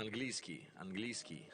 Английский, английский.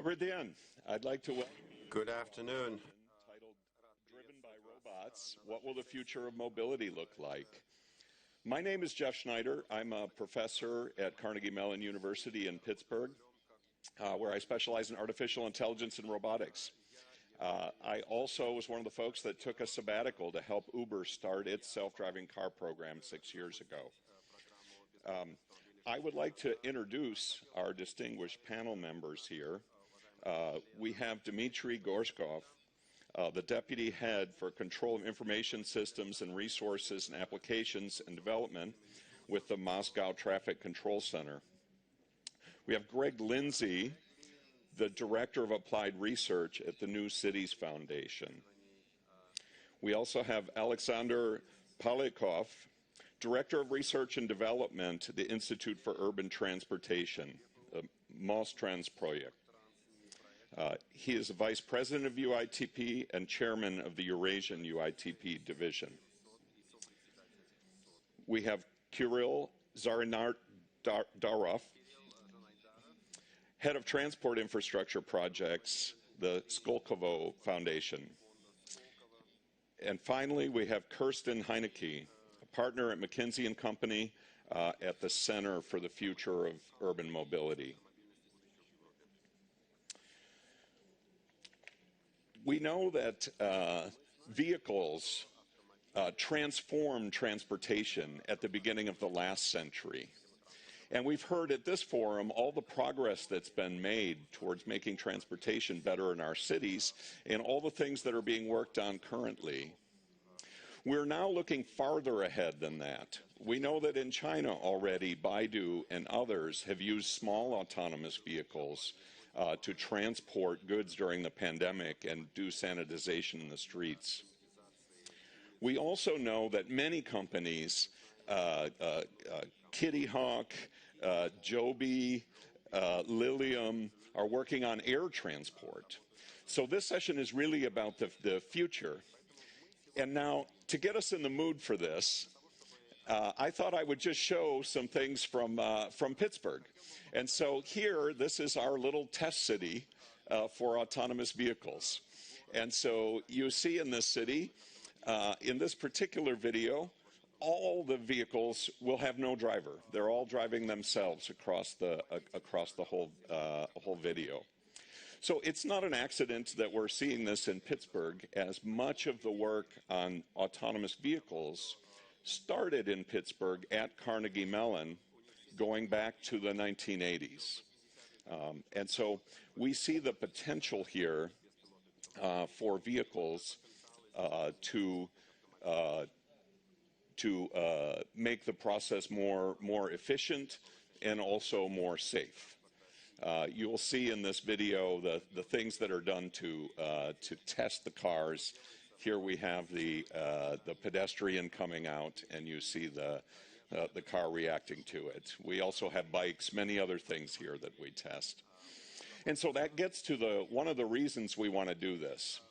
Добрый день. I'd like to welcome Good afternoon. titled Driven by Robots, What Will the Future of Mobility Look Like? My name is Jeff Schneider. I'm a professor at Carnegie Mellon University in Pittsburgh, where I specialize in artificial intelligence and robotics. I also was one of the folks that took a sabbatical to help Uber start its self-driving car program 6 years ago. I would like to introduce our distinguished panel members here. We have Dmitry Gorshkov, the Deputy Head for Control of Information Systems and Resources and Applications and Development with the Moscow Traffic Control Center. We have Greg Lindsay, the Director of Applied Research at the New Cities Foundation. We also have Alexander Palikov, Director of Research and Development at the Institute for Urban Transportation, the Mostrans Project. He is the Vice President of UITP and Chairman of the Eurasian UITP Division. We have Kirill Zarinardarov, Head of Transport Infrastructure Projects, the Skolkovo Foundation. And finally, we have Kirsten Heineke, a partner at McKinsey & Company at the Center for the Future of Urban Mobility. We know that vehicles transformed transportation at the beginning of the last century. And we've heard at this forum all the progress that's been made towards making transportation better in our cities and all the things that are being worked on currently. We're now looking farther ahead than that. We know that in China already, Baidu and others have used small autonomous vehicles to transport goods during the pandemic and do sanitization in the streets. We also know that many companies, Kitty Hawk, Joby, Lilium, are working on air transport. So this session is really about the future. And now, to get us in the mood for this, I thought I would just show some things from Pittsburgh. And so here, this is our little test city for autonomous vehicles. And so you see in this city, in this particular video, all the vehicles will have no driver. They're all driving themselves across the whole video. So it's not an accident that we're seeing this in Pittsburgh, as much of the work on autonomous vehicles started in Pittsburgh at Carnegie Mellon going back to the 1980s. And so we see the potential here for vehicles to make the process more efficient and also more safe. You will see in this video the things that are done to test the cars. Here we have the pedestrian coming out, and you see the car reacting to it. We also have bikes, many other things here that we test. And so that gets to one of the reasons we want to do this.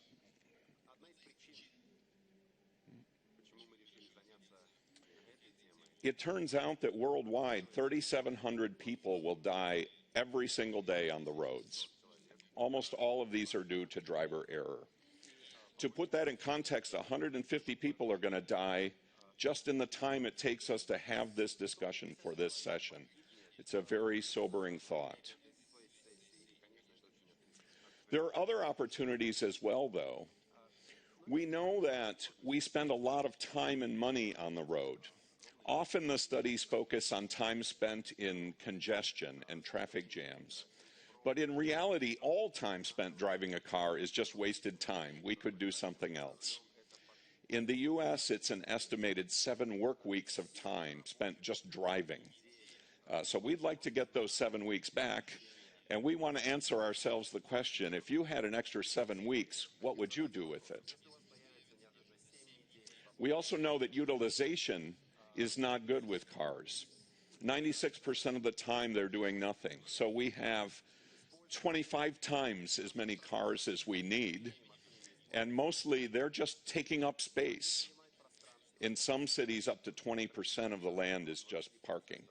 It turns out that worldwide, 3,700 people will die every single day on the roads. Almost all of these are due to driver error. To put that in context, 150 people are going to die just in the time it takes us to have this discussion for this session. It's a very sobering thought. There are other opportunities as well, though. We know that we spend a lot of time and money on the road. Often the studies focus on time spent in congestion and traffic jams. But in reality, all time spent driving a car is just wasted time. We could do something else. In the US, it's an estimated 7 work weeks of time spent just driving. So we'd like to get those 7 weeks back, and we want to answer ourselves the question, if you had an extra 7 weeks, what would you do with it? We also know that utilization is not good with cars. 96% of the time they're doing nothing. So we have 25 times as many cars as we need, and mostly they're just taking up space. In some cities, up to 20% of the land is just parking.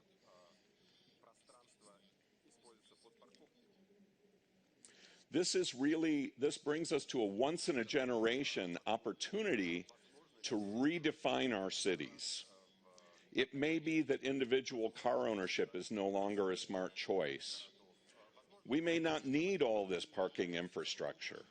This brings us to a once-in-a-generation opportunity to redefine our cities. It may be that individual car ownership is no longer a smart choice. We may not need all this parking infrastructure.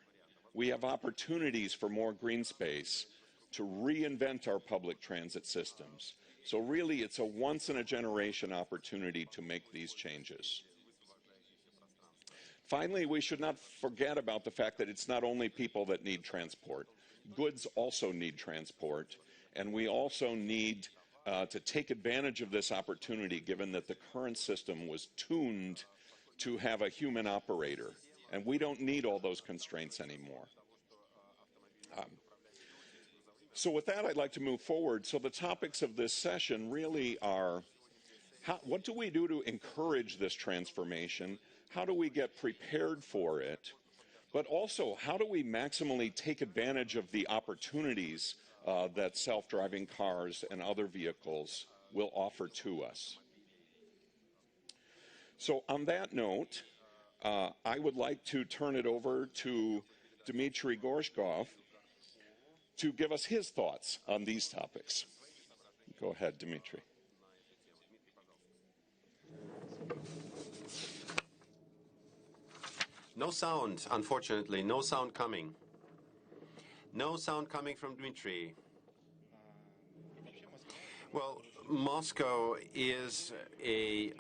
We have opportunities for more green space to reinvent our public transit systems. So really, it's a once-in-a-generation opportunity to make these changes. Finally, we should not forget about the fact that it's not only people that need transport. Goods also need transport, and we also need to take advantage of this opportunity, given that the current system was tuned to have a human operator, and we don't need all those constraints anymore. So with that, I'd like to move forward. So the topics of this session really are, what do we do to encourage this transformation? How do we get prepared for it? But also, how do we maximally take advantage of the opportunities that self-driving cars and other vehicles will offer to us? So on that note, I would like to turn it over to Dmitry Gorshkov to give us his thoughts on these topics. Go ahead, Dmitry. No sound, unfortunately, no sound coming. No sound coming from Dmitry. Well, Moscow is a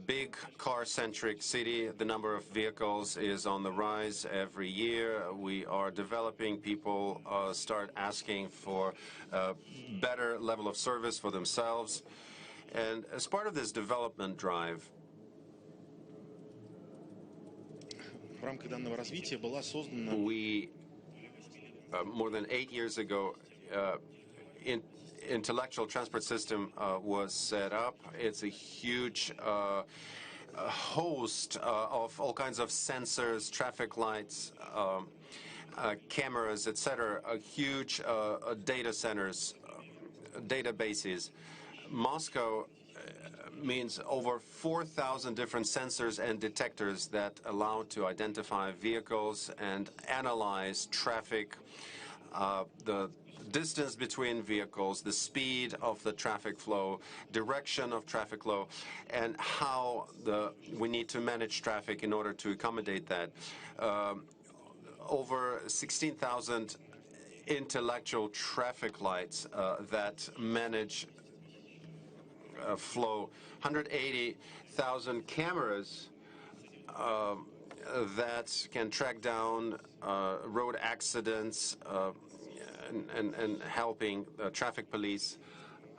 big car-centric city. The number of vehicles is on the rise every year. We are developing. People start asking for a better level of service for themselves. And as part of this development drive, we, more than 8 years ago, intellectual transport system was set up. It's a huge host of all kinds of sensors, traffic lights, cameras, etc., huge data centers, databases. Moscow means over 4,000 different sensors and detectors that allow to identify vehicles and analyze traffic, the distance between vehicles, the speed of the traffic flow, direction of traffic flow, and how we need to manage traffic in order to accommodate that. Over 16,000 intellectual traffic lights that manage flow, 180,000 cameras that can track down road accidents and helping traffic police,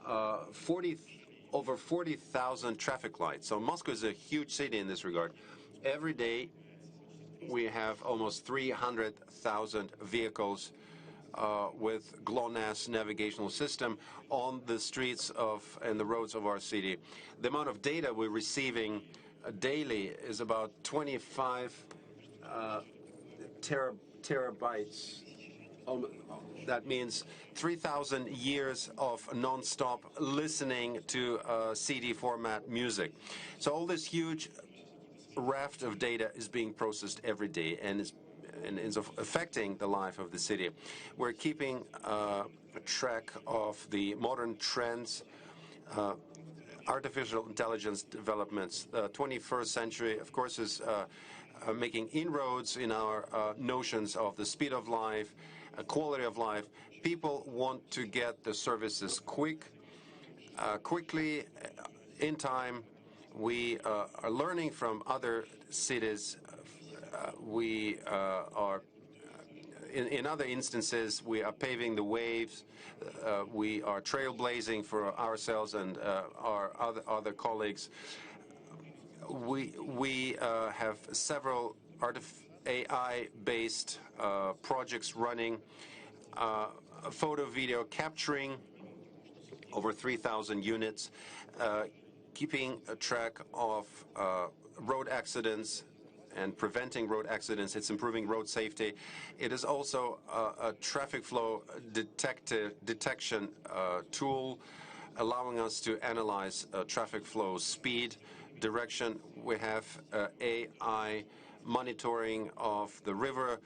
over 40,000 traffic lights. So Moscow is a huge city in this regard. Every day we have almost 300,000 vehicles with GLONASS navigational system on the streets and the roads of our city. The amount of data we're receiving daily is about 25 terabytes. That means 3,000 years of non-stop listening to CD format music. So all this huge raft of data is being processed every day and is affecting the life of the city. We're keeping track of the modern trends, artificial intelligence developments. The 21st century, of course, is making inroads in our notions of the speed of life, quality of life. People want to get the services quickly, in time. We are learning from other cities. We are, in other instances, we are paving the waves. We are trailblazing for ourselves and our other colleagues. We have several AI-based projects running, photo video capturing, over 3,000 units, keeping a track of road accidents and preventing road accidents. It's improving road safety. It is also a traffic flow detection tool, allowing us to analyze traffic flow speed, direction. We have AI monitoring of the river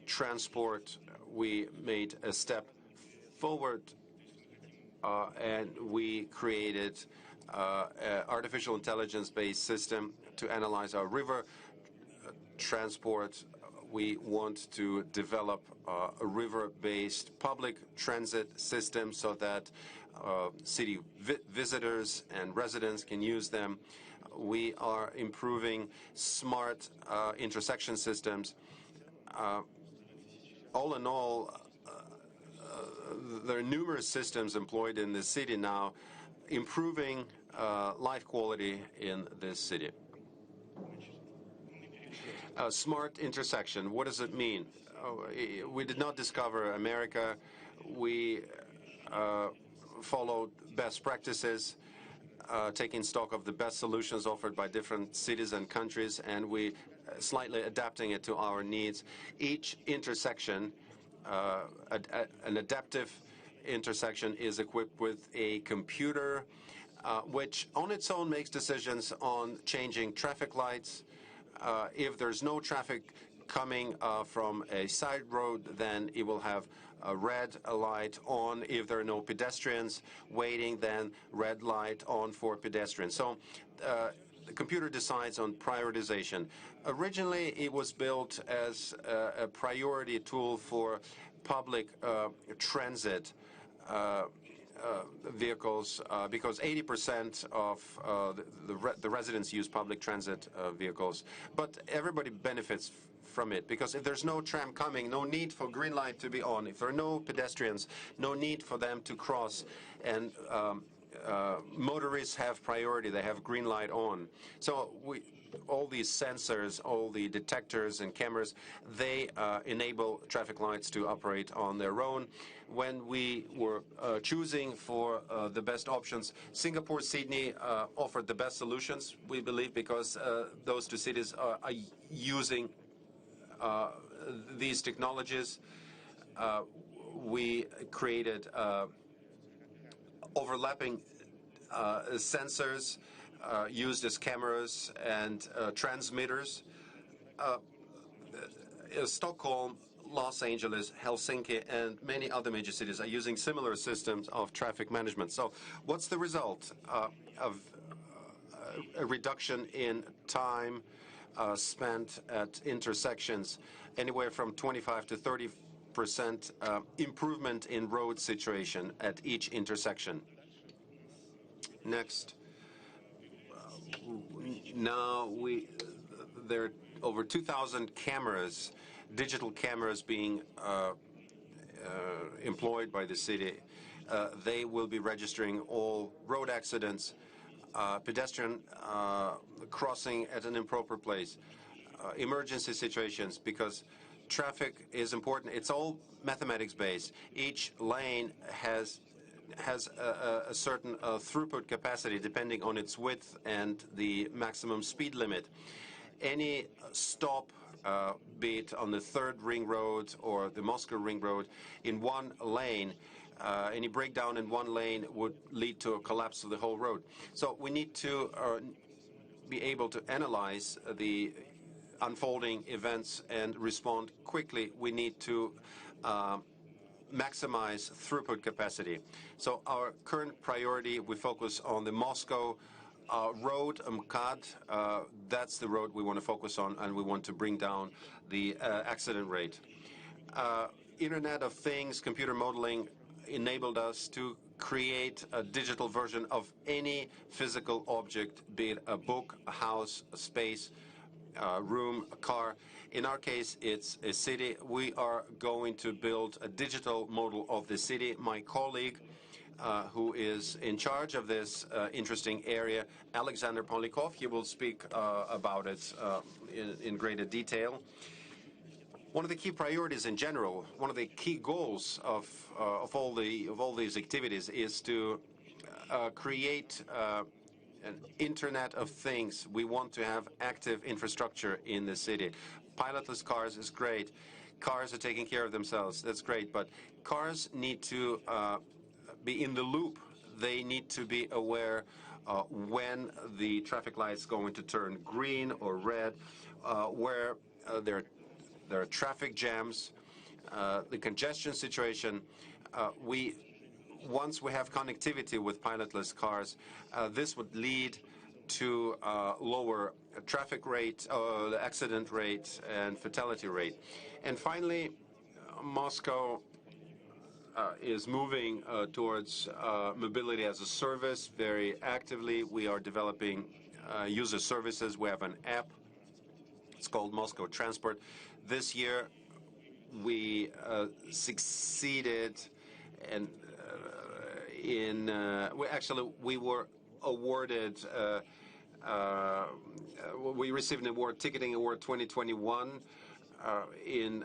transport. We made a step forward and we created an artificial intelligence-based system to analyze our river transport. We want to develop a river-based public transit system so that city visitors and residents can use them. We are improving smart intersection systems. All in all, there are numerous systems employed in the city now, improving life quality in this city. Smart intersection, what does it mean? We did not discover America. We followed best practices, taking stock of the best solutions offered by different cities and countries, and we slightly adapting it to our needs. Each intersection, an adaptive intersection, is equipped with a computer which on its own makes decisions on changing traffic lights. If there's no traffic coming from a side road, then it will have a red light on. If there are no pedestrians waiting, then red light on for pedestrians. So the computer decides on prioritization. Originally, it was built as a priority tool for public transit vehicles because 80% of the residents use public transit vehicles. But everybody benefits from it because if there's no tram coming, no need for green light to be on. If there are no pedestrians, no need for them to cross. And motorists have priority. They have green light on. So all these sensors, all the detectors and cameras, they enable traffic lights to operate on their own. When we were choosing for the best options, Singapore, Sydney offered the best solutions, we believe, because those two cities are using these technologies. We created overlapping sensors used as cameras and transmitters. Stockholm, Los Angeles, Helsinki, and many other major cities are using similar systems of traffic management. So what's the result of a reduction in time spent at intersections? Anywhere from 25 to 30% improvement in road situation at each intersection. Next. Now there are over 2,000 cameras, digital cameras being employed by the city. They will be registering all road accidents, pedestrian crossing at an improper place, emergency situations, because traffic is important. It's all mathematics based. Each lane has a certain throughput capacity depending on its width and the maximum speed limit. Any stop, be it on the 3rd Ring Road or the Moscow Ring Road, in one lane, any breakdown in one lane would lead to a collapse of the whole road. So we need to be able to analyze the unfolding events and respond quickly. We need to maximize throughput capacity. So our current priority, we focus on the Moscow road, MKAD. That's the road we want to focus on, and we want to bring down the accident rate. Internet of Things, computer modeling enabled us to create a digital version of any physical object, be it a book, a house, a space, room, a car. In our case, it's a city. We are going to build a digital model of the city. My colleague, who is in charge of this interesting area, Alexander Polikov, he will speak about it in greater detail. One of the key priorities in general, one of the key goals of all these activities is to create an Internet of Things. We want to have active infrastructure in the city. Pilotless cars is great. Cars are taking care of themselves. That's great. But cars need to be in the loop. They need to be aware when the traffic light is going to turn green or red, where there are traffic jams, the congestion situation. Once we have connectivity with pilotless cars, this would lead to lower traffic rate, accident rate, and fatality rate. And finally, Moscow is moving towards mobility as a service very actively. We are developing user services. We have an app. It's called Moscow Transport. This year, we succeeded and we were awarded, we received an award, Ticketing Award 2021 in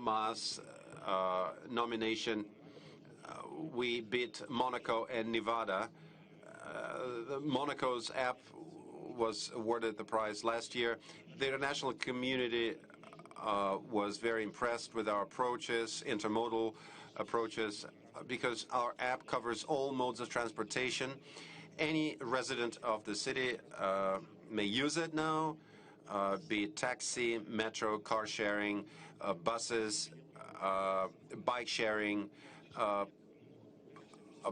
mass nomination. We beat Monaco and Nevada. Monaco's app was awarded the prize last year. The international community was very impressed with our approaches, intermodal approaches, because our app covers all modes of transportation. Any resident of the city may use it now, be it taxi, metro, car sharing, buses, bike sharing,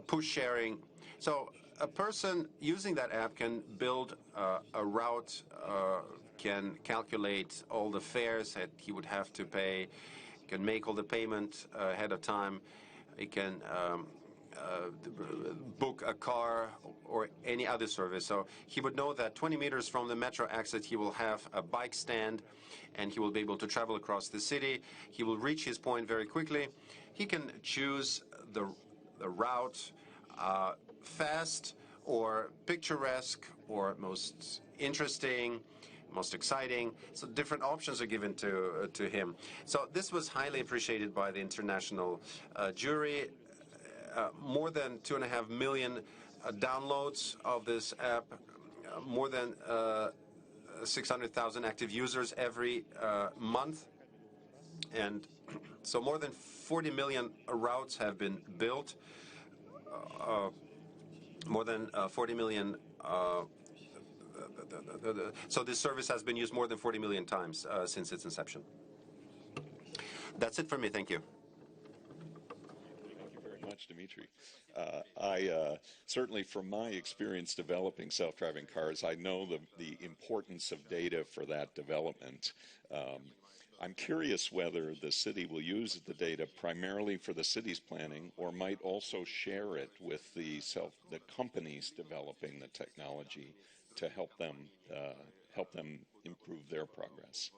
push sharing. So a person using that app can build a route, can calculate all the fares that he would have to pay, can make all the payment ahead of time. He can book a car or any other service. So he would know that 20 meters from the metro exit, he will have a bike stand, and he will be able to travel across the city. He will reach his point very quickly. He can choose the route, fast or picturesque or most interesting, most exciting. So different options are given to him. So this was highly appreciated by the international jury. More than 2.5 million downloads of this app, more than 600,000 active users every month. And so more than 40 million routes have been built. More than 40 million. So this service has been used more than 40 million times since its inception. That's it for me. Thank you. Thank you very much, Dmitry. I certainly, from my experience developing self-driving cars, I know the importance of data for that development. I'm curious whether the city will use the data primarily for the city's planning, or might also share it with the companies developing the technology to help them improve their progress.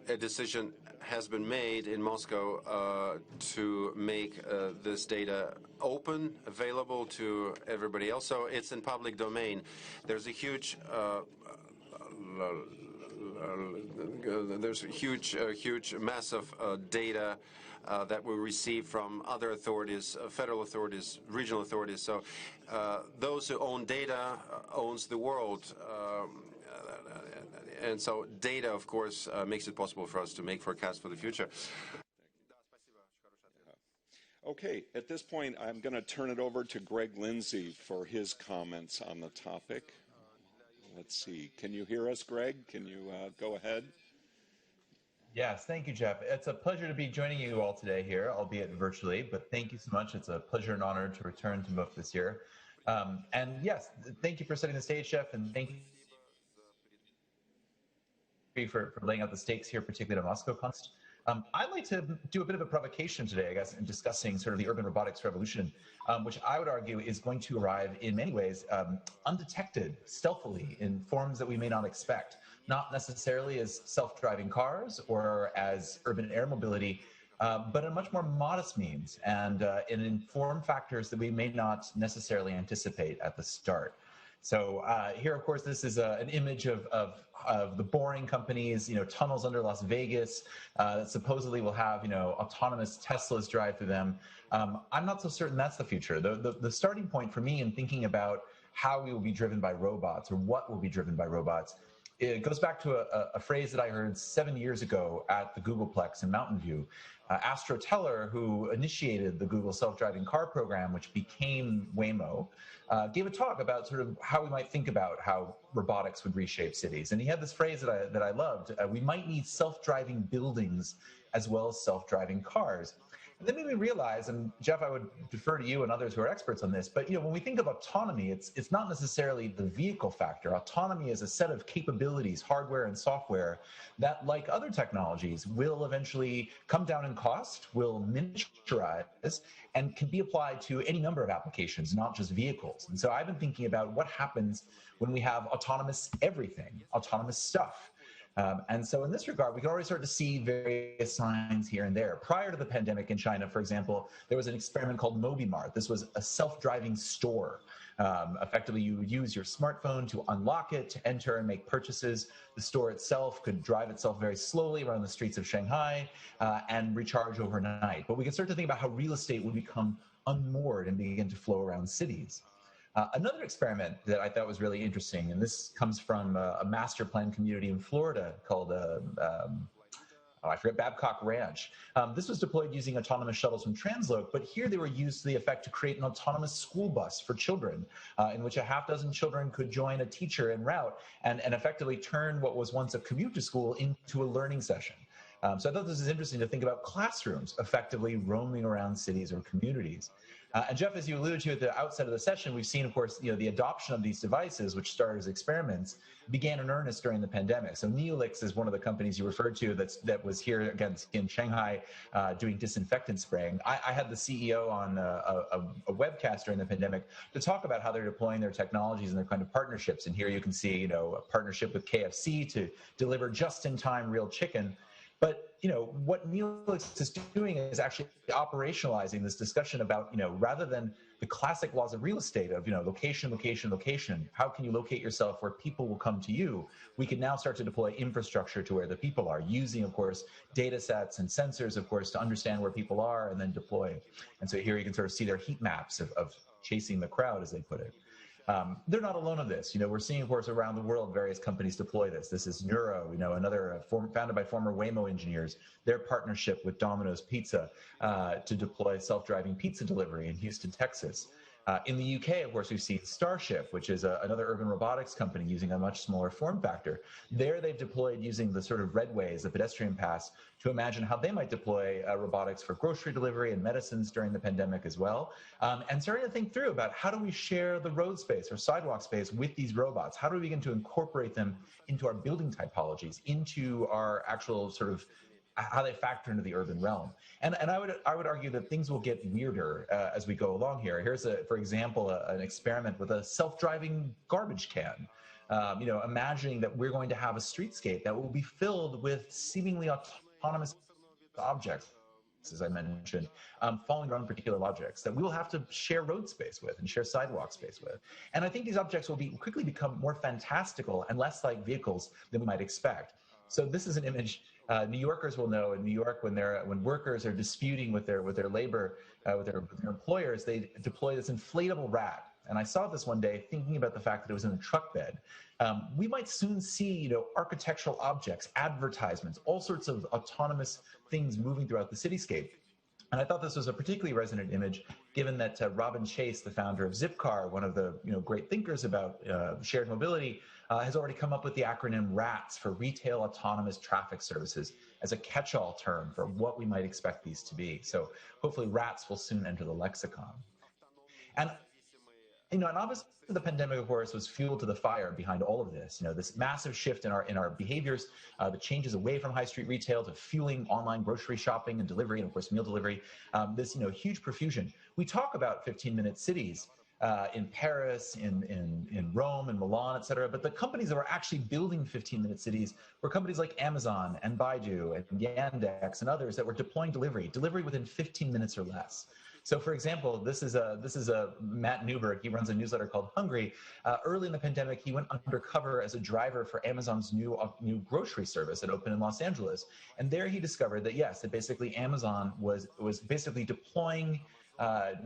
A decision has been made in Moscow to make this data open, available to everybody else. So it's in public domain. There's a huge huge mass of data that we receive from other authorities, federal authorities, regional authorities. So those who own data owns the world. And so data, of course, makes it possible for us to make forecasts for the future. Okay, at this point, I'm going to turn it over to Greg Lindsay for his comments on the topic. Let's see. Can you hear us, Greg? Can you go ahead? Yes, thank you, Jeff. It's a pleasure to be joining you all today here, albeit virtually, but thank you so much. It's a pleasure and honor to return to MOOC this year. And yes, thank you for setting the stage, Jeff, and thank you for laying out the stakes here, particularly at Moscow Const. I'd like to do a bit of a provocation today, I guess, in discussing sort of the urban robotics revolution, which I would argue is going to arrive in many ways undetected, stealthily, in forms that we may not expect, not necessarily as self-driving cars or as urban air mobility, but in much more modest means and in form factors that we may not necessarily anticipate at the start. So here, of course, this is an image of the boring companies, tunnels under Las Vegas that supposedly will have, autonomous Teslas drive through them. I'm not so certain that's the future. The starting point for me in thinking about how we will be driven by robots or what will be driven by robots It goes back to a phrase that I heard 7 years ago at the Googleplex in Mountain View. Astro Teller, who initiated the Google self-driving car program, which became Waymo, gave a talk about sort of how we might think about how robotics would reshape cities. And he had this phrase that I loved. We might need self-driving buildings as well as self-driving cars. And then made me realize, and Jeff, I would defer to you and others who are experts on this, but when we think of autonomy, it's not necessarily the vehicle factor. Autonomy is a set of capabilities, hardware and software, that, like other technologies, will eventually come down in cost, will miniaturize, and can be applied to any number of applications, not just vehicles. And so I've been thinking about what happens when we have autonomous everything, autonomous stuff. And so in this regard, we can already start to see various signs here and there. Prior to the pandemic in China, for example, there was an experiment called MobiMart. This was a self-driving store. Effectively, you would use your smartphone to unlock it, to enter and make purchases. The store itself could drive itself very slowly around the streets of Shanghai and recharge overnight. But we can start to think about how real estate would become unmoored and begin to flow around cities. Another experiment that I thought was really interesting, and this comes from a master plan community in Florida called, Babcock Ranch. This was deployed using autonomous shuttles from Transloc, but here they were used to the effect to create an autonomous school bus for children, in which a half dozen children could join a teacher en route and effectively turn what was once a commute to school into a learning session. So I thought this is interesting to think about classrooms effectively roaming around cities or communities. And Jeff, as you alluded to at the outset of the session, we've seen, of course, the adoption of these devices, which started as experiments, began in earnest during the pandemic. So Neolix is one of the companies you referred to that was here again in Shanghai doing disinfectant spraying. I had the CEO on a webcast during the pandemic to talk about how they're deploying their technologies and their kind of partnerships. And here you can see, a partnership with KFC to deliver just-in-time real chicken. But what Neolix is doing is actually operationalizing this discussion about, rather than the classic laws of real estate of, location, location, location, how can you locate yourself where people will come to you? We can now start to deploy infrastructure to where the people are, using, of course, data sets and sensors, of course, to understand where people are and then deploy. And so here you can sort of see their heat maps of chasing the crowd, as they put it. They're not alone in this. We're seeing, of course, around the world, various companies deploy this. This is Neuro, another founded by former Waymo engineers, their partnership with Domino's Pizza to deploy self-driving pizza delivery in Houston, Texas. In the UK, of course, we've seen Starship, which is another urban robotics company using a much smaller form factor. There they've deployed using the sort of redways, the pedestrian pass, to imagine how they might deploy robotics for grocery delivery and medicines during the pandemic as well. And starting to think through about how do we share the road space or sidewalk space with these robots? How do we begin to incorporate them into our building typologies, into our actual sort of how they factor into the urban realm. And I would argue that things will get weirder as we go along here. Here's, for example, an experiment with a self-driving garbage can. Imagining that we're going to have a streetscape that will be filled with seemingly autonomous objects, as I mentioned, following around particular objects that we will have to share road space with and share sidewalk space with. And I think these objects will quickly become more fantastical and less like vehicles than we might expect. So this is an image New Yorkers will know. In New York, when workers are disputing with their labor, with their employers, they deploy this inflatable rat. And I saw this one day, thinking about the fact that it was in a truck bed. We might soon see, architectural objects, advertisements, all sorts of autonomous things moving throughout the cityscape. And I thought this was a particularly resonant image, given that Robin Chase, the founder of Zipcar, one of the great thinkers about shared mobility, has already come up with the acronym RATS for Retail Autonomous Traffic Services as a catch-all term for what we might expect these to be. So hopefully RATS will soon enter the lexicon. And and obviously the pandemic, of course, was fuel to the fire behind all of this. This massive shift in our behaviors, the changes away from high street retail to fueling online grocery shopping and delivery, and of course meal delivery. This huge profusion. We talk about 15-minute cities in Paris, in Rome, in Milan, et cetera. But the companies that were actually building 15-minute cities were companies like Amazon and Baidu and Yandex and others that were deploying delivery within 15 minutes or less. So, for example, this is Matt Newberg. He runs a newsletter called Hungry. Early in the pandemic, he went undercover as a driver for Amazon's new grocery service that opened in Los Angeles. And there he discovered that, yes, that basically Amazon was basically deploying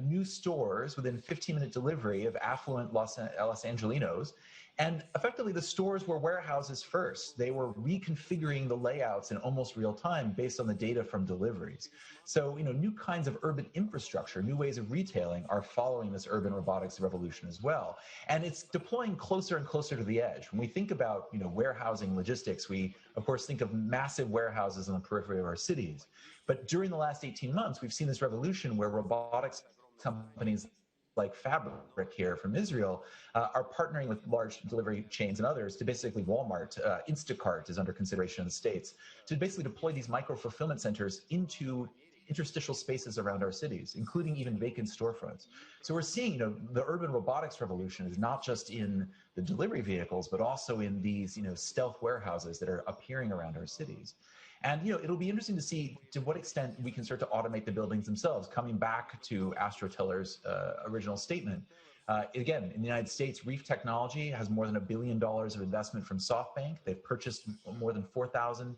new stores within 15-minute delivery of affluent Los Angelinos. And effectively, the stores were warehouses first. They were reconfiguring the layouts in almost real time based on the data from deliveries. So, new kinds of urban infrastructure, new ways of retailing are following this urban robotics revolution as well. And it's deploying closer and closer to the edge. When we think about, warehousing logistics, we, of course, think of massive warehouses on the periphery of our cities. But during the last 18 months, we've seen this revolution where robotics companies like Fabric here from Israel are partnering with large delivery chains and others to basically Walmart, Instacart is under consideration in the States, to basically deploy these micro-fulfillment centers into interstitial spaces around our cities, including even vacant storefronts. So we're seeing, the urban robotics revolution is not just in the delivery vehicles, but also in these, stealth warehouses that are appearing around our cities. And, it'll be interesting to see to what extent we can start to automate the buildings themselves, coming back to Astro Teller's original statement. Again, in the United States, Reef Technology has more than $1 billion of investment from SoftBank. They've purchased more than 4,000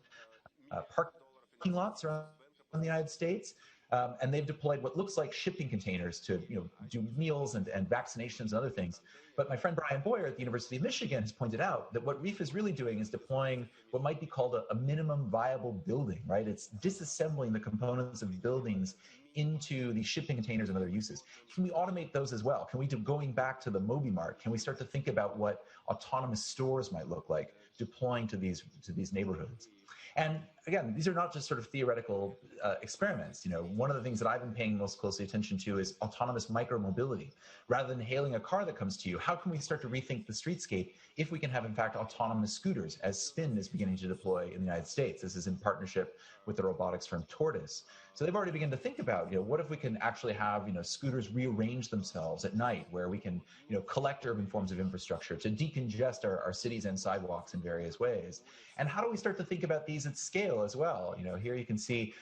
parking lots around the United States. And they've deployed what looks like shipping containers to do meals and vaccinations and other things. But my friend Brian Boyer at the University of Michigan has pointed out that what Reef is really doing is deploying what might be called a minimum viable building, right? It's disassembling the components of buildings into these shipping containers and other uses. Can we automate those as well? Can we, going back to the MobiMart, can we start to think about what autonomous stores might look like deploying to these neighborhoods? And again, these are not just sort of theoretical experiments. One of the things that I've been paying most closely attention to is autonomous micromobility. Rather than hailing a car that comes to you, how can we start to rethink the streetscape if we can have, in fact, autonomous scooters, as Spin is beginning to deploy in the United States? This is in partnership with the robotics firm Tortoise. So they've already begun to think about, what if we can actually have, scooters rearrange themselves at night, where we can, collect urban forms of infrastructure to decongest our cities and sidewalks in various ways. And how do we start to think about these at scale as well? Here you can see,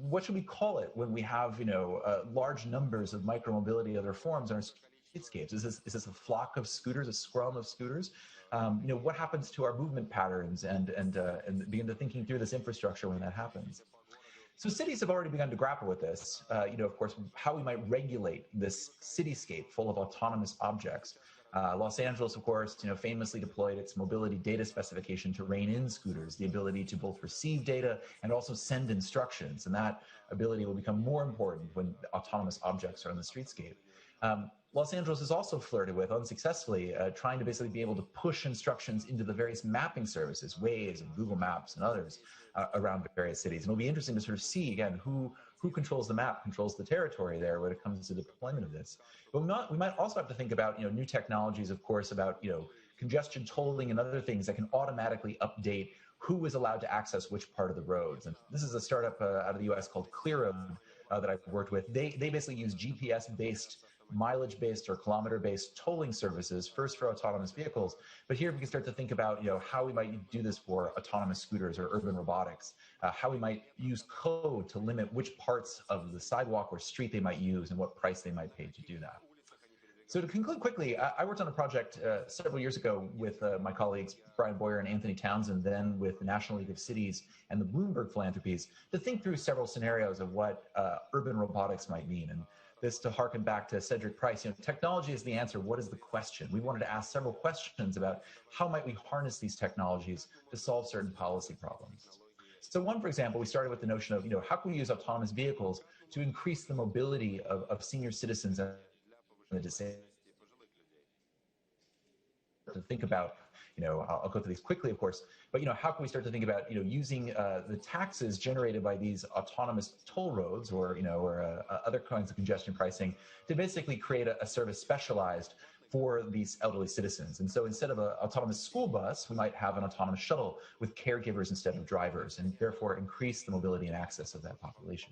what should we call it when we have, large numbers of micromobility other forms in our streetscapes? Is this a flock of scooters, a scrum of scooters? What happens to our movement patterns and begin to thinking through this infrastructure when that happens? So cities have already begun to grapple with this, of course, how we might regulate this cityscape full of autonomous objects. Los Angeles, of course, famously deployed its mobility data specification to rein in scooters, the ability to both receive data and also send instructions. And that ability will become more important when autonomous objects are on the streetscape. Los Angeles has also flirted with, unsuccessfully, trying to basically be able to push instructions into the various mapping services, Waze and Google Maps and others, around various cities. And it'll be interesting to sort of see, again, who controls the map, controls the territory there when it comes to deployment of this. But we might also have to think about, new technologies, of course, about, congestion tolling and other things that can automatically update who is allowed to access which part of the roads. And this is a startup out of the US called ClearRoad that I've worked with. They basically use GPS-based, mileage-based or kilometer-based tolling services, first for autonomous vehicles. But here we can start to think about, how we might do this for autonomous scooters or urban robotics, how we might use code to limit which parts of the sidewalk or street they might use and what price they might pay to do that. So to conclude quickly, I worked on a project several years ago with my colleagues Brian Boyer and Anthony Townsend, then with the National League of Cities and the Bloomberg Philanthropies, to think through several scenarios of what urban robotics might mean. And this to harken back to Cedric Price, technology is the answer. What is the question? We wanted to ask several questions about how might we harness these technologies to solve certain policy problems. So one, for example, we started with the notion of, how can we use autonomous vehicles to increase the mobility of senior citizens and the disabled? To think about, I'll go through these quickly, of course, but, how can we start to think about, using the taxes generated by these autonomous toll roads or, other kinds of congestion pricing to basically create a service specialized for these elderly citizens. And so instead of an autonomous school bus, we might have an autonomous shuttle with caregivers instead of drivers, and therefore increase the mobility and access of that population.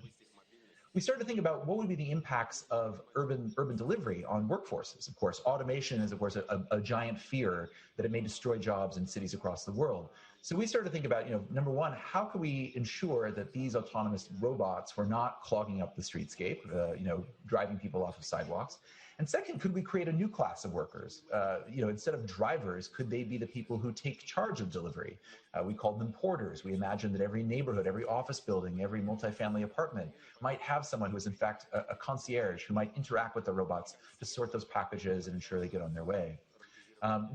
We started to think about what would be the impacts of urban delivery on workforces. Of course, automation is, of course, a giant fear that it may destroy jobs in cities across the world. So we started to think about, number one, how can we ensure that these autonomous robots were not clogging up the streetscape, driving people off of sidewalks? And second, could we create a new class of workers? Instead of drivers, could they be the people who take charge of delivery? We called them porters. We imagined that every neighborhood, every office building, every multifamily apartment might have someone who is in fact a concierge who might interact with the robots to sort those packages and ensure they get on their way.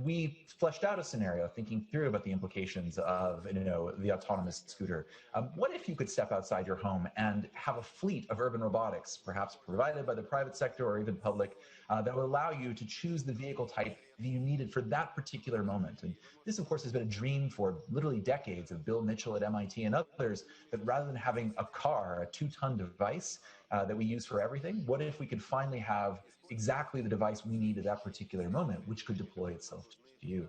we fleshed out a scenario thinking through about the implications of the autonomous scooter. What if you could step outside your home and have a fleet of urban robotics, perhaps provided by the private sector or even public, that would allow you to choose the vehicle type that you needed for that particular moment? And this, of course, has been a dream for literally decades of Bill Mitchell at MIT and others, that rather than having a car, a 2-ton device that we use for everything, what if we could finally have exactly the device we need at that particular moment, which could deploy itself to you?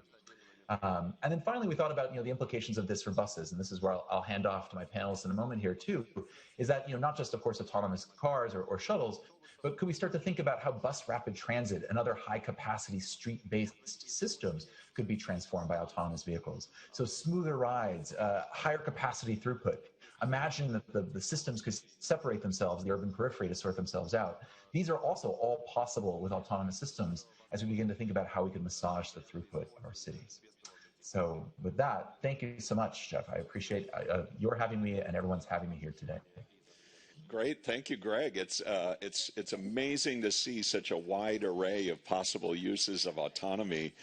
And then finally, we thought about the implications of this for buses, and this is where I'll hand off to my panelists in a moment here too, is that not just, of course, autonomous cars or shuttles, but could we start to think about how bus rapid transit and other high-capacity street-based systems could be transformed by autonomous vehicles? So smoother rides, higher capacity throughput. Imagine that the systems could separate themselves, the urban periphery, to sort themselves out. These are also all possible with autonomous systems as we begin to think about how we can massage the throughput of our cities. So with that, thank you so much, Jeff. I appreciate your having me and everyone's having me here today. Great, thank you, Greg. It's amazing to see such a wide array of possible uses of autonomy.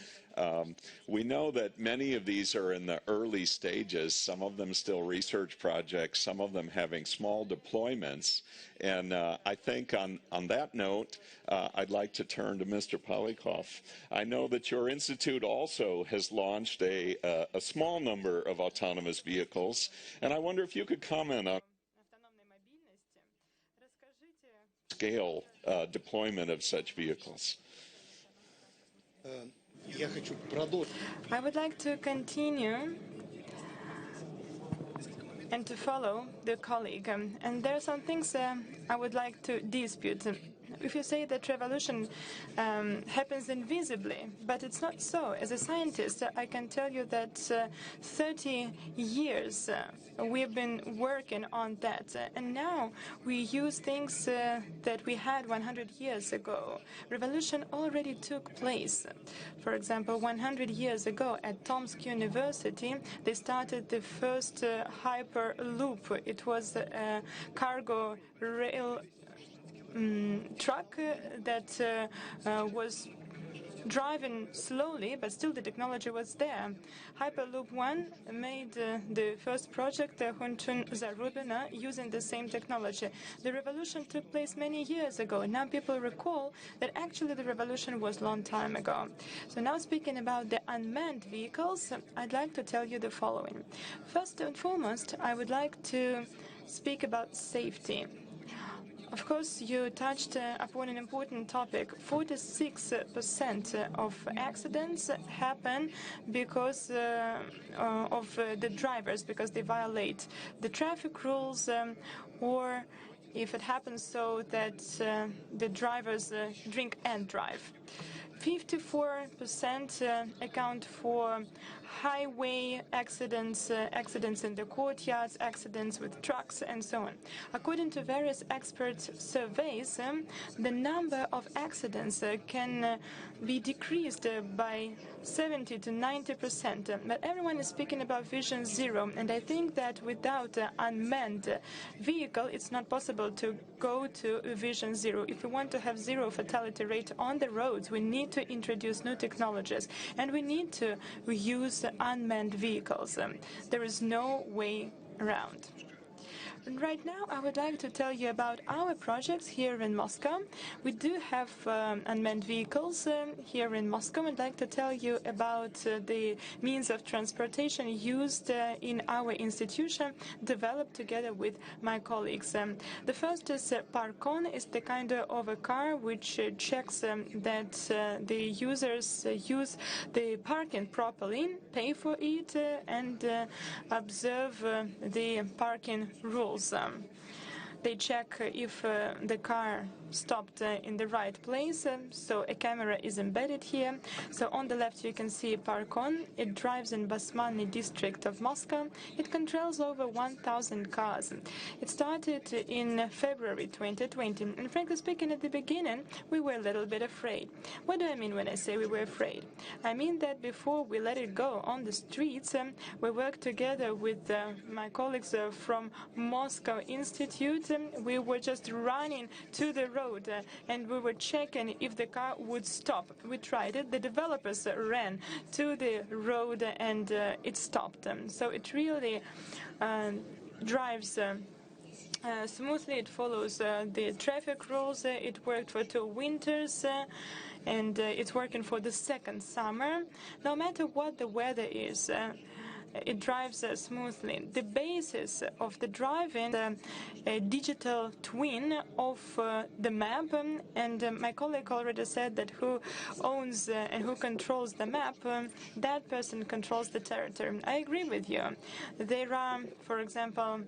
We know that many of these are in the early stages, some of them still research projects, some of them having small deployments. And I think on that note, I'd like to turn to Mr. Polyakov. I know that your institute also has launched a small number of autonomous vehicles, and I wonder if you could comment on scale deployment of such vehicles. I would like to continue and to follow the colleague. And there are some things I would like to dispute. If you say that revolution happens invisibly, but it's not so. As a scientist, I can tell you that 30 years we've been working on that. And now we use things that we had 100 years ago. Revolution already took place. For example, 100 years ago at Tomsk University, they started the first Hyperloop. It was a cargo rail truck that was driving slowly, but still the technology was there. Hyperloop 1 made the first project, Hunchun Zarubina, using the same technology. The revolution took place many years ago. Now people recall that actually the revolution was a long time ago. So now speaking about the unmanned vehicles, I'd like to tell you the following. First and foremost, I would like to speak about safety. Of course, you touched upon an important topic. 46% of accidents happen because of the drivers, because they violate the traffic rules, or if it happens so that the drivers drink and drive. 54% account for highway accidents, accidents in the courtyards, accidents with trucks, and so on. According to various expert surveys, the number of accidents can be decreased by 70 to 90%. But everyone is speaking about Vision Zero, and I think that without an unmanned vehicle, it's not possible to go to Vision Zero. If we want to have zero fatality rate on the roads, we need to introduce new technologies, and we need to use unmanned vehicles. There is no way around. And right now, I would like to tell you about our projects here in Moscow. We do have unmanned vehicles here in Moscow. I'd like to tell you about the means of transportation used in our institution, developed together with my colleagues. The first is Parkon. It's the kind of a car which checks that the users use the parking properly, pay for it, and observe the parking rules. They check if the car stopped in the right place, so a camera is embedded here. So on the left you can see Parkon. It drives in Basmanny district of Moscow. It controls over 1,000 cars. It started in February 2020, and frankly speaking, at the beginning we were a little bit afraid. What do I mean when I say we were afraid? I mean that before we let it go on the streets, we worked together with my colleagues from Moscow Institute we were just running to the road and we were checking if the car would stop. We tried it. The developers ran to the road and it stopped. So it really drives smoothly. It follows the traffic rules. It worked for 2 winters, and it's working for the second summer. No matter what the weather is, it drives smoothly. The basis of the driving, a digital twin of the map, and my colleague already said that who owns and who controls the map, that person controls the territory. I agree with you. There are, for example,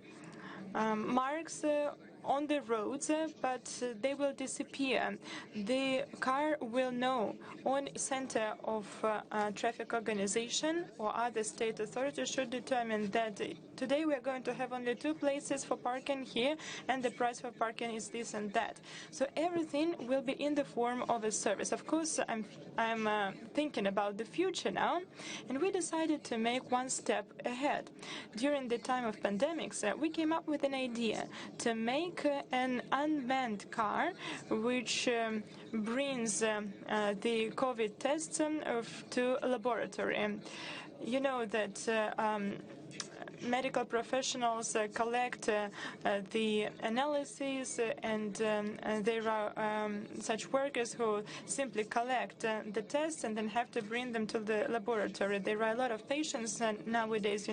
marks on the roads, but they will disappear. The car will know on center of traffic organization or other state authorities should determine that today we are going to have only 2 places for parking here, and the price for parking is this and that. So everything will be in the form of a service. Of course, I'm thinking about the future now, and we decided to make one step ahead. During the time of pandemics, we came up with an idea to make an unmanned car which brings the COVID tests to a laboratory. You know that medical professionals collect the analyses, and there are such workers who simply collect the tests and then have to bring them to the laboratory. There are a lot of patients nowadays,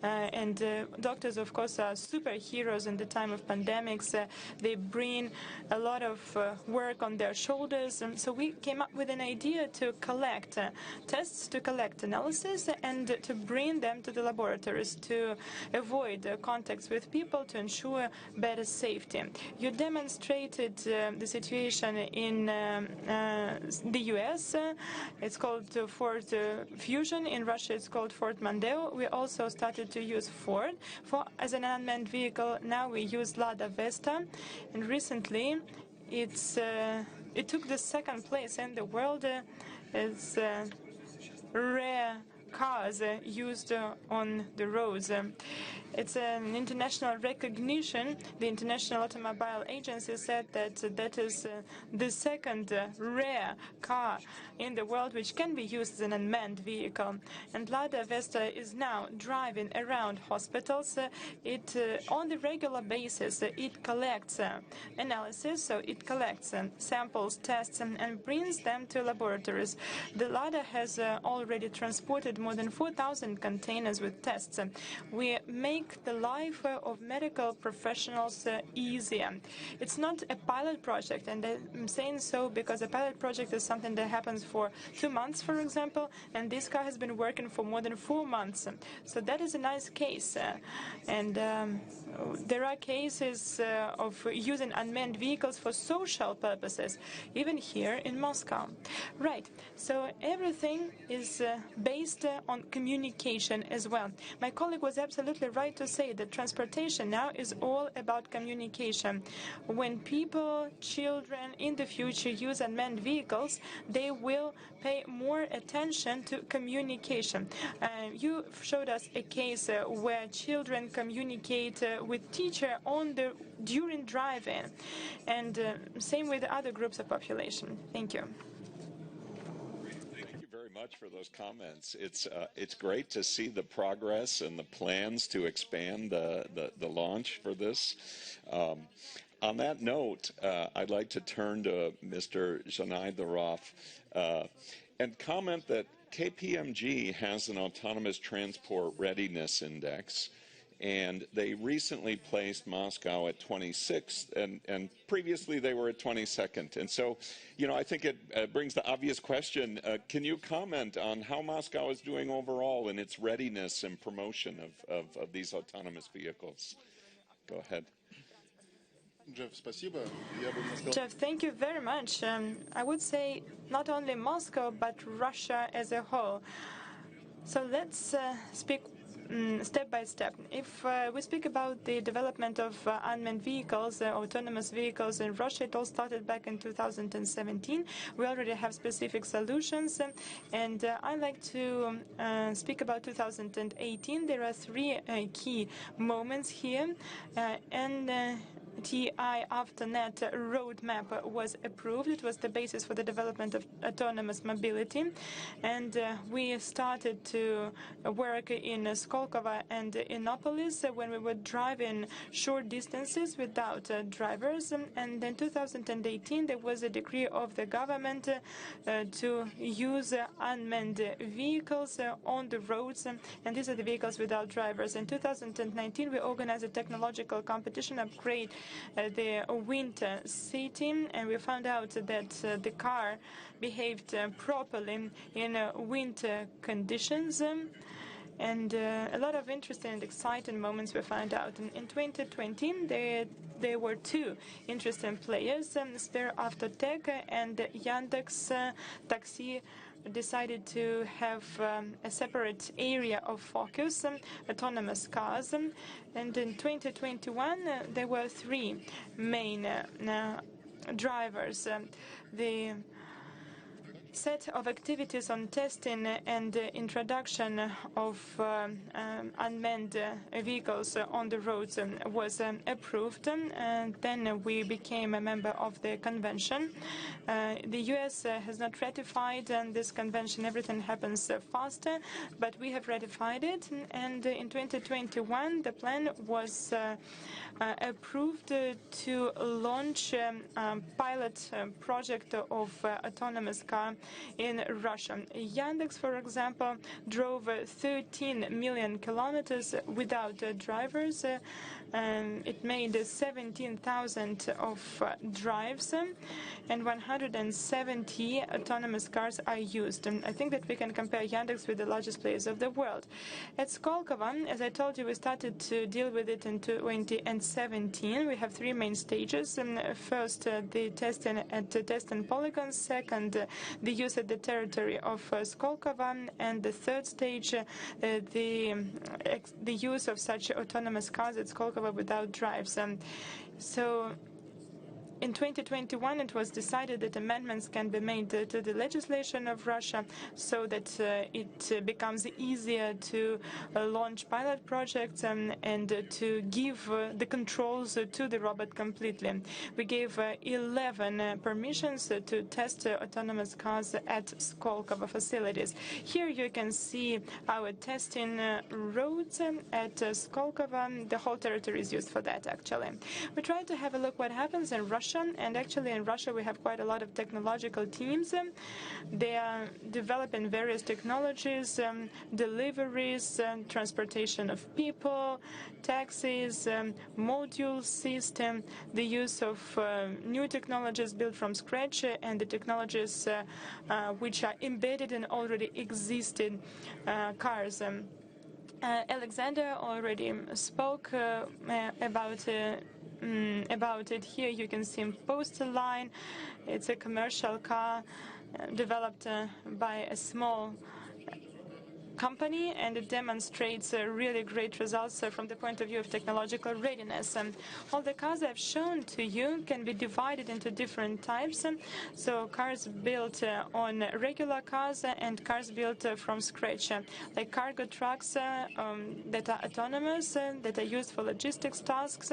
and doctors, of course, are superheroes in the time of pandemics. They bring a lot of work on their shoulders. So we came up with an idea to collect tests, to collect analysis, and to bring them to the laboratories to avoid contacts with people to ensure better safety. You demonstrated the situation in the US. It's called Ford Fusion. In Russia, it's called Ford Mondeo. We also started to use Ford as an unmanned vehicle. Now we use Lada Vesta, and recently it took the 2nd place in the world as rare cars used on the roads. It's an international recognition. The International Automobile Agency said that that is the 2nd rare car in the world which can be used as an unmanned vehicle. And Lada Vesta is now driving around hospitals. On the regular basis, it collects analysis, so it collects samples, tests, and brings them to laboratories. The Lada has already transported more than 4,000 containers with tests. We make the life of medical professionals easier. It's not a pilot project, and I'm saying so because a pilot project is something that happens for 2 months, for example, and this car has been working for more than 4 months. So that is a nice case. And there are cases of using unmanned vehicles for social purposes, even here in Moscow. Right. So everything is based on communication as well. My colleague was absolutely right to say that transportation now is all about communication. When people, children in the future use unmanned vehicles, they will pay more attention to communication. You showed us a case where children communicate with teacher during driving, and same with other groups of population. Thank you. Much for those comments. It's great to see the progress and the plans to expand the launch for this. On that note, I'd like to turn to Mr. Zhanaidarov and comment that KPMG has an autonomous transport readiness index, and they recently placed Moscow at 26th, and previously they were at 22nd. And so, I think it brings the obvious question, can you comment on how Moscow is doing overall in its readiness and promotion of these autonomous vehicles? Go ahead. Jeff, thank you very much. I would say not only Moscow, but Russia as a whole. So let's speak step by step. If we speak about the development of unmanned vehicles, autonomous vehicles in Russia, it all started back in 2017. We already have specific solutions, and I'd like to speak about 2018. There are 3 key moments here, and TI AFTERNet roadmap was approved. It was the basis for the development of autonomous mobility. And we started to work in Skolkovo and Innopolis when we were driving short distances without drivers. And in 2018, there was a decree of the government to use unmanned vehicles on the roads, and these are the vehicles without drivers. In 2019, we organized a technological competition, upgrade the winter city, and we found out that the car behaved properly in winter conditions. And a lot of interesting and exciting moments we found out. In 2020, there were two interesting players, Sber Autotech and Yandex Taxi decided to have a separate area of focus, autonomous cars. And in 2021, there were three main drivers. The set of activities on testing and introduction of unmanned vehicles on the roads was approved. And then we became a member of the convention. The US has not ratified this convention. Everything happens faster, but we have ratified it. And in 2021, the plan was approved to launch a pilot project of autonomous car in Russia. Yandex, for example, drove 13 million kilometers without drivers. It made 17,000 of drives, and 170 autonomous cars are used. I think that we can compare Yandex with the largest players of the world. At Skolkovo, as I told you, we started to deal with it in 2017. We have three main stages. First, the testing at testing polygons. Second, the use at the territory of Skolkovo. And the third stage, the use of such autonomous cars at Skolkovo without drives. So in 2021, it was decided that amendments can be made to the legislation of Russia so that it becomes easier to launch pilot projects and to give the controls to the robot completely. We gave 11 permissions to test autonomous cars at Skolkovo facilities. Here you can see our testing roads at Skolkovo. The whole territory is used for that, actually. We tried to have a look what happens in Russia. And actually in Russia we have quite a lot of technological teams. They are developing various technologies, deliveries, transportation of people, taxis, module system, the use of new technologies built from scratch, and the technologies which are embedded in already existing cars. Alexander already spoke about it. Here you can see poster line. It's a commercial car developed by a small company, and it demonstrates really great results from the point of view of technological readiness. All the cars I've shown to you can be divided into different types. So cars built on regular cars and cars built from scratch, like cargo trucks that are autonomous, that are used for logistics tasks,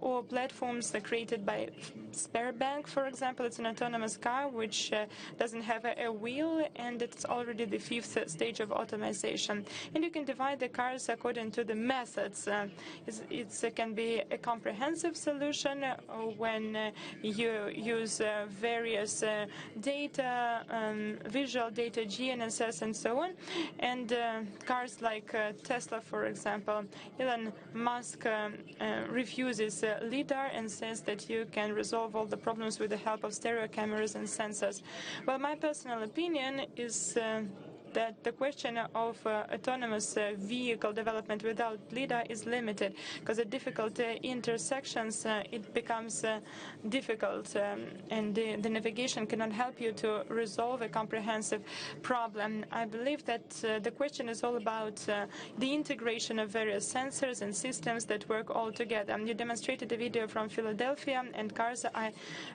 or platforms created by Sberbank, for example. It's an autonomous car which doesn't have a wheel, and it's already the fifth stage of automation. And you can divide the cars according to the methods. It can be a comprehensive solution when you use various data, visual data, GNSS, and so on. And cars like Tesla, for example, Elon Musk refuses LiDAR and says that you can resolve all the problems with the help of stereo cameras and sensors. Well, my personal opinion is that the question of autonomous vehicle development without LiDAR is limited, because at difficult intersections it becomes difficult, and the navigation cannot help you to resolve a comprehensive problem. I believe that the question is all about the integration of various sensors and systems that work all together. You demonstrated a video from Philadelphia, and cars are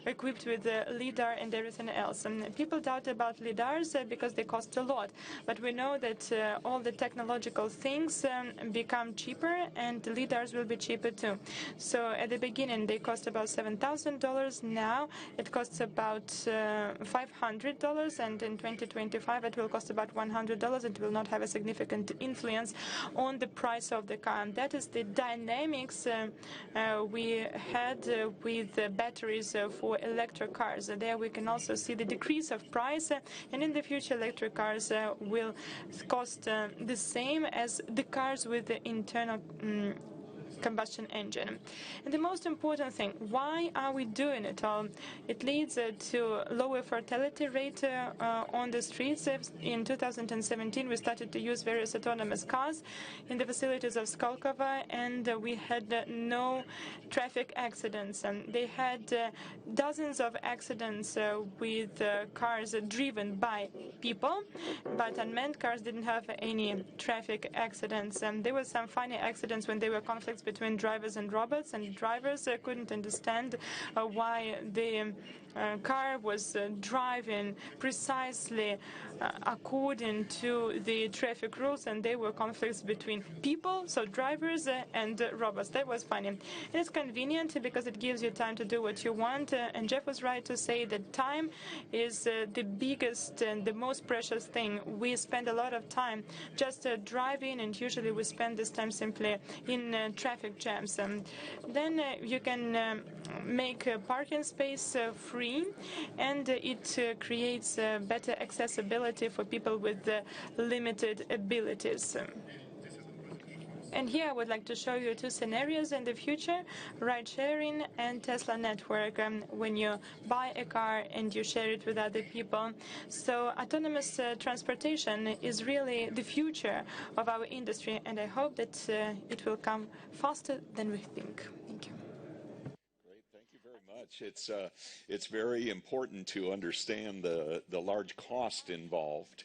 equipped with LiDAR and everything else. And people doubt about LiDARs because they cost a lot. But we know that all the technological things become cheaper, and the LiDARs will be cheaper too. So at the beginning they cost about $7,000. Now it costs about $500, and in 2025 it will cost about $100. It will not have a significant influence on the price of the car. And that is the dynamics we had with batteries for electric cars. There we can also see the decrease of price, and in the future electric cars will cost the same as the cars with the internal combustion engine. And the most important thing, why are we doing it all? It leads to lower fatality rate on the streets. In 2017 we started to use various autonomous cars in the facilities of Skolkovo, and we had no traffic accidents. They had dozens of accidents with cars driven by people, but unmanned cars didn't have any traffic accidents. There were some funny accidents when there were conflicts between drivers and robots, and drivers couldn't understand why the car was driving precisely according to the traffic rules, and there were conflicts between people, so drivers and robots. That was funny. And it's convenient because it gives you time to do what you want, and Jeff was right to say that time is the biggest and the most precious thing. We spend a lot of time just driving, and usually we spend this time simply in traffic jams. Then you can make a parking space free, and it creates better accessibility for people with limited abilities. And here I would like to show you two scenarios in the future: ride-sharing and Tesla network, when you buy a car and you share it with other people. So autonomous transportation is really the future of our industry, and I hope that it will come faster than we think. Thank you. Great, thank you very much. It's very important to understand the large cost involved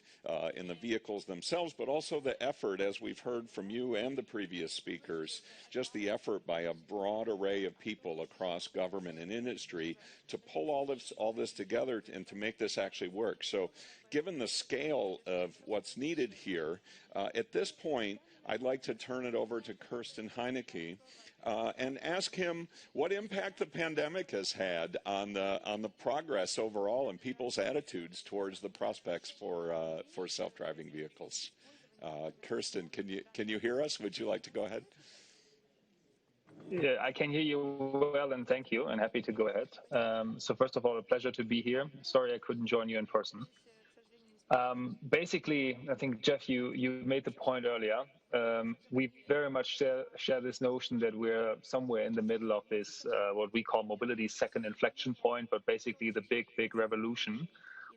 in the vehicles themselves, but also the effort, as we've heard from you and the previous speakers, just the effort by a broad array of people across government and industry to pull all this together and to make this actually work. So given the scale of what's needed here, at this point, I'd like to turn it over to Kirsten Heinecke and ask him what impact the pandemic has had on the progress overall and people's attitudes towards the prospects for self-driving vehicles. Kirsten, can you hear us? Would you like to go ahead? Yeah, I can hear you well, and thank you, and happy to go ahead. So first of all, a pleasure to be here. Sorry I couldn't join you in person. Basically, I think, Jeff, you made the point earlier. We very much share this notion that we're somewhere in the middle of this, what we call mobility's second inflection point, but basically the big revolution,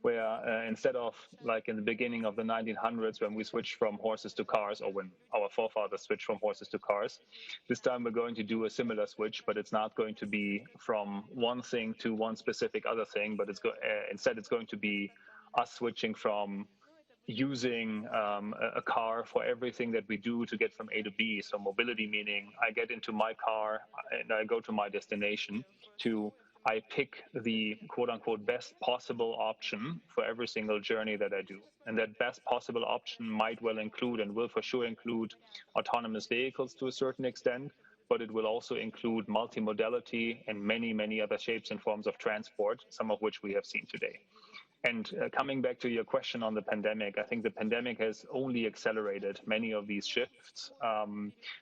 where instead of like in the beginning of the 1900s when we switched from horses to cars, or when our forefathers switched from horses to cars, this time we're going to do a similar switch, but it's not going to be from one thing to one specific other thing, but instead it's going to be us switching from using a car for everything that we do to get from A to B. So mobility meaning I get into my car and I go to my destination, to I pick the quote-unquote best possible option for every single journey that I do. And that best possible option might well include, and will for sure include, autonomous vehicles to a certain extent, but it will also include multimodality and many other shapes and forms of transport, some of which we have seen today. And coming back to your question on the pandemic, I think the pandemic has only accelerated many of these shifts.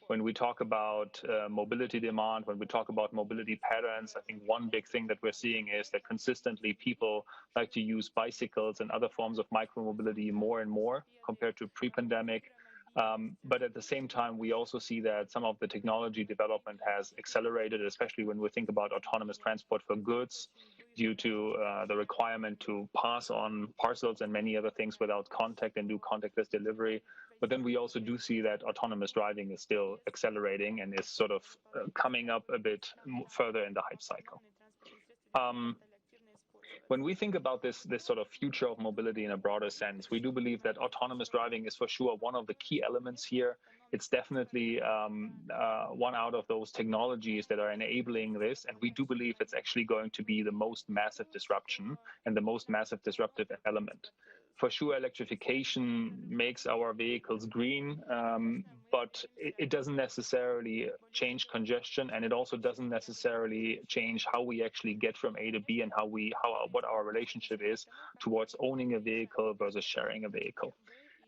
When we talk about mobility demand, when we talk about mobility patterns, I think one big thing that we're seeing is that consistently people like to use bicycles and other forms of micromobility more and more compared to pre-pandemic. But at the same time, we also see that some of the technology development has accelerated, especially when we think about autonomous transport for goods, due to the requirement to pass on parcels and many other things without contact and do contactless delivery. But then we also do see that autonomous driving is still accelerating and is sort of coming up a bit further in the hype cycle. When we think about this sort of future of mobility in a broader sense, we do believe that autonomous driving is for sure one of the key elements here. It's definitely one out of those technologies that are enabling this, and we do believe it's actually going to be the most massive disruption and the most massive disruptive element. For sure, electrification makes our vehicles green, but it doesn't necessarily change congestion, and it also doesn't necessarily change how we actually get from A to B and what our relationship is towards owning a vehicle versus sharing a vehicle.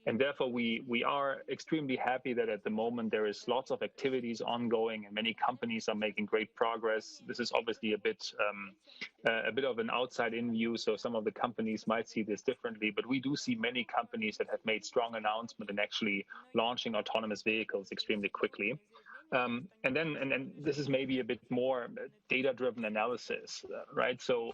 And therefore, we are extremely happy that at the moment there is lots of activities ongoing and many companies are making great progress. This is obviously a bit of an outside-in view, so some of the companies might see this differently, but we do see many companies that have made strong announcements and actually launching autonomous vehicles extremely quickly. And then this is maybe a bit more data-driven analysis, right? So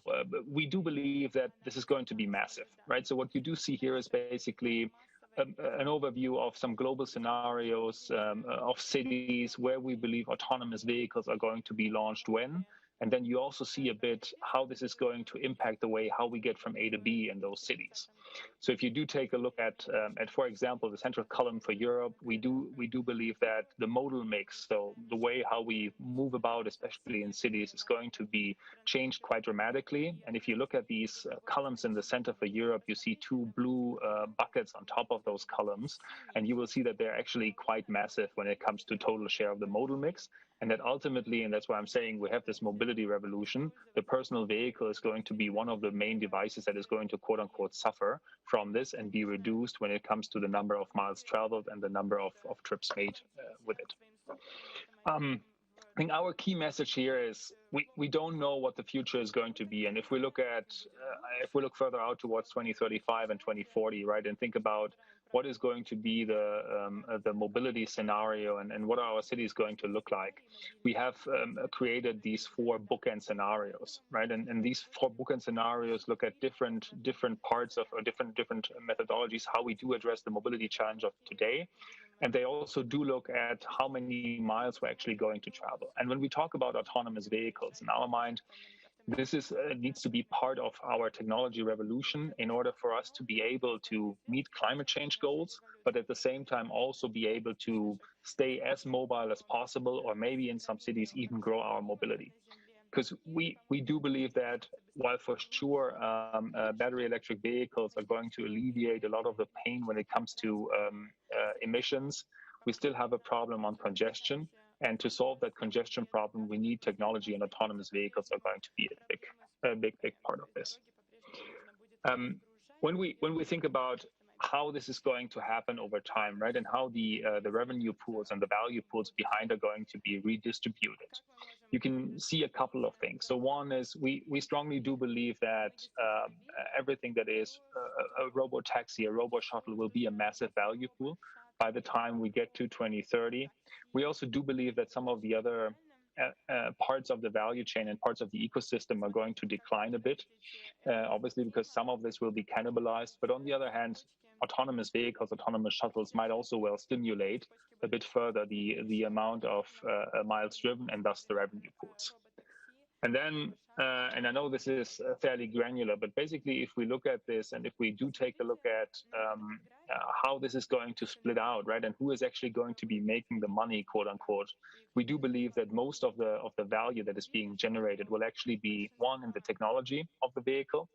we do believe that this is going to be massive, right? So what you do see here is basically an overview of some global scenarios of cities where we believe autonomous vehicles are going to be launched when. And then you also see a bit how this is going to impact the way how we get from A to B in those cities. So if you do take a look at for example, the central column for Europe, we do believe that the modal mix, so the way how we move about, especially in cities, is going to be changed quite dramatically. And if you look at these columns in the center for Europe, you see two blue buckets on top of those columns, and you will see that they're actually quite massive when it comes to total share of the modal mix. And that ultimately, and that's why I'm saying we have this mobility revolution, the personal vehicle is going to be one of the main devices that is going to, quote unquote, suffer from this and be reduced when it comes to the number of miles traveled and the number of trips made with it. I think our key message here is we don't know what the future is going to be. And if we look further out towards 2035 and 2040, right, and think about what is going to be the mobility scenario and what are our cities going to look like, we have created these 4 bookend scenarios, right? And these 4 bookend scenarios look at different parts of, or different methodologies, how we do address the mobility challenge of today. And they also do look at how many miles we're actually going to travel. And when we talk about autonomous vehicles, in our mind, this needs to be part of our technology revolution in order for us to be able to meet climate change goals, but at the same time also be able to stay as mobile as possible, or maybe in some cities even grow our mobility. Because we do believe that while for sure battery electric vehicles are going to alleviate a lot of the pain when it comes to emissions, we still have a problem on congestion. And to solve that congestion problem, we need technology, and autonomous vehicles are going to be a big part of this. When we think about how this is going to happen over time, right, and how the revenue pools and the value pools behind are going to be redistributed, you can see a couple of things. So one is we strongly do believe that everything that is a robo-taxi, a robo-shuttle will be a massive value pool by the time we get to 2030. We also do believe that some of the other parts of the value chain and parts of the ecosystem are going to decline a bit, obviously because some of this will be cannibalized. But on the other hand, autonomous vehicles, autonomous shuttles might also well stimulate a bit further the amount of miles driven and thus the revenue pools. And then, and I know this is fairly granular, but basically if we look at this and if we do take a look at how this is going to split out, right, and who is actually going to be making the money, quote unquote, we do believe that most of the value that is being generated will actually be, one, in the technology of the vehicle.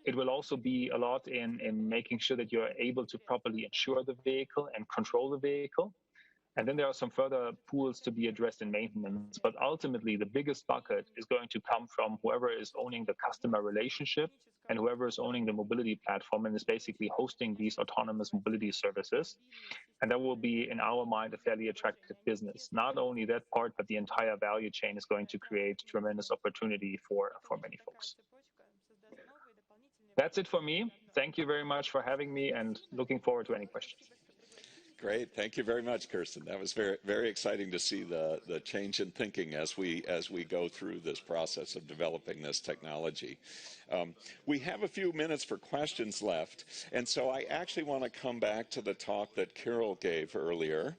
It will also be a lot in making sure that you're able to properly insure the vehicle and control the vehicle. And then there are some further pools to be addressed in maintenance. But ultimately, the biggest bucket is going to come from whoever is owning the customer relationship and whoever is owning the mobility platform and is basically hosting these autonomous mobility services. And that will be, in our mind, a fairly attractive business. Not only that part, but the entire value chain is going to create tremendous opportunity for many folks. That's it for me. Thank you very much for having me, and looking forward to any questions. Great, thank you very much, Kirsten. That was very exciting to see the change in thinking as we go through this process of developing this technology. We have a few minutes for questions left, and so I actually want to come back to the talk that Carol gave earlier.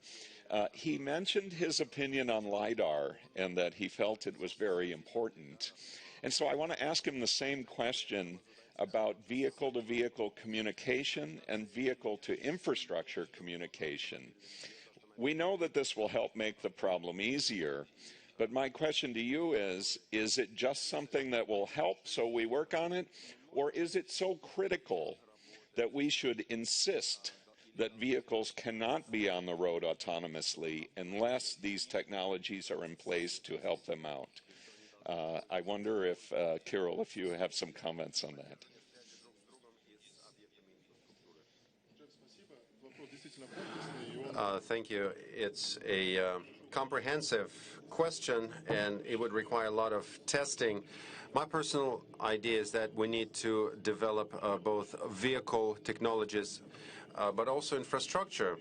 He mentioned his opinion on LiDAR and that he felt it was very important. And so I want to ask him the same question about vehicle-to-vehicle communication and vehicle-to-infrastructure communication. We know that this will help make the problem easier, but my question to you is it just something that will help, so we work on it, or is it so critical that we should insist that vehicles cannot be on the road autonomously unless these technologies are in place to help them out. I wonder if, Kirill, if you have some comments on that. Thank you. It's a comprehensive question, and it would require a lot of testing. My personal idea is that we need to develop both vehicle technologies, but also infrastructure.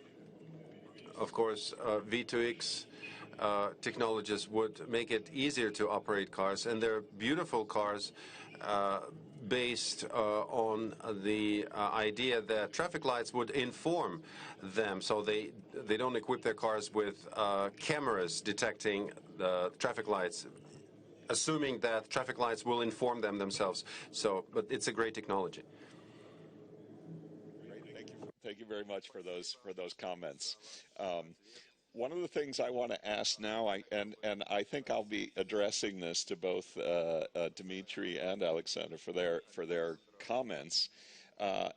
Of course, V2X technologies would make it easier to operate cars, and they're beautiful cars based on the idea that traffic lights would inform them, so they don't equip their cars with cameras detecting the traffic lights, assuming that traffic lights will inform them themselves. So, but it's a great technology. Great, thank you very much for those comments. One of the things I want to ask now, and I think I'll be addressing this to both Dmitry and Alexander for their comments.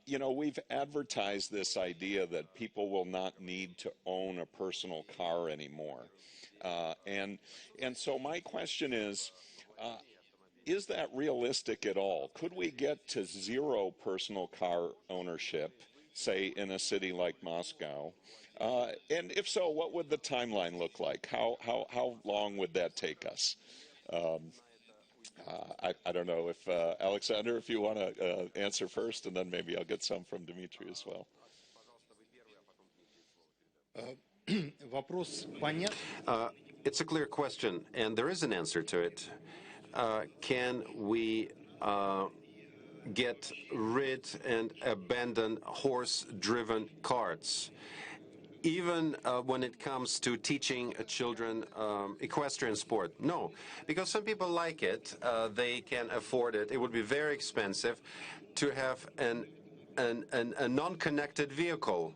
You know, we've advertised this idea that people will not need to own a personal car anymore, and so my question is that realistic at all? Could we get to zero personal car ownership, say in a city like Moscow? And if so, what would the timeline look like? How long would that take us? I don't know if Alexander, if you want to answer first, and then maybe I'll get some from Dmitry as well. It's a clear question, and there is an answer to it. Can we get rid and abandon horse-driven carts? Even when it comes to teaching children equestrian sport. No, because some people like it, they can afford it. It would be very expensive to have a non-connected vehicle.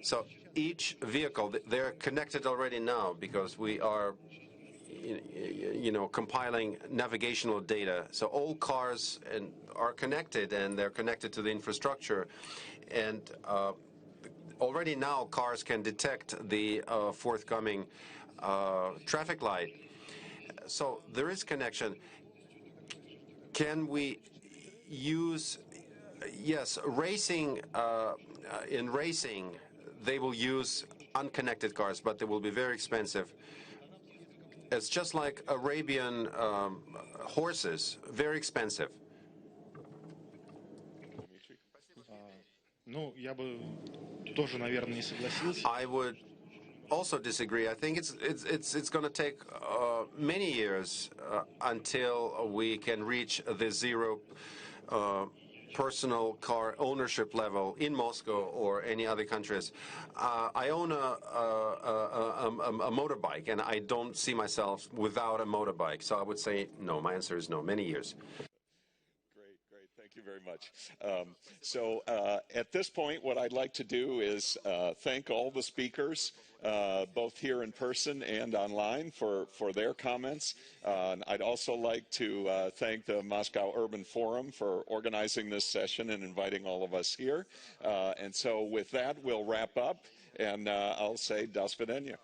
So each vehicle, they're connected already now because we are compiling navigational data. So all cars are connected, and they're connected to the infrastructure. And already now, cars can detect the forthcoming traffic light. So there is connection. Can we use, yes, racing, in racing, they will use unconnected cars, but they will be very expensive. It's just like Arabian horses, very expensive. I would also disagree. I think it's going to take many years until we can reach the zero personal car ownership level in Moscow or any other countries. I own a motorbike, and I don't see myself without a motorbike. So I would say no. My answer is no. Many years. Great. Thank you very much. So at this point, what I'd like to do is thank all the speakers, both here in person and online, for their comments. I'd also like to thank the Moscow Urban Forum for organizing this session and inviting all of us here. And so with that, we'll wrap up, and I'll say до свидания.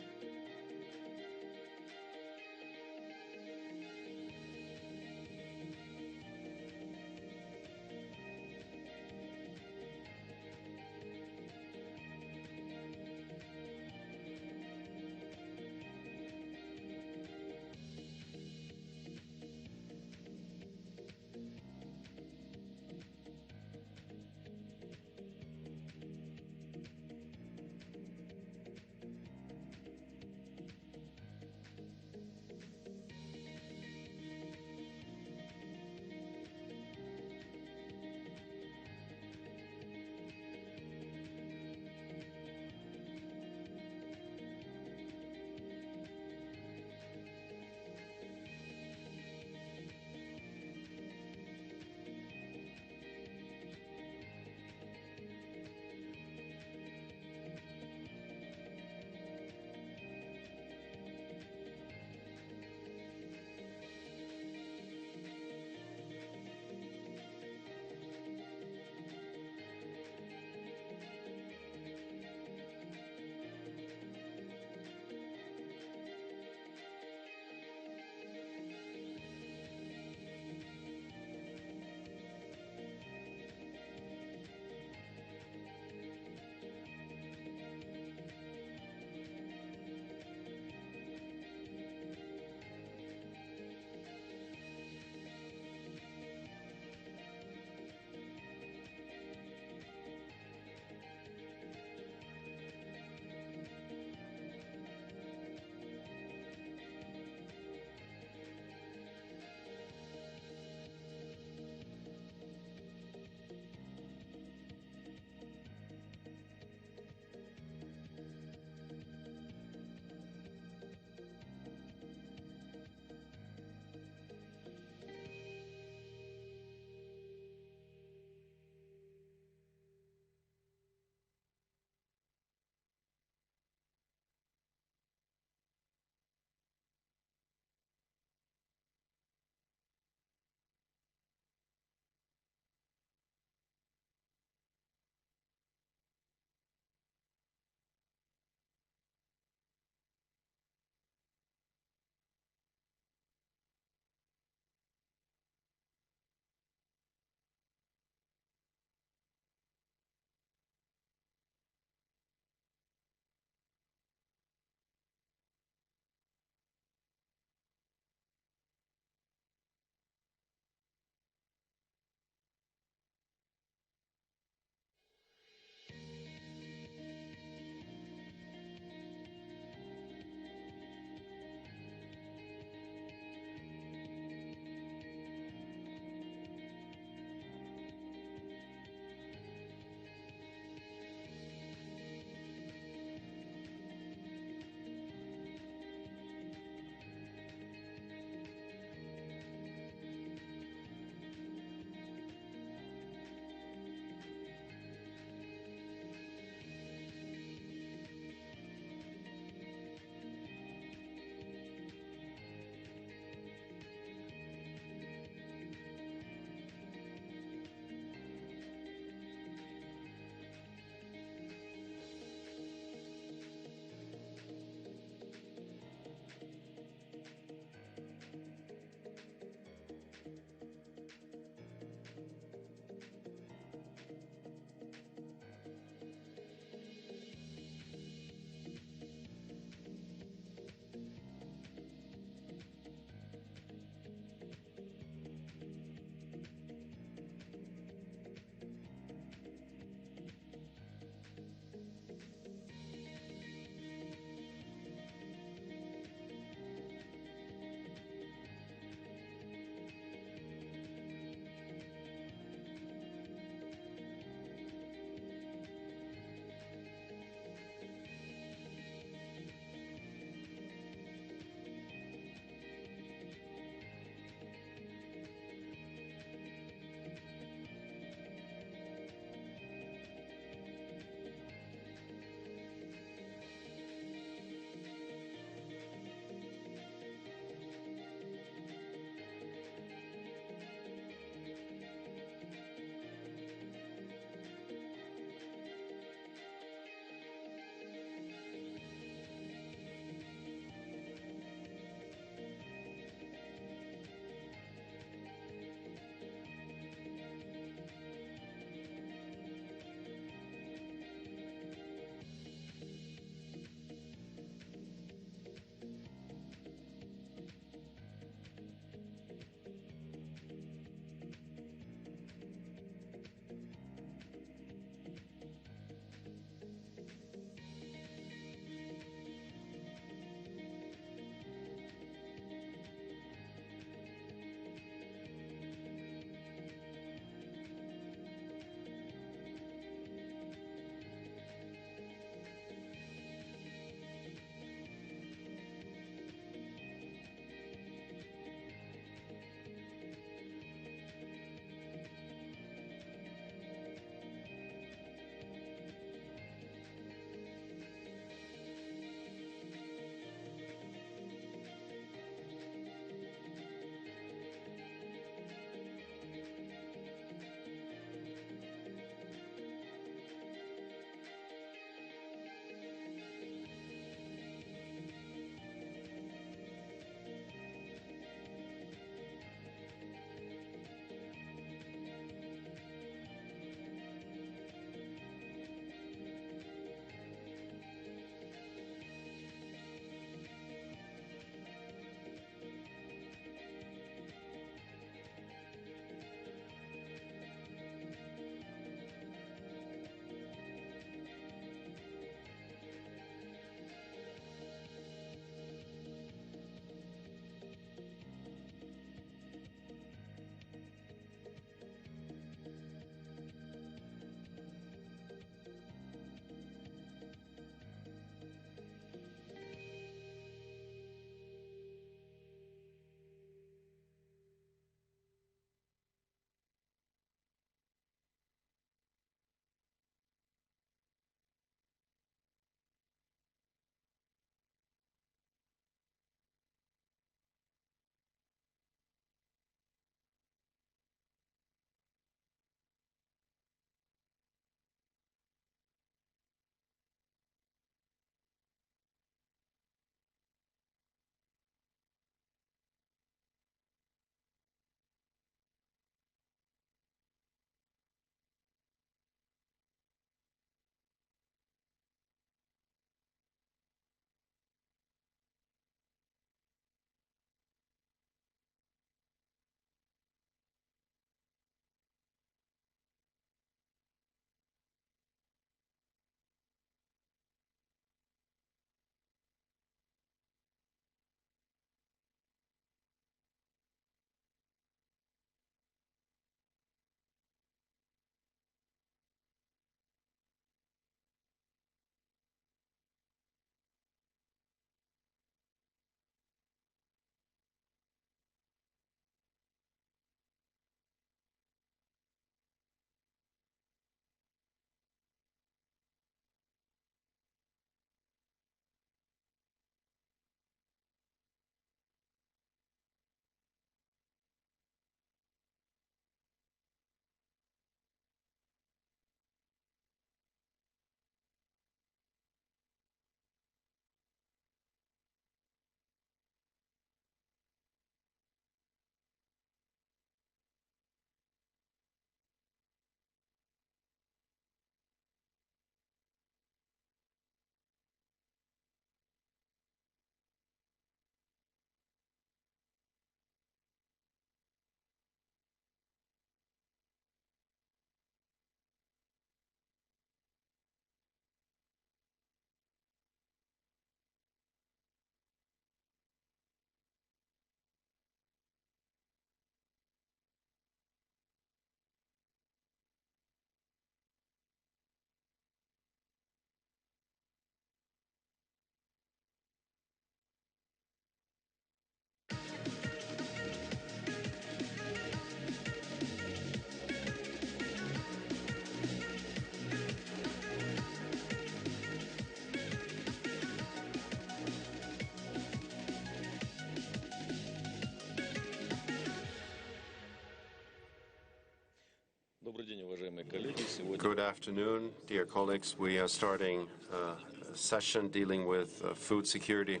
Good afternoon, dear colleagues. We are starting a session dealing with food security.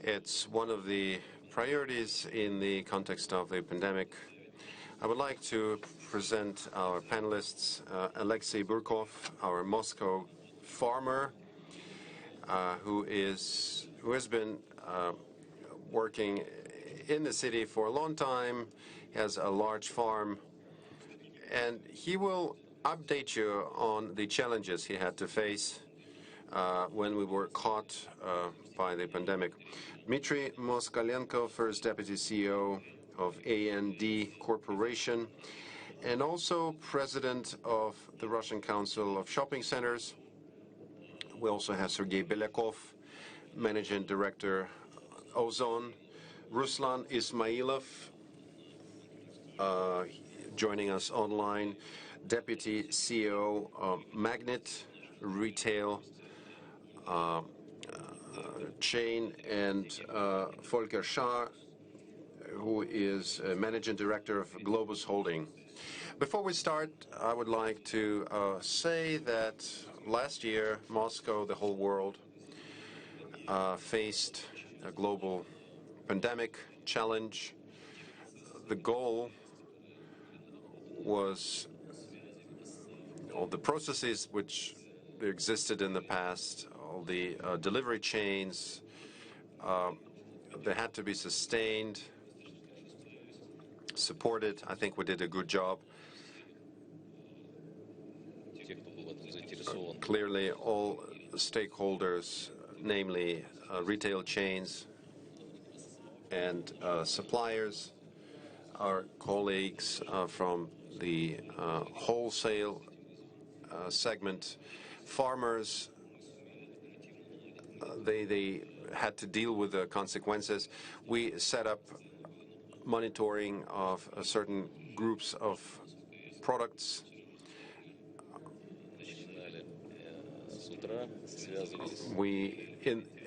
It's one of the priorities in the context of the pandemic. I would like to present our panelists, Alexei Burkov, our Moscow farmer, who has been working in the city for a long time, has a large farm, and he will update you on the challenges he had to face when we were caught by the pandemic. Dmitry Moskalenko, first deputy CEO of A&D Corporation, and also president of the Russian Council of Shopping Centers. We also have Sergei Belyakov, managing director, Ozon. Ruslan Ismailov, joining us online, Deputy CEO of Magnet Retail Chain, and Volker Schaar, who is Managing Director of Globus Holding. Before we start, I would like to say that last year, Moscow, the whole world, faced a global pandemic challenge. The goal was all the processes which existed in the past, all the delivery chains, they had to be sustained, supported. I think we did a good job. Clearly, all stakeholders, namely retail chains and suppliers, our colleagues from the wholesale segment, farmers, they had to deal with the consequences. We set up monitoring of certain groups of products.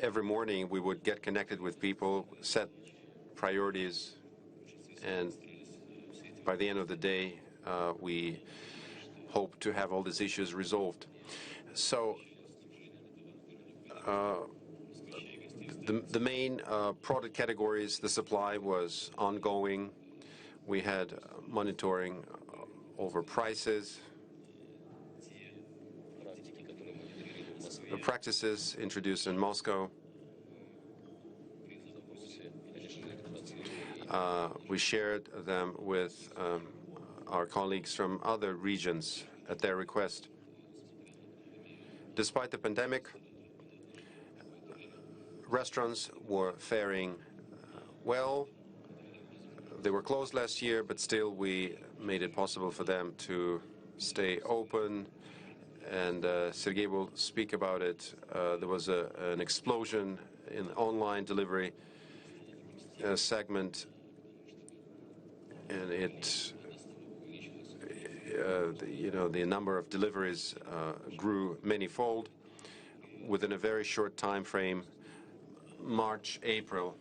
Every morning we would get connected with people, set priorities, and by the end of the day we hope to have all these issues resolved. So the main product categories, the supply was ongoing. We had monitoring over prices, the practices introduced in Moscow. We shared them with our colleagues from other regions at their request. Despite the pandemic, restaurants were faring well. They were closed last year, but still we made it possible for them to stay open, and Sergei will speak about it. There was an explosion in the online delivery segment, and the number of deliveries grew manyfold within a very short time frame, March, April.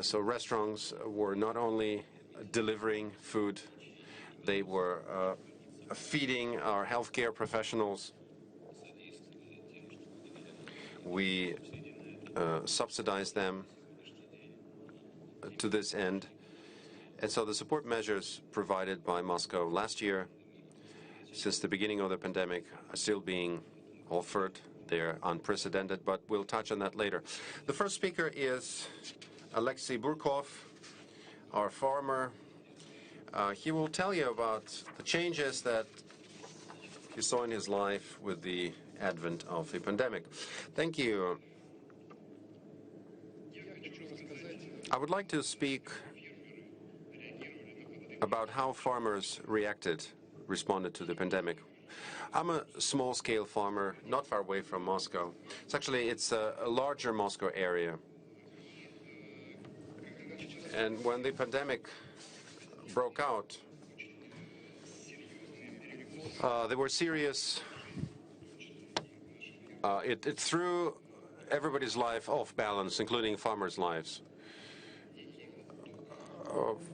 So restaurants were not only delivering food, they were feeding our healthcare professionals. We subsidized them to this end. And so the support measures provided by Moscow last year, since the beginning of the pandemic, are still being offered. They're unprecedented, but we'll touch on that later. The first speaker is Alexei Burkov, our farmer. He will tell you about the changes that he saw in his life with the advent of the pandemic. Thank you. I would like to speak about how farmers responded to the pandemic. I'm a small-scale farmer, not far away from Moscow. It's a larger Moscow area. And when the pandemic broke out, there were serious. It threw everybody's life off balance, including farmers' lives.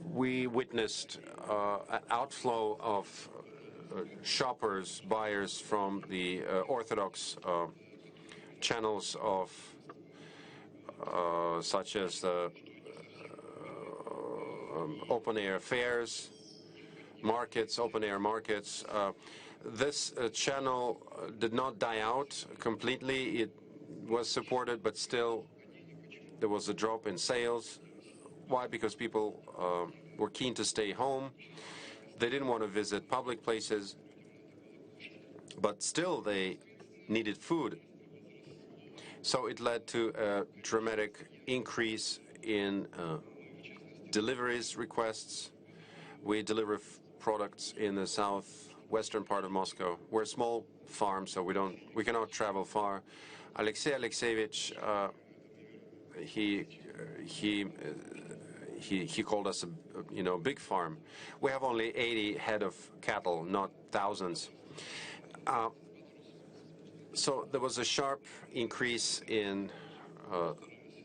We witnessed an outflow of shoppers, buyers from the orthodox channels of such as open-air fairs, markets, open-air markets. This channel did not die out completely. It was supported, but still there was a drop in sales. Why? Because people were keen to stay home. They didn't want to visit public places, but still they needed food. So it led to a dramatic increase in deliveries requests. We deliver products in the southwestern part of Moscow. We're a small farm, so we cannot travel far. Alexei Alexeyevich, he called us a big farm. We have only 80 head of cattle, not thousands. So there was a sharp increase in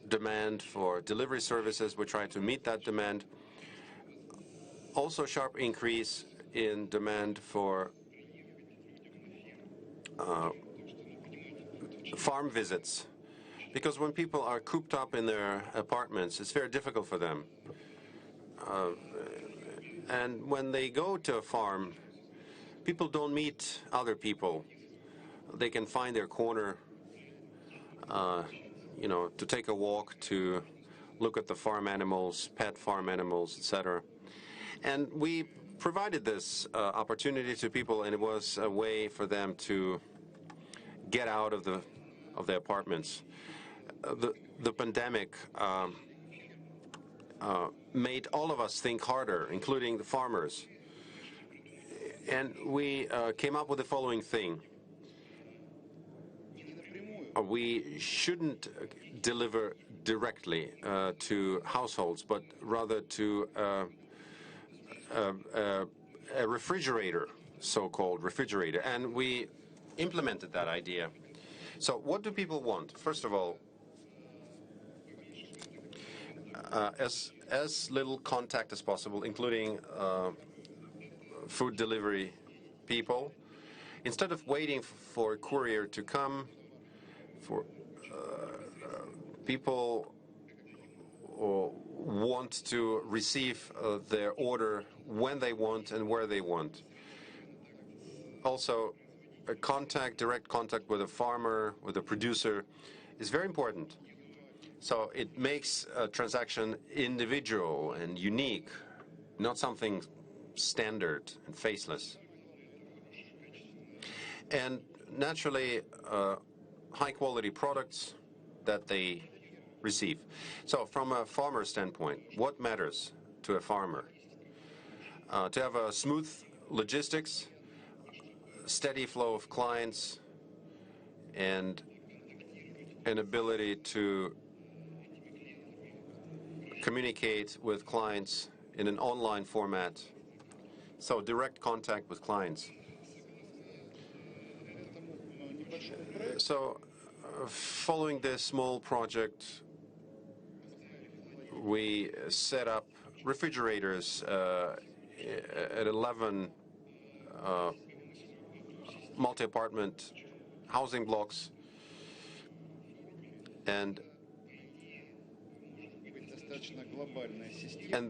demand for delivery services. We tried to meet that demand. Also sharp increase in demand for farm visits. Because when people are cooped up in their apartments, it's very difficult for them. And when they go to a farm, people don't meet other people. They can find their corner, to take a walk, to look at the farm animals, pet farm animals, etc. And we provided this opportunity to people, and it was a way for them to get out of their apartments. The pandemic made all of us think harder, including the farmers. And we came up with the following thing. We shouldn't deliver directly to households, but rather to a refrigerator, so-called refrigerator. And we implemented that idea. So what do people want? First of all, as little contact as possible, including food delivery people. Instead of waiting for a courier to come, people want to receive their order when they want and where they want. Also, direct contact with a farmer, with a producer, is very important. So it makes a transaction individual and unique, not something standard and faceless. And naturally, high-quality products that they receive. So from a farmer standpoint, what matters to a farmer? To have a smooth logistics, steady flow of clients, and an ability to communicate with clients in an online format. So direct contact with clients. So following this small project, we set up refrigerators at 11 multi-apartment housing blocks, and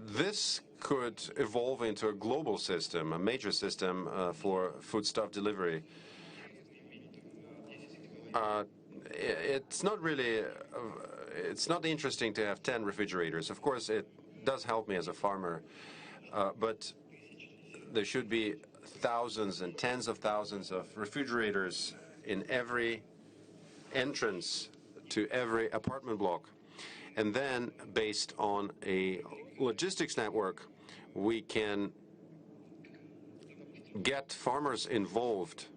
this could evolve into a global system, a major system for foodstuff delivery. It's not interesting to have 10 refrigerators. Of course, it does help me as a farmer, but there should be thousands and tens of thousands of refrigerators in every entrance to every apartment block. And then, based on a logistics network, we can get farmers involved,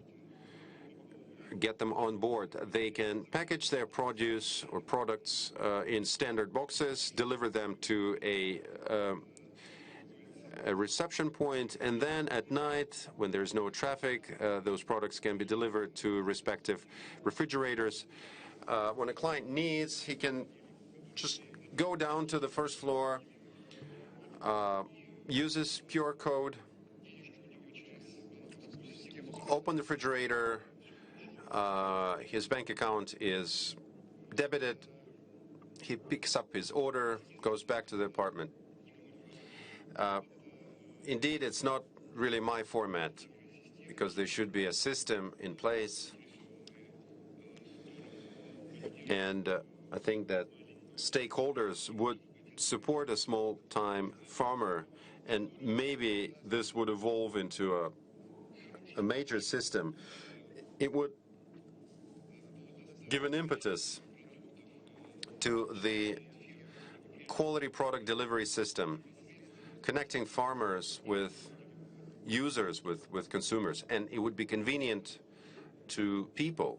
get them on board. They can package their produce or products in standard boxes, deliver them to a reception point, and then at night, when there's no traffic, those products can be delivered to respective refrigerators. When a client needs, he can just go down to the first floor, uses QR code, open the refrigerator, his bank account is debited, he picks up his order, goes back to the apartment. Indeed, it's not really my format, because there should be a system in place. And I think that stakeholders would support a small-time farmer, and maybe this would evolve into a major system. It would give an impetus to the quality product delivery system, connecting farmers with users, with consumers, and it would be convenient to people.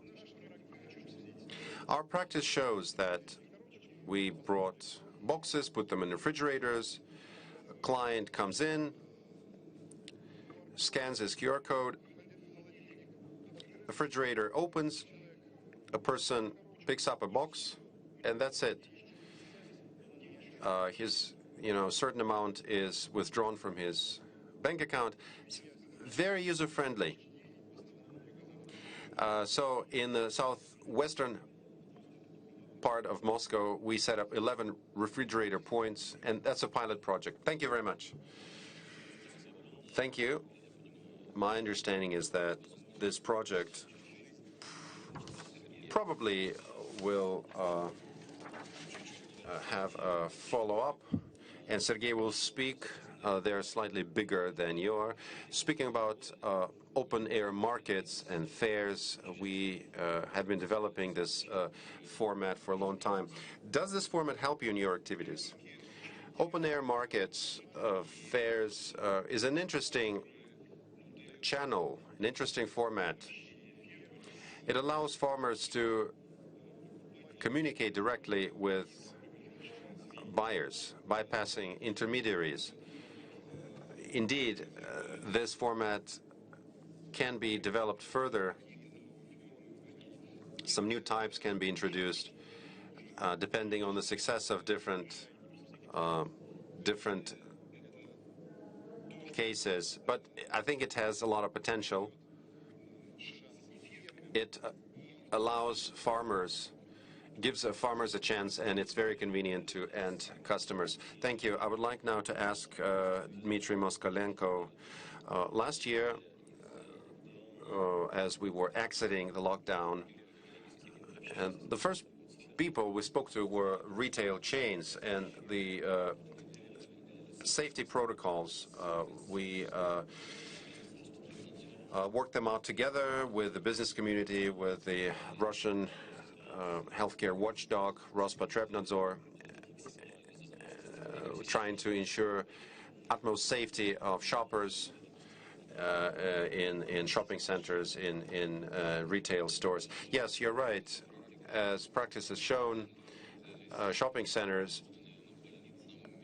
Our practice shows that we brought boxes, put them in refrigerators, a client comes in, scans his QR code, the refrigerator opens, a person picks up a box, and that's it. His, certain amount is withdrawn from his bank account. It's very user-friendly. So in the southwestern part of Moscow, we set up 11 refrigerator points, and that's a pilot project. Thank you very much. Thank you. My understanding is that this project probably will have a follow-up, and Sergei will speak. They're slightly bigger than you are. Speaking about open-air markets and fairs, we have been developing this format for a long time. Does this format help you in your activities? Open-air markets, fairs, is an interesting channel, an interesting format. It allows farmers to communicate directly with buyers, bypassing intermediaries. Indeed, this format can be developed further. Some new types can be introduced, depending on the success of different cases. But I think it has a lot of potential. It allows farmers, gives farmers a chance, and it's very convenient to end customers. Thank you. I would like now to ask Dmitry Moskalenko. Last year, as we were exiting the lockdown, and the first people we spoke to were retail chains, and the safety protocols, we worked them out together with the business community, with the Russian healthcare watchdog, Rospotrebnadzor, trying to ensure utmost safety of shoppers in shopping centers, in retail stores. Yes, you're right. As practice has shown, shopping centers,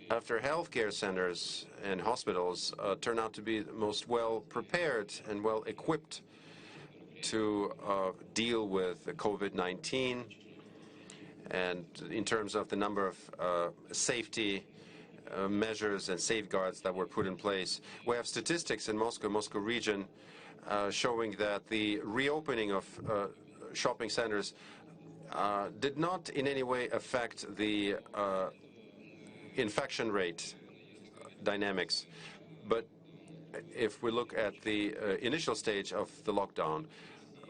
after healthcare centers and hospitals, turn out to be the most well-prepared and well-equipped to deal with COVID-19, and in terms of the number of safety measures and safeguards that were put in place. We have statistics in Moscow region, showing that the reopening of shopping centers did not in any way affect the infection rate dynamics. But if we look at the initial stage of the lockdown,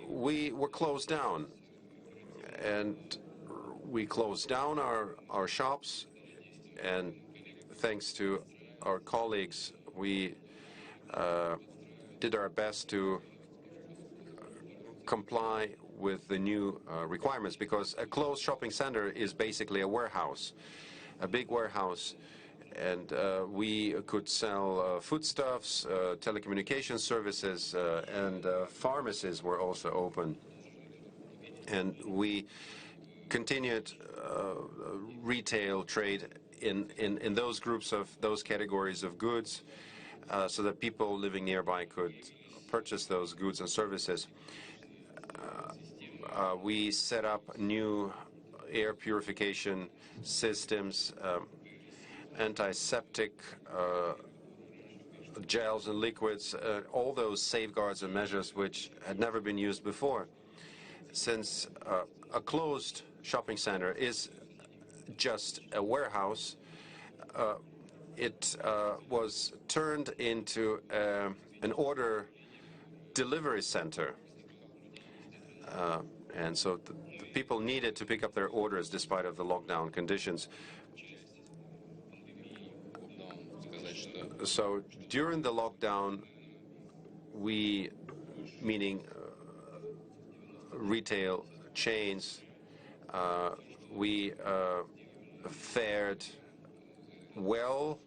we were closed down, and we closed down our shops, and thanks to our colleagues, we did our best to comply with the new requirements, because a closed shopping center is basically a warehouse, a big warehouse, and we could sell foodstuffs, telecommunication services, and pharmacies were also open. And we continued retail trade in those groups of those categories of goods, so that people living nearby could purchase those goods and services. We set up new air purification systems, antiseptic gels and liquids, all those safeguards and measures which had never been used before. Since a closed shopping center is just a warehouse, it was turned into an order delivery center. And so the people needed to pick up their orders despite of the lockdown conditions. So during the lockdown, we, meaning retail chains, we fared well.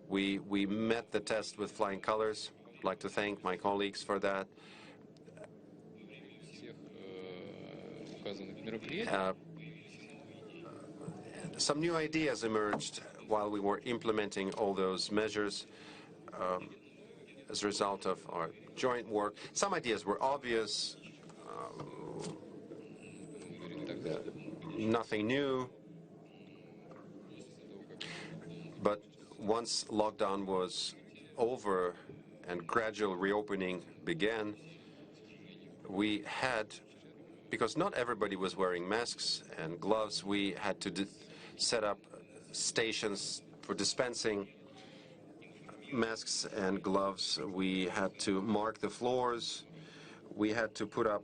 We met the test with flying colors. I'd like to thank my colleagues for that. Some new ideas emerged while we were implementing all those measures as a result of our joint work. Some ideas were obvious, nothing new, but once lockdown was over and gradual reopening began, we had, because not everybody was wearing masks and gloves, we had to set up stations for dispensing masks and gloves. We had to mark the floors. We had to put up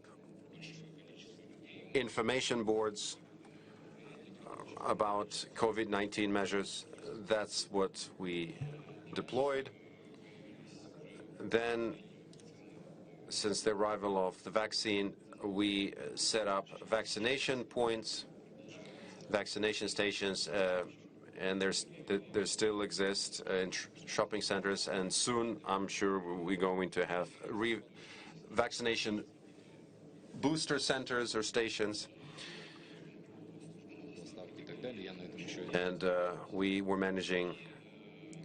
information boards about COVID-19 measures. That's what we deployed. Then, since the arrival of the vaccine, we set up vaccination points, vaccination stations, and there still exist in shopping centers, and soon I'm sure we're going to have vaccination booster centers or stations. And we were managing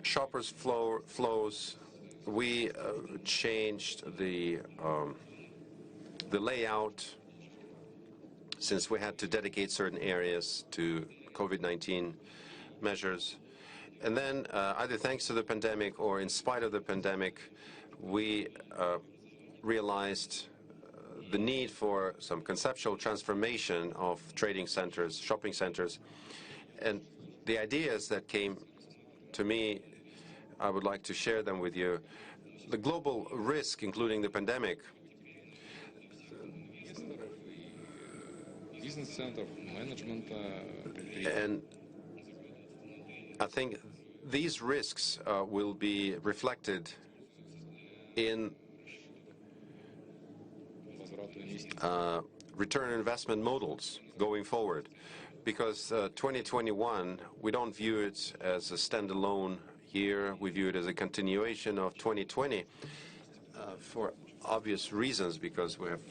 shoppers' flows. We changed the layout, since we had to dedicate certain areas to COVID-19 measures. And then, either thanks to the pandemic or in spite of the pandemic, we realized the need for some conceptual transformation of trading centers, shopping centers. And the ideas that came to me, I would like to share them with you. The global risk, including the pandemic, and I think these risks will be reflected in return on investment models going forward, because 2021, we don't view it as a standalone year. We view it as a continuation of 2020 for obvious reasons, because we have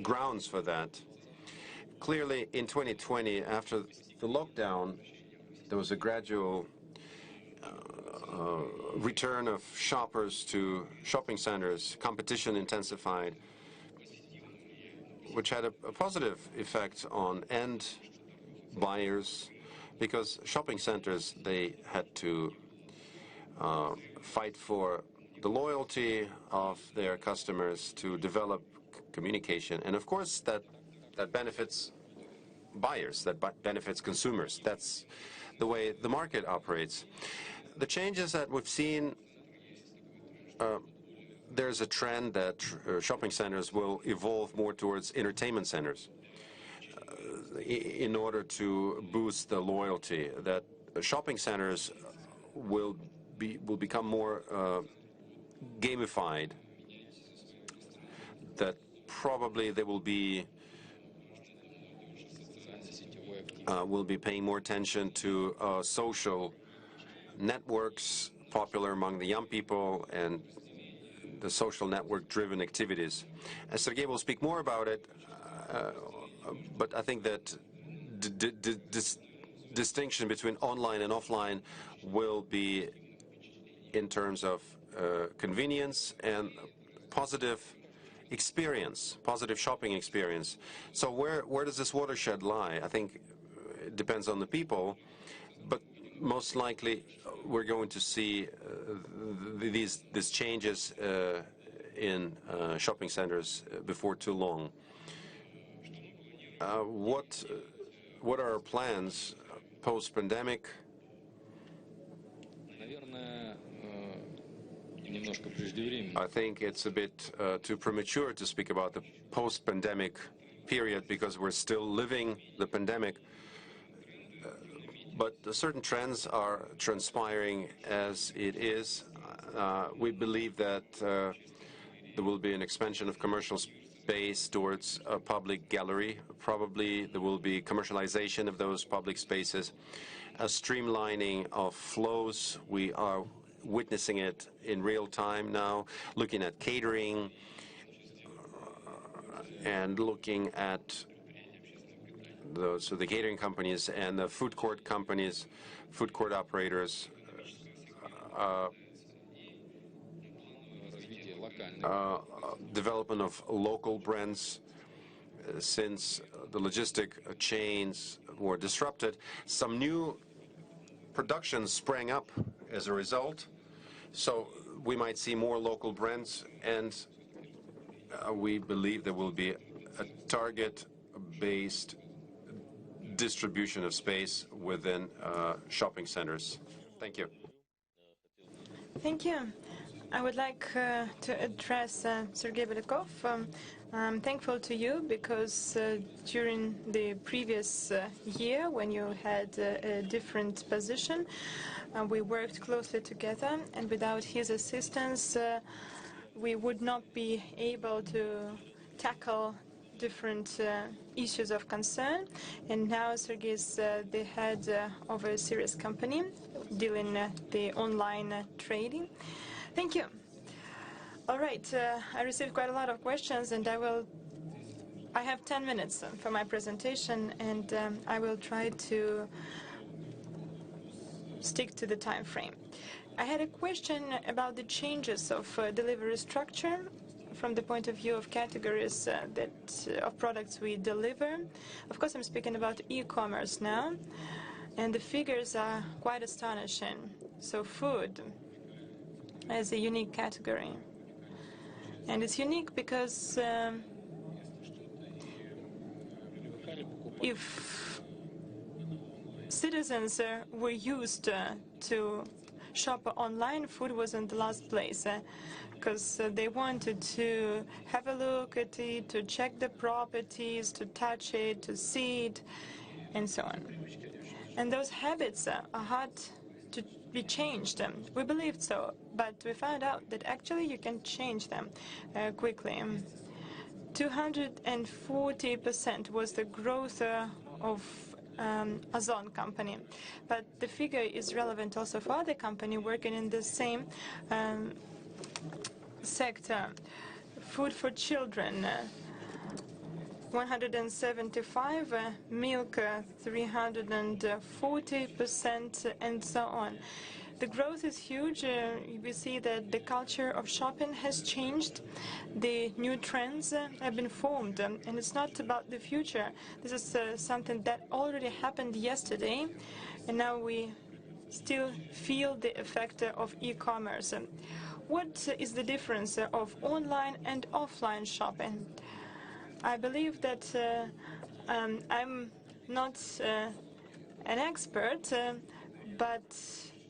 grounds for that. Clearly, in 2020, after the lockdown, there was a gradual return of shoppers to shopping centers. Competition intensified, which had a positive effect on end buyers, because shopping centers, they had to fight for the loyalty of their customers, to develop communication. And of course, that benefits buyers, that benefits consumers. That's the way the market operates. The changes that we've seen, there's a trend that shopping centers will evolve more towards entertainment centers in order to boost the loyalty. That shopping centers will become more gamified. That probably they will be paying more attention to social networks popular among the young people and the social network-driven activities. And Sergei will speak more about it, but I think that this distinction between online and offline will be in terms of convenience and positive experience, positive shopping experience. So where does this watershed lie? I think it depends on the people, but most likely we're going to see these changes in shopping centers before too long. What are our plans post-pandemic? I think it's a bit too premature to speak about the post-pandemic period because we're still living the pandemic. But certain trends are transpiring as it is. We believe that there will be an expansion of commercial space towards a public gallery. Probably there will be commercialization of those public spaces, a streamlining of flows. We are witnessing it in real time now, looking at catering and looking at the catering companies and the food court companies, food court operators, development of local brands. Since the logistic chains were disrupted, some new productions sprang up as a result. So we might see more local brands, and we believe there will be a target-based distribution of space within shopping centers. Thank you. Thank you. I would like to address Sergei Belikov. I'm thankful to you because during the previous year, when you had a different position, we worked closely together, and without his assistance, we would not be able to tackle different issues of concern. And now Sergei is the head of a Sirius company dealing the online trading. Thank you. All right, I received quite a lot of questions, and I have 10 minutes for my presentation, and I will try to stick to the time frame. I had a question about the changes of delivery structure from the point of view of categories of products we deliver. Of course, I'm speaking about e-commerce now, and the figures are quite astonishing. So food is a unique category. And it's unique because if citizens were used to shop online, food was in the last place because they wanted to have a look at it, to check the properties, to touch it, to see it, and so on. And those habits are hard to be changed. We believed so, but we found out that actually you can change them quickly. 240% was the growth of Ozon company, but the figure is relevant also for other company working in the same sector. Food for children, 175, milk 340%, and so on. The growth is huge. We see that the culture of shopping has changed. The new trends have been formed, and it's not about the future. This is something that already happened yesterday, and now we still feel the effect of e-commerce. What is the difference of online and offline shopping? I believe that I'm not an expert, but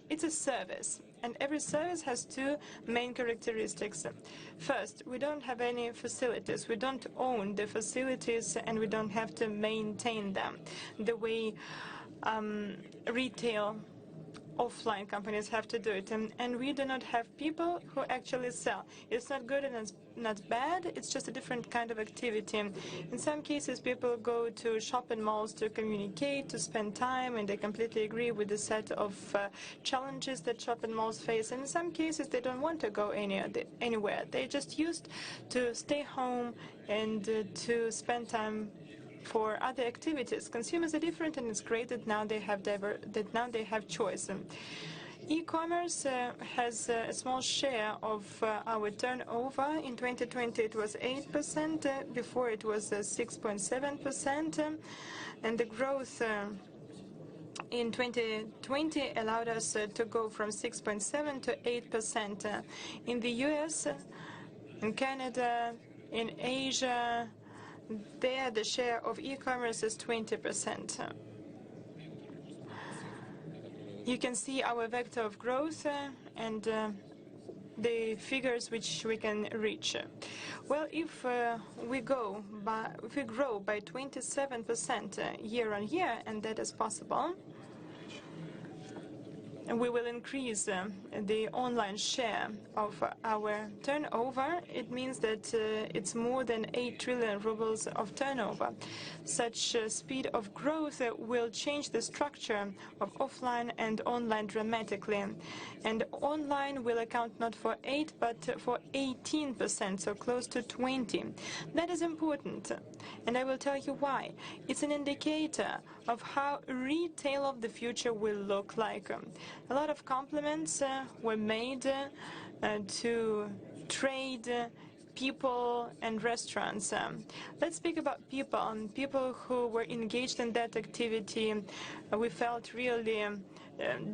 it's a service, and every service has two main characteristics. First, we don't have any facilities. We don't own the facilities, and we don't have to maintain them the way retail offline companies have to do it, and we do not have people who actually sell. It's not good and it's not bad, it's just a different kind of activity. In some cases, people go to shopping malls to communicate, to spend time, and they completely agree with the set of challenges that shopping malls face. And in some cases, they don't want to go anywhere. They're just used to stay home and to spend time for other activities. Consumers are different, and it's great that now they have choice. E-commerce has a small share of our turnover. In 2020, it was 8%. Before, it was 6.7%, and the growth in 2020 allowed us to go from 6.7 to 8%. In the US, in Canada, in Asia, there the share of e-commerce is 20%. You can see our vector of growth and the figures which we can reach. Well, if we grow by 27% year on year, and that is possible, we will increase the online share of our turnover. It means that it's more than 8 trillion rubles of turnover. Such speed of growth will change the structure of offline and online dramatically. And online will account not for 8 but for 18%, so close to 20. That is important, and I will tell you why. It's an indicator of how retail of the future will look like. A lot of compliments were made to trade, people and restaurants. Let's speak about people who were engaged in that activity. We felt really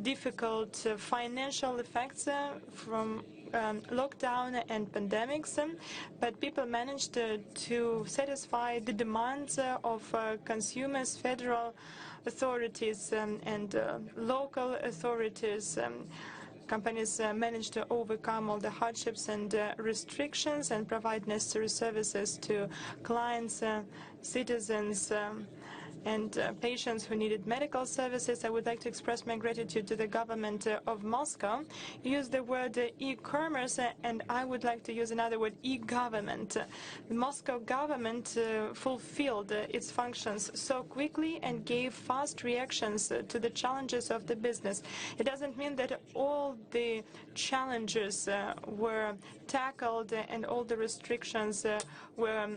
difficult financial effects from lockdown and pandemics, but people managed to satisfy the demands of consumers, federal authorities and local authorities. Companies managed to overcome all the hardships and restrictions and provide necessary services to clients, citizens, and patients who needed medical services. I would like to express my gratitude to the government of Moscow. You used the word e-commerce, and I would like to use another word, e-government. The Moscow government fulfilled its functions so quickly and gave fast reactions to the challenges of the business. It doesn't mean that all the challenges were tackled and all the restrictions were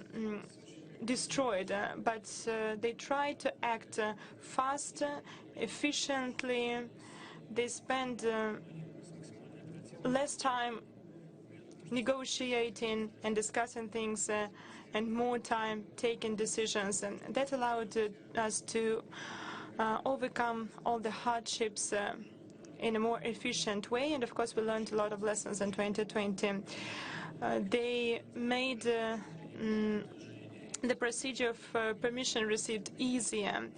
destroyed, but they tried to act fast, efficiently. They spend less time negotiating and discussing things and more time taking decisions, and that allowed us to overcome all the hardships in a more efficient way. And of course we learned a lot of lessons in 2020. They made the procedure of permission received easier.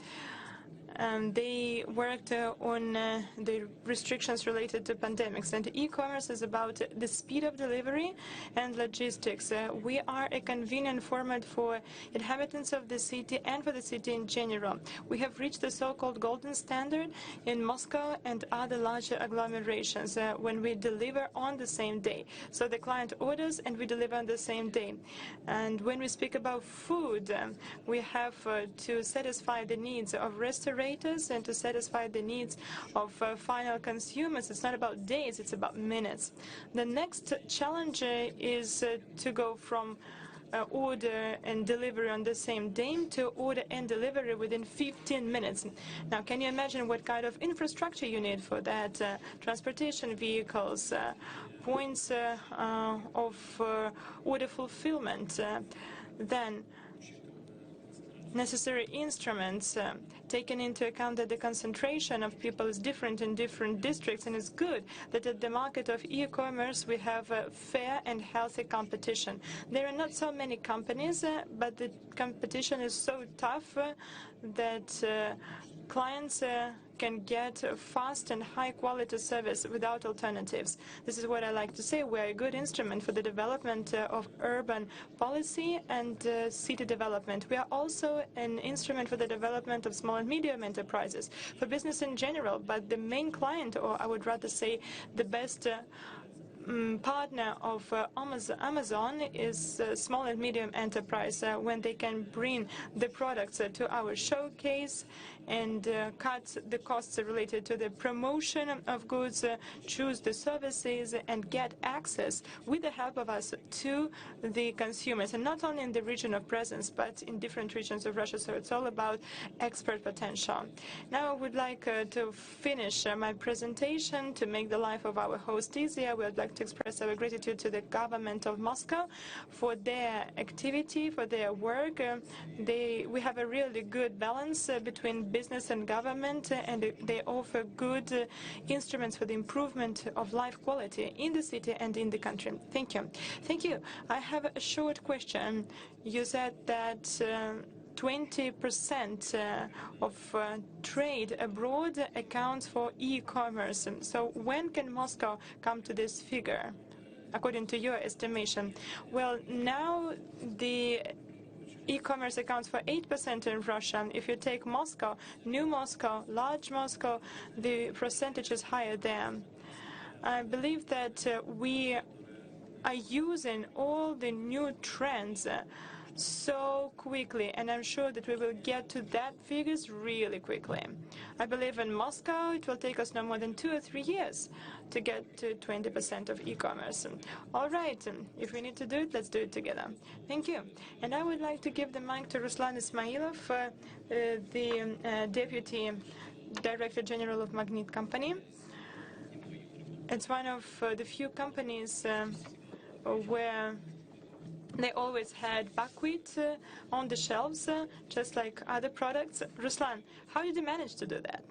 They worked on the restrictions related to pandemics. And e-commerce is about the speed of delivery and logistics. We are a convenient format for inhabitants of the city and for the city in general. We have reached the so-called golden standard in Moscow and other larger agglomerations when we deliver on the same day. So the client orders and we deliver on the same day. And when we speak about food, we have to satisfy the needs of restaurants and to satisfy the needs of final consumers. It's not about days, it's about minutes. The next challenge is to go from order and delivery on the same day to order and delivery within 15 minutes. Now, can you imagine what kind of infrastructure you need for that? Transportation vehicles, points of order fulfillment, then necessary instruments, taking into account that the concentration of people is different in different districts, and it's good that at the market of e-commerce we have fair and healthy competition. There are not so many companies, but the competition is so tough that clients can get fast and high-quality service without alternatives. This is what I like to say. We're a good instrument for the development of urban policy and city development. We are also an instrument for the development of small and medium enterprises, for business in general. But the main client, or I would rather say the best partner of Amazon is small and medium enterprise when they can bring the products to our showcase and cut the costs related to the promotion of goods, choose the services and get access with the help of us to the consumers, and not only in the region of presence but in different regions of Russia. So it's all about expert potential. Now I would like to finish my presentation to make the life of our host easier. We would like like to express our gratitude to the government of Moscow for their activity, for their work. We have a really good balance between business and government, and they offer good instruments for the improvement of life quality in the city and in the country. Thank you. Thank you. I have a short question. You said that 20% of trade abroad accounts for e-commerce. So when can Moscow come to this figure, according to your estimation? Well, now the e-commerce accounts for 8% in Russia. If you take Moscow, New Moscow, Large Moscow, the percentage is higher there. I believe that we are using all the new trends so quickly, and I'm sure that we will get to that figures really quickly. I believe in Moscow it will take us no more than 2 or 3 years to get to 20% of e-commerce. All right, if we need to do it, let's do it together. Thank you. And I would like to give the mic to Ruslan Ismailov, the Deputy Director General of Magnit Company. It's one of the few companies where they always had buckwheat on the shelves, just like other products. Ruslan, how did you manage to do that?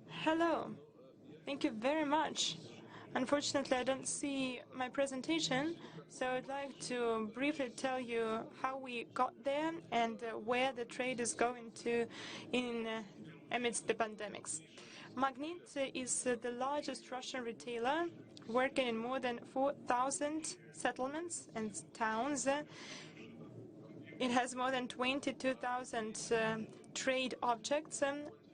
Hello. Thank you very much. Unfortunately, I don't see my presentation, so I'd like to briefly tell you how we got there and where the trade is going to amidst the pandemics. Magnit is the largest Russian retailer, working in more than 4,000 settlements and towns. It has more than 22,000 trade objects.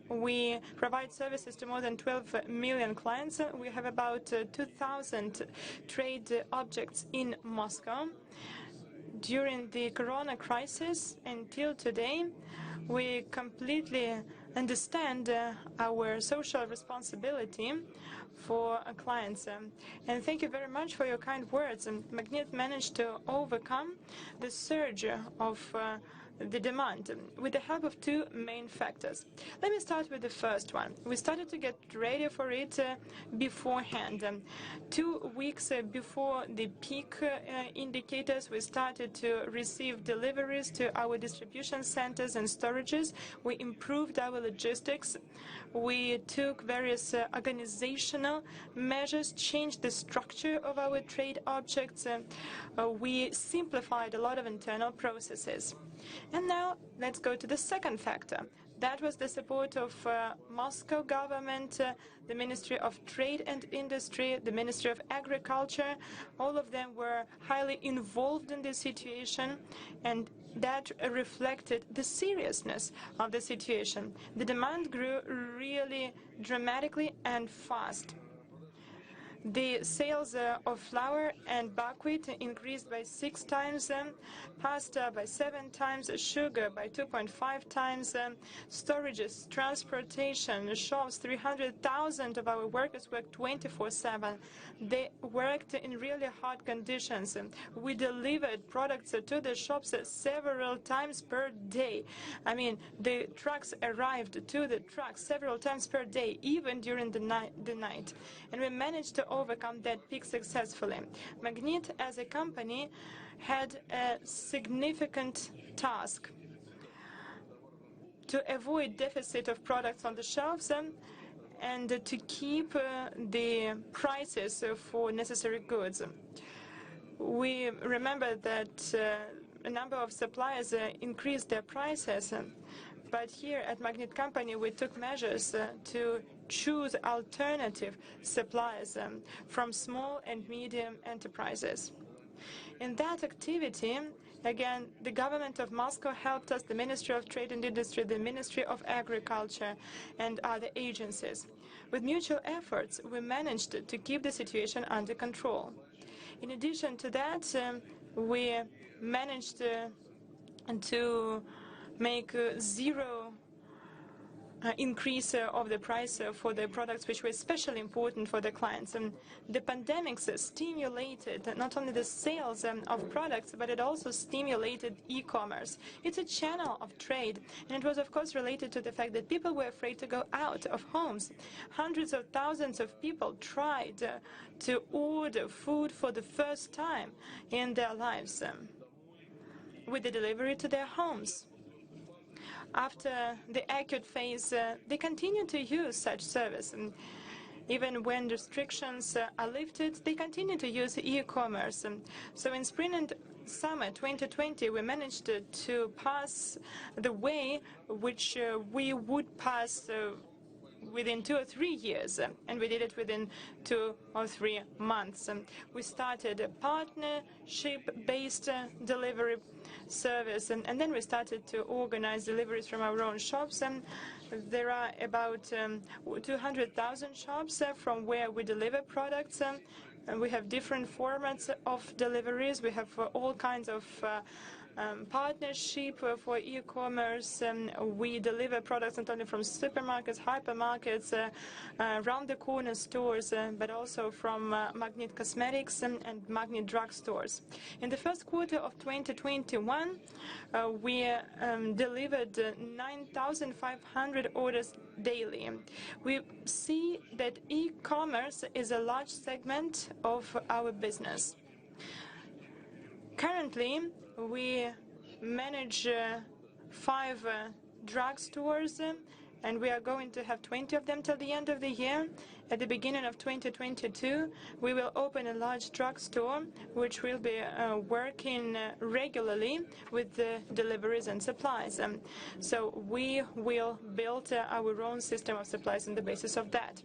We provide services to more than 12 million clients. We have about 2,000 trade objects in Moscow. During the corona crisis until today, we completely understand our social responsibility for our clients. And thank you very much for your kind words. Magnit managed to overcome the surge of the demand with the help of 2 main factors. Let me start with the first one. We started to get ready for it beforehand. 2 weeks before the peak indicators, we started to receive deliveries to our distribution centers and storages. We improved our logistics. We took various organizational measures, changed the structure of our trade objects. We simplified a lot of internal processes. And now let's go to the second factor. That was the support of Moscow government, the Ministry of Trade and Industry, the Ministry of Agriculture. All of them were highly involved in this situation, and that reflected the seriousness of the situation. The demand grew really dramatically and fast. The sales of flour and buckwheat increased by 6 times, pasta by 7 times, sugar by 2.5 times, storages, transportation, shops. 300,000 of our workers worked 24/7. They worked in really hard conditions. We delivered products to the shops several times per day. I mean, the trucks arrived to the trucks several times per day, even during the night. And we managed to overcome that peak successfully. Magnit, as a company, had a significant task to avoid deficit of products on the shelves and to keep the prices for necessary goods. We remember that a number of suppliers increased their prices, but here at Magnit Company we took measures to choose alternative suppliers from small and medium enterprises. In that activity, again, the government of Moscow helped us, the Ministry of Trade and Industry, the Ministry of Agriculture, and other agencies. With mutual efforts, we managed to keep the situation under control. In addition to that, we managed to make zero increase of the price for the products which were especially important for the clients. And the pandemics stimulated not only the sales of products, but it also stimulated e-commerce. It's a channel of trade, and it was of course related to the fact that people were afraid to go out of homes. Hundreds of thousands of people tried to order food for the first time in their lives with the delivery to their homes. After the acute phase, they continue to use such service. And even when restrictions are lifted, they continue to use e-commerce. So in spring and summer 2020, we managed to pass the way which we would pass within 2 or 3 years, and we did it within 2 or 3 months. We started a partnership-based delivery service, and then we started to organize deliveries from our own shops. And there are about 200,000 shops from where we deliver products. And we have different formats of deliveries. We have all kinds of partnership for e-commerce. We deliver products not only from supermarkets, hypermarkets, round-the-corner stores, but also from Magnet Cosmetics and Magnet Drug stores. In the first quarter of 2021, we delivered 9,500 orders daily. We see that e-commerce is a large segment of our business. Currently, we manage 5 drugstores, and we are going to have 20 of them till the end of the year. At the beginning of 2022, we will open a large drugstore, which will be working regularly with the deliveries and supplies. So we will build our own system of supplies on the basis of that.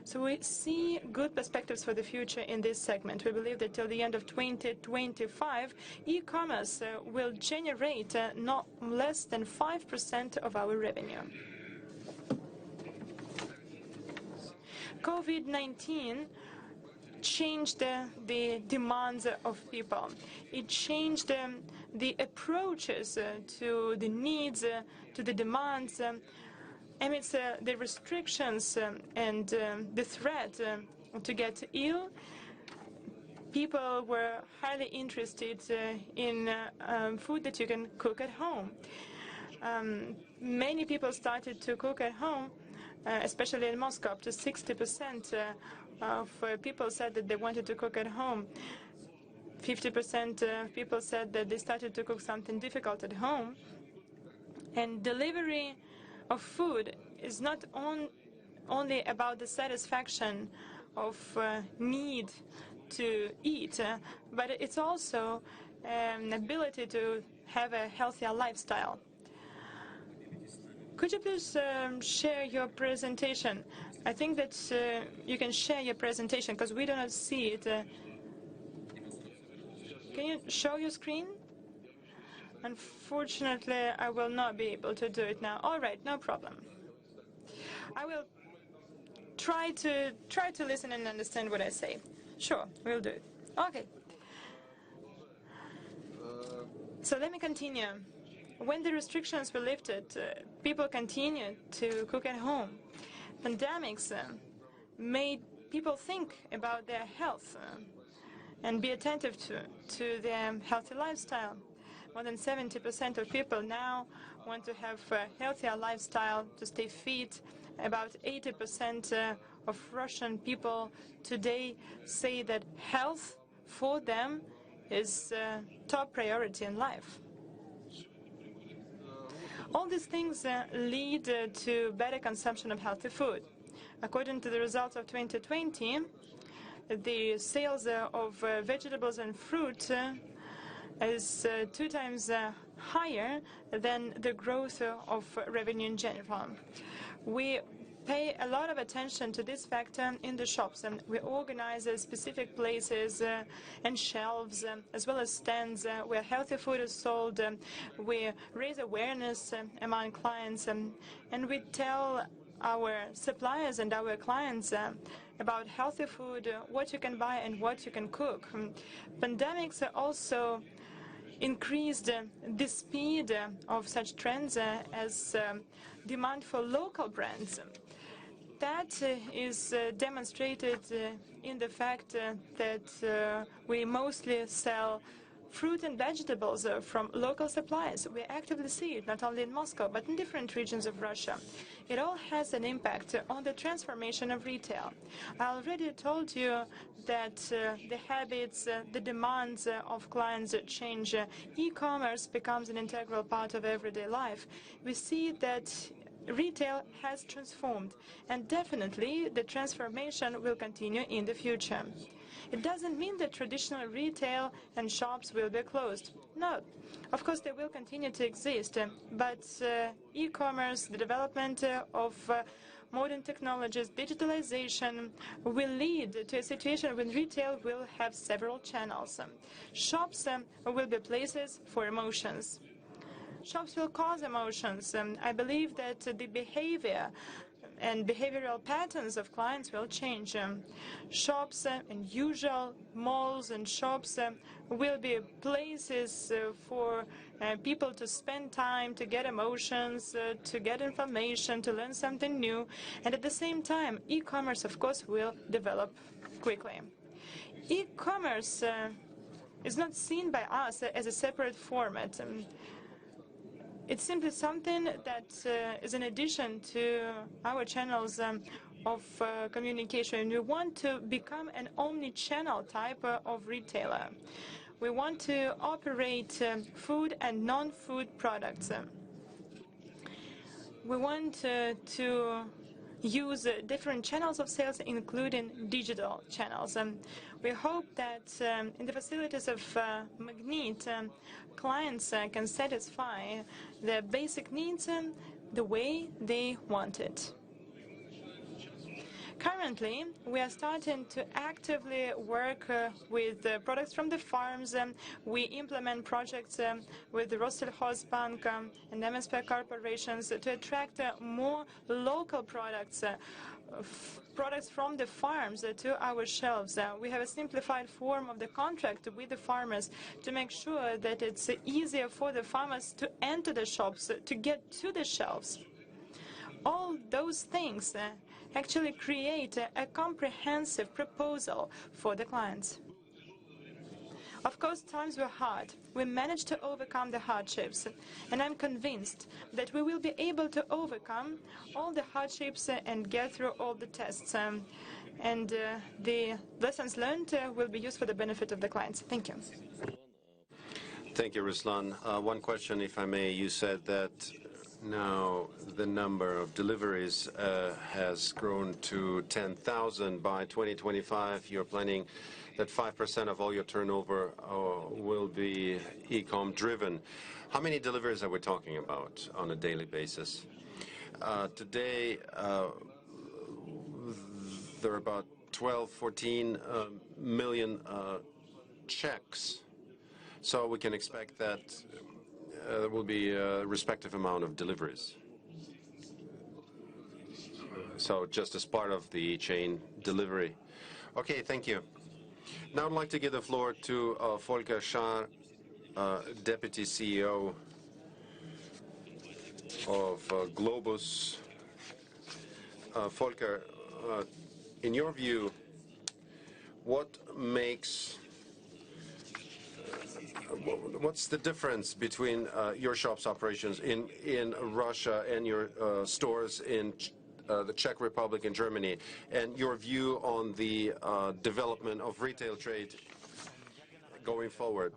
So we see good perspectives for the future in this segment. We believe that till the end of 2025, e-commerce will generate not less than 5% of our revenue. COVID-19 changed the demands of people. It changed the approaches to the needs, to the demands. Amidst the restrictions and the threat to get ill, people were highly interested in food that you can cook at home. Many people started to cook at home, especially in Moscow. Up to 60% of people said that they wanted to cook at home. 50% of people said that they started to cook something difficult at home. And delivery of food is not only about the satisfaction of need to eat, but it's also an ability to have a healthier lifestyle. Could you please share your presentation? I think that you can share your presentation because we do not see it. Can you show your screen? Unfortunately, I will not be able to do it now. All right, no problem. I will try to listen and understand what I say. Sure, we'll do it. Okay. So let me continue. When the restrictions were lifted, people continued to cook at home. Pandemics made people think about their health and be attentive to their healthy lifestyle. More than 70% of people now want to have a healthier lifestyle, to stay fit. About 80% of Russian people today say that health for them is top priority in life. All these things lead to better consumption of healthy food. According to the results of 2020, the sales of vegetables and fruit is 2 times higher than the growth of revenue in general. We pay a lot of attention to this factor in the shops, and we organize specific places and shelves, as well as stands where healthy food is sold. We raise awareness among clients, and we tell our suppliers and our clients about healthy food, what you can buy and what you can cook. Pandemics also increased the speed of such trends as demand for local brands. That is demonstrated in the fact that we mostly sell fruit and vegetables from local suppliers. We actively see it not only in Moscow, but in different regions of Russia. It all has an impact on the transformation of retail. I already told you that the habits, the demands of clients change. E-commerce becomes an integral part of everyday life. We see that retail has transformed, and definitely the transformation will continue in the future. It doesn't mean that traditional retail and shops will be closed. No, of course they will continue to exist, but e-commerce, the development of modern technologies, digitalization will lead to a situation when retail will have several channels. Shops will be places for emotions. Shops will cause emotions. I believe that the behavior and behavioral patterns of clients will change. Shops and usual malls and shops will be places for people to spend time, to get emotions, to get information, to learn something new. And at the same time, e-commerce, of course, will develop quickly. E-commerce is not seen by us as a separate format. It's simply something that is an addition to our channels of communication. We want to become an omni-channel type of retailer. We want to operate food and non-food products. We want to use different channels of sales, including digital channels. We hope that in the facilities of Magnet, clients can satisfy their basic needs the way they want it. Currently, we are starting to actively work with products from the farms. We implement projects with the Rossellhozbank and MSP corporations to attract more local products, products from the farms to our shelves. We have a simplified form of the contract with the farmers to make sure that it's easier for the farmers to enter the shops, to get to the shelves. All those things actually create a comprehensive proposal for the clients. Of course, times were hard. We managed to overcome the hardships, and I'm convinced that we will be able to overcome all the hardships and get through all the tests. And the lessons learned will be used for the benefit of the clients. Thank you. Thank you, Ruslan. One question, if I may. You said that now the number of deliveries has grown to 10,000 by 2025. You're planning that 5% of all your turnover will be e-com driven. How many deliveries are we talking about on a daily basis? Today, there are about 12, 14 million checks. So we can expect that there will be a respective amount of deliveries. So just as part of the chain delivery. Okay, thank you. Now I'd like to give the floor to Volker Schaar, Deputy CEO of Globus. Volker, in your view, what's the difference between your shop's operations in Russia and your stores in the Czech Republic and Germany, and your view on the development of retail trade going forward?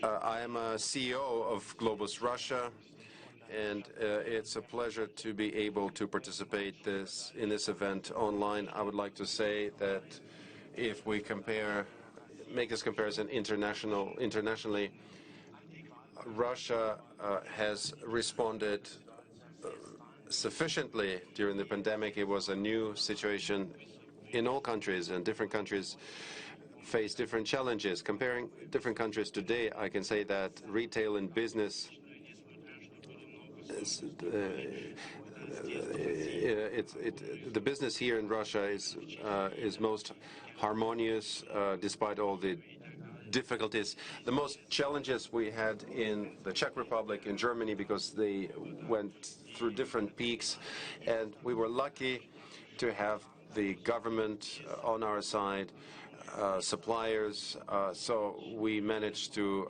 I am a CEO of Globus Russia, and it's a pleasure to be able to participate in this event online. I would like to say that if we make this comparison internationally, Russia has responded sufficiently during the pandemic. It was a new situation in all countries, and different countries face different challenges. Comparing different countries today, I can say that retail and business the business here in Russia is most harmonious despite all the difficulties. The most challenges we had in the Czech Republic, in Germany, because they went through different peaks, and we were lucky to have the government on our side, suppliers, so we managed to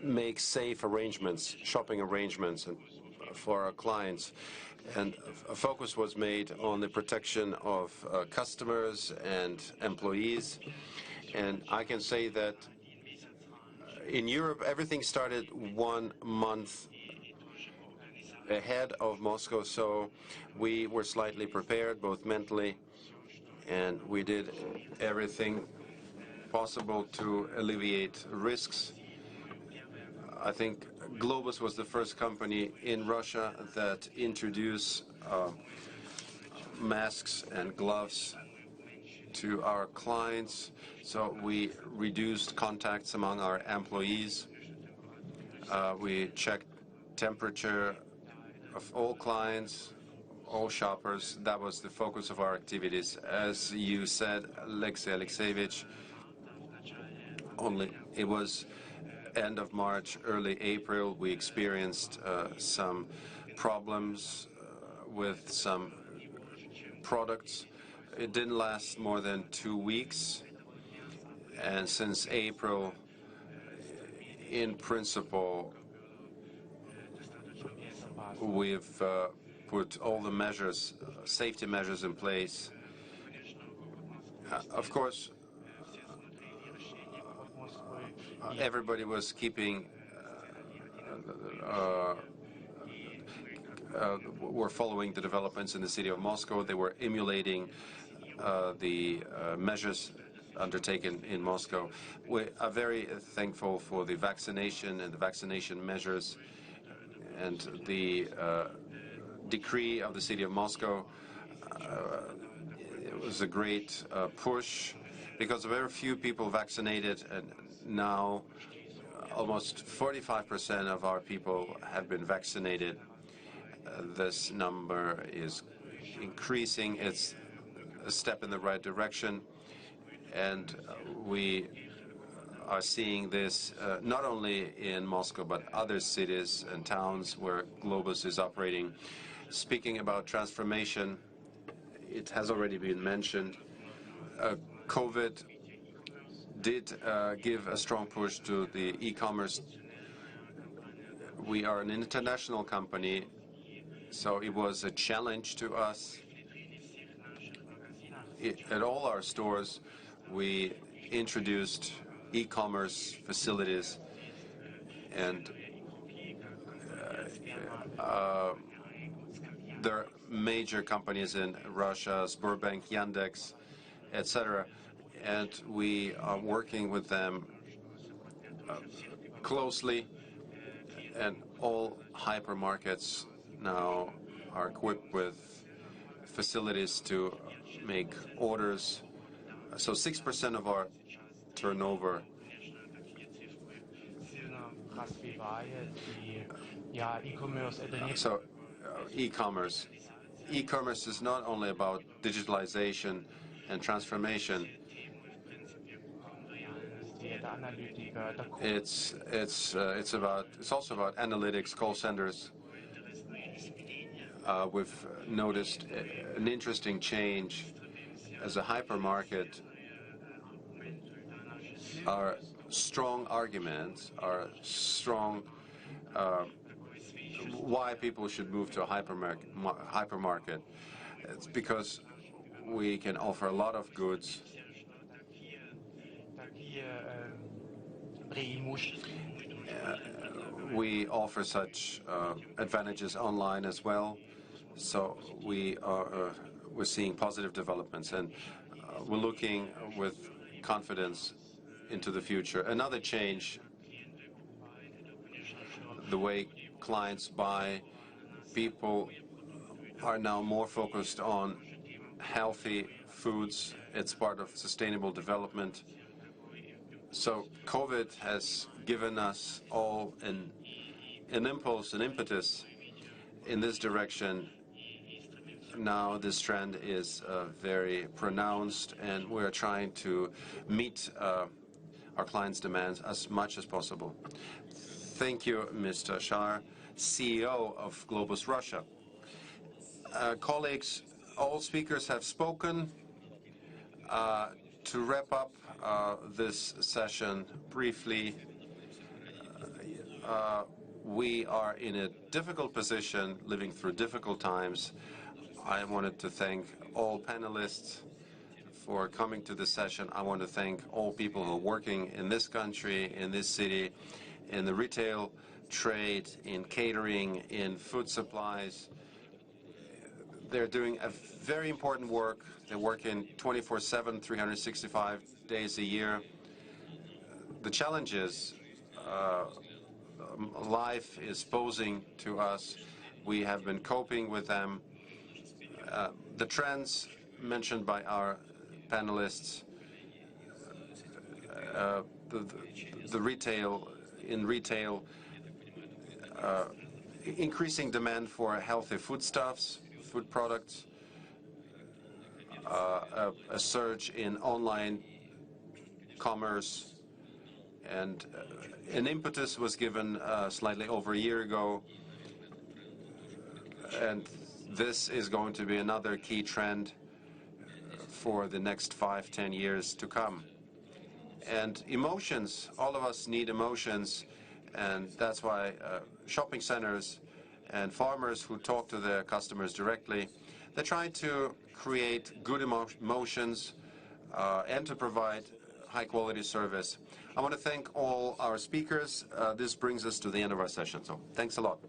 make safe arrangements, shopping arrangements for our clients. And a focus was made on the protection of customers and employees. And I can say that in Europe, everything started 1 month ahead of Moscow, so we were slightly prepared, both mentally, and we did everything possible to alleviate risks. I think Globus was the first company in Russia that introduced masks and gloves to our clients, so we reduced contacts among our employees. We checked temperature of all clients, all shoppers. That was the focus of our activities. As you said, Alexei Alexeyevich, it was end of March, early April, we experienced some problems with some products. It didn't last more than 2 weeks, and since April, in principle, we've put all the measures, safety measures in place. Of course, everybody was keeping, were following the developments in the city of Moscow. They were emulating the measures undertaken in Moscow. We are very thankful for the vaccination and the vaccination measures and the decree of the city of Moscow. It was a great push because very few people vaccinated, and now almost 45% of our people have been vaccinated. This number is increasing. It's a step in the right direction, and we are seeing this not only in Moscow but other cities and towns where Globus is operating. Speaking about transformation, it has already been mentioned. COVID did give a strong push to the e-commerce. We are an international company, so it was a challenge to us. At all our stores, we introduced e-commerce facilities, and there are major companies in Russia, Sberbank, Yandex, etc., and we are working with them closely, and all hypermarkets now are equipped with facilities to make orders. So 6% of our turnover e-commerce. E-commerce is not only about digitalization and transformation. It's also about analytics, call centers. We've noticed an interesting change as a hypermarket. Our strong arguments, our strong why people should move to a hypermarket. It's because we can offer a lot of goods. We offer such advantages online as well, so we're seeing positive developments, and we're looking with confidence into the future. Another change, the way clients buy. People are now more focused on healthy foods. It's part of sustainable development. So COVID has given us all an impulse, an impetus in this direction. now this trend is very pronounced, and we're trying to meet our clients' demands as much as possible. Thank you, Mr. Shar, CEO of Globus Russia. Colleagues, all speakers have spoken. To wrap up this session briefly, we are in a difficult position, living through difficult times. I wanted to thank all panelists for coming to this session. I want to thank all people who are working in this country, in this city, in the retail trade, in catering, in food supplies. They're doing a very important work. They work in 24/7, 365 days a year. The challenges life is posing to us, we have been coping with them. The trends mentioned by our panelists, the retail, increasing demand for healthy foodstuffs, food products, a surge in online commerce, and an impetus was given slightly over a year ago, and this is going to be another key trend for the next 5-10 years to come. And emotions, all of us need emotions, and that's why shopping centers and farmers who talk to their customers directly, they try to create good emotions and to provide high-quality service. I want to thank all our speakers. This brings us to the end of our session, so thanks a lot.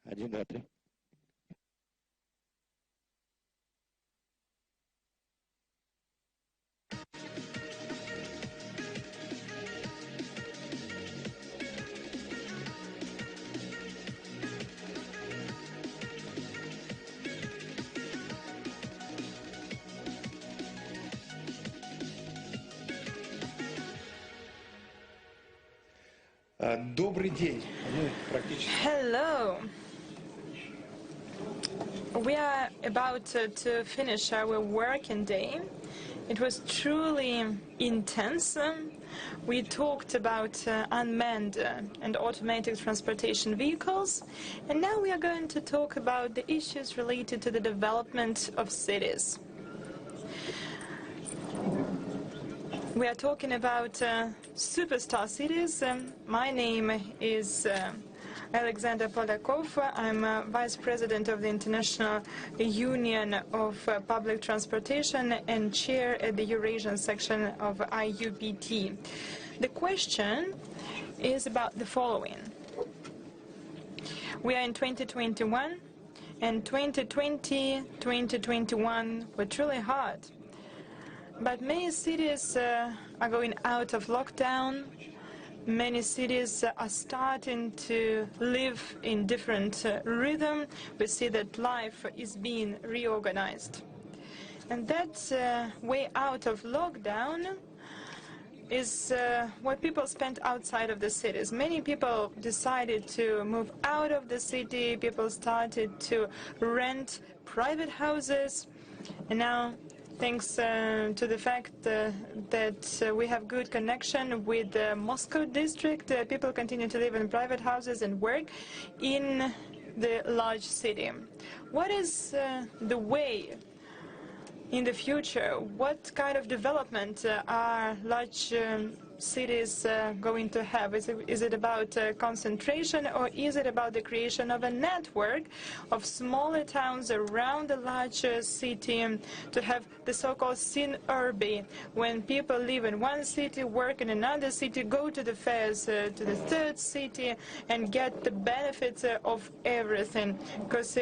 1, 2, 3. Добрый день. Hello. We are about to finish our working day. It was truly intense. We talked about unmanned and automated transportation vehicles, and now we are going to talk about the issues related to the development of cities. We are talking about superstar cities. My name is Alexander Polakov. I'm Vice President of the International Union of Public Transportation and Chair at the Eurasian section of IUPT. The question is about the following. We are in 2021, and 2020, 2021 were truly hard. But many cities are going out of lockdown. Many cities are starting to live in different rhythm. We see that life is being reorganized. And that way out of lockdown is what people spent outside of the cities. Many people decided to move out of the city. People started to rent private houses. And now, thanks to the fact that we have good connection with the Moscow district, people continue to live in private houses and work in the large city. What is the way in the future? What kind of development are large cities going to have? Is it about concentration, or is it about the creation of a network of smaller towns around the larger city to have the so-called synurby, when people live in one city, work in another city, go to the fairs to the third city and get the benefits of everything? Because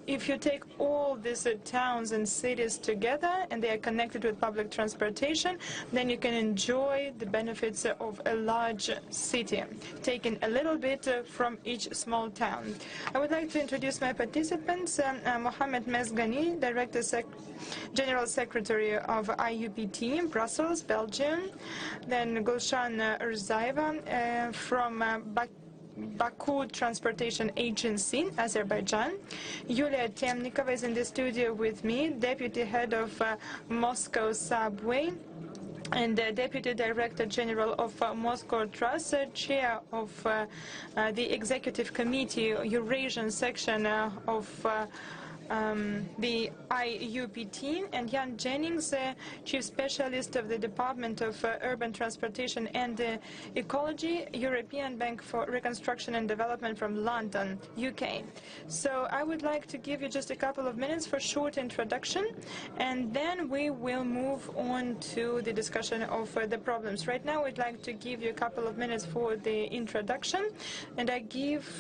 if you take all these towns and cities together and they are connected with public transportation, then you can enjoy the benefits of a large city, taking a little bit from each small town. I would like to introduce my participants. Mohamed Mezgani, General Secretary of IUPT in Brussels, Belgium. Then Gulshan Rzaeva from Baku Transportation Agency, Azerbaijan. Yulia Temnikova is in the studio with me, Deputy Head of Moscow Subway and Deputy Director General of Moscow Trust, Chair of the Executive Committee, Eurasian section of the IUPT, and Jan Jennings, Chief Specialist of the Department of Urban Transportation and Ecology, European Bank for Reconstruction and Development from London, UK. So I would like to give you just a couple of minutes for short introduction, and then we will move on to the discussion of the problems. Right now, I'd like to give you a couple of minutes for the introduction, and I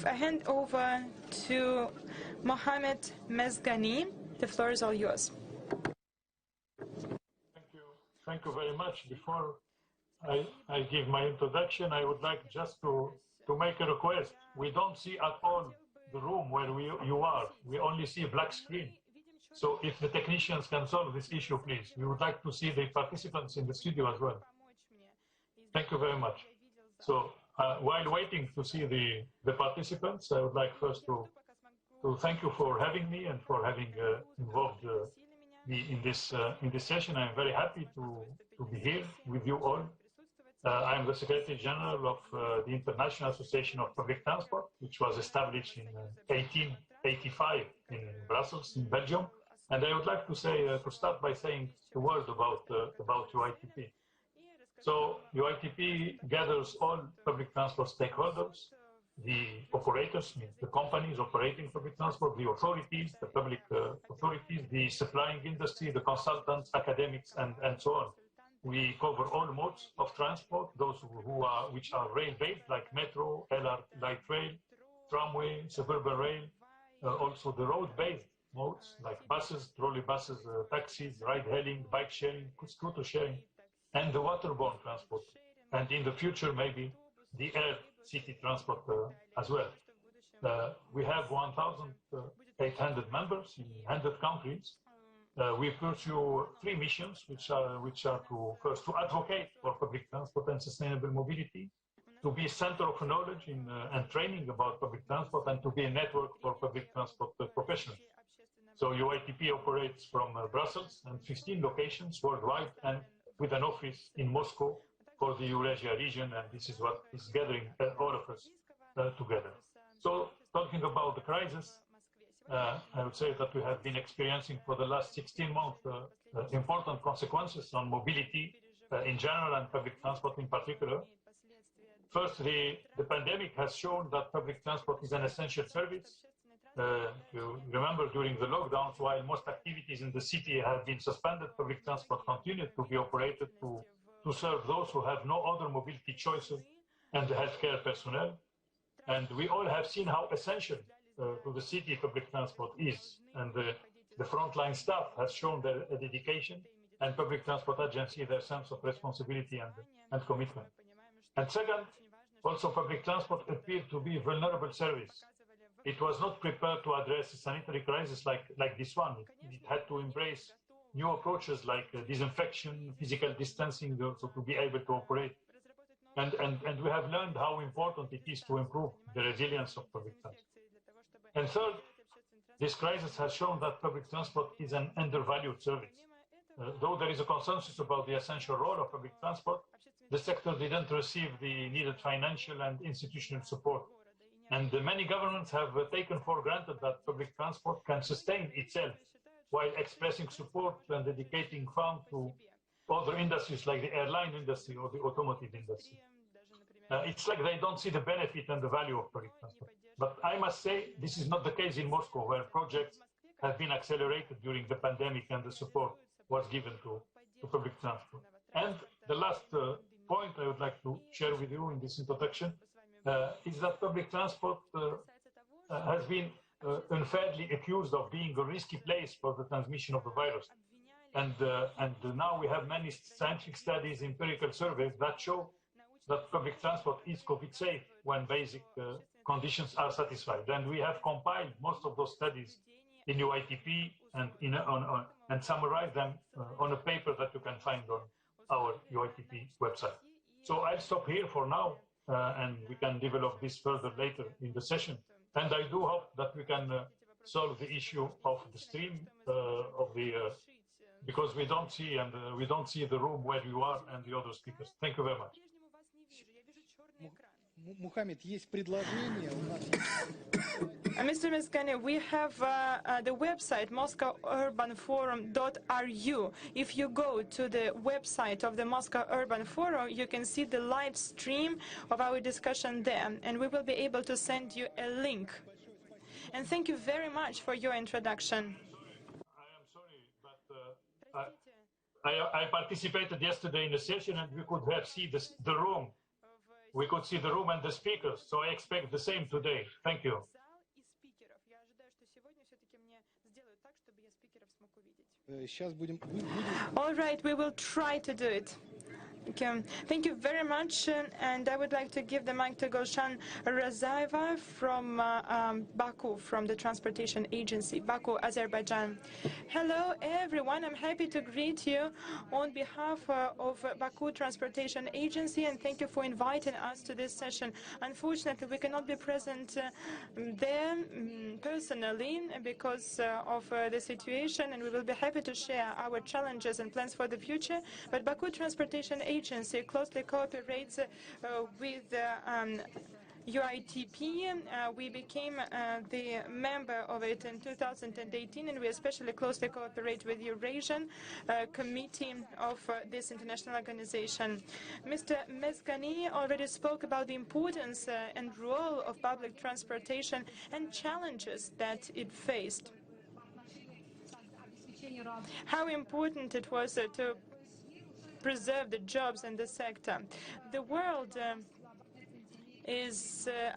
hand over to Mohamed Mezgani. The floor is all yours. Thank you very much. Before I give my introduction, I would like just to make a request. We don't see at all the room where you are. We only see a black screen. So if the technicians can solve this issue, please. We would like to see the participants in the studio as well. Thank you very much. So while waiting to see the participants, I would like first to thank you for having me and for having involved me in this session. I'm very happy to be here with you all. I'm the Secretary General of the International Association of Public Transport, which was established in 1885 in Brussels, in Belgium. And I would like to start by saying a word about UITP. So UITP gathers all public transport stakeholders, the operators, the companies operating public transport, the authorities, the public authorities, the supplying industry, the consultants, academics, and so on. We cover all modes of transport, those which are rail-based, like metro, LR, light rail, tramway, suburban rail, also the road-based modes like buses, trolley buses, taxis, ride-hailing, bike sharing, scooter sharing, and the waterborne transport. And in the future, maybe the air city transport as well. We have 1,800 members in 100 countries. We pursue 3 missions, which are to first to advocate for public transport and sustainable mobility, to be a center of knowledge and training about public transport, and to be a network for public transport professionals. So UITP operates from Brussels and 15 locations worldwide, and with an office in Moscow for the Eurasia region, and this is what is gathering all of us together. So talking about the crisis, I would say that we have been experiencing for the last 16 months important consequences on mobility in general and public transport in particular. First, the pandemic has shown that public transport is an essential service. You remember during the lockdowns, while most activities in the city have been suspended, public transport continued to be operated to serve those who have no other mobility choices and the healthcare personnel. And we all have seen how essential to the city public transport is. And the frontline staff has shown their dedication, and public transport agency their sense of responsibility and commitment. And second, also public transport appeared to be a vulnerable service. It was not prepared to address a sanitary crisis like this one. It had to embrace new approaches like disinfection, physical distancing, so to be able to operate. And we have learned how important it is to improve the resilience of public transport. And third, this crisis has shown that public transport is an undervalued service. Though there is a consensus about the essential role of public transport, the sector didn't receive the needed financial and institutional support. And many governments have taken for granted that public transport can sustain itself while expressing support and dedicating funds to other industries like the airline industry or the automotive industry. It's like they don't see the benefit and the value of public transport. But I must say, this is not the case in Moscow, where projects have been accelerated during the pandemic and the support was given to public transport. And the last point I would like to share with you in this introduction is that public transport has been unfairly accused of being a risky place for the transmission of the virus. And now we have many scientific studies, empirical surveys that show that public transport is COVID safe when basic conditions are satisfied. And we have compiled most of those studies in UITP and summarized them on a paper that you can find on our UITP website. So I'll stop here for now, and we can develop this further later in the session. And I do hope that we can solve the issue of the stream because we don't see the room where you are and the other speakers. Thank you very much. Muhammad, есть предложение у нас. Mr. Mezgani, we have the website moscowurbanforum.ru. If you go to the website of the Moscow Urban Forum, you can see the live stream of our discussion there, and we will be able to send you a link. And thank you very much for your introduction. I am sorry, but I participated yesterday in the session, and we could have seen the room. We could see the room and the speakers, so I expect the same today. Thank you. All right, we will try to do it. Okay. Thank you very much, and I would like to give the mic to Gulshan Razaeva from Baku, from the Transportation Agency, Baku, Azerbaijan. Hello, everyone. I'm happy to greet you on behalf of Baku Transportation Agency, and thank you for inviting us to this session. Unfortunately, we cannot be present there personally because of the situation, and we will be happy to share our challenges and plans for the future. But Baku Transportation Agency closely cooperates with UITP. We became the member of it in 2018, and we especially closely cooperate with the Eurasian Committee of this international organization. Mr. Mezgani already spoke about the importance and role of public transportation and challenges that it faced. How important it was to preserve the jobs in the sector. The world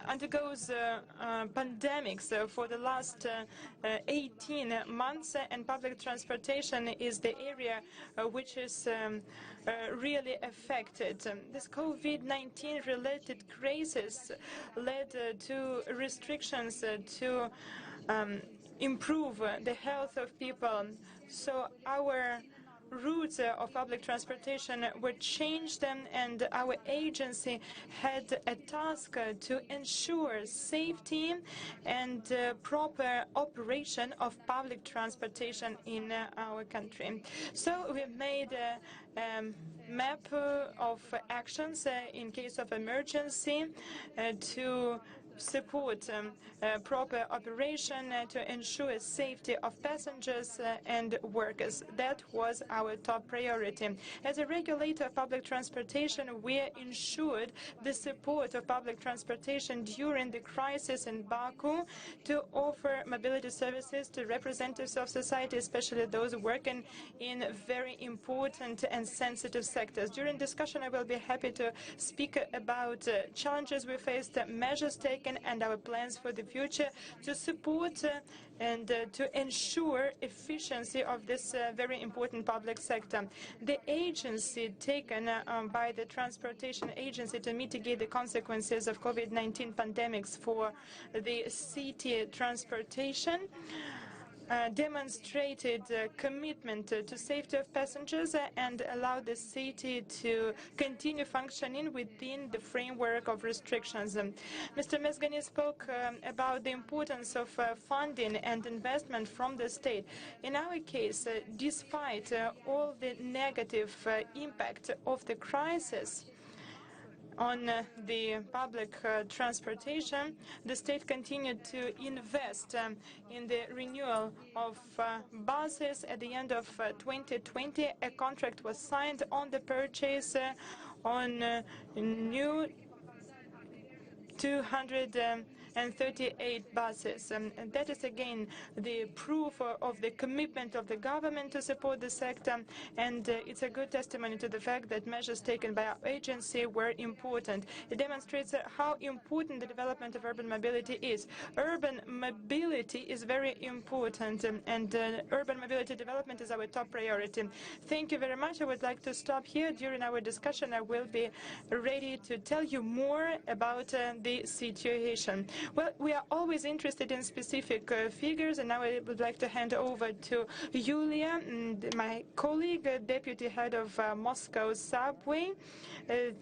undergoes pandemics for the last 18 months, and public transportation is the area which is really affected. This COVID-19 related crisis led to restrictions to improve the health of people. So our routes of public transportation were changed, and our agency had a task to ensure safety and proper operation of public transportation in our country. So we made a map of actions in case of emergency to support proper operation to ensure safety of passengers and workers. That was our top priority. As a regulator of public transportation, we ensured the support of public transportation during the crisis in Baku to offer mobility services to representatives of society, especially those working in very important and sensitive sectors. During discussion, I will be happy to speak about challenges we faced, measures taken, and our plans for the future to support and to ensure efficiency of this very important public sector. The agency taken by the transportation agency to mitigate the consequences of COVID-19 pandemics for the city transportation demonstrated commitment to safety of passengers and allowed the city to continue functioning within the framework of restrictions. Mr. Mezgani spoke about the importance of funding and investment from the state. In our case, despite all the negative impact of the crisis on the public transportation, the state continued to invest in the renewal of buses. At the end of 2020, a contract was signed on the purchase on new 238 buses. And that is again the proof of the commitment of the government to support the sector, and it's a good testimony to the fact that measures taken by our agency were important. It demonstrates how important the development of urban mobility is. Urban mobility is very important, and urban mobility development is our top priority. Thank you very much. I would like to stop here. During our discussion, I will be ready to tell you more about the situation. Well, we are always interested in specific figures, and now I would like to hand over to Yulia, my colleague, deputy head of Moscow Subway,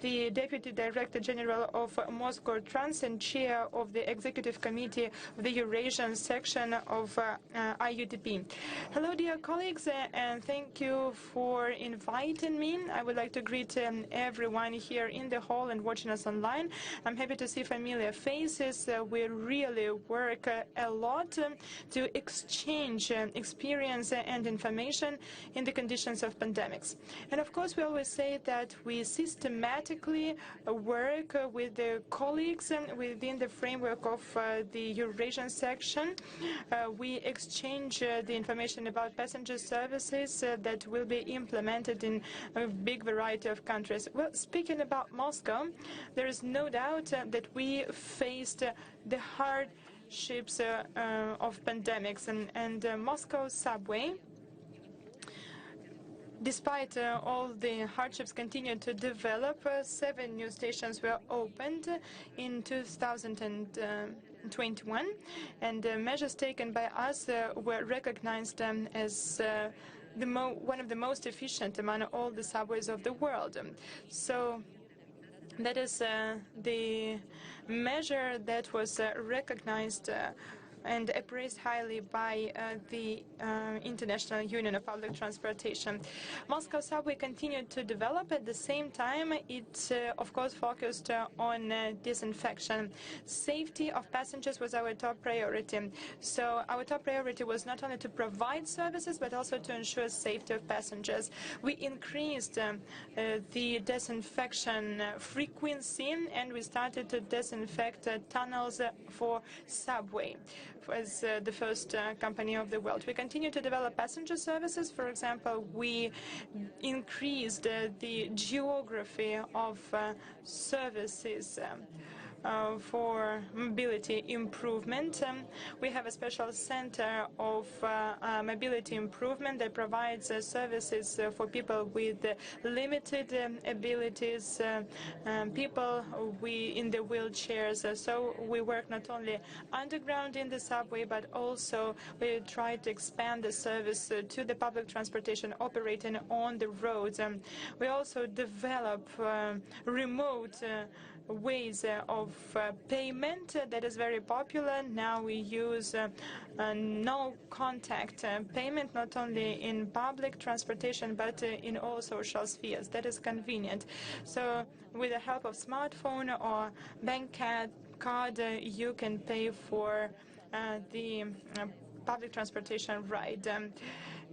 the deputy director general of Moscow Trans and chair of the executive committee of the Eurasian section of IUTP. Hello, dear colleagues, and thank you for inviting me. I would like to greet everyone here in the hall and watching us online. I'm happy to see familiar faces. We really work a lot to exchange experience and information in the conditions of pandemics. And of course, we always say that we systematically work with the colleagues within the framework of the Eurasian section. We exchange the information about passenger services that will be implemented in a big variety of countries. Well, speaking about Moscow, there is no doubt that we faced the hardships of pandemics, and Moscow Subway, despite all the hardships, continued to develop. 7 new stations were opened in 2021, and measures taken by us were recognized as one of the most efficient among all the subways of the world. So that is the measure that was recognized and appraised highly by the International Union of Public Transportation. Moscow Subway continued to develop. At the same time, it, of course, focused on disinfection. Safety of passengers was our top priority. So our top priority was not only to provide services, but also to ensure safety of passengers. We increased the disinfection frequency, and we started to disinfect tunnels for subway as the first company of the world. We continue to develop passenger services. For example, we increased the geography of services. for mobility improvement. We have a special center of mobility improvement that provides services for people with limited abilities, people in the wheelchairs. So we work not only underground in the subway, but also we try to expand the service to the public transportation operating on the roads. We also develop remote ways of payment that is very popular. Now we use no contact payment not only in public transportation but in all social spheres. That is convenient. So with the help of smartphone or bank card, you can pay for the public transportation ride.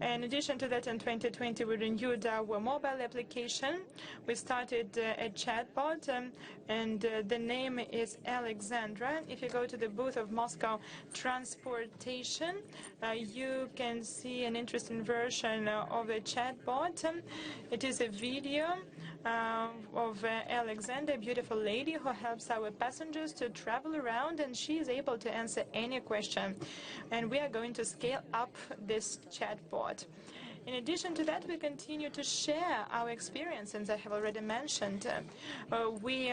In addition to that, in 2020, we renewed our mobile application. We started a chatbot, and the name is Alexandra. If you go to the booth of Moscow Transportation, you can see an interesting version of a chatbot. It is a video of Alexandra, a beautiful lady who helps our passengers to travel around, and she is able to answer any question. And we are going to scale up this chatbot. In addition to that, we continue to share our experience, as I have already mentioned. We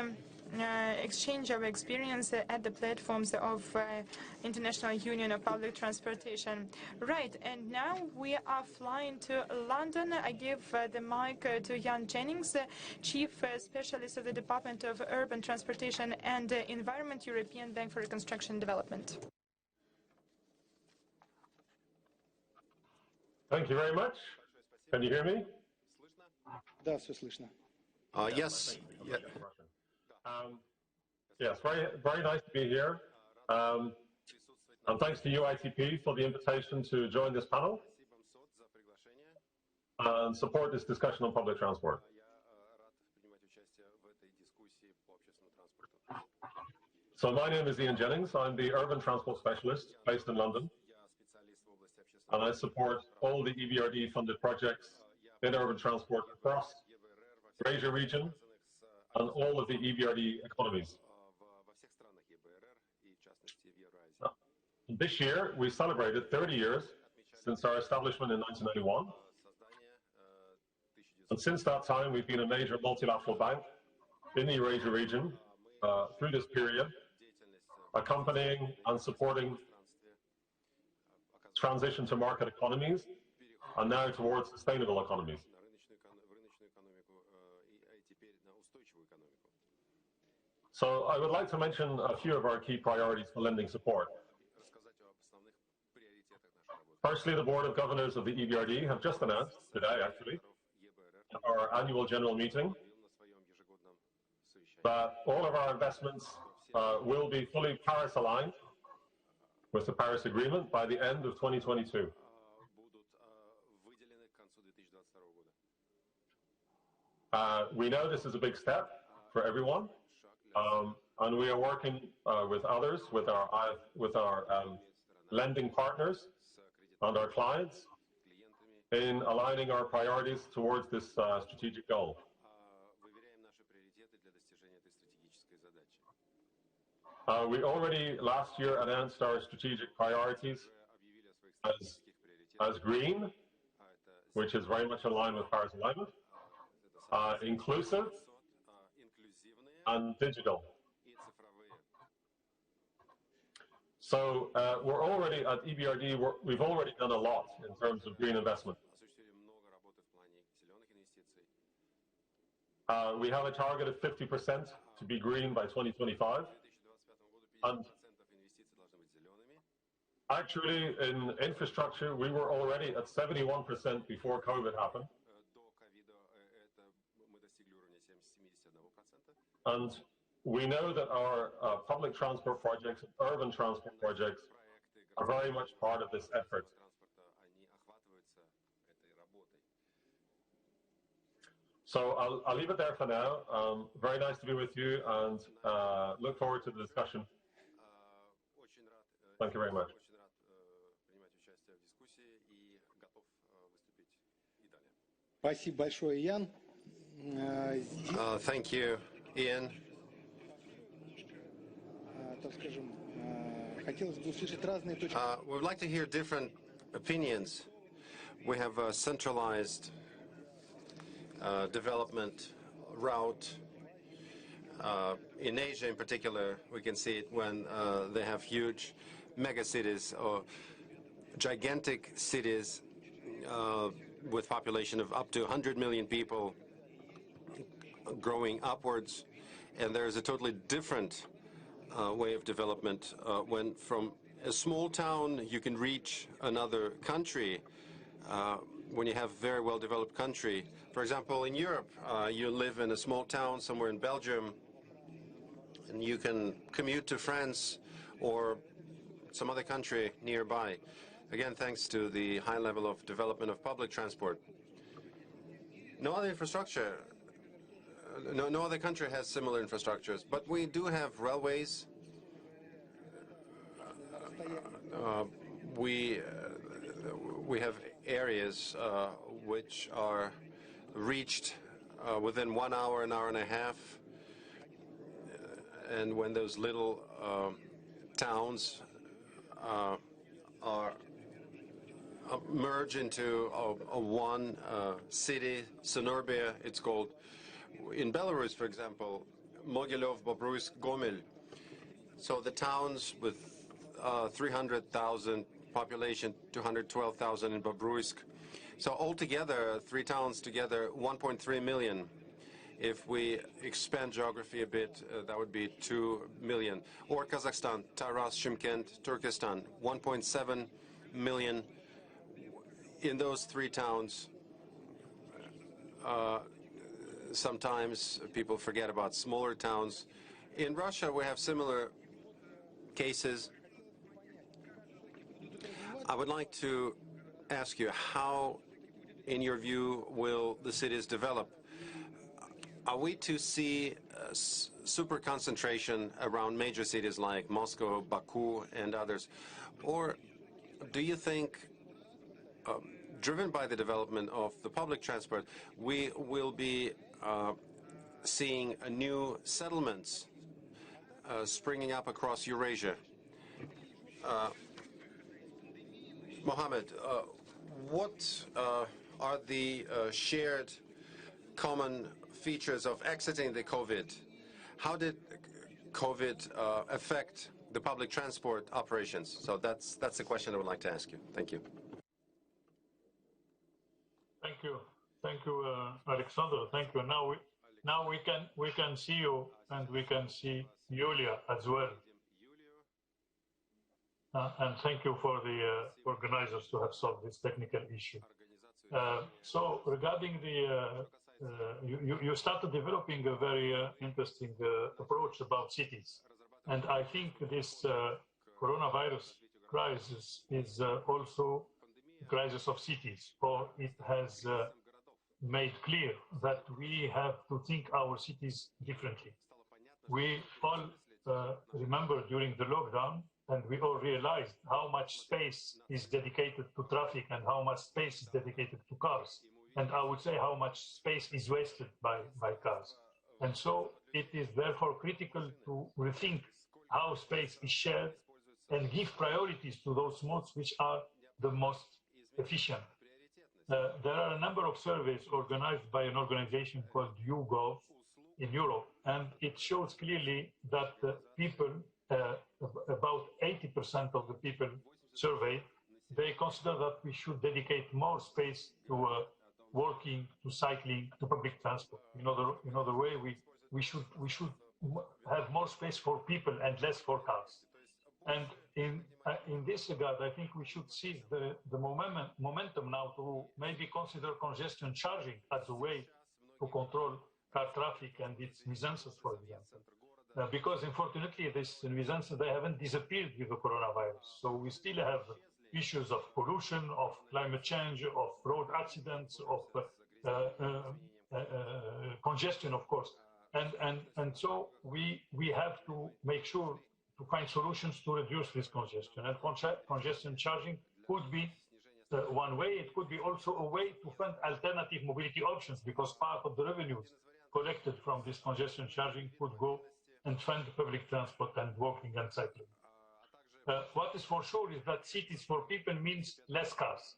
exchange our experience at the platforms of International Union of Public Transportation. Right, and now we are flying to London. I give the mic to Jan Jennings, Chief Specialist of the Department of Urban Transportation and Environment, European Bank for Reconstruction and Development. Thank you very much. Can you hear me? Да, все слышно. Yes. Yeah. Yes, very nice to be here. And thanks to UITP for the invitation to join this panel and support this discussion on public transport. So my name is Ian Jennings. I'm the Urban Transport Specialist based in London. And I support all the EBRD-funded projects in urban transport across the Eurasia region and all of the EBRD economies. This year, we celebrated 30 years since our establishment in 1991. And since that time, we've been a major multilateral bank in the Eurasia region through this period, accompanying and supporting transition to market economies and now towards sustainable economies. So I would like to mention a few of our key priorities for lending support. Firstly, the Board of Governors of the EBRD have just announced, today actually, our annual general meeting, that all of our investments will be fully Paris-aligned with the Paris Agreement by the end of 2022. We know this is a big step for everyone, and we are working with others, with our lending partners and our clients in aligning our priorities towards this strategic goal. We already last year announced our strategic priorities as green, which is very much in line with Paris alignment, inclusive, and digital. So we're already at EBRD, we've already done a lot in terms of green investment. We have a target of 50% to be green by 2025. And actually, in infrastructure, we were already at 71% before COVID happened. And we know that our public transport projects and urban transport projects are very much part of this effort. So I'll leave it there for now. Very nice to be with you and look forward to the discussion. Thank you very much. Спасибо большое, Ян. Thank you, Ian. так скажем, хотелось бы услышать разные точки. We would like to hear different opinions. We have a centralized development route. In Asia in particular, we can see it when they have huge megacities or gigantic cities with population of up to 100 million people growing upwards. And there's a totally different way of development when from a small town you can reach another country when you have a very well-developed country. For example, in Europe, you live in a small town somewhere in Belgium, and you can commute to France or some other country nearby. Again, thanks to the high level of development of public transport. No other infrastructure, no other country has similar infrastructures, but we do have railways. We have areas which are reached within 1 hour, an hour and a half. And when those little towns are merge into one city, Sonorbia, it's called. In Belarus, for example, Mogilov, Bobruisk, Gomel. So the towns with 300,000 population, 212,000 in Bobruisk. So altogether, 3 towns together, 1.3 million. If we expand geography a bit, that would be 2 million. Or Kazakhstan, Taras, Shymkent, Turkestan, 1.7 million. In those 3 towns, sometimes people forget about smaller towns. In Russia, we have similar cases. I would like to ask you, how, in your view, will the cities develop? Are we to see super concentration around major cities like Moscow, Baku, and others? Or do you think, driven by the development of the public transport, we will be seeing new settlements springing up across Eurasia? Mohammed, what are the shared common features of exiting the COVID? How did COVID affect the public transport operations? So that's the question I would like to ask you. Thank you. Thank you, Alexander. Thank you. Now we can see you, and we can see Yulia as well. And thank you for the organizers to have solved this technical issue. So regarding the you started developing a very interesting approach about cities, and I think this coronavirus crisis is also a crisis of cities, or it has made clear that we have to think our cities differently. We all remember during the lockdown, and we all realized how much space is dedicated to traffic and how much space is dedicated to cars. And I would say how much space is wasted by cars. And so it is therefore critical to rethink how space is shared and give priorities to those modes which are the most efficient. There are a number of surveys organized by an organization called YouGov in Europe, and it shows clearly that people, about 80% of the people surveyed, they consider that we should dedicate more space to walking, to cycling, to public transport. In other way, we should have more space for people and less for cars. And in this regard, I think we should seize the momentum now to maybe consider congestion charging as a way to control car traffic and its nuisances, for example. Because unfortunately, these nuisances, they haven't disappeared with the coronavirus. So we still have issues of pollution, of climate change, of road accidents, of congestion, of course. And so we have to make sure to find solutions to reduce this congestion. And congestion charging could be one way. It could be also a way to fund alternative mobility options, because part of the revenues collected from this congestion charging could go and fund public transport and walking and cycling. What is for sure is that cities for people means less cars.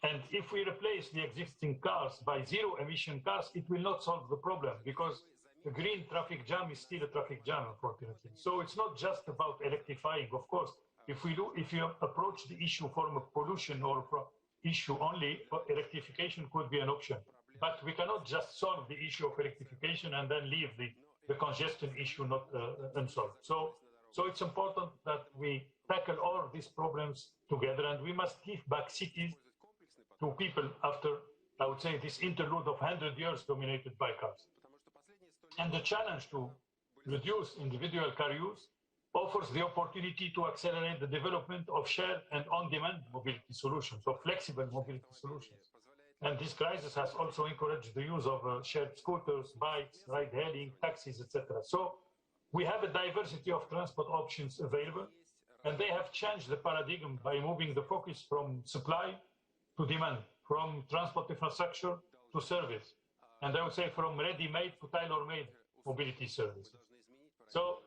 And if we replace the existing cars by zero-emission cars, it will not solve the problem, because a green traffic jam is still a traffic jam, unfortunately. So it's not just about electrifying. Of course, if you approach the issue from a pollution or issue only, electrification could be an option. But we cannot just solve the issue of electrification and then leave the congestion issue not unsolved. So it's important that we tackle all these problems together, and we must give back cities to people after, I would say, this interlude of 100 years dominated by cars. And the challenge to reduce individual car use offers the opportunity to accelerate the development of shared and on-demand mobility solutions, of flexible mobility solutions. And this crisis has also encouraged the use of shared scooters, bikes, ride-hailing, taxis, etc. So we have a diversity of transport options available, and they have changed the paradigm by moving the focus from supply to demand, from transport infrastructure to service, and I would say from ready-made to tailor-made mobility services. So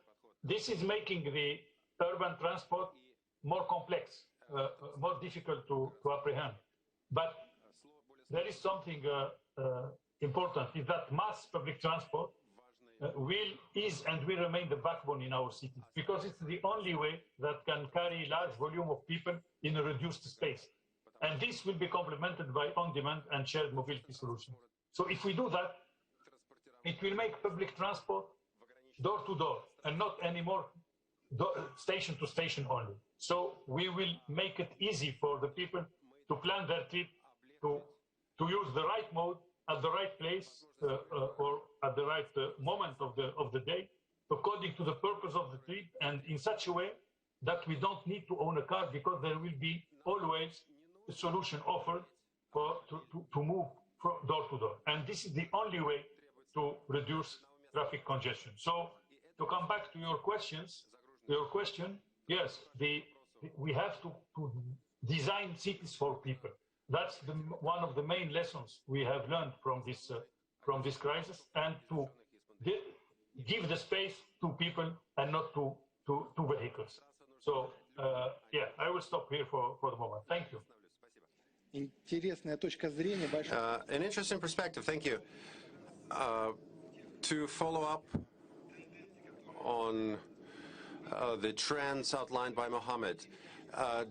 this is making the urban transport more complex, more difficult to apprehend. But there is something important, is that mass public transport is and will remain the backbone in our cities, because it's the only way that can carry large volume of people in a reduced space. And this will be complemented by on-demand and shared mobility solutions. So if we do that, it will make public transport door to door and not anymore station to station only. So we will make it easy for the people to plan their trip, to use the right mode at the right place or at the right moment of the day, according to the purpose of the trip, and in such a way that we don't need to own a car, because there will be always a solution offered to move from door to door. And this is the only way to reduce traffic congestion. So to come back to your question, yes, we have to design cities for people. That's one of the main lessons we have learned from this crisis, and to give the space to people and not to vehicles. So yeah, I will stop here for the moment. Thank you. An interesting perspective. Thank you. To follow up on the trends outlined by Mohammed,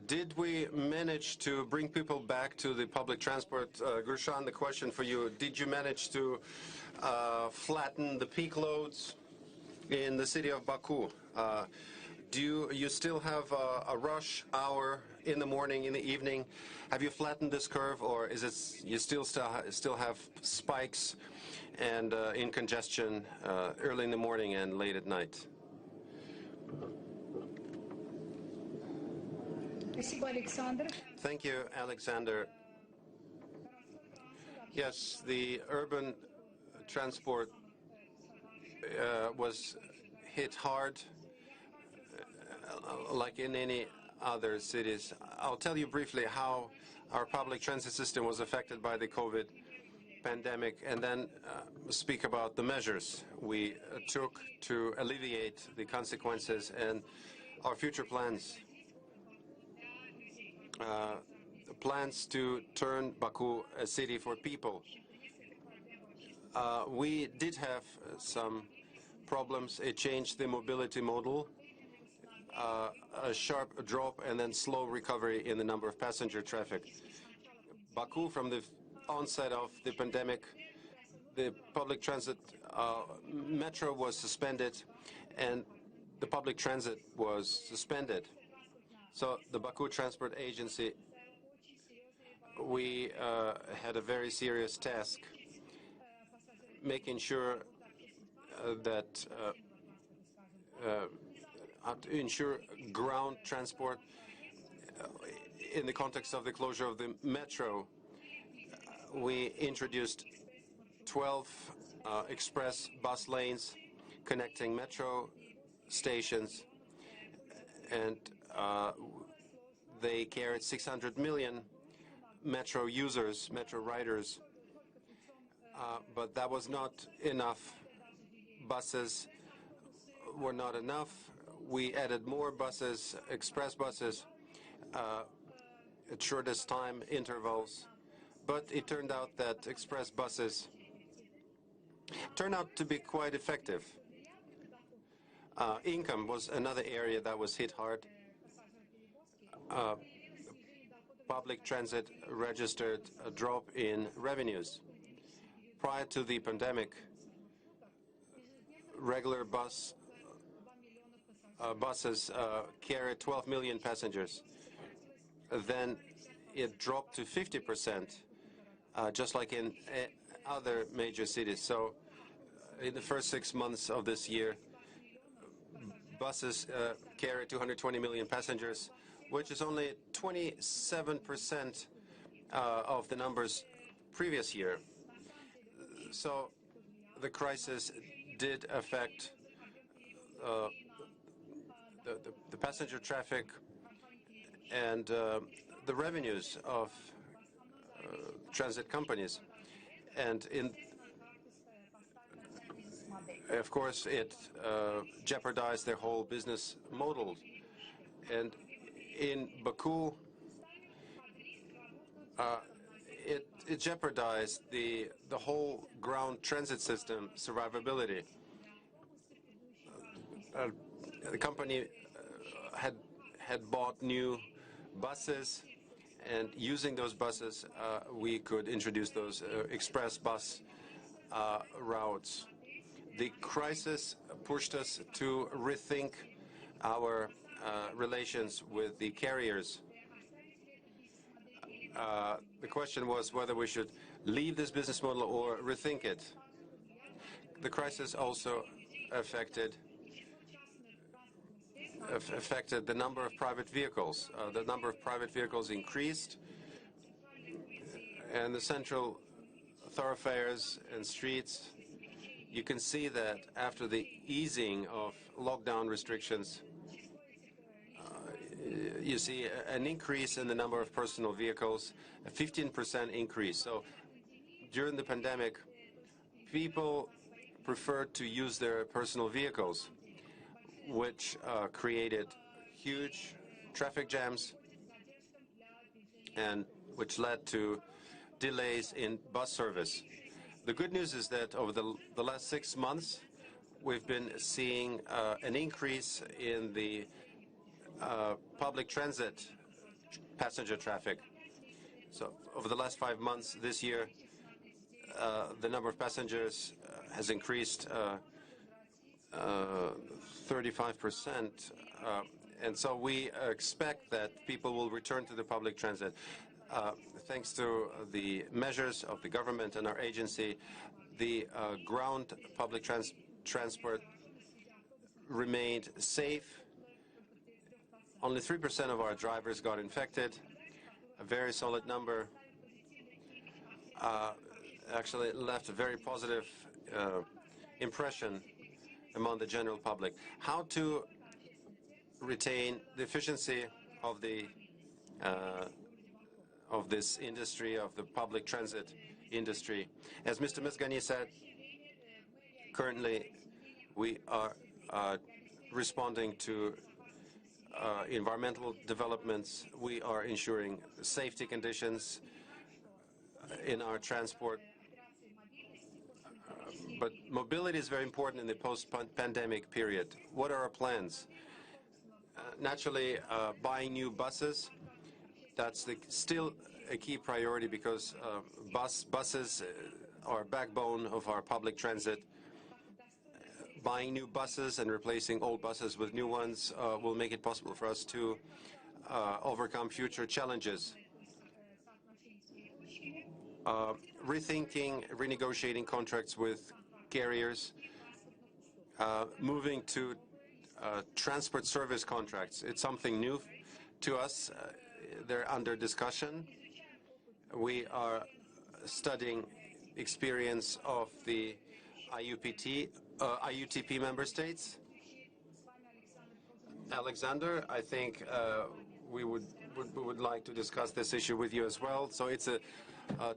did we manage to bring people back to the public transport? Gurshan, the question for you, did you manage to flatten the peak loads in the city of Baku? Do you still have a rush hour in the morning, in the evening? Have you flattened this curve, or is it you still have spikes and in congestion early in the morning and late at night? Thank you, Alexander. Yes, the urban transport was hit hard, like in any other cities. I'll tell you briefly how our public transit system was affected by the COVID pandemic, and then speak about the measures we took to alleviate the consequences and our future plans. Plans to turn Baku a city for people. We did have some problems. It changed the mobility model, a sharp drop and then slow recovery in the number of passenger traffic. Baku, from the onset of the pandemic, the public transit metro was suspended and the public transit was suspended. So the Baku Transport Agency, we had a very serious task, making sure that to ensure ground transport in the context of the closure of the metro. We introduced 12 express bus lanes connecting metro stations, and they carried 600 million metro users, metro riders, but that was not enough. Buses were not enough. We added more buses, express buses, at shortest time intervals. But it turned out that express buses turned out to be quite effective. Income was another area that was hit hard. Public transit registered a drop in revenues. Prior to the pandemic, regular buses carried 12 million passengers. Then it dropped to 50%, just like in other major cities. So in the first 6 months of this year, buses carried 220 million passengers, which is only 27% of the numbers previous year. So the crisis did affect the passenger traffic and the revenues of transit companies. And of course, it jeopardized their whole business model. And in Baku, it jeopardized the whole ground transit system survivability. The company had bought new buses, and using those buses, we could introduce those express bus routes. The crisis pushed us to rethink our relations with the carriers. The question was whether we should leave this business model or rethink it. The crisis also affected the number of private vehicles. The number of private vehicles increased, and the central thoroughfares and streets, you can see that after the easing of lockdown restrictions, you see an increase in the number of personal vehicles, a 15% increase. So during the pandemic, people preferred to use their personal vehicles, which created huge traffic jams and which led to delays in bus service. The good news is that over the last 6 months, we've been seeing an increase in the public transit passenger traffic. So over the last 5 months this year, the number of passengers has increased 35%. And so we expect that people will return to the public transit. Thanks to the measures of the government and our agency, the ground public transport remained safe. Only 3% of our drivers got infected, a very solid number. Actually left a very positive impression among the general public. How to retain the efficiency of this industry, of the public transit industry? As Mr. Mezgani said, currently we are responding to environmental developments. We are ensuring safety conditions in our transport. But mobility is very important in the post-pandemic period. What are our plans? Naturally, buying new buses. That's still a key priority because buses are a backbone of our public transit. Buying new buses and replacing old buses with new ones will make it possible for us to overcome future challenges. Rethinking, renegotiating contracts with carriers, moving to transport service contracts. It's something new to us. They're under discussion. We are studying experience of the IUTP member states. Alexander, I think we would like to discuss this issue with you as well. So it's a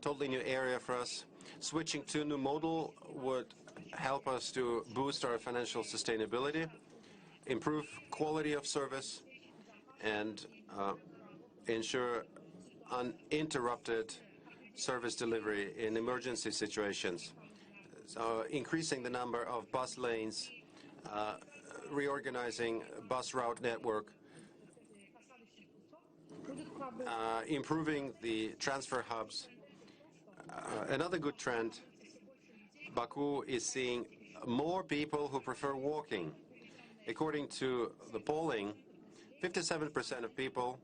totally new area for us. Switching to new model would help us to boost our financial sustainability. improve quality of service, and ensure uninterrupted service delivery in emergency situations. So increasing the number of bus lanes, reorganizing bus route network, improving the transfer hubs. Another good trend, Baku is seeing more people who prefer walking. According to the polling, 57% of people,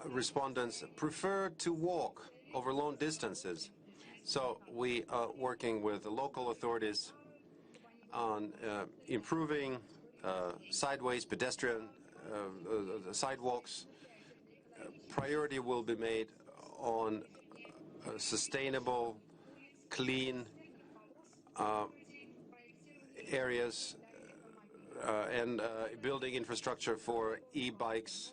respondents, prefer to walk over long distances. So we are working with the local authorities on improving sideways, pedestrian sidewalks. Priority will be made on sustainable, clean areas and building infrastructure for e-bikes,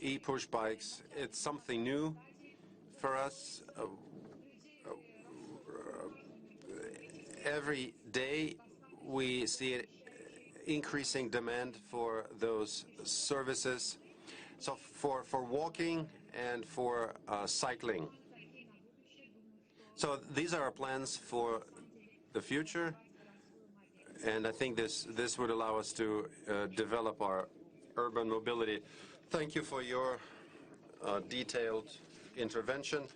e-push bikes. It's something new for us. Every day we see increasing demand for those services, so for walking and for cycling. So these are our plans for the future, and I think this would allow us to develop our urban mobility. Thank you for your detailed intervention.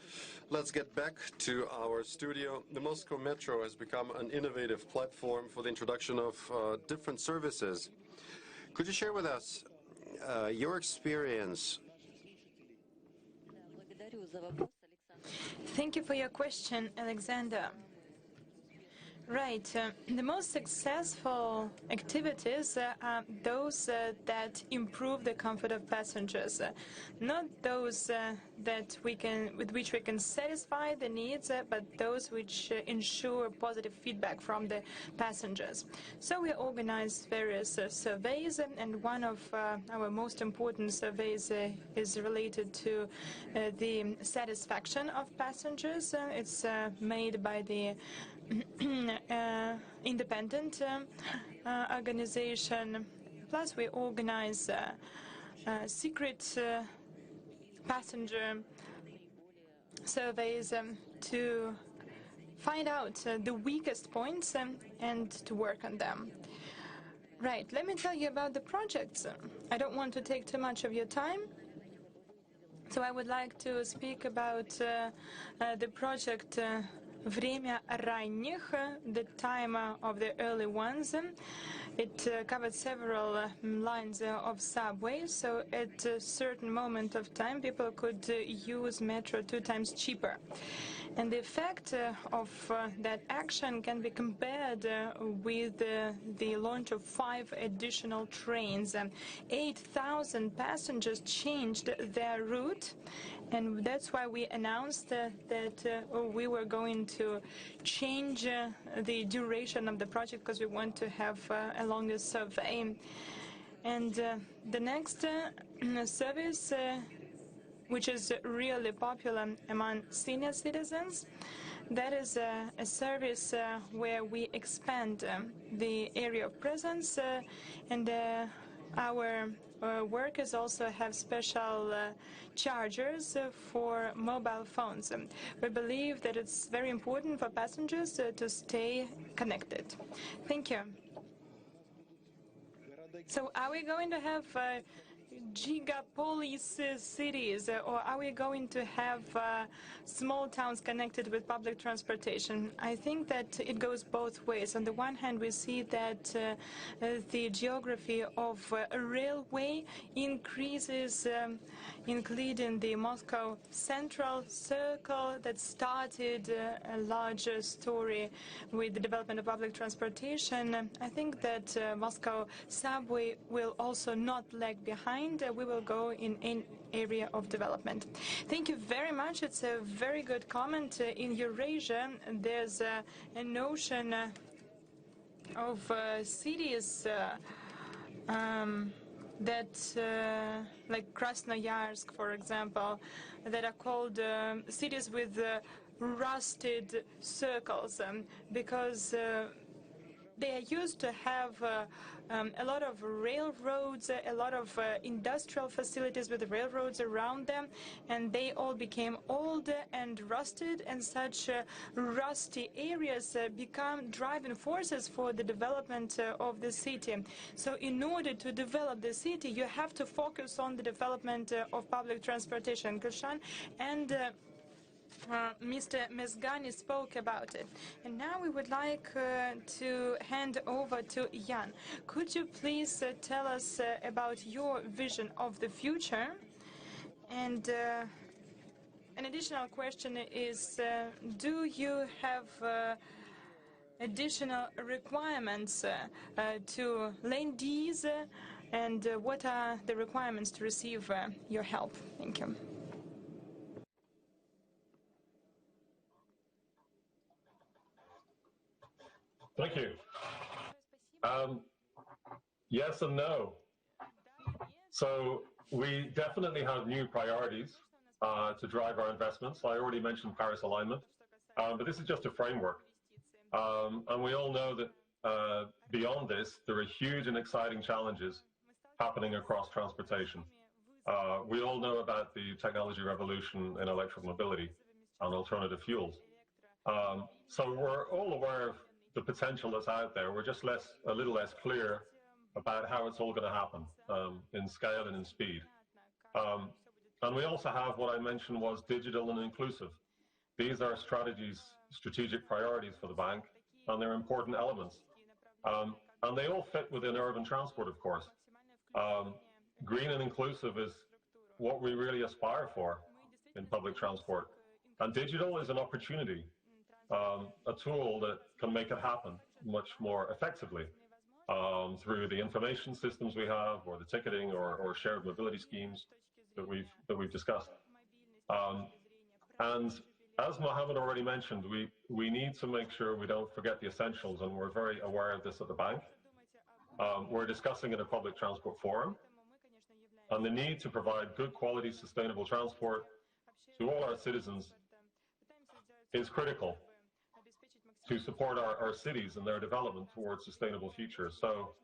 Let's get back to our studio. The Moscow Metro has become an innovative platform for the introduction of different services. Could you share with us your experience? Thank you for your question, Alexander. Right. The most successful activities are those that improve the comfort of passengers, not those with which we can satisfy the needs, but those which ensure positive feedback from the passengers. So we organize various surveys, and one of our most important surveys is related to the satisfaction of passengers. It's made by the independent organization. Plus, we organize secret passenger surveys to find out the weakest points and to work on them. Right, let me tell you about the projects. I don't want to take too much of your time, so I would like to speak about the project Время ранних, the time of the early ones. It covered several lines of subway, so at a certain moment of time people could use metro 2 times cheaper. And the effect of that action can be compared with the launch of 5 additional trains. 8,000 passengers changed their route, and that's why we announced that we were going to change the duration of the project, because we want to have a longer survey. And the next service, which is really popular among senior citizens, that is a service where we expand the area of presence, and our workers also have special chargers for mobile phones. We believe that it's very important for passengers to stay connected. Thank you. So are we going to have gigapolis cities, or are we going to have small towns connected with public transportation? I think that it goes both ways. On the one hand, we see that the geography of a railway increases, including the Moscow Central Circle that started a larger story with the development of public transportation. I think that Moscow subway will also not lag behind. We will go in an area of development. Thank you very much. It's a very good comment. In Eurasia, there's a notion of cities that, like Krasnoyarsk, for example, that are called cities with rusted circles, because they used to have a lot of railroads, a lot of industrial facilities with railroads around them, and they all became old and rusted, and such rusty areas become driving forces for the development of the city. So in order to develop the city, you have to focus on the development of public transportation. Gulshan and Mr. Mezgani spoke about it. And now we would like to hand over to Jan. Could you please tell us about your vision of the future? And an additional question is, do you have additional requirements to lend these, and what are the requirements to receive your help? Thank you. Thank you. Yes and no. So we definitely have new priorities to drive our investments. I already mentioned Paris alignment, but this is just a framework. And we all know that beyond this, there are huge and exciting challenges happening across transportation. We all know about the technology revolution in electric mobility and alternative fuels. So we're all aware of the potential that's out there. We're just a little less clear about how it's all going to happen in scale and in speed. And we also have what I mentioned was digital and inclusive. These are strategic priorities for the bank, and they're important elements. And they all fit within urban transport, of course. Green and inclusive is what we really aspire for in public transport. And digital is an opportunity, a tool that can make it happen much more effectively through the information systems we have, or the ticketing, or shared mobility schemes that we've discussed. And as Mohammed already mentioned, we need to make sure we don't forget the essentials, and we're very aware of this at the bank. We're discussing in a public transport forum, and the need to provide good quality, sustainable transport to all our citizens is critical to support our cities and their development towards sustainable futures. So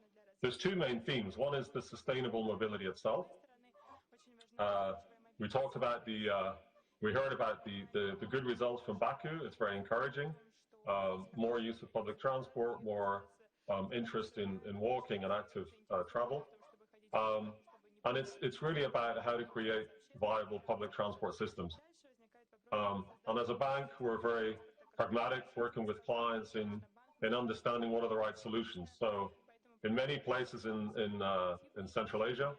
there's two main themes. One is the sustainable mobility itself. We talked about we heard about the good results from Baku. It's very encouraging. More use of public transport, more interest in walking and active travel. And it's really about how to create viable public transport systems. And as a bank, we're very pragmatic, working with clients in understanding what are the right solutions. So in many places in Central Asia,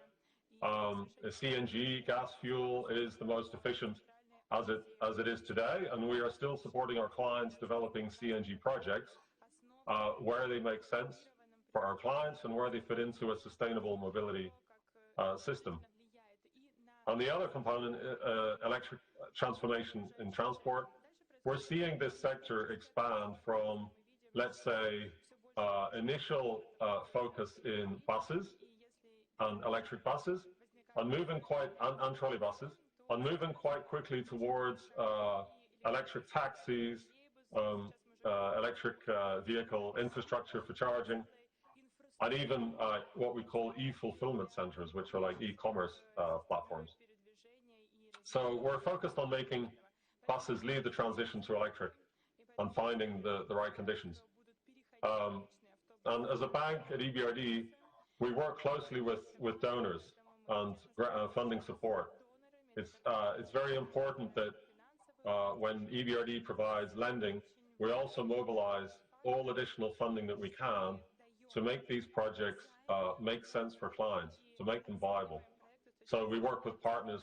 CNG, gas fuel, is the most efficient as it is today, and we are still supporting our clients developing CNG projects where they make sense for our clients and where they fit into a sustainable mobility system. On the other component, electric transformation in transport, we're seeing this sector expand from, let's say, initial focus in buses and electric buses, and moving and trolley buses, and moving quite quickly towards electric taxis, electric vehicle infrastructure for charging, and even what we call e-fulfillment centers, which are like e-commerce platforms. So we're focused on making buses lead the transition to electric and finding the right conditions. And as a bank at EBRD, we work closely with donors and funding support. It's very important that when EBRD provides lending, we also mobilize all additional funding that we can to make these projects make sense for clients, to make them viable. So we work with partners,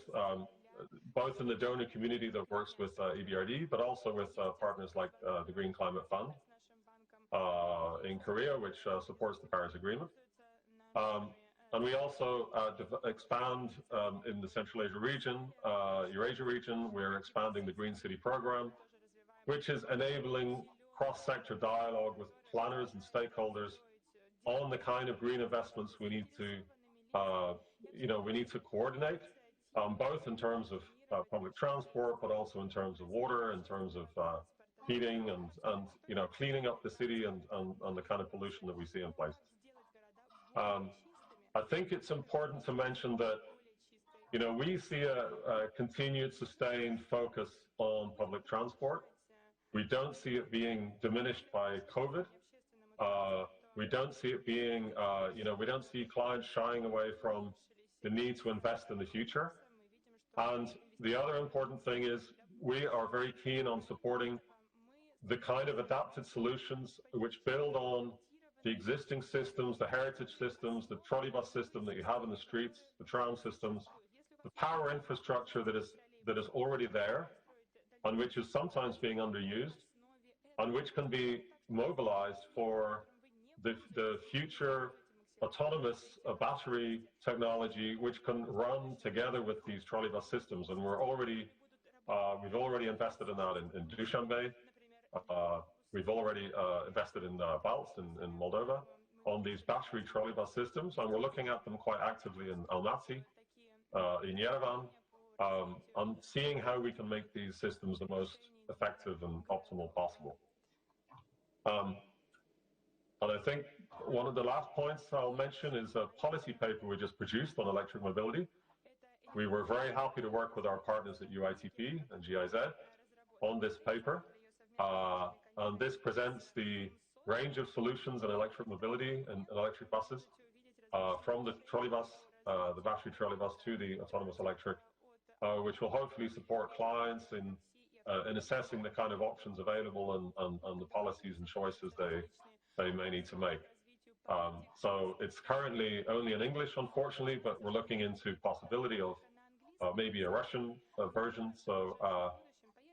both in the donor community that works with EBRD, but also with partners like the Green Climate Fund in Korea, which supports the Paris Agreement. And we also expand in the Central Asia region, Eurasia region. We're expanding the Green City Program, which is enabling cross-sector dialogue with planners and stakeholders on the kind of green investments we need to coordinate, both in terms of public transport, but also in terms of water, in terms of heating and cleaning up the city and the kind of pollution that we see in places. I think it's important to mention that we see a continued sustained focus on public transport. We don't see it being diminished by COVID. We don't see it being, we don't see clients shying away from the need to invest in the future. And the other important thing is we are very keen on supporting the kind of adapted solutions which build on the existing systems, the heritage systems, the trolleybus system that you have in the streets, the tram systems, the power infrastructure that is already there, and which is sometimes being underused, and which can be mobilized for the future autonomous battery technology, which can run together with these trolleybus systems. And we've already invested in that in Dushanbe. We've already invested in Balts in Moldova on these battery trolleybus systems, and we're looking at them quite actively in Almaty, in Yerevan, and seeing how we can make these systems the most effective and optimal possible. And I think one of the last points I'll mention is a policy paper we just produced on electric mobility. We were very happy to work with our partners at UITP and GIZ on this paper. And this presents the range of solutions in electric mobility and electric buses, from the trolleybus, the battery trolleybus, to the autonomous electric, which will hopefully support clients in assessing the kind of options available and the policies and choices they may need to make. So it's currently only in English, unfortunately, but we're looking into possibility of maybe a Russian version. So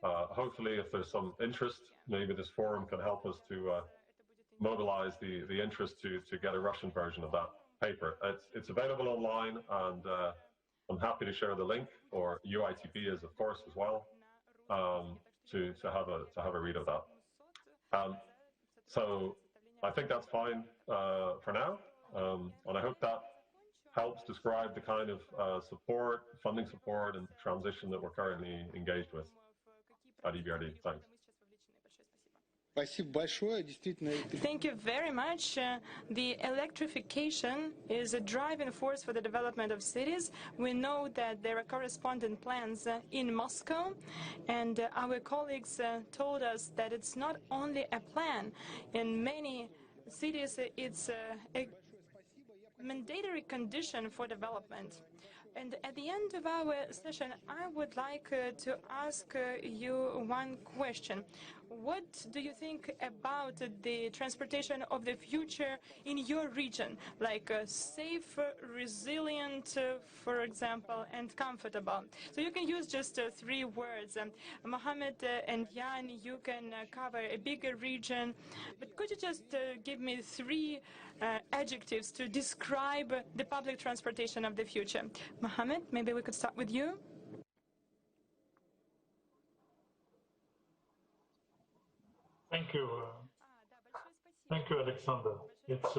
hopefully, if there's some interest, maybe this forum can help us to mobilize the interest to get a Russian version of that paper. It's available online, and I'm happy to share the link, or UITP is, of course, as well, to have a read of that. So I think that's fine for now, and I hope that helps describe the kind of support, funding support, and transition that we're currently engaged with at EBRD. Thanks. Thank you very much. The electrification is a driving force for the development of cities. We know that there are corresponding plans in Moscow, and our colleagues told us that it's not only a plan. In many cities, it's a mandatory condition for development. And at the end of our session, I would like to ask you one question. What do you think about the transportation of the future in your region, like safe, resilient, for example, and comfortable? So you can use just 3 words. Mohammed and Jan, you can cover a bigger region, but could you just give me 3 adjectives to describe the public transportation of the future? Mohammed, maybe we could start with you. Thank you. Thank you, Alexander. It's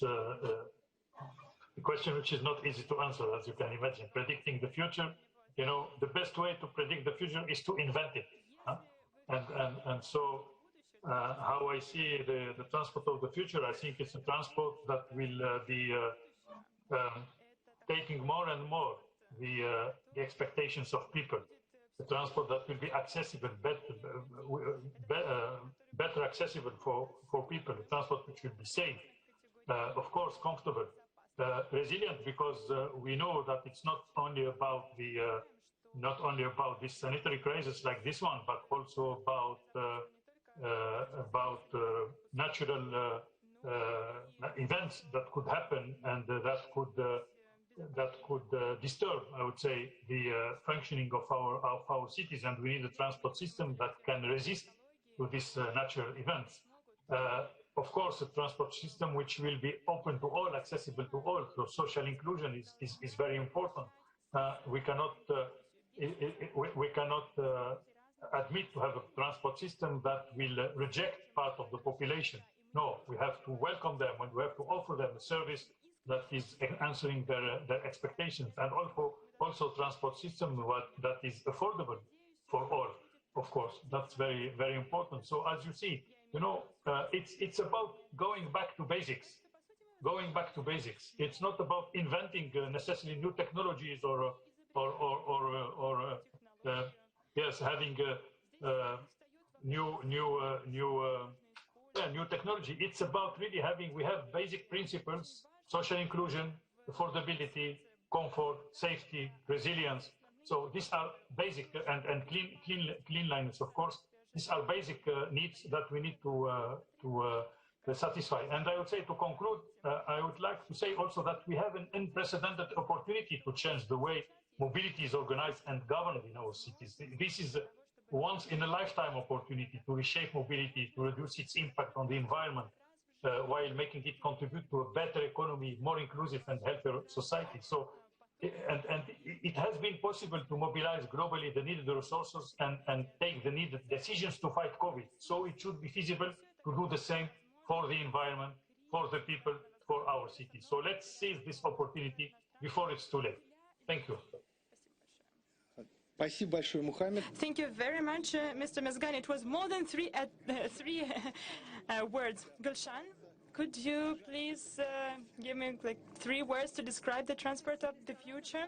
a question which is not easy to answer, as you can imagine. Predicting the future, the best way to predict the future is to invent it. Huh? And so how I see the transport of the future, I think it's a transport that will be taking more and more the expectations of people. The transport that will be accessible, better accessible for people. The transport which will be safe, of course, comfortable, resilient, because we know that it's not only about this sanitary crisis like this one, but also about natural events that could happen and that could disturb, I would say, the functioning of our cities, and we need a transport system that can resist to these natural events. Of course, a transport system which will be open to all, accessible to all. So social inclusion is very important. We cannot admit to have a transport system that will reject part of the population. No, we have to welcome them, and we have to offer them a service that is answering their expectations, and also transport system that is affordable for all. Of of course. That's very, very important. So as you see, it's about going back to basics. Going back to basics. It's not about inventing necessarily new technologies or having new technology. It's about really we have basic principles: social inclusion, affordability, comfort, safety, resilience. So these are basic and cleanliness, of course. These are basic needs that we need to satisfy. And I would say, to conclude, I would like to say also that we have an unprecedented opportunity to change the way mobility is organized and governed in our cities. This is a once in a lifetime opportunity to reshape mobility, to reduce its impact on the environment, while making it contribute to a better economy, more inclusive and healthier society. So, and it has been possible to mobilize globally the needed resources and take the needed decisions to fight COVID. So it should be feasible to do the same for the environment, for the people, for our city. So let's seize this opportunity before it's too late. Thank you. Thank you very much, Mr. Mezgani. It was more than three words. Gulshan, could you please give me like 3 words to describe the transport of the future?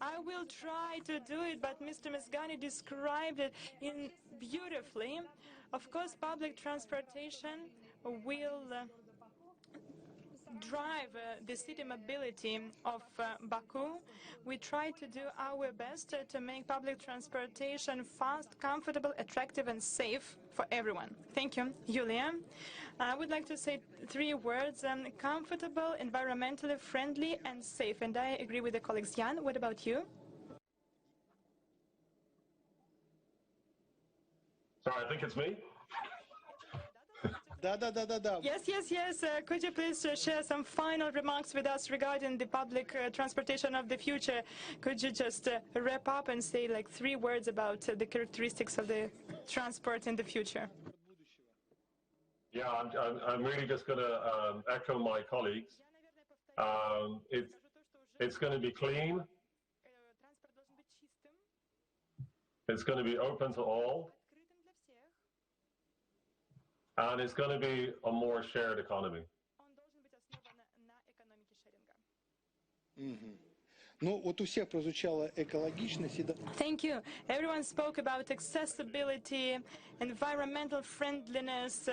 I will try to do it, but Mr. Mezgani described it beautifully. Of course, public transportation will drive the city mobility of Baku. We try to do our best to make public transportation fast, comfortable, attractive and safe for everyone. Thank you. Yulia, I would like to say 3 words: comfortable, environmentally friendly and safe. And I agree with the colleagues. Jan, what about you? Sorry, I think it's me. Yes. Could you please share some final remarks with us regarding the public transportation of the future? Could you just wrap up and say like 3 words about the characteristics of the transport in the future? Yeah, I'm really just going to echo my colleagues. It's going to be clean. It's going to be open to all. And it's going to be a more shared economy. Thank you. Everyone spoke about accessibility, environmental friendliness,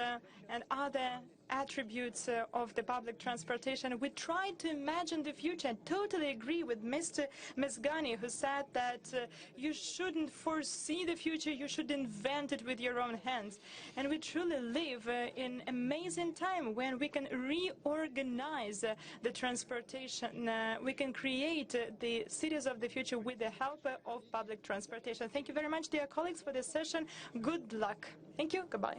and other attributes of the public transportation. We tried to imagine the future. I totally agree with Mr. Mezgani, who said that you shouldn't foresee the future, you should invent it with your own hands. And we truly live in amazing time when we can reorganize the transportation. We can create the cities of the future with the help of public transportation. Thank you very much, dear colleagues, for this session. Good luck. Thank you. Goodbye.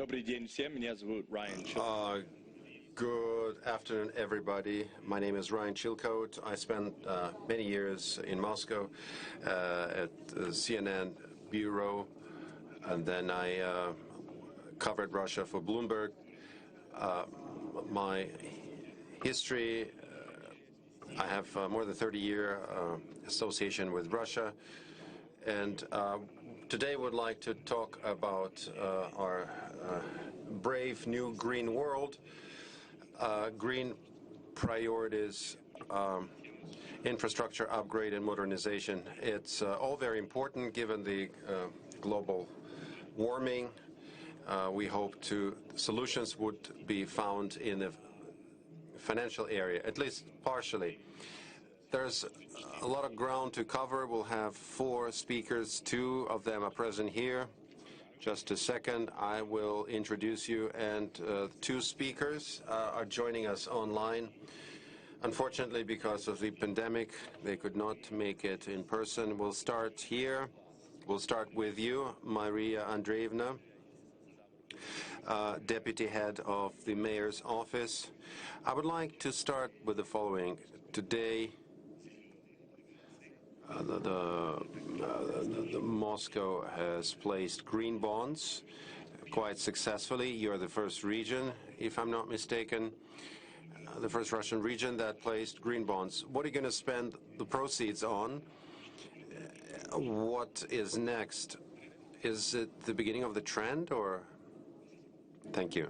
Добрый день всем. Меня зовут Ryan. Good afternoon, everybody. My name is Ryan Chilcote. I spent many years in Moscow at the CNN bureau, and then I covered Russia for Bloomberg. My history, I have more than 30-year association with Russia, and today would like to talk about our brave new green world. Green priorities, infrastructure upgrade and modernization. It's all very important given the global warming. We hope solutions would be found in the financial area, at least partially. There's a lot of ground to cover. We'll have 4 speakers. 2 of them are present here. Just a second, I will introduce you, and 2 speakers are joining us online. Unfortunately, because of the pandemic, they could not make it in person. We'll start here. We'll start with you, Maria Andreevna, Deputy Head of the Mayor's Office. I would like to start with the following. Today, Moscow has placed green bonds quite successfully. You're the first region, if I'm not mistaken, the first Russian region that placed green bonds. What are you going to spend the proceeds on? What is next? Is it the beginning of the trend, or? Thank you.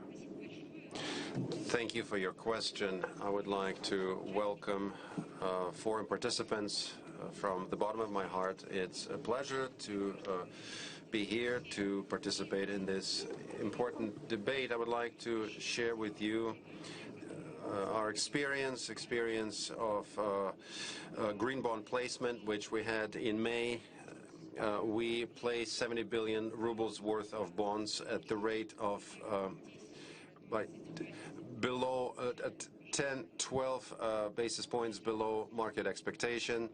Thank you for your question. I would like to welcome foreign participants from the bottom of my heart. It's a pleasure to be here to participate in this important debate. I would like to share with you our experience of green bond placement, which we had in May. We placed 70 billion rubles worth of bonds at the rate of below 10, 12 basis points below market expectation.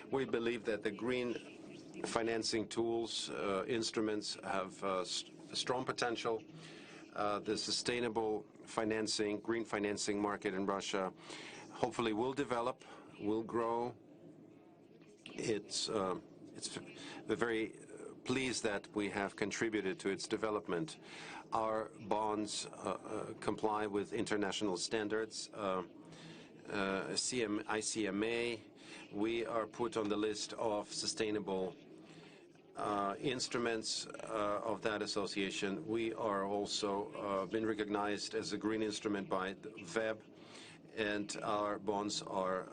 We believe that the green financing tools, instruments have strong potential. The sustainable financing, green financing market in Russia hopefully will develop, will grow. We're very pleased that we have contributed to its development. Our bonds comply with international standards, ICMA. We are put on the list of sustainable instruments of that association. We are also been recognized as a green instrument by the VEB, and our bonds are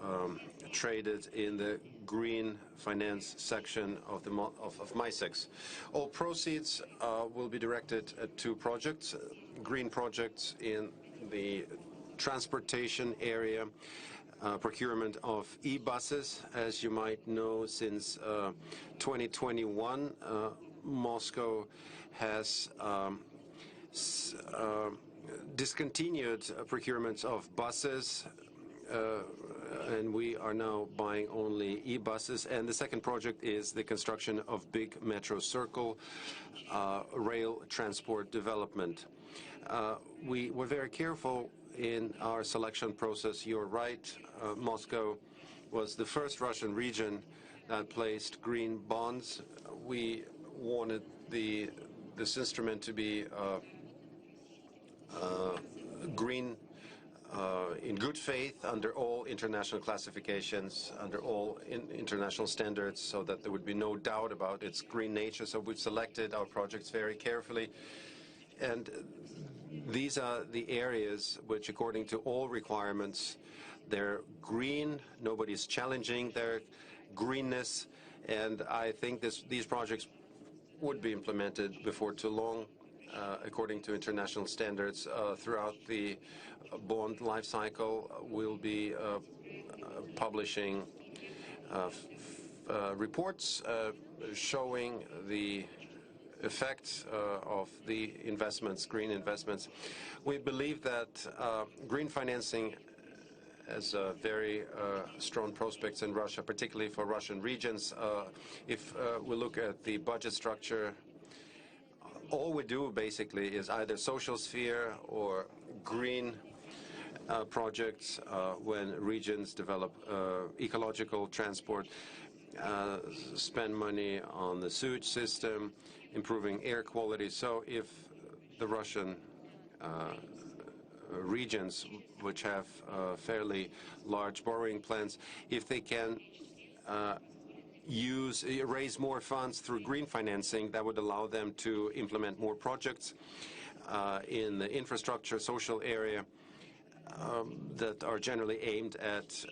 traded in the green finance section of MySex. All proceeds will be directed at 2 projects, green projects in the transportation area, procurement of e-buses. As you might know, since 2021, Moscow has discontinued procurements of buses, and we are now buying only e-buses. And the second project is the construction of big metro circle, rail transport development. We were very careful in our selection process. You're right, Moscow was the first Russian region that placed green bonds. We wanted this instrument to be green in good faith under all international classifications, under all international standards, so that there would be no doubt about its green nature. So we've selected our projects very carefully. And these are the areas which, according to all requirements, they're green. Nobody's challenging their greenness. And I think these projects would be implemented before too long, according to international standards. Throughout the bond life cycle, we'll be publishing reports showing the effect of the investments, green investments. We believe that green financing has very strong prospects in Russia, particularly for Russian regions. If we look at the budget structure, all we do basically is either social sphere or green projects when regions develop ecological transport, spend money on the sewage system, improving air quality. So if the Russian regions, which have fairly large borrowing plans, if they can raise more funds through green financing, that would allow them to implement more projects in the infrastructure, social area that are generally aimed at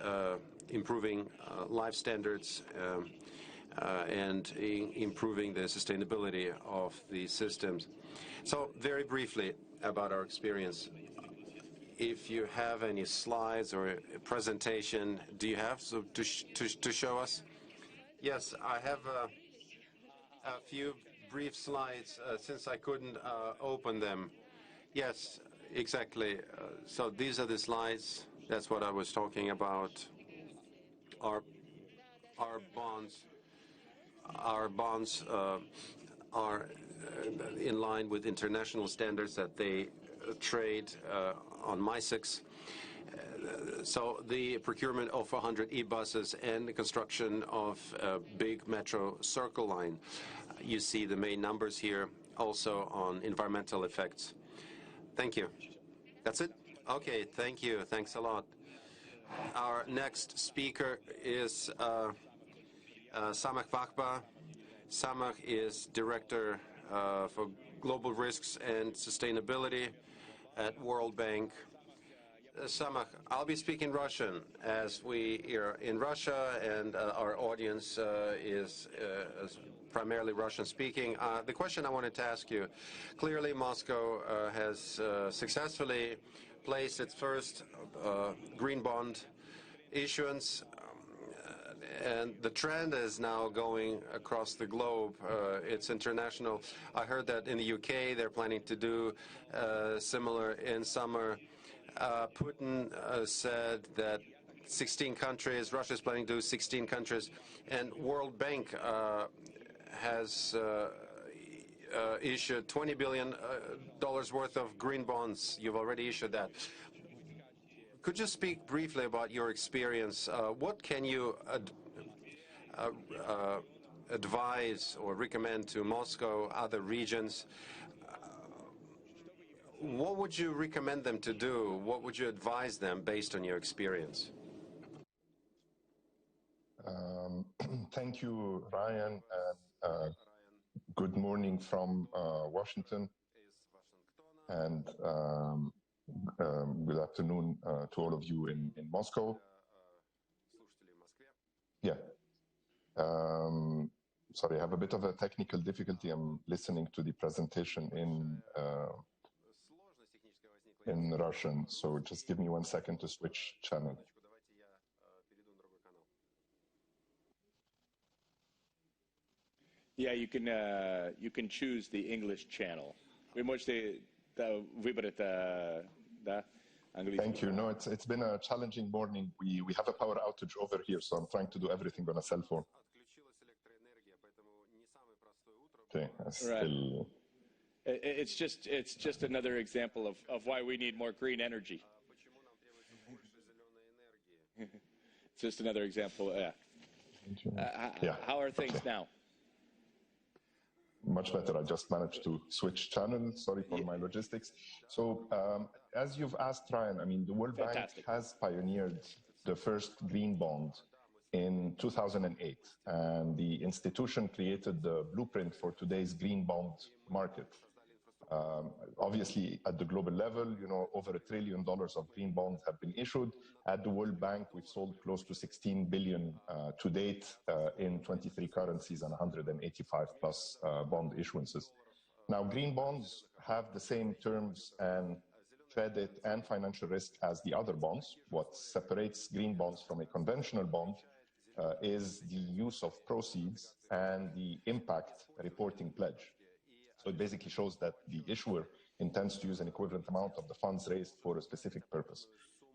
improving life standards and improving the sustainability of the systems. So very briefly about our experience. If you have any slides or a presentation, do you have to show us? Yes, I have a few brief slides since I couldn't open them. Yes, exactly. So these are the slides. That's what I was talking about. Our bonds are in line with international standards that they trade on MISEX. So the procurement of 100 e-buses and the construction of a big metro circle line. You see the main numbers here, also on environmental effects. Thank you. That's it? Okay, thank you. Thanks a lot. Our next speaker is Samach Vakba. Samach is Director for Global Risks and Sustainability at World Bank. Samach, I'll be speaking Russian as we are in Russia and our audience is primarily Russian speaking. The question I wanted to ask you, clearly Moscow has successfully placed its first green bond issuance, and the trend is now going across the globe. It's international. I heard that in the UK they're planning to do similar in summer. Putin said that 16 countries, Russia's planning to do 16 countries, and World Bank has issued $20 billion worth of green bonds. You've already issued that. Could you speak briefly about your experience? What can you advise or recommend to Moscow, other regions? What would you recommend them to do? What would you advise them based on your experience? Thank you, Ryan, and good morning from Washington, and good afternoon to all of you in Moscow. Yeah. Sorry, I have a bit of a technical difficulty. I'm listening to the presentation in Russian, so just give me 1 second to switch channel. Yeah, you can choose the English channel. Вы можете выбрать английский. Thank you. No, it's been a challenging morning. We have a power outage over here, so I'm trying to do everything on a cell phone. Okay, right. It's just another example of why we need more green energy. It's just another example. Yeah. How are things now? Much better. I just managed to switch channel. Sorry for my logistics. So, as you've asked, Ryan, I mean, the World Bank has pioneered the first green bond in 2008, and the institution created the blueprint for today's green bond market. Obviously, at the global level, you know, over $1 trillion of green bonds have been issued. At the World Bank, we've sold close to 16 billion to date in 23 currencies and 185 plus bond issuances. Now, green bonds have the same terms and credit and financial risk as the other bonds. What separates green bonds from a conventional bond is the use of proceeds and the impact reporting pledge. So it basically shows that the issuer intends to use an equivalent amount of the funds raised for a specific purpose.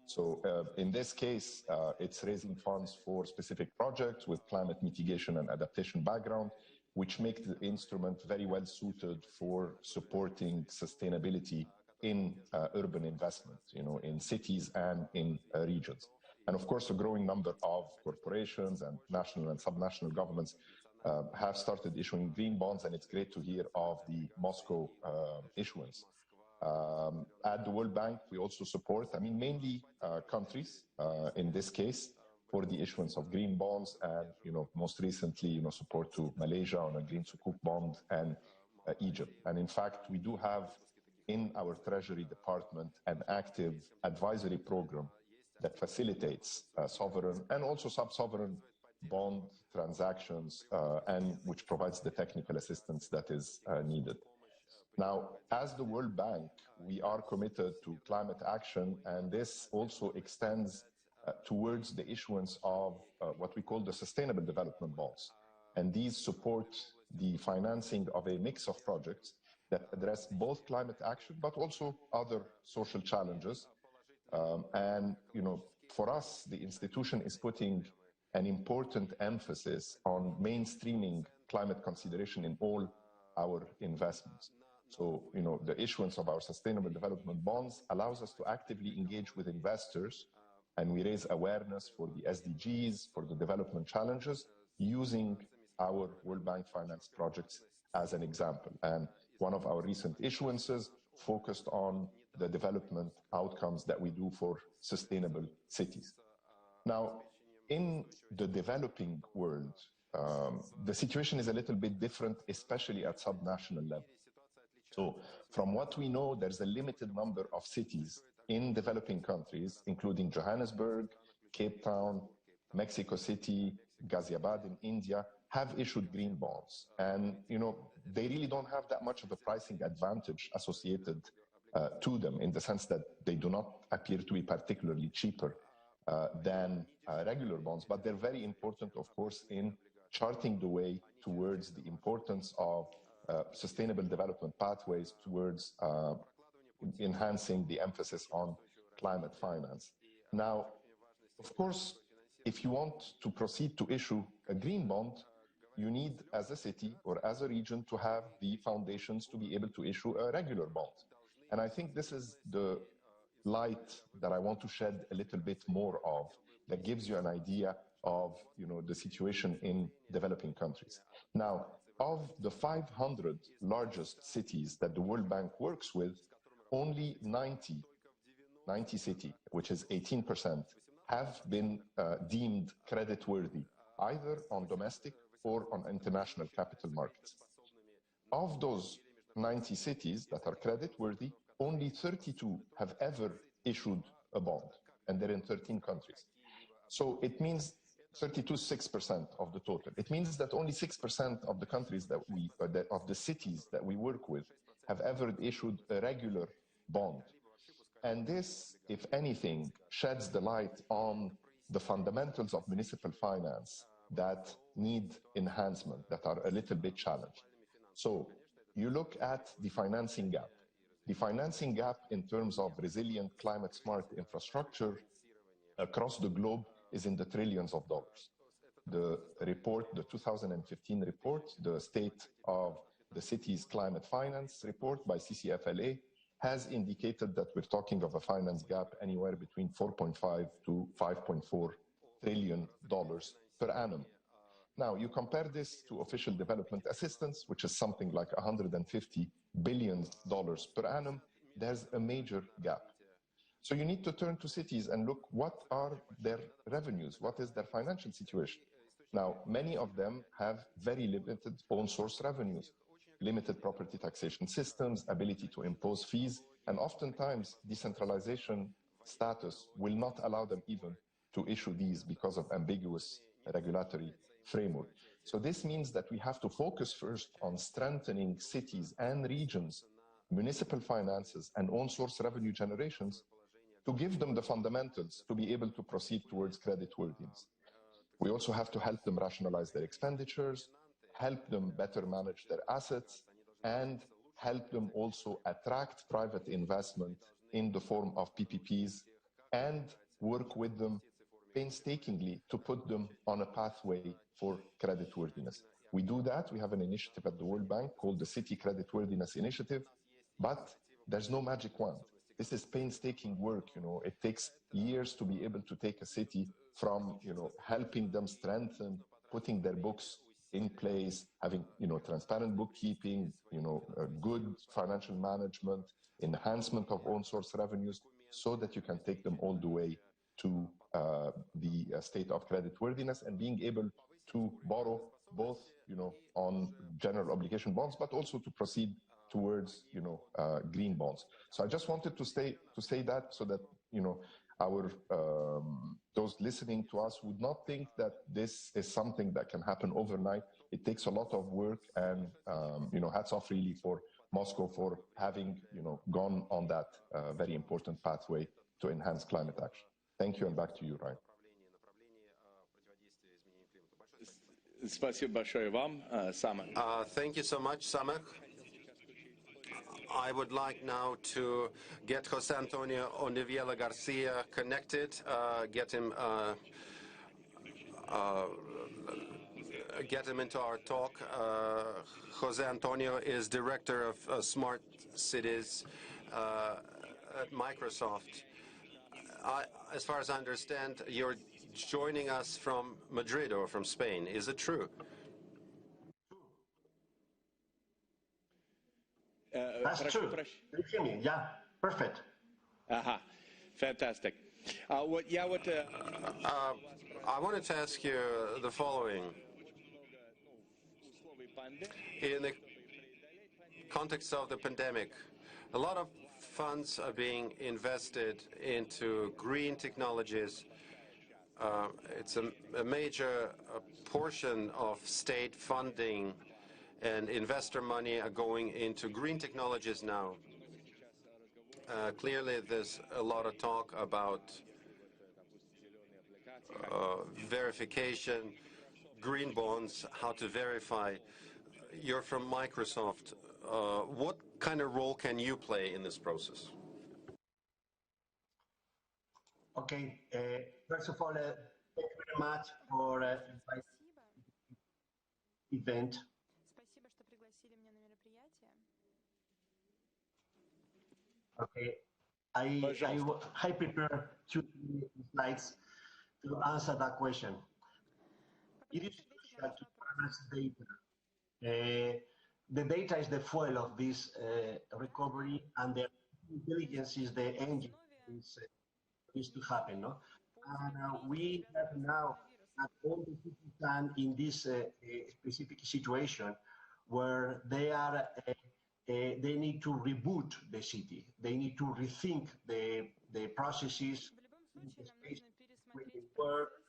So in this case, it's raising funds for specific projects with climate mitigation and adaptation background. which make the instrument very well suited for supporting sustainability in urban investment, in cities and in regions. And of course, a growing number of corporations and national and subnational governments have started issuing green bonds, and it's great to hear of the Moscow issuance. At the World Bank, we also support, mainly countries in this case, for the issuance of green bonds, and most recently, support to Malaysia on a green sukuk bond, and Egypt. And in fact, we do have in our Treasury Department an active advisory program that facilitates sovereign and also sub-sovereign bond transactions, and which provides the technical assistance that is needed. Now, as the World Bank, we are committed to climate action, and this also extends towards the issuance of what we call the sustainable development bonds. And these support the financing of a mix of projects that address both climate action, but also other social challenges. And for us, the institution is putting an important emphasis on mainstreaming climate consideration in all our investments. So, the issuance of our sustainable development bonds allows us to actively engage with investors, and we raise awareness for the SDGs, for the development challenges, using our World Bank finance projects as an example. And one of our recent issuances focused on the development outcomes that we do for sustainable cities. Now, in the developing world, the situation is a little bit different, especially at subnational level. So from what we know, there's a limited number of cities in developing countries, including Johannesburg, Cape Town, Mexico City, Ghaziabad in India, have issued green bonds. And, they really don't have that much of a pricing advantage associated to them, in the sense that they do not appear to be particularly cheaper than regular bonds. But they're very important, of course, in charting the way towards the importance of sustainable development pathways, towards enhancing the emphasis on climate finance. Now, of course, if you want to proceed to issue a green bond, you need, as a city or as a region, to have the foundations to be able to issue a regular bond. And I think this is the light that I want to shed a little bit more of, that gives you an idea of the situation in developing countries. Now, of the 500 largest cities that the World Bank works with, only 90 cities, which is 18%, have been deemed creditworthy, either on domestic or on international capital markets. Of those 90 cities that are creditworthy, only 32 have ever issued a bond, and they're in 13 countries. So it means 32 is 6% of the total. It means that only 6% of the countries of the cities that we work with have ever issued a regular bond. And this, if anything, sheds the light on the fundamentals of municipal finance that need enhancement, that are a little bit challenged. So you look at the financing gap. The financing gap in terms of resilient climate-smart infrastructure across the globe is in the trillions of dollars. The report, the 2015 report, the State of the City's Climate Finance report by CCFLA, has indicated that we're talking of a finance gap anywhere between $4.5 to $5.4 trillion per annum. Now, you compare this to official development assistance, which is something like $150 billion per annum, there's a major gap. So you need to turn to cities and look, what are their revenues? What is their financial situation? Now, many of them have very limited own source revenues, limited property taxation systems, ability to impose fees, and oftentimes decentralization status will not allow them even to issue these because of ambiguous regulatory framework. So this means that we have to focus first on strengthening cities and regions, municipal finances, and own source revenue generations, to give them the fundamentals to be able to proceed towards creditworthiness. We also have to help them rationalize their expenditures, help them better manage their assets, and help them also attract private investment in the form of PPPs, and work with them painstakingly to put them on a pathway for creditworthiness. We do that. We have an initiative at the World Bank called the City Creditworthiness Initiative, but there's no magic wand. This is painstaking work. It takes years to be able to take a city from, helping them strengthen, putting their books in place, having, transparent bookkeeping, good financial management, enhancement of own source revenues, so that you can take them all the way to the state of creditworthiness and being able to borrow both, on general obligation bonds, but also to proceed towards, green bonds. So I just wanted to say that so that, our those listening to us would not think that this is something that can happen overnight. It takes a lot of work, and hats off really for Moscow for having gone on that very important pathway to enhance climate action. Thank you, and back to you, Ryan. Thank you so much, Sameh. I would like now to get Jose Antonio Ondiviela Garcia connected, get him into our talk. Jose Antonio is director of Smart Cities at Microsoft. As far as I understand, you're joining us from Madrid or from Spain. Is it true? That's true. Can you hear me? Yeah, perfect. Fantastic. I wanted to ask you the following. In the context of the pandemic, a lot of funds are being invested into green technologies. It's a major portion of state funding and investor money are going into green technologies now. Clearly, there's a lot of talk about verification, green bonds, how to verify. You're from Microsoft. What kind of role can you play in this process? Okay. First of all, thank you very much for inviting event. Okay, I prepared 2 slides to answer that question. It is crucial to harness data. The data is the fuel of this recovery, and the intelligence is the engine is to happen. No? And we have now at all the cities done in this specific situation where they are. They need to reboot the city. They need to rethink the processes, the space where they work,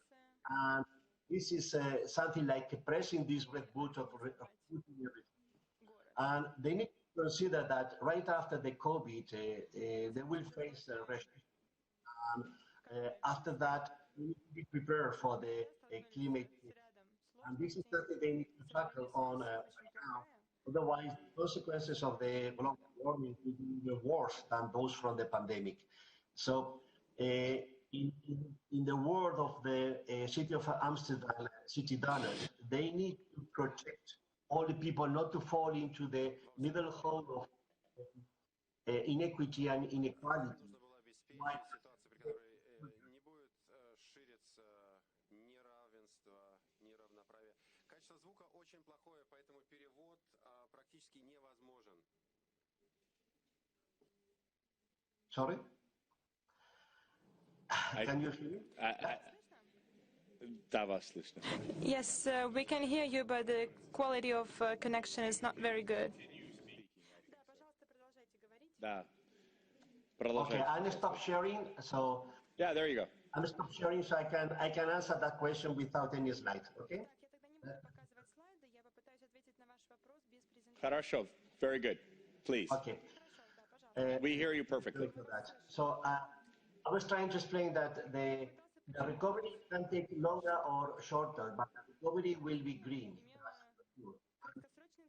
and this is something like pressing this reboot of rebooting everything. And they need to consider that right after the COVID, they will face restrictions. And after that, we need to be prepared for the climate change. And this is something they need to tackle on right now. Otherwise, the consequences of the global warming will be even worse than those from the pandemic. So, in the word of the city of Amsterdam, city donors, they need to protect all the people not to fall into the middle hole of inequity and inequality. Sorry? Can you hear me? Yes, we can hear you, but the quality of connection is not very good. Okay, I'll stop sharing. So yeah, there you go. I'll stop sharing so I can answer that question without any slides. Okay. Хорошо. Very good. Please. Okay. We hear you perfectly. So I was trying to explain that the recovery can take longer or shorter, but the recovery will be green.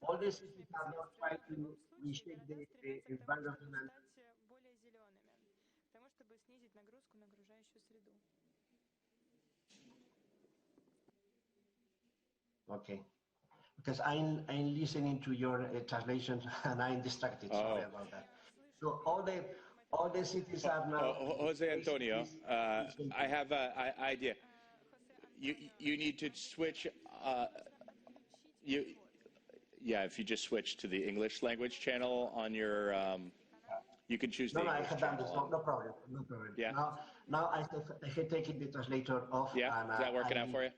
All these cities are not trying to reshape the environment. Okay. because I'm listening to your translation and I'm distracted. Sorry about that. So all the cities are now. Jose Antonio, I have an idea. You need to switch. If you just switch to the English language channel on your, you can choose the English I have done this. No problem. No problem. Yeah. Now I have taken the translator off. Yeah. And, is that working out for you?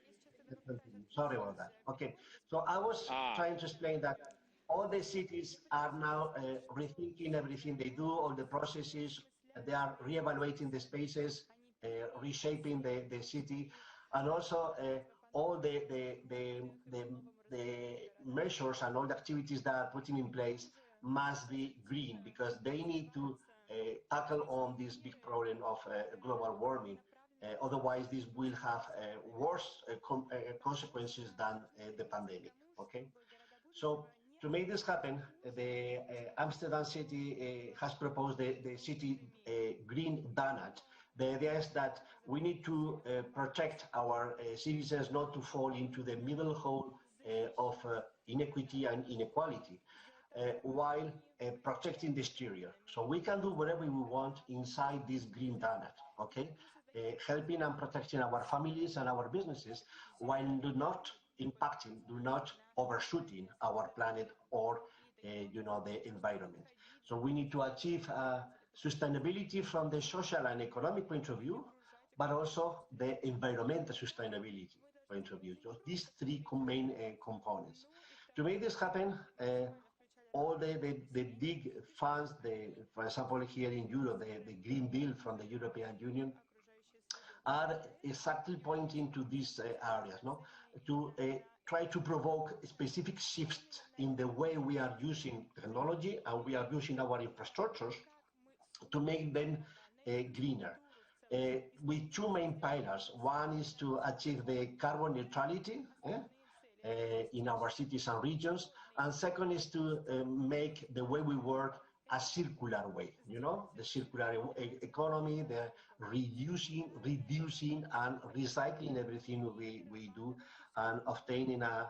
Sorry about that. Okay. So I was trying to explain that all the cities are now rethinking everything they do, all the processes. They are reevaluating the spaces, reshaping the city, and also all the measures and all the activities that are putting in place must be green, because they need to tackle on this big problem of global warming. Otherwise, this will have worse consequences than the pandemic. Okay, so to make this happen, the Amsterdam city has proposed the city green donut. The idea is that we need to protect our citizens not to fall into the middle hole of inequity and inequality, while protecting the exterior. So we can do whatever we want inside this green donut, okay? Helping and protecting our families and our businesses, while not overshooting our planet or the environment. So we need to achieve sustainability from the social and economic point of view, but also the environmental sustainability point of view. So these three main components. To make this happen, all the big funds, for example, here in Europe, the Green Deal from the European Union, are exactly pointing to these areas, to try to provoke specific shifts in the way we are using technology and we are using our infrastructures to make them greener. With two main pillars. One is to achieve the carbon neutrality in our cities and regions, and second is to make the way we work a circular way, the circular economy, the reducing and recycling everything we do, and obtaining a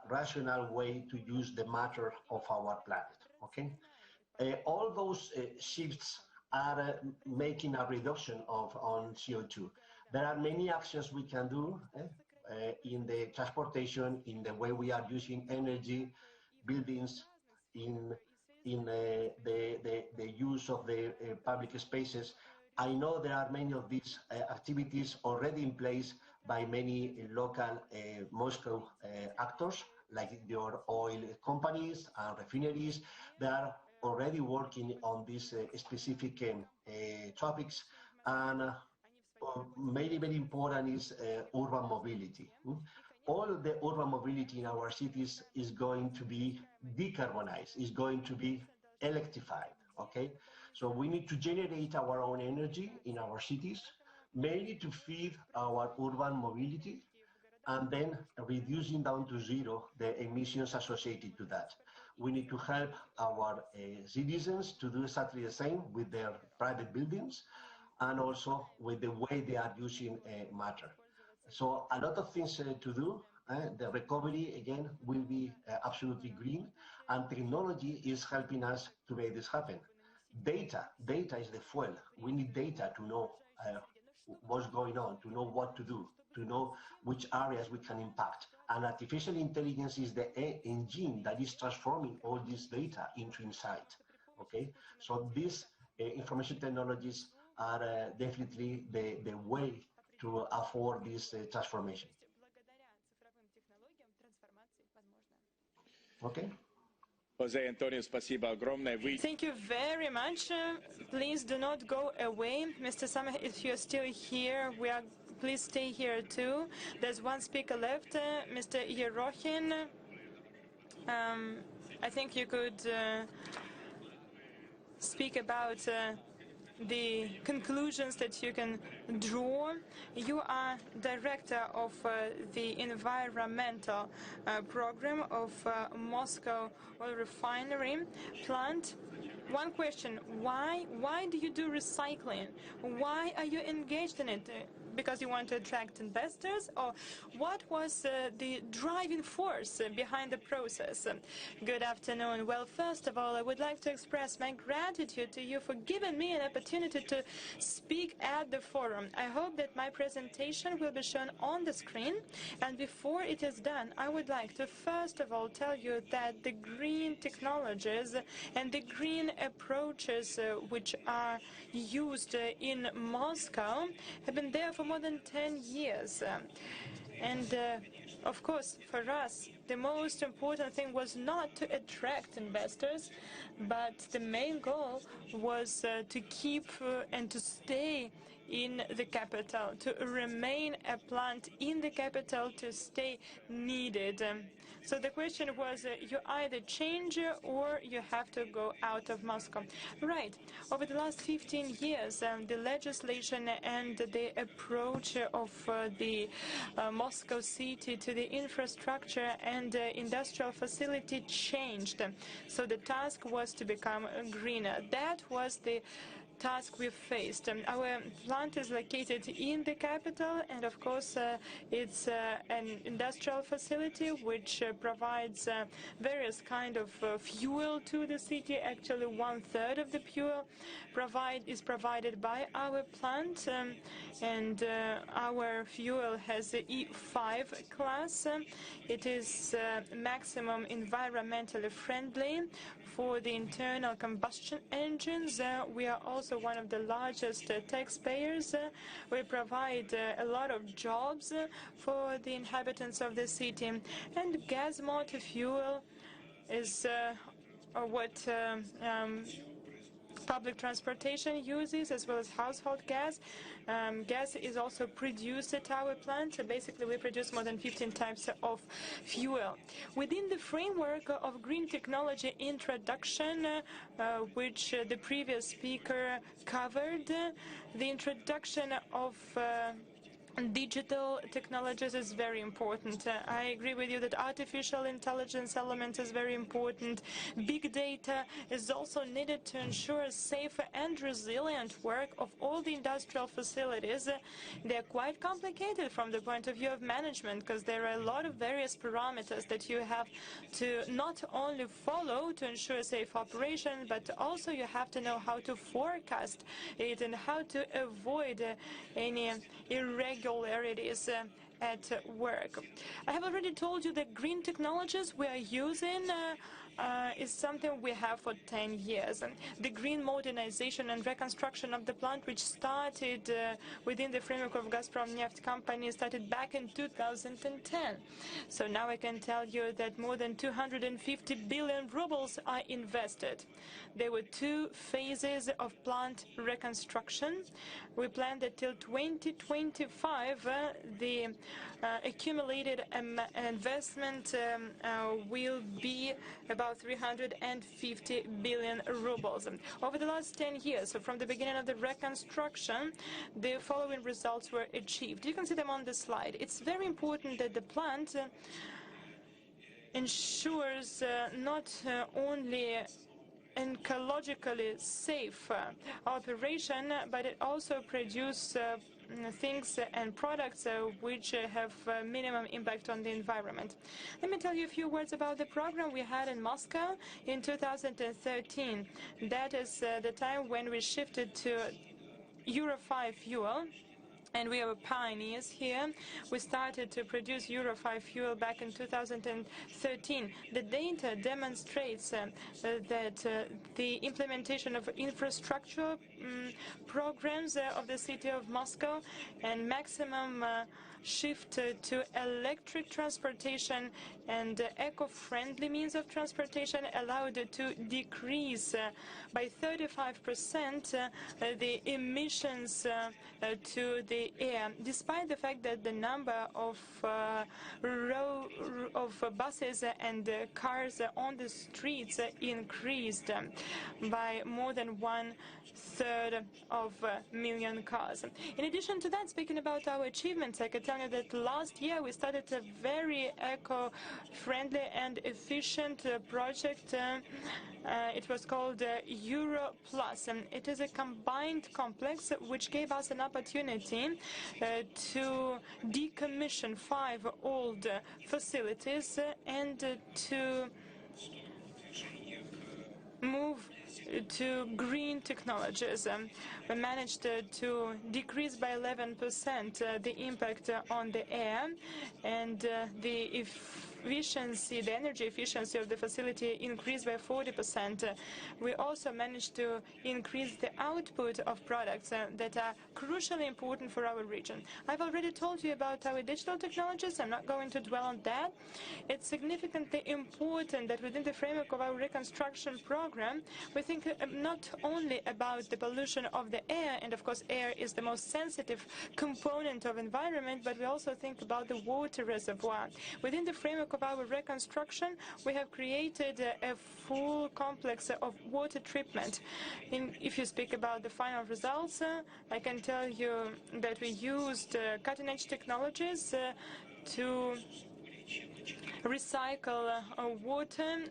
rational way to use the matter of our planet, okay? All those shifts are making a reduction on CO2. There are many actions we can do in the transportation, in the way we are using energy, buildings, in the use of the public spaces. I know there are many of these activities already in place by many local Moscow actors, like your oil companies and refineries. They are already working on these specific topics, and very, very important is urban mobility. All the urban mobility in our cities is going to be decarbonized, is going to be electrified, okay? So we need to generate our own energy in our cities, mainly to feed our urban mobility, and then reducing down to zero the emissions associated to that. We need to help our citizens to do exactly the same with their private buildings and also with the way they are using matter. So a lot of things to do. The recovery, again, will be absolutely green, and technology is helping us to make this happen. Data is the fuel. We need data to know what's going on, to know what to do, to know which areas we can impact. And artificial intelligence is the engine that is transforming all this data into insight, okay? So these information technologies are definitely the way to afford this transformation. Okay. Jose Antonio, спасибо огромное. Thank you very much. Please do not go away. Mr. Sameh, if you're still here, please stay here too. There's one speaker left, Mr. Yerochin. I think you could speak about the conclusions that you can draw. You are director of the environmental program of Moscow oil refinery plant. One question, why do you do recycling? Why are you engaged in it? because you want to attract investors, or what was the driving force behind the process? Good afternoon. Well, first of all, I would like to express my gratitude to you for giving me an opportunity to speak at the forum. I hope that my presentation will be shown on the screen, and before it is done, I would like to first of all tell you that the green technologies and the green approaches which are used in Moscow have been there for more than 10 years. Of course, for us, the most important thing was not to attract investors, but the main goal was to keep and to stay in the capital, to remain a plant in the capital, to stay needed. So the question was, you either change or you have to go out of Moscow. Right. Over the last 15 years, the legislation and the approach of the Moscow city to the infrastructure and industrial facility changed. So the task was to become greener. That was the task we faced. Our plant is located in the capital, and of course it's an industrial facility which provides various kind of fuel to the city. Actually, 1/3 of the fuel is provided by our plant, and our fuel has the E5 class. It is maximum environmentally friendly for the internal combustion engines. We are also one of the largest taxpayers. We provide a lot of jobs for the inhabitants of the city. And gas motor fuel is what public transportation uses, as well as household gas. Gas is also produced at our plant. So basically, we produce more than 15 types of fuel. Within the framework of green technology introduction, which the previous speaker covered, the introduction of digital technologies is very important. I agree with you that artificial intelligence element is very important. Big data is also needed to ensure safe and resilient work of all the industrial facilities. They're quite complicated from the point of view of management, because there are a lot of various parameters that you have to not only follow to ensure safe operation, but also you have to know how to forecast it and how to avoid any irregularities at work. I have already told you that green technologies we are using is something we have for 10 years. The green modernization and reconstruction of the plant, which started within the framework of Gazprom Neft company, started back in 2010. So now I can tell you that more than 250 billion rubles are invested. There were 2 phases of plant reconstruction. We planned that till 2025, the accumulated investment will be about 350 billion rubles. Over the last 10 years, so from the beginning of the reconstruction, the following results were achieved. You can see them on the slide. It's very important that the plant ensures not only ecologically safe operation, but it also produces things and products which have minimum impact on the environment. Let me tell you a few words about the program we had in Moscow in 2013. That is the time when we shifted to Euro 5 fuel. And we are pioneers here. We started to produce Euro 5 fuel back in 2013. The data demonstrates that the implementation of infrastructure programs of the city of Moscow and maximum shift to electric transportation and eco-friendly means of transportation allowed to decrease by 35% the emissions to the air, despite the fact that the number of buses and cars on the streets increased by more than 1/3 of a million cars. In addition to that, speaking about our achievements, I could tell telling you that last year we started a very eco-friendly and efficient project. It was called Euro Plus. It is a combined complex which gave us an opportunity to decommission 5 old facilities and to move to green technologies. We managed to decrease by 11% the impact on the air, and the efficiency, the energy efficiency of the facility increased by 40%. We also managed to increase the output of products that are crucially important for our region. I've already told you about our digital technologies. I'm not going to dwell on that. It's significantly important that within the framework of our reconstruction program, we think not only about the pollution of the air, and of course air is the most sensitive component of environment, but we also think about the water reservoir. Within the framework of our reconstruction, we have created a full complex of water treatment. If you speak about the final results, I can tell you that we used cutting-edge technologies to recycle water,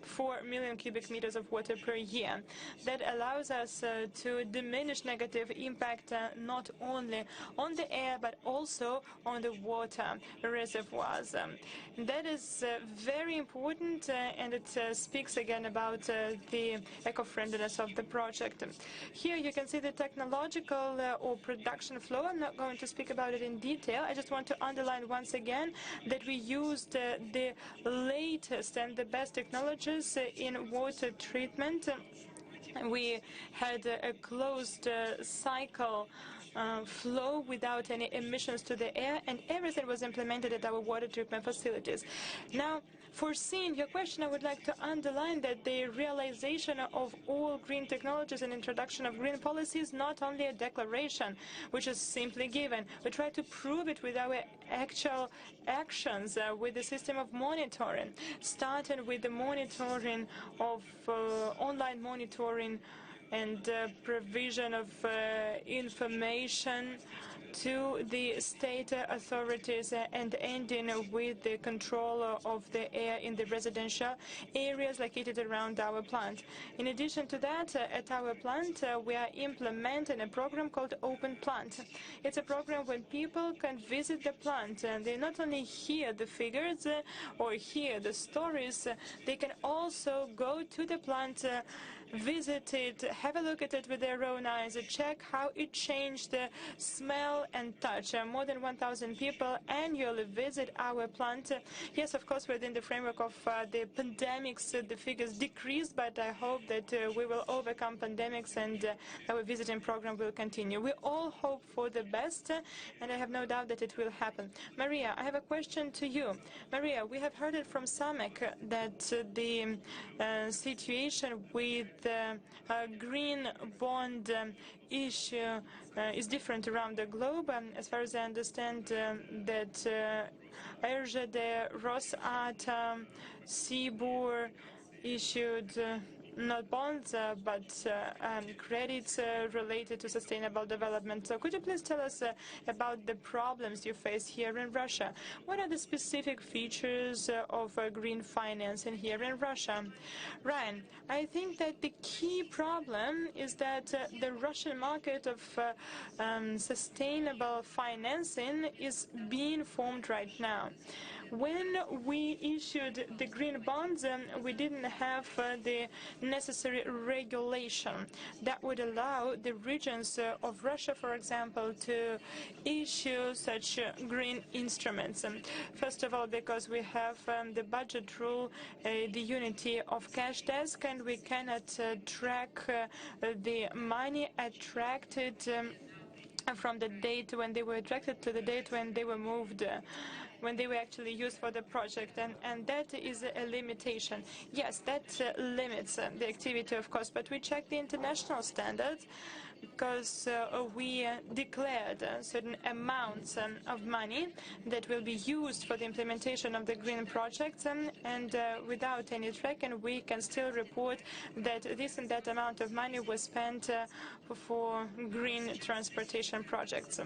4 million cubic meters of water per year. That allows us to diminish negative impact not only on the air but also on the water reservoirs. That is very important, and it speaks again about the eco-friendliness of the project. Here you can see the technological or production flow. I'm not going to speak about it in detail. I just want to underline once again that we used the latest and the best technologies in water treatment. We had a closed cycle flow without any emissions to the air, and everything was implemented at our water treatment facilities. Now, foreseeing your question, I would like to underline that the realization of all green technologies and introduction of green policy is not only a declaration, which is simply given. We try to prove it with our actual actions, with the system of monitoring, starting with the monitoring of online monitoring and provision of information to the state authorities, and ending with the control of the air in the residential areas located around our plant. In addition to that, at our plant, we are implementing a program called Open Plant. It's a program when people can visit the plant, and they not only hear the figures or hear the stories, they can also go to the plant, visit it, have a look at it with their own eyes, check how it changed, smell and touch. More than 1,000 people annually visit our plant. Yes, of course, within the framework of the pandemics, the figures decreased, but I hope that we will overcome pandemics and our visiting program will continue. We all hope for the best, and I have no doubt that it will happen. Maria, I have a question to you. Maria, we have heard it from Samek that the situation with the green bond issue is different around the globe. As far as I understand, that RZD, Rosatom, Sibur issued not bonds, but credits related to sustainable development. So could you please tell us about the problems you face here in Russia? What are the specific features of green financing here in Russia? Ryan, I think that the key problem is that the Russian market of sustainable financing is being formed right now. When we issued the green bonds, we didn't have the necessary regulation that would allow the regions of Russia, for example, to issue such green instruments. First of all, because we have the budget rule, the unity of cash desk, and we cannot track the money attracted from the date when they were attracted to the date when they were moved, when they were actually used for the project, and that is a limitation. Yes, that limits the activity, of course, but we check the international standards because we declared certain amounts of money that will be used for the implementation of the green projects, and without any tracking, we can still report that this and that amount of money was spent for green transportation projects.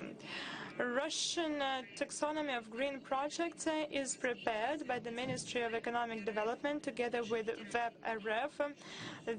Russian taxonomy of green projects is prepared by the Ministry of Economic Development together with WebRF.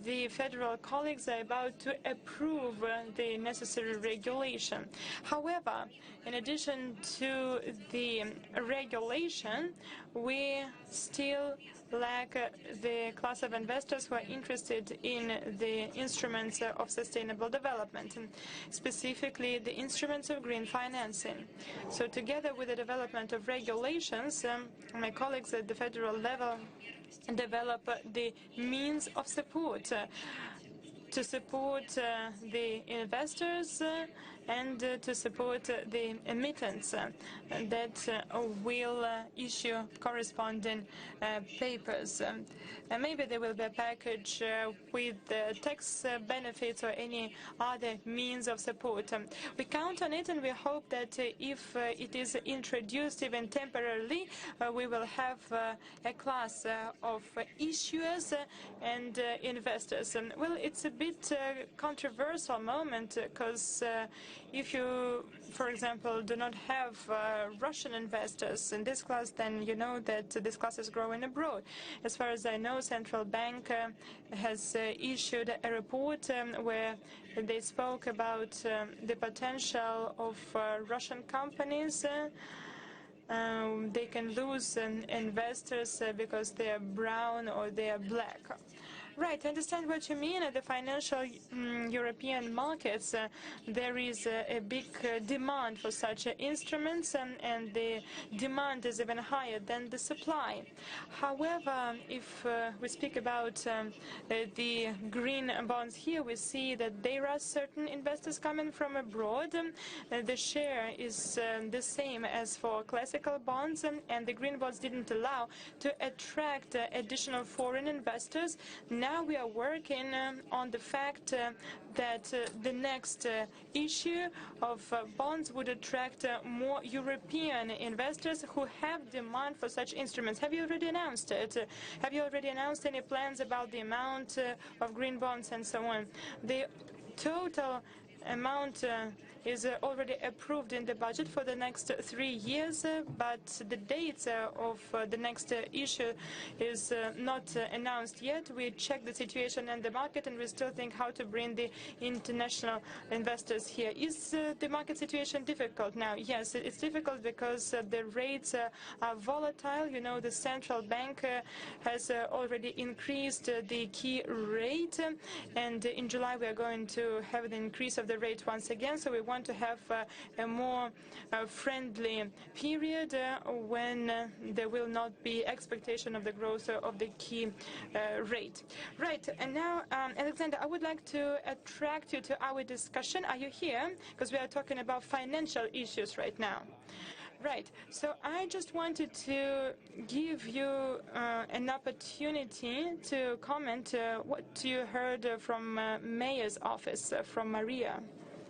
The federal colleagues are about to approve the necessary regulation. However, in addition to the regulation, we still lack the class of investors who are interested in the instruments of sustainable development, and specifically the instruments of green financing. So together with the development of regulations, my colleagues at the federal level develop the means of support to support the investors and to support the emittents that will issue corresponding papers. And maybe there will be a package with tax benefits or any other means of support. We count on it, and we hope that if it is introduced even temporarily, we will have a class of issuers and investors. Well, it's a bit controversial moment because if you, for example, do not have Russian investors in this class, then you know that this class is growing abroad. As far as I know, Central Bank has issued a report where they spoke about the potential of Russian companies. They can lose investors because they are brown or they are black. Right, I understand what you mean. At the financial European markets, there is a big demand for such instruments, and the demand is even higher than the supply. However, if we speak about the green bonds here, we see that there are certain investors coming from abroad. The share is the same as for classical bonds, and the green bonds didn't allow to attract additional foreign investors. Now we are working on the fact that the next issue of bonds would attract more European investors who have demand for such instruments. Have you already announced it? Have you already announced any plans about the amount of green bonds and so on? The total amount is already approved in the budget for the next 3 years, but the dates of the next issue is not announced yet. We check the situation in the market, and we still think how to bring the international investors here. Is the market situation difficult now? Yes, it's difficult because the rates are volatile. You know, the central bank has already increased the key rate, and in July we are going to have the increase of the rate once again. So we want to have a more friendly period when there will not be expectation of the growth of the key rate. Right, and now, Alexander, I would like to attract you to our discussion. Are you here? Because we are talking about financial issues right now. Right, so I just wanted to give you an opportunity to comment what you heard from Mayor's office, from Maria.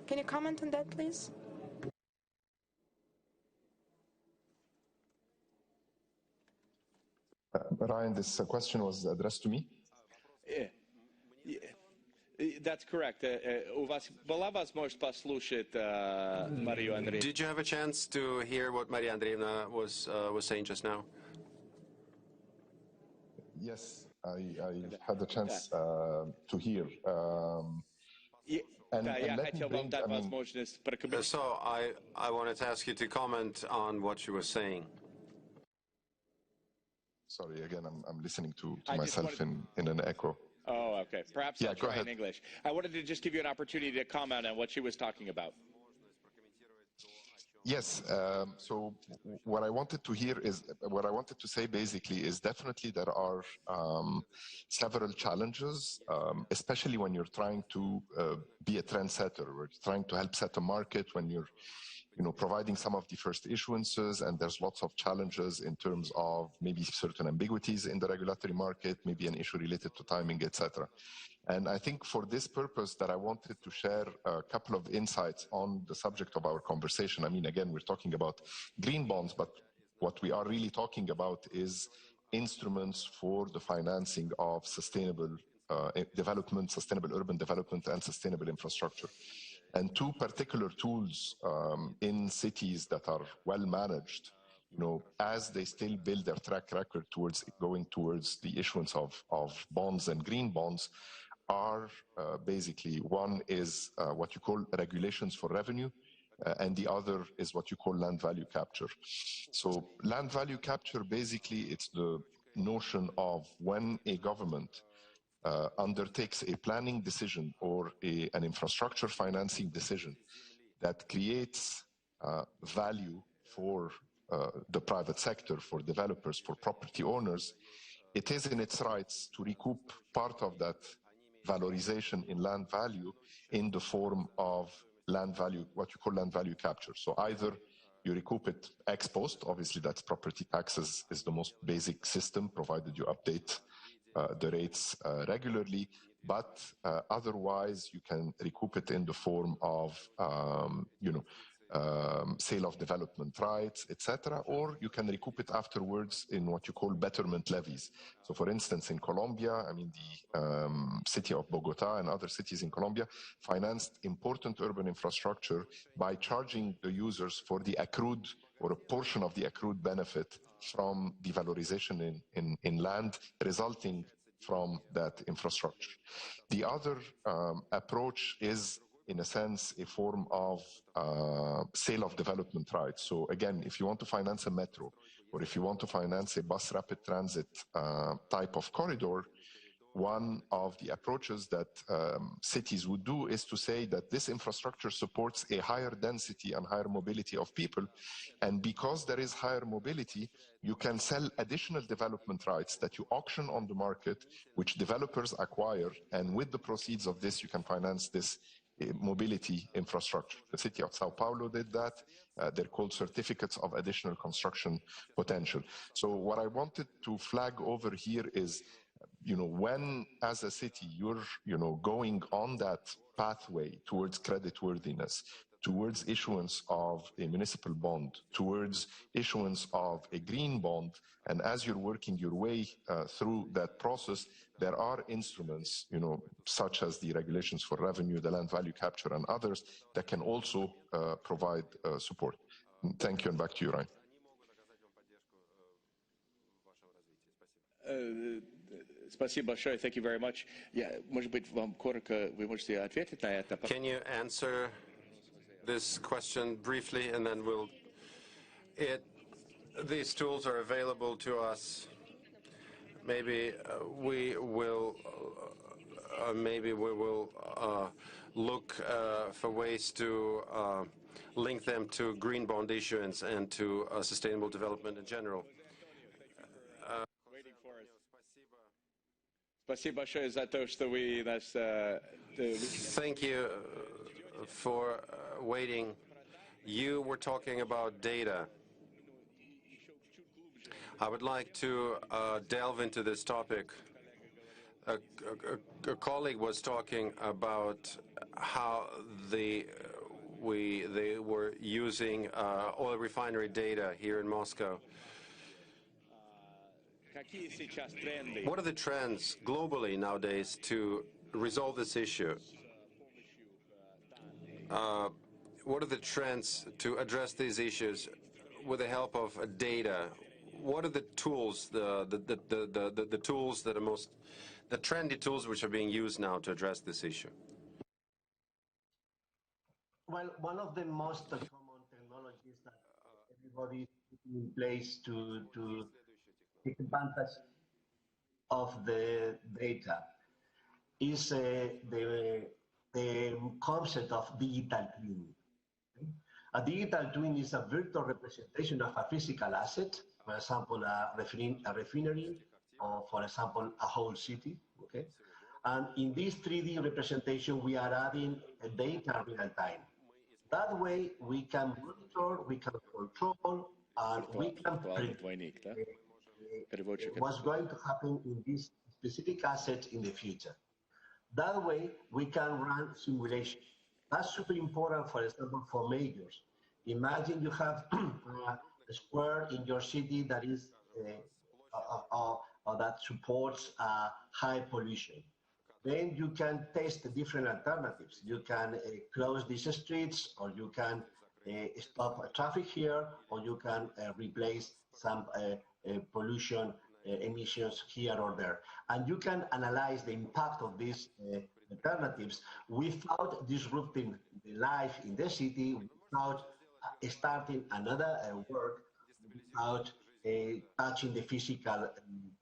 Can you comment on that, please? Ryan, this question was addressed to me? Yeah. That's correct. У вас была возможность послушать Марию Андреевну? Did you have a chance to hear what Maria Andreevna was saying just now? Yes, I had the chance to hear. So I wanted to ask you to comment on what she was saying. Sorry, again, I'm listening to myself in an echo. Oh, okay. Perhaps I'll try in English. I wanted to just give you an opportunity to comment on what she was talking about. Yes. So what I wanted to say basically is definitely there are several challenges, especially when you're trying to be a trendsetter, or trying to help set a market when you're providing some of the first issuances, and there's lots of challenges in terms of maybe certain ambiguities in the regulatory market, maybe an issue related to timing, etc. And I think for this purpose that I wanted to share a couple of insights on the subject of our conversation. I mean, again, we're talking about green bonds, but what we are really talking about is instruments for the financing of sustainable development, sustainable urban development, and sustainable infrastructure. And two particular tools in cities that are well managed, as they still build their track record towards going towards the issuance of bonds and green bonds, are basically, one is what you call regulations for revenue, and the other is what you call land value capture. So land value capture, basically, it's the notion of when a government undertakes a planning decision or an infrastructure financing decision that creates value for the private sector, for developers, for property owners, it is in its rights to recoup part of that valorization in land value in the form of land value, what you call land value capture. So either you recoup it ex post, obviously that's property taxes is the most basic system, provided you update the rates regularly, but otherwise you can recoup it in the form of, sale of development rights, etc., or you can recoup it afterwards in what you call betterment levies. So for instance, in Colombia, the city of Bogota and other cities in Colombia financed important urban infrastructure by charging the users for the accrued or a portion of the accrued benefit from the valorization in land resulting from that infrastructure. The other approach is, in a sense, a form of sale of development rights. So again, if you want to finance a metro, or if you want to finance a bus rapid transit type of corridor, one of the approaches that cities would do is to say that this infrastructure supports a higher density and higher mobility of people. And because there is higher mobility, you can sell additional development rights that you auction on the market, which developers acquire. And with the proceeds of this, you can finance this mobility infrastructure. The city of Sao Paulo did that. They're called certificates of additional construction potential. So what I wanted to flag over here is, when as a city you're, going on that pathway towards creditworthiness, towards issuance of a municipal bond, towards issuance of a green bond, and as you're working your way through that process, there are instruments, such as the regulations for revenue, the land value capture, and others that can also provide support. Thank you, and back to you, Ryan. Спасибо большое. Thank you very much. Может быть, вам коротко вы можете ответить на это? Can you answer this question briefly, and then these tools are available to us. Maybe we will look for ways to link them to green bond issuance and to sustainable development in general. Thank you for waiting. You were talking about data. I would like to delve into this topic. A colleague was talking about how they were using oil refinery data here in Moscow. What are the trends globally nowadays to resolve this issue? What are the trends to address these issues with the help of data? What are the tools, the tools that are the trendy tools which are being used now to address this issue? Well, one of the most common technologies that everybody is putting in place to take advantage of the data is the concept of digital twin. A digital twin is a virtual representation of a physical asset, for example, a refinery, or for example, a whole city. Okay, and in this 3D representation, we are adding data real time. That way, we can monitor, we can control, and we can predict what's going to happen in this specific asset in the future. That way, we can run simulation. That's super important, for example, for majors. Imagine you have a square in your city that is that supports high pollution. then you can test different alternatives. You can close these streets, or you can stop traffic here, or you can replace some pollution emissions here or there. And you can analyze the impact of these alternatives without disrupting the life in the city, without starting another work, without touching the physical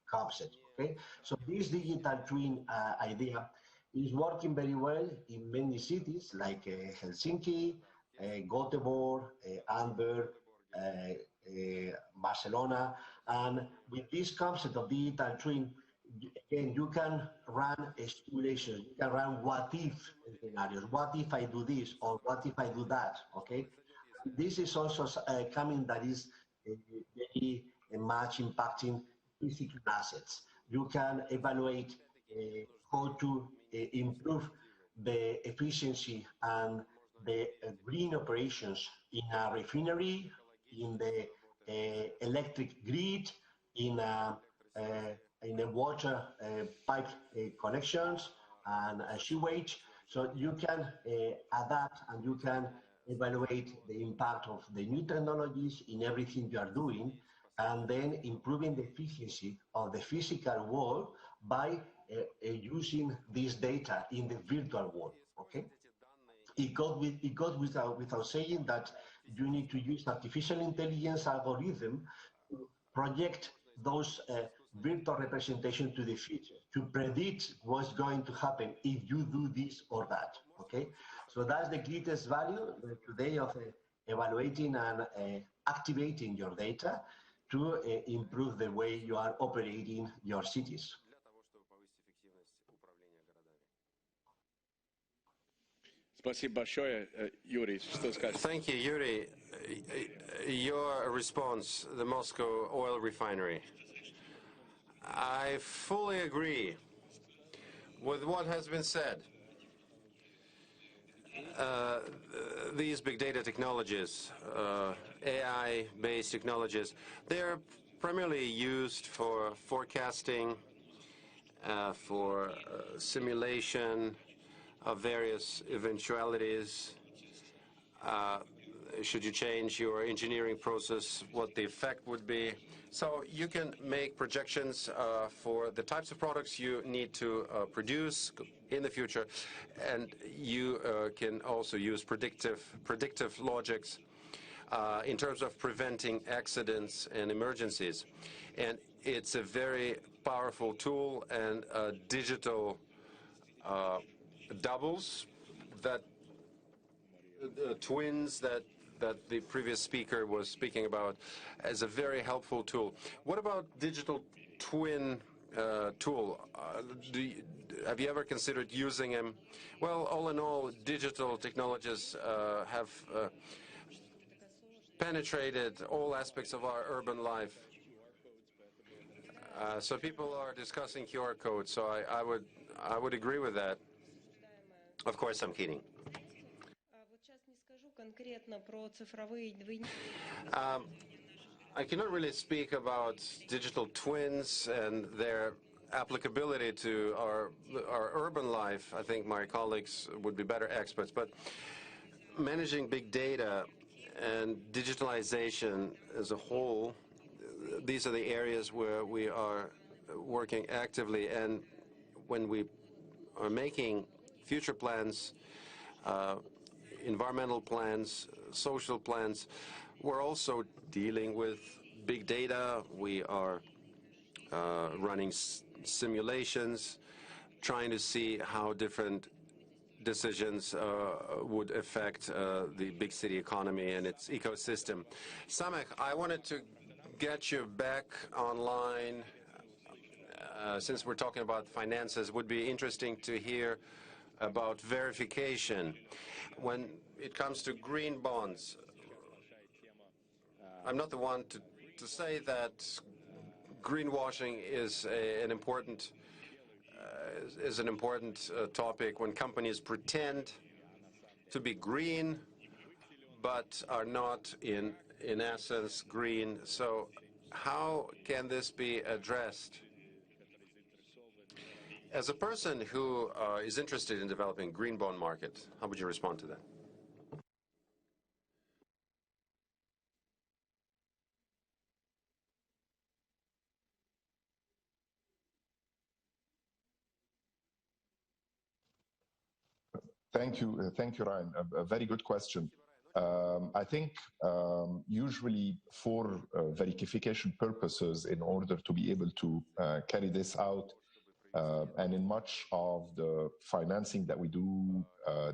concept. Okay, so this digital twin idea is working very well in many cities like Helsinki, Göteborg, Antwerp, Barcelona, and with this concept of digital twin, again, you can run simulations, you can run what-if scenarios. What if I do this, or what if I do that? Okay, this is also coming that is very much impacting physical assets. You can evaluate how to improve the efficiency and the green operations in a refinery, in the electric grid, in the water pipe connections and sewage. So you can adapt and you can evaluate the impact of the new technologies in everything you are doing, and then improving the efficiency of the physical world by using this data in the virtual world. Okay, it goes without saying that you need to use artificial intelligence algorithm to project those virtual representation to the future, to predict what's going to happen if you do this or that. Okay, so that's the greatest value today of evaluating and activating your data to improve the way you are operating your cities. Thank you, Yuri. Your response, the Moscow oil refinery. I fully agree with what has been said. These big data technologies, AI-based technologies, they're primarily used for forecasting, for simulation of various eventualities. Should you change your engineering process, what the effect would be. So you can make projections for the types of products you need to produce in the future, and you can also use predictive logics in terms of preventing accidents and emergencies. And it's a very powerful tool, and digital doubles, that twins that the previous speaker was speaking about, as a very helpful tool. What about digital twin tool? Have you ever considered using them? Well, all in all, digital technologies have penetrated all aspects of our urban life. So people are discussing QR codes, so I would agree with that. Of course, I'm kidding. I cannot really speak about digital twins and their applicability to our urban life. I think my colleagues would be better experts. But managing big data and digitalization as a whole, these are the areas where we are working actively. And when we are making future plans, environmental plans, social plans, we're also dealing with big data. We are running simulations, trying to see how different decisions would affect the big city economy and its ecosystem. Samek, I wanted to get you back online. Since we're talking about finances, it would be interesting to hear about verification. When it comes to green bonds, I'm not the one to say that greenwashing is an important topic when companies pretend to be green but are not in essence green. So how can this be addressed? As a person who is interested in developing green bond market, how would you respond to that? Thank you, Ryan. A very good question. I think usually for verification purposes, in order to be able to carry this out, and in much of the financing that we do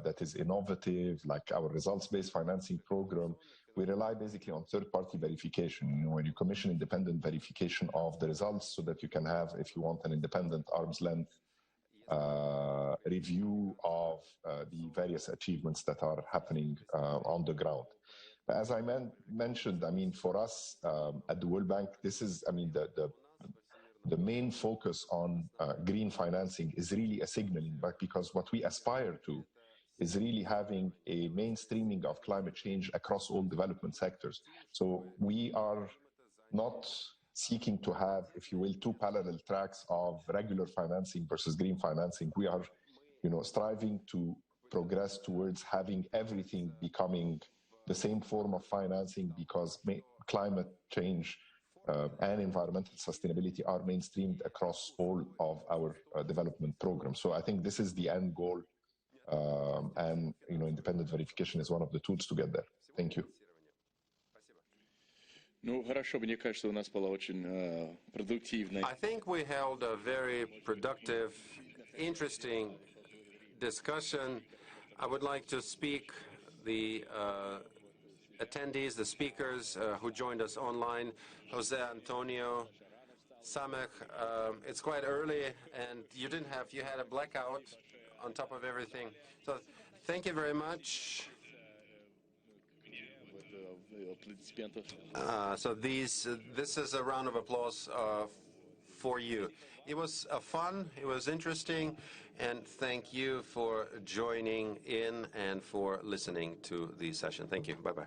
that is innovative, like our results-based financing program, we rely basically on third-party verification. You know, when you commission independent verification of the results so that you can have, if you want, an independent arm's length review of the various achievements that are happening on the ground. But as I mentioned, I mean, for us at the World Bank, this is, I mean, the main focus on green financing is really a signaling, but because what we aspire to is really having a mainstreaming of climate change across all development sectors. So we are not seeking to have, if you will, two parallel tracks of regular financing versus green financing. We are, you know, striving to progress towards having everything becoming the same form of financing, because climate change and environmental sustainability are mainstreamed across all of our development programs. So I think this is the end goal, and, you know, independent verification is one of the tools to get there. Thank you. I think we held a very productive, interesting discussion. I would like to speak the attendees, the speakers who joined us online, Jose Antonio, Samech. It's quite early, and you had a blackout on top of everything. So thank you very much. So this is a round of applause for you. It was fun, it was interesting, and thank you for joining in and for listening to the session. Thank you. Bye-bye.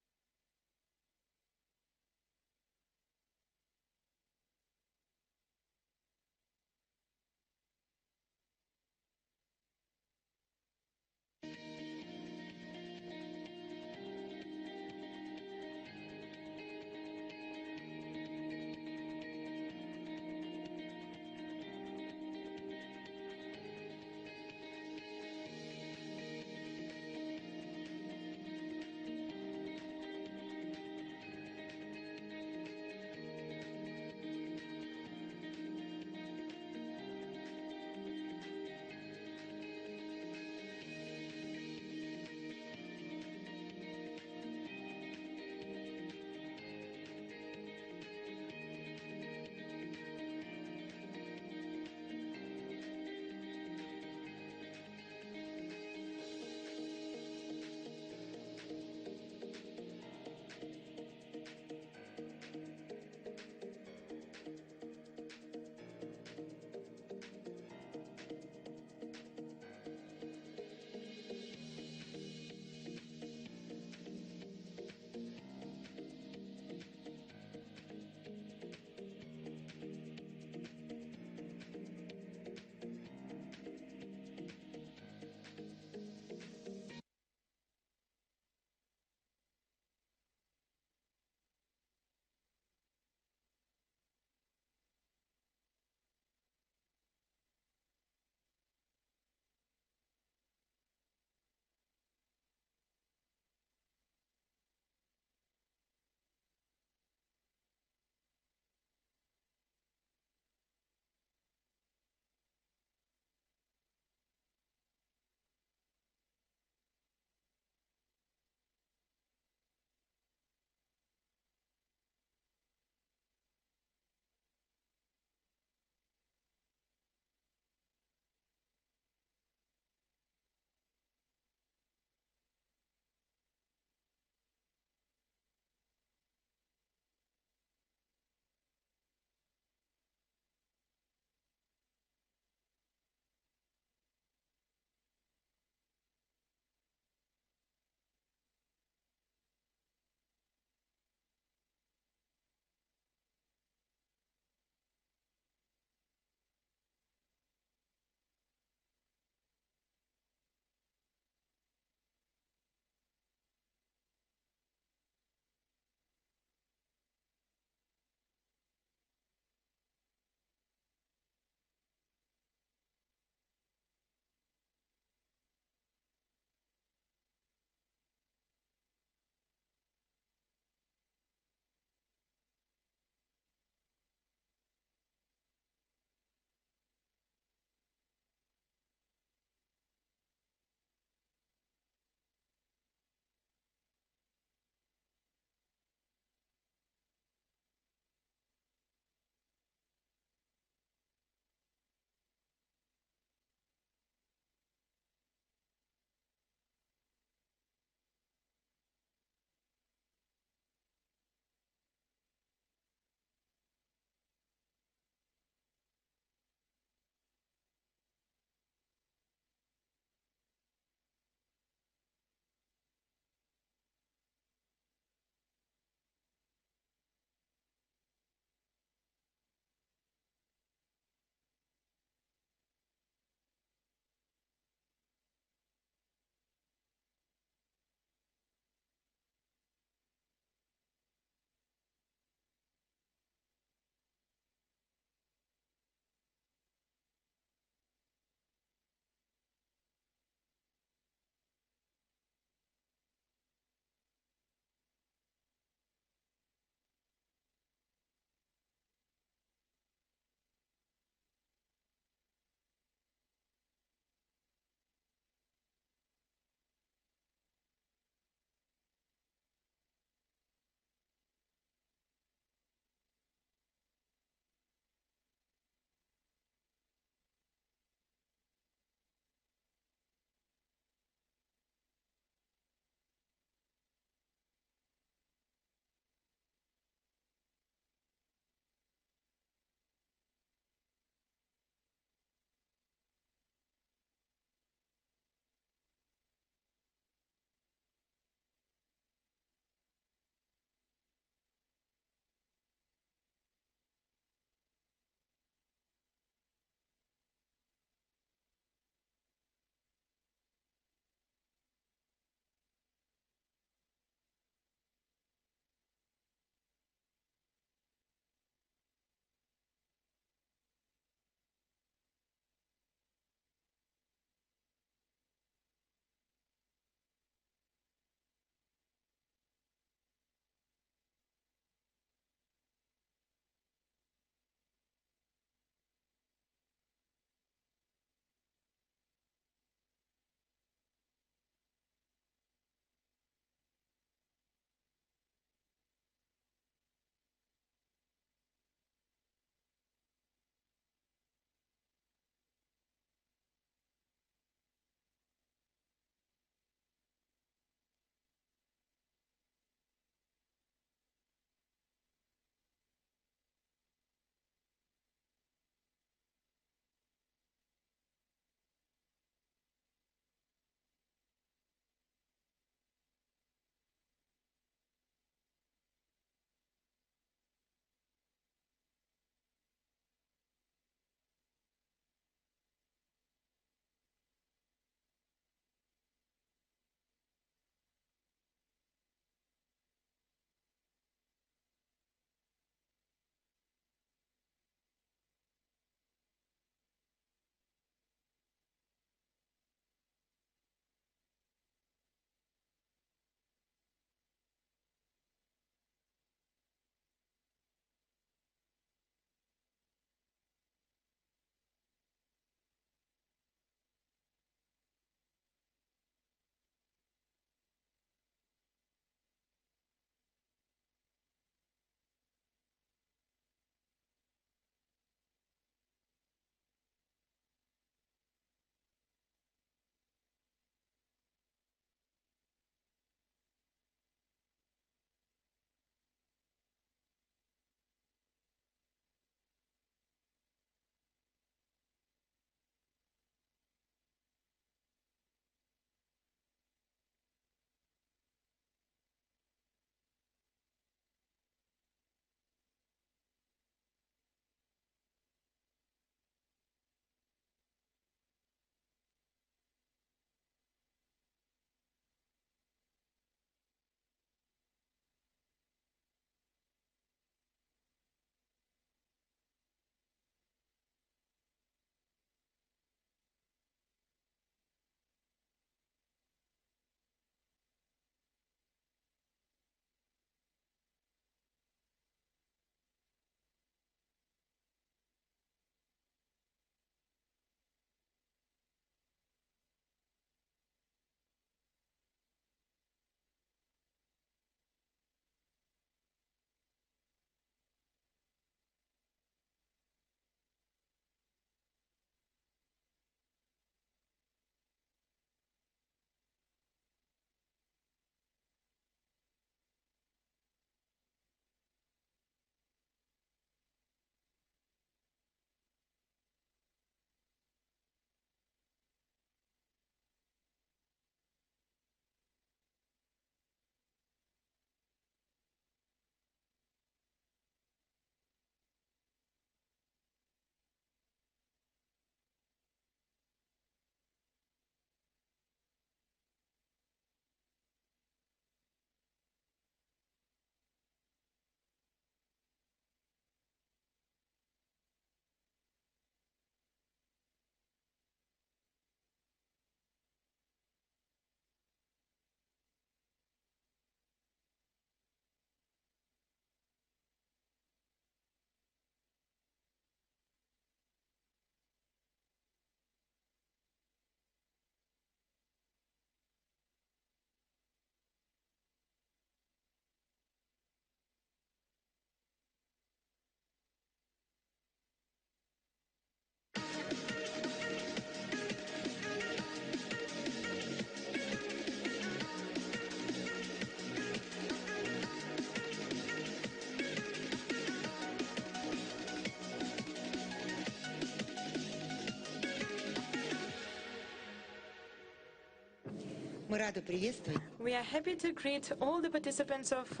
We are happy to greet all the participants of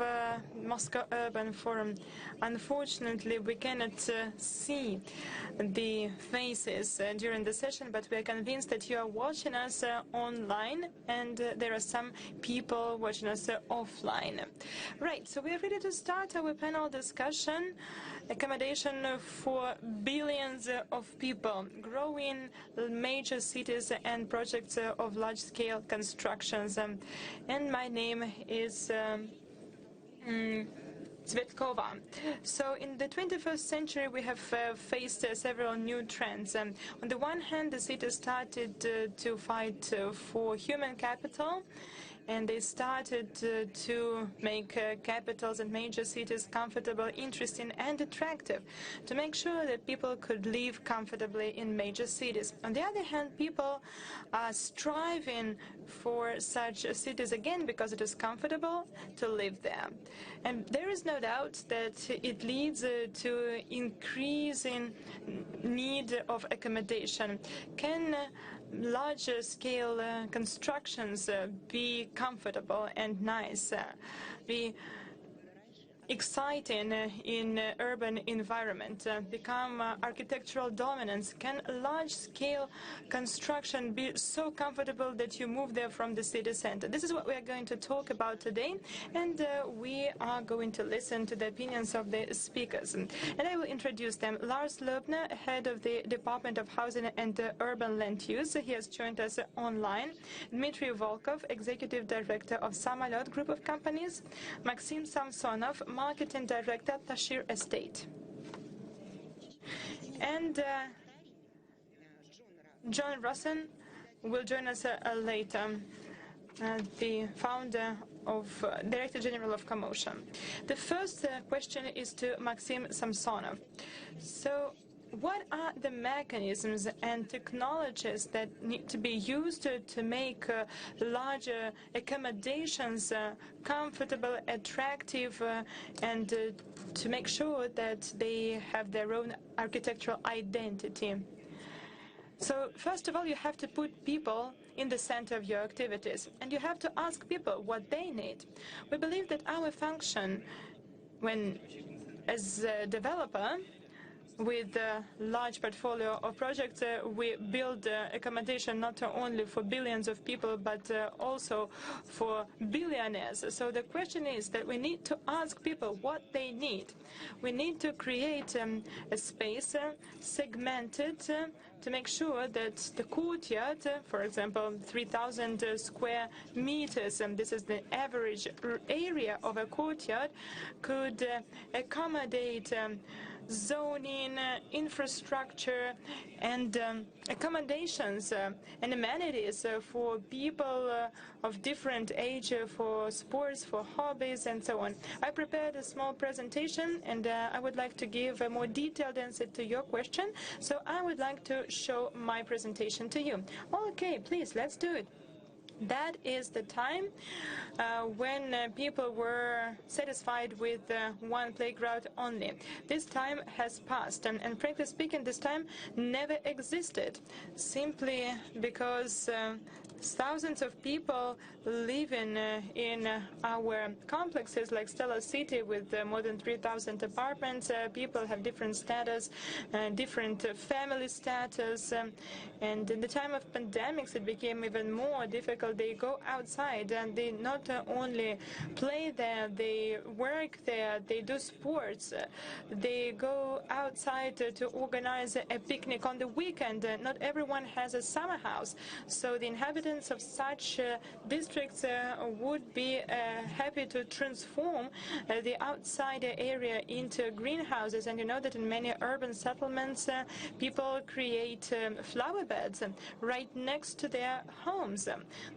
Moscow Urban Forum. Unfortunately, we cannot see the faces during the session, but we are convinced that you are watching us online, and there are some people watching us offline. Right, so we are ready to start our panel discussion, accommodation for billions of people, growing major cities and projects of large-scale constructions. And my name is Tsvetkova. So in the 21st century, we have faced several new trends. On the one hand, the city started to fight for human capital, and they started to make capitals and major cities comfortable, interesting, and attractive, to make sure that people could live comfortably in major cities. On the other hand, people are striving for such cities again because it is comfortable to live there. And there is no doubt that it leads to increasing need of accommodation. Can larger scale constructions be comfortable and nice, be exciting in urban environment, become architectural dominance? Can large-scale construction be so comfortable that you move there from the city center? This is what we are going to talk about today, and we are going to listen to the opinions of the speakers. And I will introduce them. Lars Loebner, head of the Department of Housing and Urban Land Use. He has joined us online. Dmitry Volkov, Executive Director of Samolet Group of Companies. Maxim Samsonov, Marketing Director, Tashir Estate. And John Rossen will join us later, the founder of Director General of Commotion. The first question is to Maxim Samsonov. So, what are the mechanisms and technologies that need to be used to make larger accommodations comfortable, attractive, and to make sure that they have their own architectural identity? So, first of all, you have to put people in the center of your activities, and you have to ask people what they need. We believe that our function, as a developer, with a large portfolio of projects, we build accommodation not only for billions of people, but also for billionaires. So the question is that we need to ask people what they need. We need to create a space segmented to make sure that the courtyard, for example, 3,000 square meters, and this is the average area of a courtyard, could accommodate zoning, infrastructure, and accommodations and amenities for people of different age, for sports, for hobbies, and so on. I prepared a small presentation, and I would like to give a more detailed answer to your question. So I would like to show my presentation to you. Okay, please, let's do it. That is the time when people were satisfied with one playground only. This time has passed, and frankly speaking, this time never existed, simply because thousands of people living in our complexes like Stella City with more than 3,000 apartments. People have different status, different family status, and in the time of pandemics it became even more difficult. They go outside and they not only play there, they work there, they do sports, they go outside to organize a picnic on the weekend. Not everyone has a summer house, so the inhabitants of such districts would be happy to transform the outside area into greenhouses. And you know that in many urban settlements people create flower beds right next to their homes.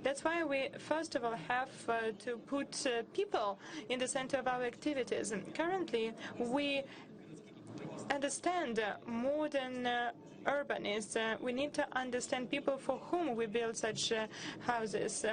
That's why we first of all have to put people in the center of our activities. Currently we understand more than urbanists, we need to understand people for whom we build such houses,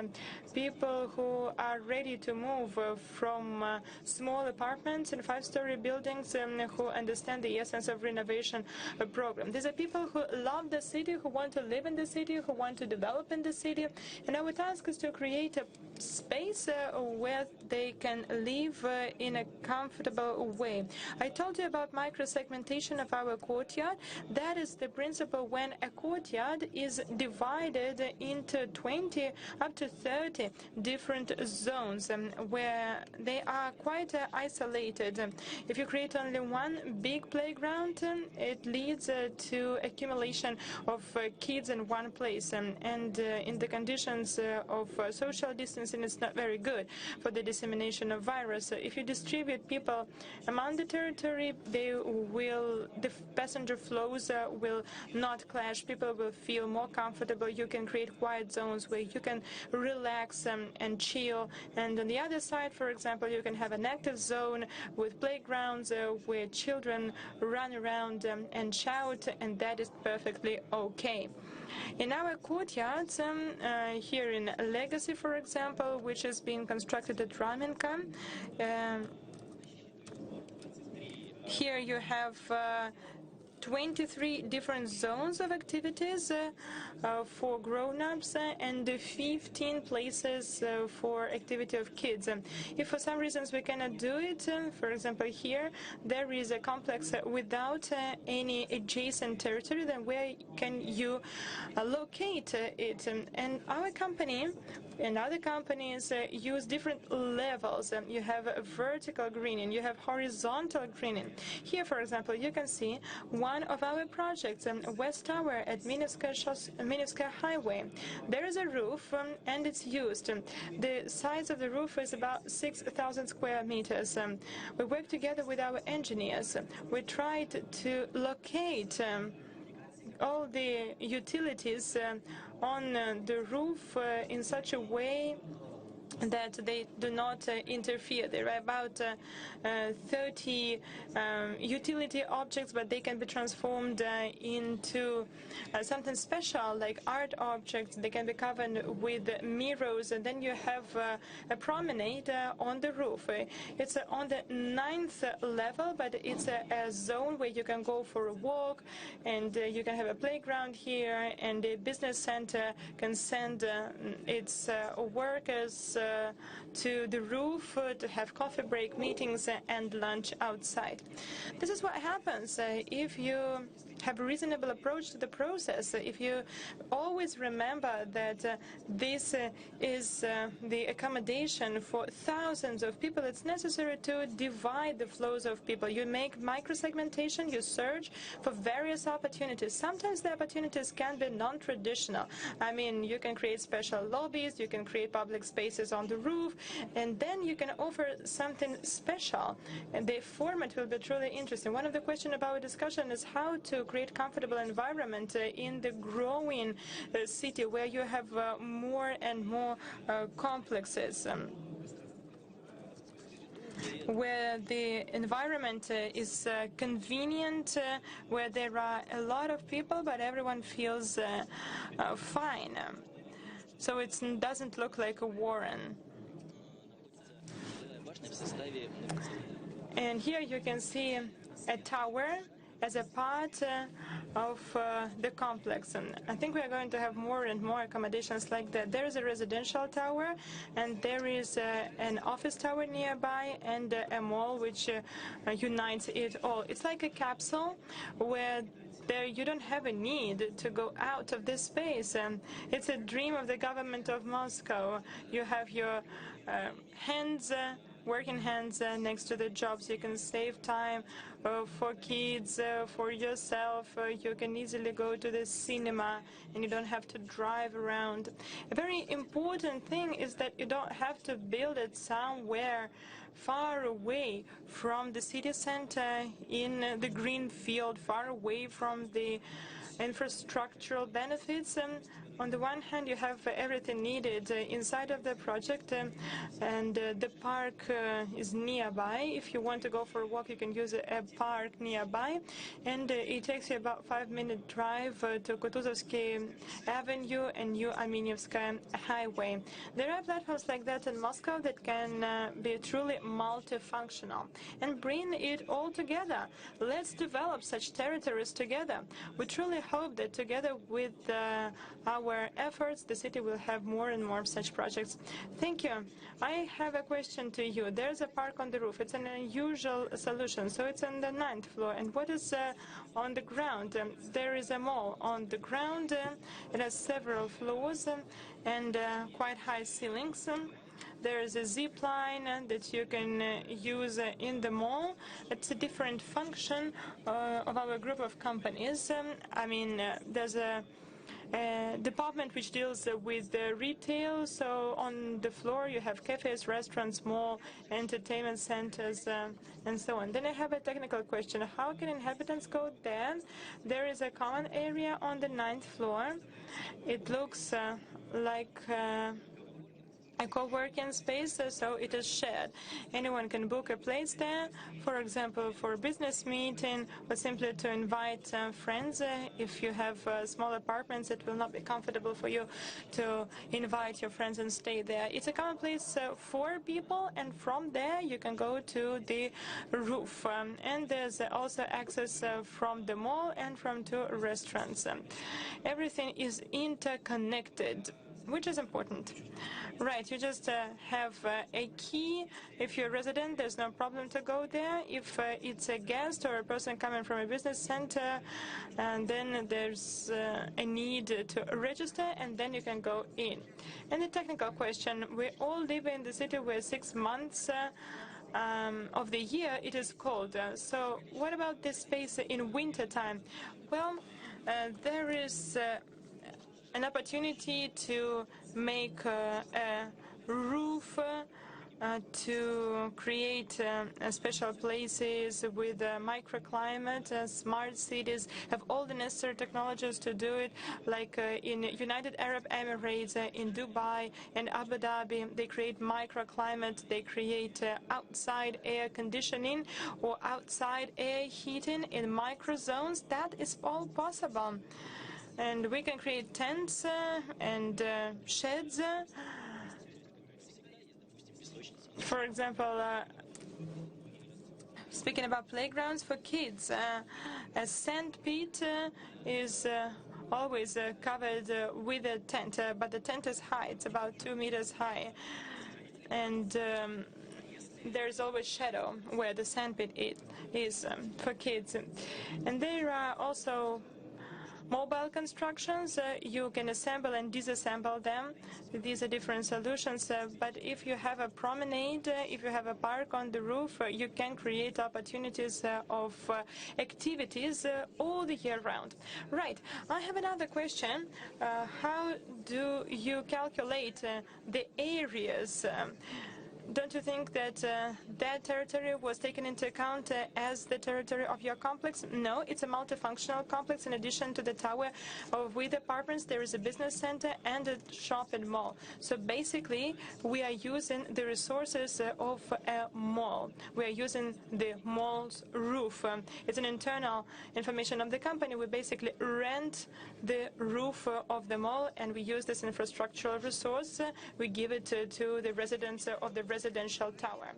people who are ready to move from small apartments and five-story buildings, who understand the essence of renovation program. These are people who love the city, who want to live in the city, who want to develop in the city, and our task is to create a space where they can live in a comfortable way. I told you about micro-segmentation of our courtyard. That is the principle when a courtyard is divided into 20 up to 30 different zones where they are quite isolated. If you create only one big playground, it leads to accumulation of kids in one place, and in the conditions of social distancing, it's not very good for the dissemination of virus. If you distribute people among the territory, the passenger flows will not clash. People will feel more comfortable. You can create quiet zones where you can relax and chill. And on the other side, for example, you can have an active zone with playgrounds where children run around and shout, and that is perfectly okay. In our courtyards, here in Legacy, for example, which is being constructed at Ramenka, here you have 23 different zones of activities for grown-ups and 15 places for activity of kids. If for some reasons we cannot do it, for example here there is a complex without any adjacent territory, then where can you locate it? And our company and other companies use different levels. You have vertical greening, you have horizontal greening. Here, for example, you can see one of our projects, West Tower at Minevskaya Highway. There is a roof and it's used. The size of the roof is about 6,000 square meters. We worked together with our engineers. We tried to locate all the utilities on the roof in such a way that they do not interfere. There are about 30 utility objects, but they can be transformed into something special, like art objects. They can be covered with mirrors, and then you have a promenade on the roof. It's on the 9th level, but it's a zone where you can go for a walk, and you can have a playground here, and the business center can send its workers to the roof to have coffee break, meetings, and lunch outside. This is what happens if you have a reasonable approach to the process. If you always remember that this is the accommodation for thousands of people, it's necessary to divide the flows of people. You make microsegmentation, you search for various opportunities. Sometimes the opportunities can be non-traditional. I mean, you can create special lobbies, you can create public spaces on the roof, and then you can offer something special. And the format will be truly interesting. One of the questions about our discussion is how to create comfortable environment in the growing city where you have more and more complexes. Where the environment is convenient, where there are a lot of people, but everyone feels fine. So it doesn't look like a warren. And here you can see a tower as a part of the complex. And I think we are going to have more and more accommodations like that. There is a residential tower, and there is an office tower nearby, and a mall which unites it all. It's like a capsule where there you don't have a need to go out of this space. It's a dream of the government of Moscow. You have your hands, working hands next to the jobs. You can save time for kids, for yourself. You can easily go to the cinema and you don't have to drive around. A very important thing is that you don't have to build it somewhere far away from the city center, in the green field, far away from the infrastructural benefits. on the one hand, you have everything needed inside of the project, and the park is nearby. If you want to go for a walk, you can use a park nearby, and it takes you about 5-minute drive to Kutuzovsky Avenue and New Aminevskaya Highway. There are platforms like that in Moscow that can be truly multifunctional and bring it all together. Let's develop such territories together. We truly hope that together with our efforts, the city will have more and more of such projects. Thank you. I have a question to you. There's a park on the roof. It's an unusual solution. So it's on the 9th floor. And what is on the ground? There is a mall on the ground. It has several floors and quite high ceilings. There is a zip line that you can use in the mall. It's a different function of our group of companies. There's a department which deals with retail. So on the floor you have cafes, restaurants, mall, entertainment centers, and so on. Then I have a technical question. How can inhabitants go there? There is a common area on the 9th floor. It looks like a co-working space, so it is shared. Anyone can book a place there, for example, for a business meeting, or simply to invite friends. If you have small apartments, it will not be comfortable for you to invite your friends and stay there. It's a common place for people, and from there you can go to the roof. And there's also access from the mall and from two restaurants. Everything is interconnected, which is important. Right, you just have a key. If you're a resident, there's no problem to go there. If it's a guest or a person coming from a business center, and then there's a need to register, and then you can go in. And the technical question, we all live in the city where 6 months of the year it is cold. So what about this space in winter time? Well, there is an opportunity to make a roof, to create special places with a microclimate. Smart cities have all the necessary technologies to do it, like in United Arab Emirates, in Dubai and Abu Dhabi. They create microclimate, they create outside air conditioning or outside air heating in microzones. That is all possible. And we can create tents and sheds. For example, speaking about playgrounds for kids, a sand pit is always covered with a tent, but the tent is high. It's about 2 meters high. And there's always shadow where the sand pit is for kids. And there are also mobile constructions. You can assemble and disassemble them. These are different solutions. But if you have a promenade, if you have a park on the roof, you can create opportunities of activities all the year round. Right. I have another question. How do you calculate the areas? Don't you think that that territory was taken into account as the territory of your complex? No, it's a multifunctional complex. In addition to the tower with apartments, there is a business center and a shopping mall. So basically, we are using the resources of a mall. We are using the mall's roof. It's an internal information of the company. We basically rent the roof of the mall, and we use this infrastructural resource. We give it to the residents of the residential tower.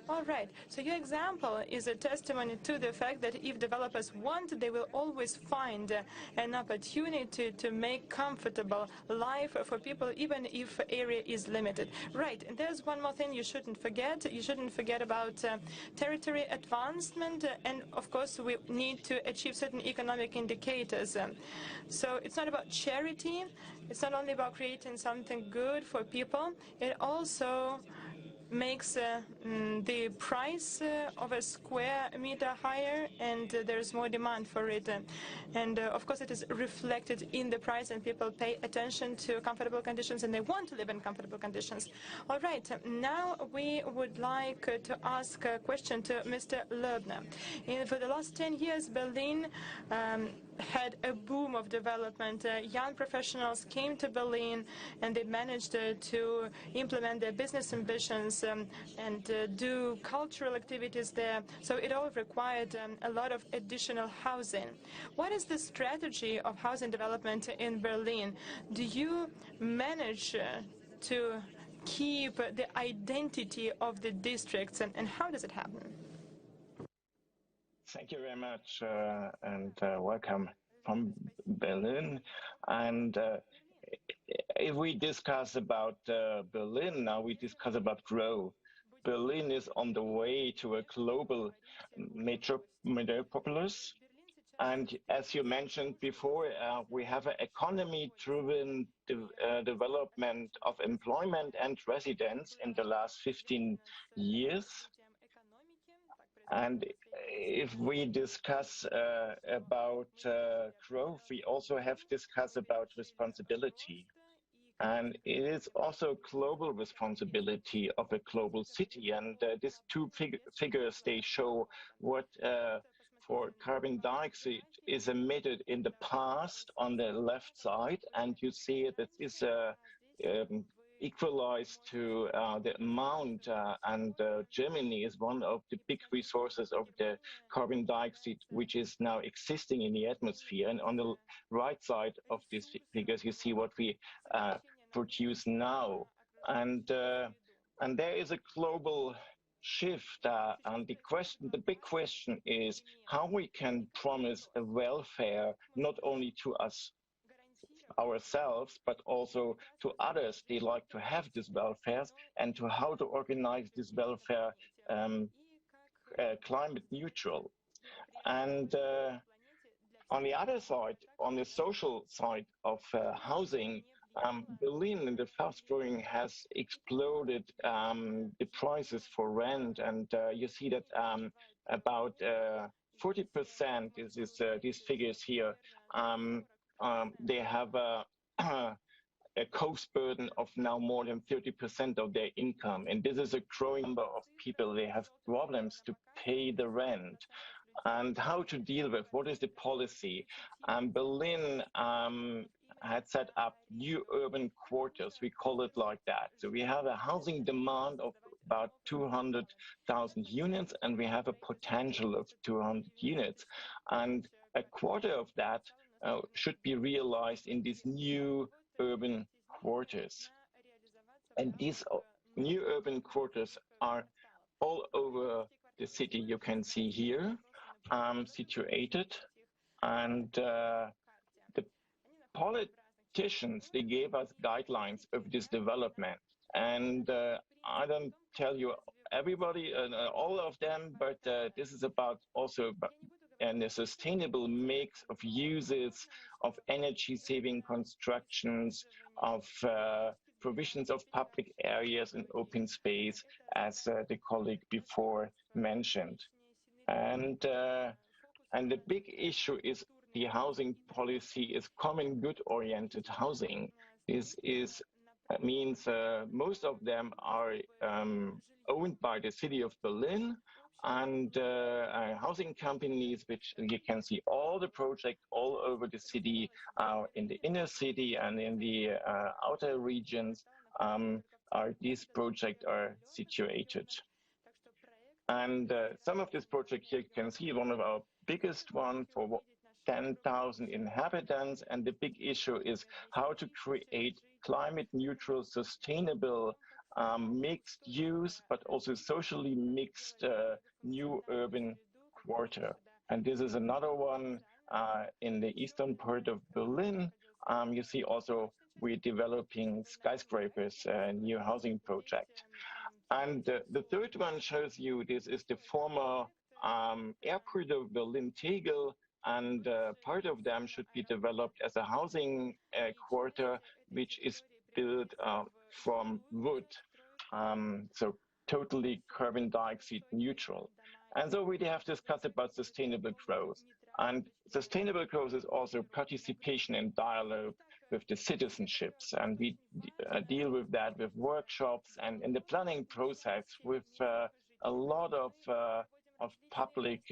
All right, so your example is a testimony to the fact that if developers want, they will always find an opportunity to make comfortable life for people, even if area is limited. Right, and there's one more thing you shouldn't forget. You shouldn't forget about territory advancement, and of course we need to achieve certain economic indicators. So it's not about charity. It's not only about creating something good for people. It also makes the price of a square meter higher, and there's more demand for it. And of course it is reflected in the price, and people pay attention to comfortable conditions, and they want to live in comfortable conditions. All right, now we would like to ask a question to Mr. Loebner. For the last 10 years, Berlin had a boom of development. Young professionals came to Berlin and they managed to implement their business ambitions and do cultural activities there. So it all required a lot of additional housing. What is the strategy of housing development in Berlin? Do you manage to keep the identity of the districts, and how does it happen? Thank you very much, and welcome from Berlin. And if we discuss about Berlin, now we discuss about growth. Berlin is on the way to a global metropolis. And as you mentioned before, we have an economy-driven development of employment and residence in the last 15 years. And if we discuss about growth, we also have discussed about responsibility. And it is also global responsibility of a global city. And these two figures, they show what for carbon dioxide is emitted in the past on the left side. And you see that is equalized to the amount, and Germany is one of the big resources of the carbon dioxide which is now existing in the atmosphere. And on the right side of these figures, you see what we produce now. And there is a global shift, and the big question is how we can promise a welfare not only to us ourselves, but also to others. They like to have this welfare, and to how to organize this welfare climate neutral. And on the other side, on the social side of housing, Berlin in the fast growing has exploded the prices for rent, and you see that about 40% is these figures here. They have a cost burden of now more than 30% of their income. And this is a growing number of people. They have problems to pay the rent. And how to deal with, what is the policy? Berlin had set up new urban quarters, we call it like that. So we have a housing demand of about 200,000 units, and we have a potential of 200 units. And a quarter of that should be realized in these new urban quarters. And these new urban quarters are all over the city. You can see here, situated. And the politicians, they gave us guidelines of this development. And I don't tell you everybody, all of them, but this is about also and a sustainable mix of uses, of energy-saving constructions, of provisions of public areas and open space, as the colleague before mentioned. And the big issue is the housing policy is common good-oriented housing. This means most of them are owned by the city of Berlin, and housing companies, which you can see all the projects all over the city, in the inner city and in the outer regions, these projects are situated. And some of these projects here you can see one of our biggest one for 10,000 inhabitants, and the big issue is how to create climate neutral, sustainable mixed use, but also socially mixed new urban quarter. And this is another one in the eastern part of Berlin. You see also we're developing skyscrapers, a new housing project. And the third one shows you this is the former airport of Berlin-Tegel, and part of them should be developed as a housing quarter, which is built from wood. So totally carbon dioxide neutral. And so we have discussed about sustainable growth. And sustainable growth is also participation and dialogue with the citizenships. And we deal with that with workshops and in the planning process with a lot of public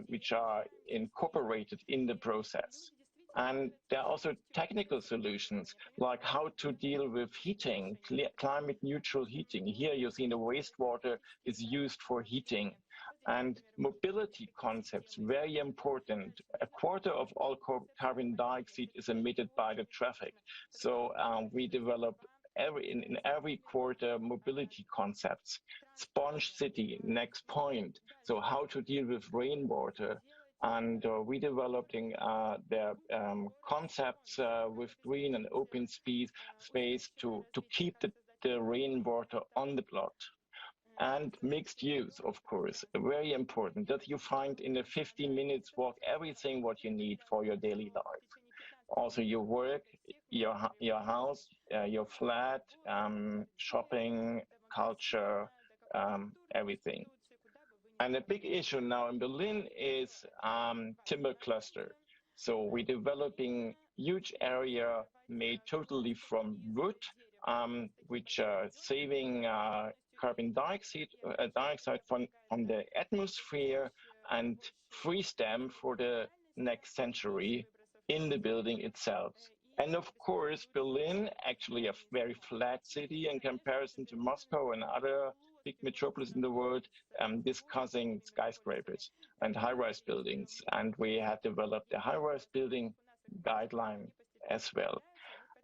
which are incorporated in the process. And there are also technical solutions, like how to deal with heating, climate neutral heating. Here you see the wastewater is used for heating. And mobility concepts, very important. A quarter of all carbon dioxide is emitted by the traffic. So we develop in every quarter mobility concepts. Sponge city, next point. So how to deal with rainwater. And we developing their concepts with green and open space to keep the rainwater on the plot. And mixed use, of course, very important, that you find in a 15 minutes walk everything what you need for your daily life. Also your work, your house, your flat, shopping, culture, everything. And a big issue now in Berlin is timber cluster. So we're developing huge area made totally from wood, which are saving carbon dioxide from the atmosphere and freeze them for the next century in the building itself. And of course, Berlin, actually a very flat city in comparison to Moscow and other big metropolis in the world, discussing skyscrapers and high-rise buildings. And we have developed a high-rise building guideline as well.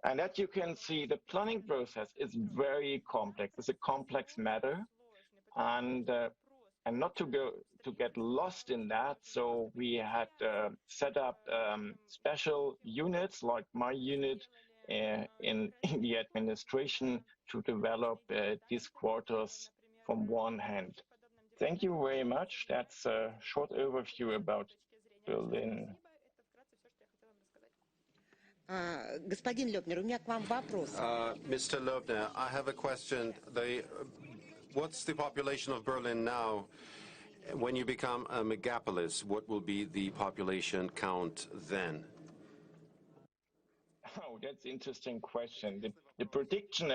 And as you can see, the planning process is very complex. It's a complex matter, and not to get lost in that. So we had set up special units, like my unit in the administration, to develop these quarters from one hand. Thank you very much. That's a short overview about Berlin. Mr. Loebner, I have a question. What's the population of Berlin now? When you become a megapolis, what will be the population count then? Oh, that's an interesting question. The prediction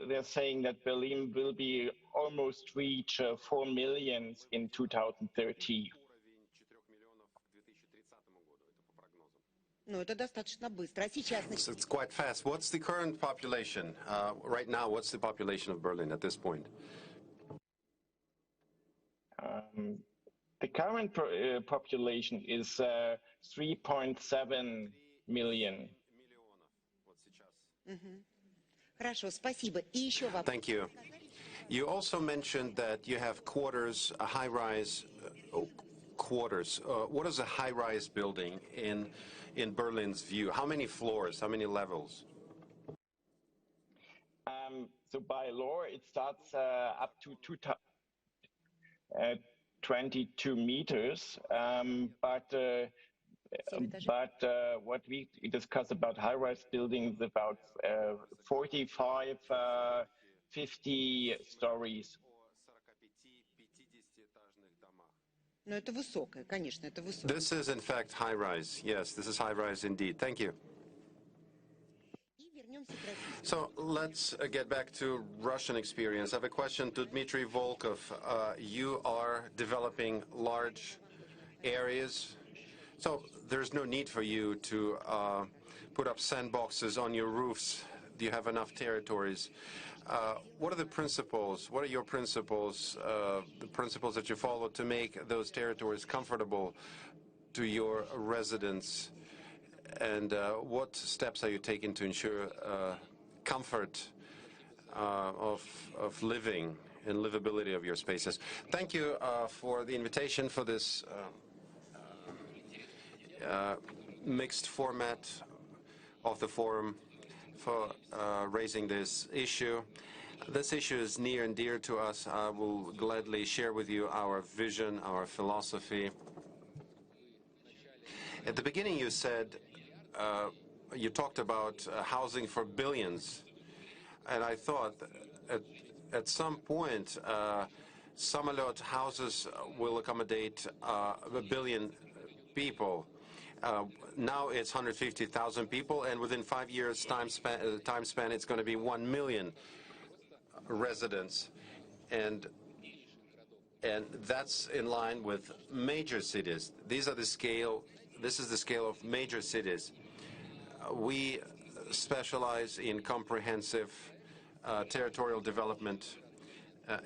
they're saying that Berlin will be almost reach 4 million in 2030. It's quite fast. What's the current population? Right now, what's the population of Berlin at this point? The current population is 3.7 million. Thank you. You also mentioned that you have quarters, a high-rise quarters. What is a high-rise building in Berlin's view? How many floors? How many levels? So by law, it starts up to 22 meters. But what we discuss about high-rise buildings is about 45, 50 stories. This is, in fact, high-rise. Yes, this is high-rise indeed. Thank you. So let's get back to Russian experience. I have a question to Dmitry Volkov. You are developing large areas, so there's no need for you to put up sandboxes on your roofs. You have enough territories. What are the principles? What are your principles, the principles that you follow to make those territories comfortable to your residents? And what steps are you taking to ensure comfort of living and livability of your spaces? Thank you for the invitation for this mixed format of the forum, for raising this issue. This issue is near and dear to us. I will gladly share with you our vision, our philosophy. At the beginning you said, you talked about housing for billions, and I thought at some point Samalot houses will accommodate 1 billion people. Now it's 150,000 people, and within 5 years time span it's going to be 1 million residents. And And that's in line with major cities. This is the scale of major cities. We specialize in comprehensive territorial development.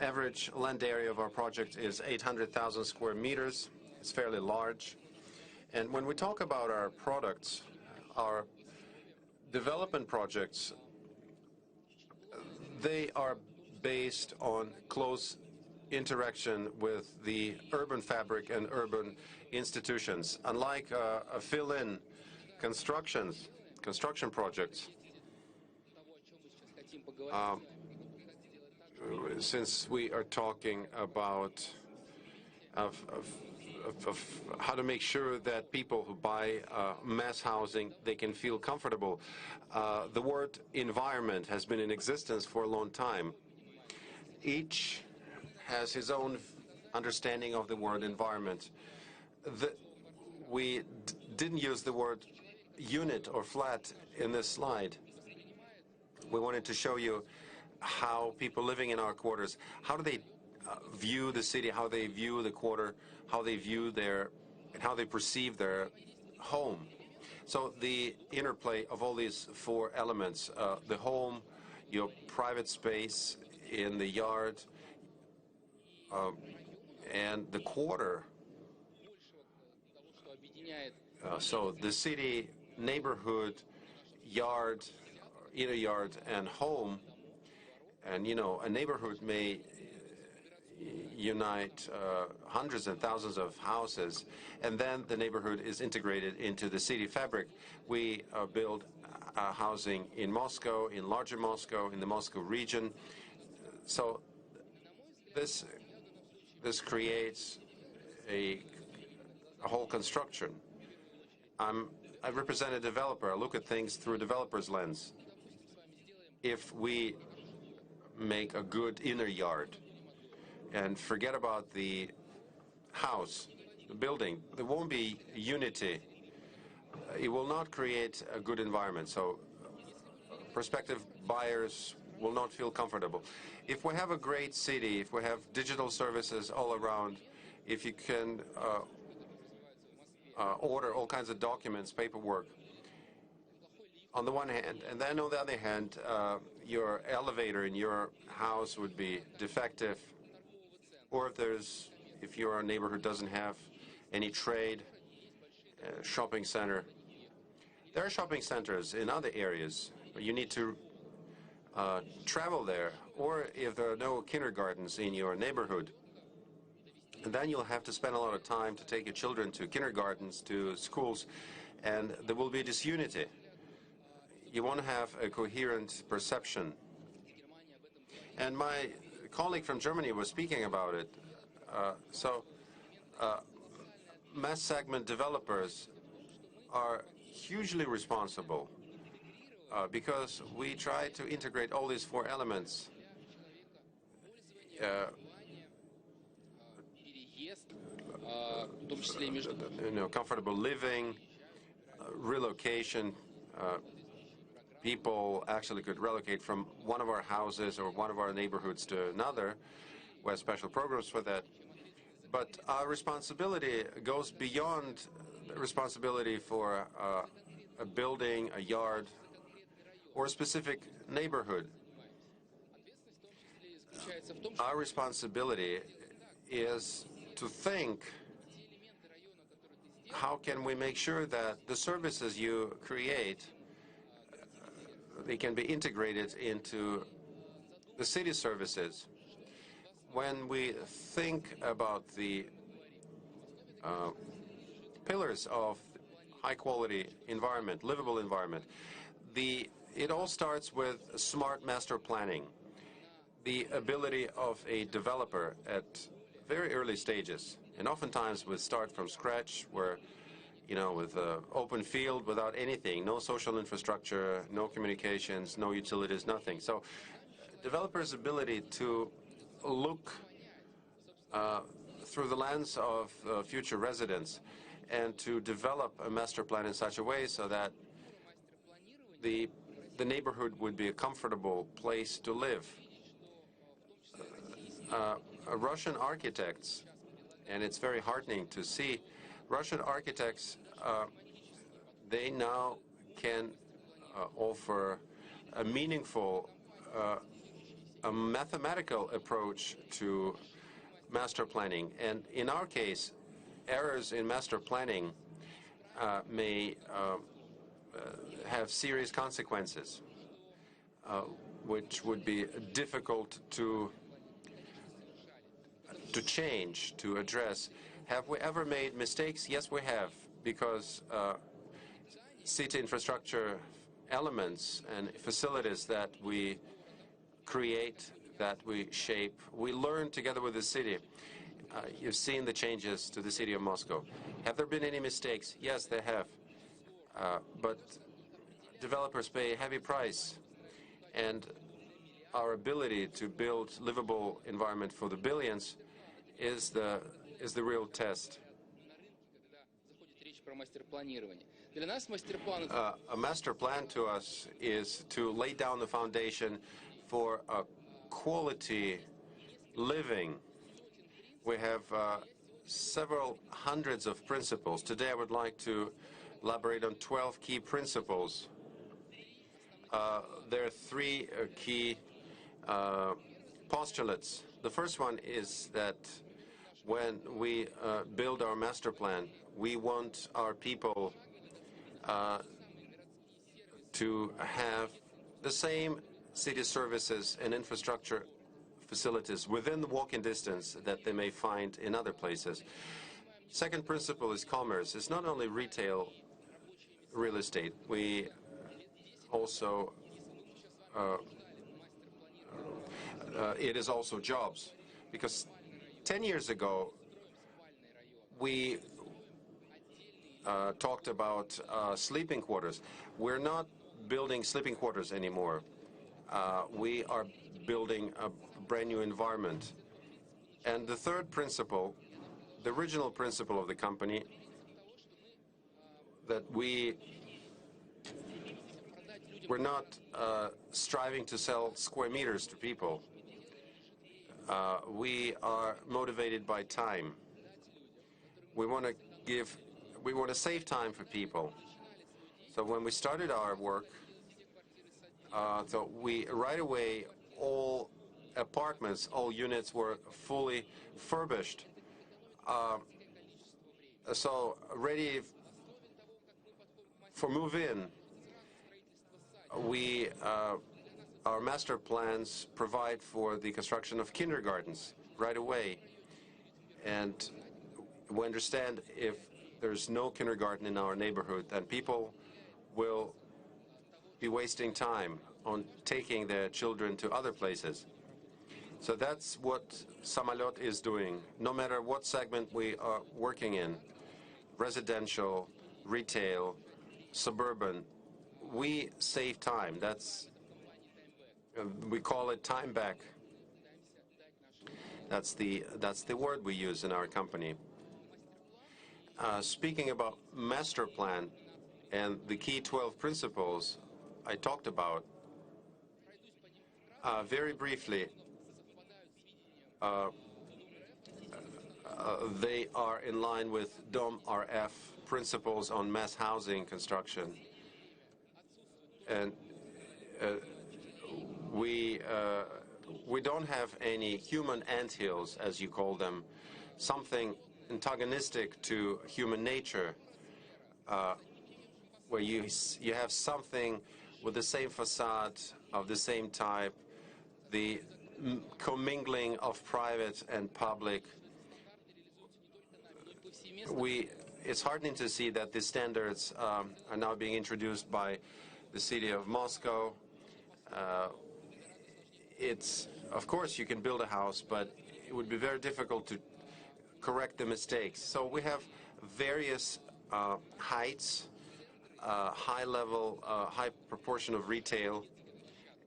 Average land area of our project is 800,000 square meters. It's fairly large. And when we talk about our products, our development projects, they are based on close interaction with the urban fabric and urban institutions. Unlike fill-in construction projects, since we are talking about how to make sure that people who buy mass housing, they can feel comfortable. The word environment has been in existence for a long time. Each has his own understanding of the word environment. We didn't use the word unit or flat in this slide. We wanted to show you how people living in our quarters, how do they view the city, how they view the quarter, how they view and how they perceive their home. So the interplay of all these four elements, the home, your private space in the yard, and the quarter. So the city, neighborhood, yard, inner yard, and home. And, you know, a neighborhood may unite hundreds and thousands of houses, and then the neighborhood is integrated into the city fabric. We build housing in Moscow, in larger Moscow, in the Moscow region. So this creates a whole construction. I represent a developer. I look at things through a developer's lens. If we make a good inner yard and forget about the house, the building, there won't be unity. It will not create a good environment. So prospective buyers will not feel comfortable. If we have a great city, if we have digital services all around, if you can order all kinds of documents, paperwork, on the one hand, and then on the other hand, your elevator in your house would be defective, or if your neighborhood doesn't have any trade, shopping center. There are shopping centers in other areas, but you need to travel there, or if there are no kindergartens in your neighborhood, and then you'll have to spend a lot of time to take your children to kindergartens, to schools, and there will be disunity. You want to have a coherent perception. And my colleague from Germany was speaking about it. Mass segment developers are hugely responsible because we try to integrate all these four elements. Comfortable living, relocation. People actually could relocate from one of our houses or one of our neighborhoods to another. We have special programs for that. But our responsibility goes beyond the responsibility for a building, a yard, or a specific neighborhood. Our responsibility is to think, how can we make sure that the services you create, they can be integrated into the city services. When we think about the pillars of high-quality environment, livable environment, it all starts with smart master planning, the ability of a developer at very early stages, and oftentimes we start from scratch, where with an open field without anything, no social infrastructure, no communications, no utilities, nothing. So developers' ability to look through the lens of future residents and to develop a master plan in such a way so that the neighborhood would be a comfortable place to live. Russian architects, and it's very heartening to see Russian architects, they now can offer a meaningful, a mathematical approach to master planning. And in our case, errors in master planning may have serious consequences, which would be difficult to change, to address. Have we ever made mistakes? Yes, we have, because city infrastructure elements and facilities that we create, that we shape, we learn together with the city. You've seen the changes to the city of Moscow. Have there been any mistakes? Yes, there have. But developers pay a heavy price, and our ability to build livable environment for the billions is the real test. A master plan to us is to lay down the foundation for a quality living. We have several hundreds of principles. Today I would like to elaborate on 12 key principles. There are three key postulates. The first one is that when we build our master plan, we want our people to have the same city services and infrastructure facilities within the walking distance that they may find in other places. Second principle is commerce. It's not only retail real estate. We also it is also jobs, because 10 years ago we talked about sleeping quarters. We're not building sleeping quarters anymore. We are building a brand new environment. And the third principle, the original principle of the company, that we're not striving to sell square meters to people. We are motivated by time. We want to save time for people. So when we started our work, so we right away, all apartments, all units were fully furbished. So ready for move-in. We our master plans provide for the construction of kindergartens right away. And we understand if there's no kindergarten in our neighborhood, then people will be wasting time on taking their children to other places. So that's what Samolyot is doing. No matter what segment we are working in, residential, retail, suburban, we save time. That's we call it time back. That's the word we use in our company. Speaking about master plan and the key 12 principles I talked about, very briefly, they are in line with DOM-RF principles on mass housing construction. And we don't have any human anthills, as you call them, something antagonistic to human nature, where you have something with the same facade, of the same type, the commingling of private and public. It's heartening to see that the standards are now being introduced by the city of Moscow. Of course, you can build a house, but it would be very difficult to correct the mistakes. So we have various heights, high level, high proportion of retail,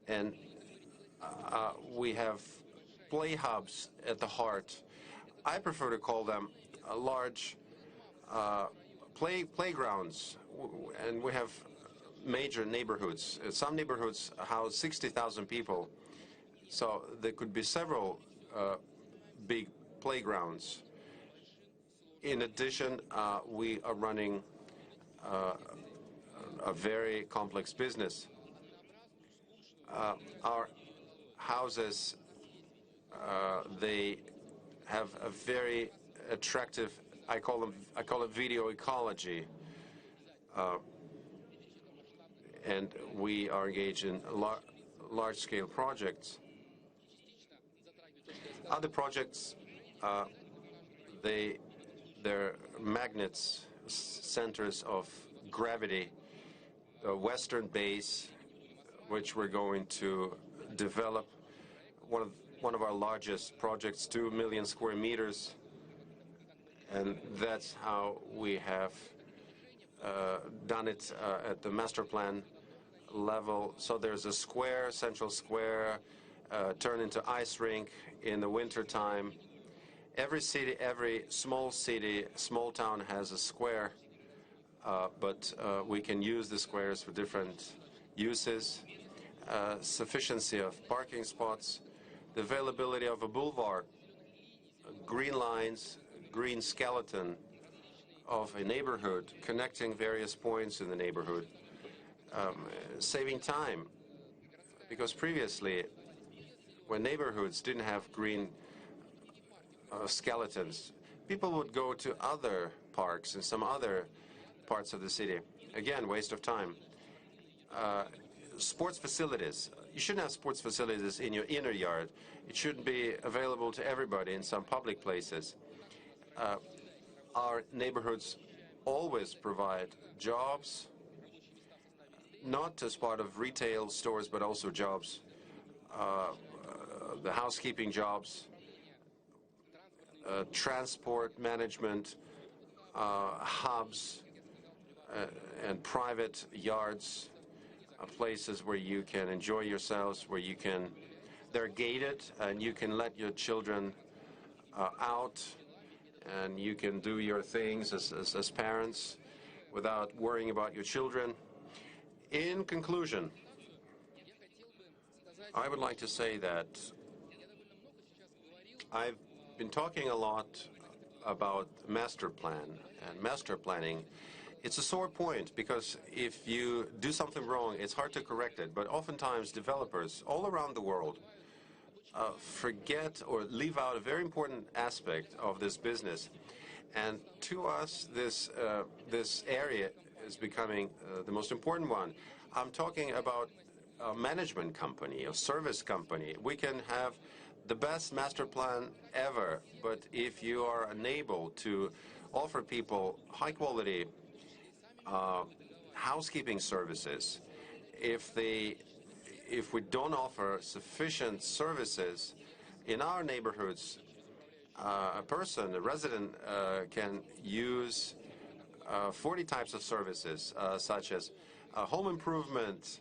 and we have play hubs at the heart. I prefer to call them large playgrounds, and we have major neighborhoods. Some neighborhoods house 60,000 people, so there could be several big playgrounds. In addition, we are running a very complex business. Our houses, they have a very attractive, I call it video ecology, and we are engaged in large-scale projects. Other projects, they're magnets, centers of gravity, a western base, which we're going to develop. One of our largest projects, 2 million square meters, and that's how we have done it at the master plan level. So there's a square, central square, turned into ice rink in the winter time. Every city, every small city, small town has a square, but we can use the squares for different uses. Sufficiency of parking spots, the availability of a boulevard, green lines, green skeleton of a neighborhood, connecting various points in the neighborhood, saving time, because previously, when neighborhoods didn't have green skeletons, people would go to other parks in some other parts of the city. Again, waste of time. Sports facilities. You shouldn't have sports facilities in your inner yard. It shouldn't be available to everybody in some public places. Our neighborhoods always provide jobs, not as part of retail stores, but also jobs, the housekeeping jobs, transport management, hubs, and private yards, places where you can enjoy yourselves, where you can, they're gated, and you can let your children out, and you can do your things as parents without worrying about your children. In conclusion, I would like to say that I've been talking a lot about master plan and master planning. It's a sore point, because if you do something wrong, it's hard to correct it. But oftentimes, developers all around the world forget or leave out a very important aspect of this business. And to us, this area is becoming the most important one. I'm talking about a management company, a service company. We can have the best master plan ever, but if you are unable to offer people high-quality housekeeping services, if we don't offer sufficient services in our neighborhoods, a resident, can use 40 types of services, such as home improvement,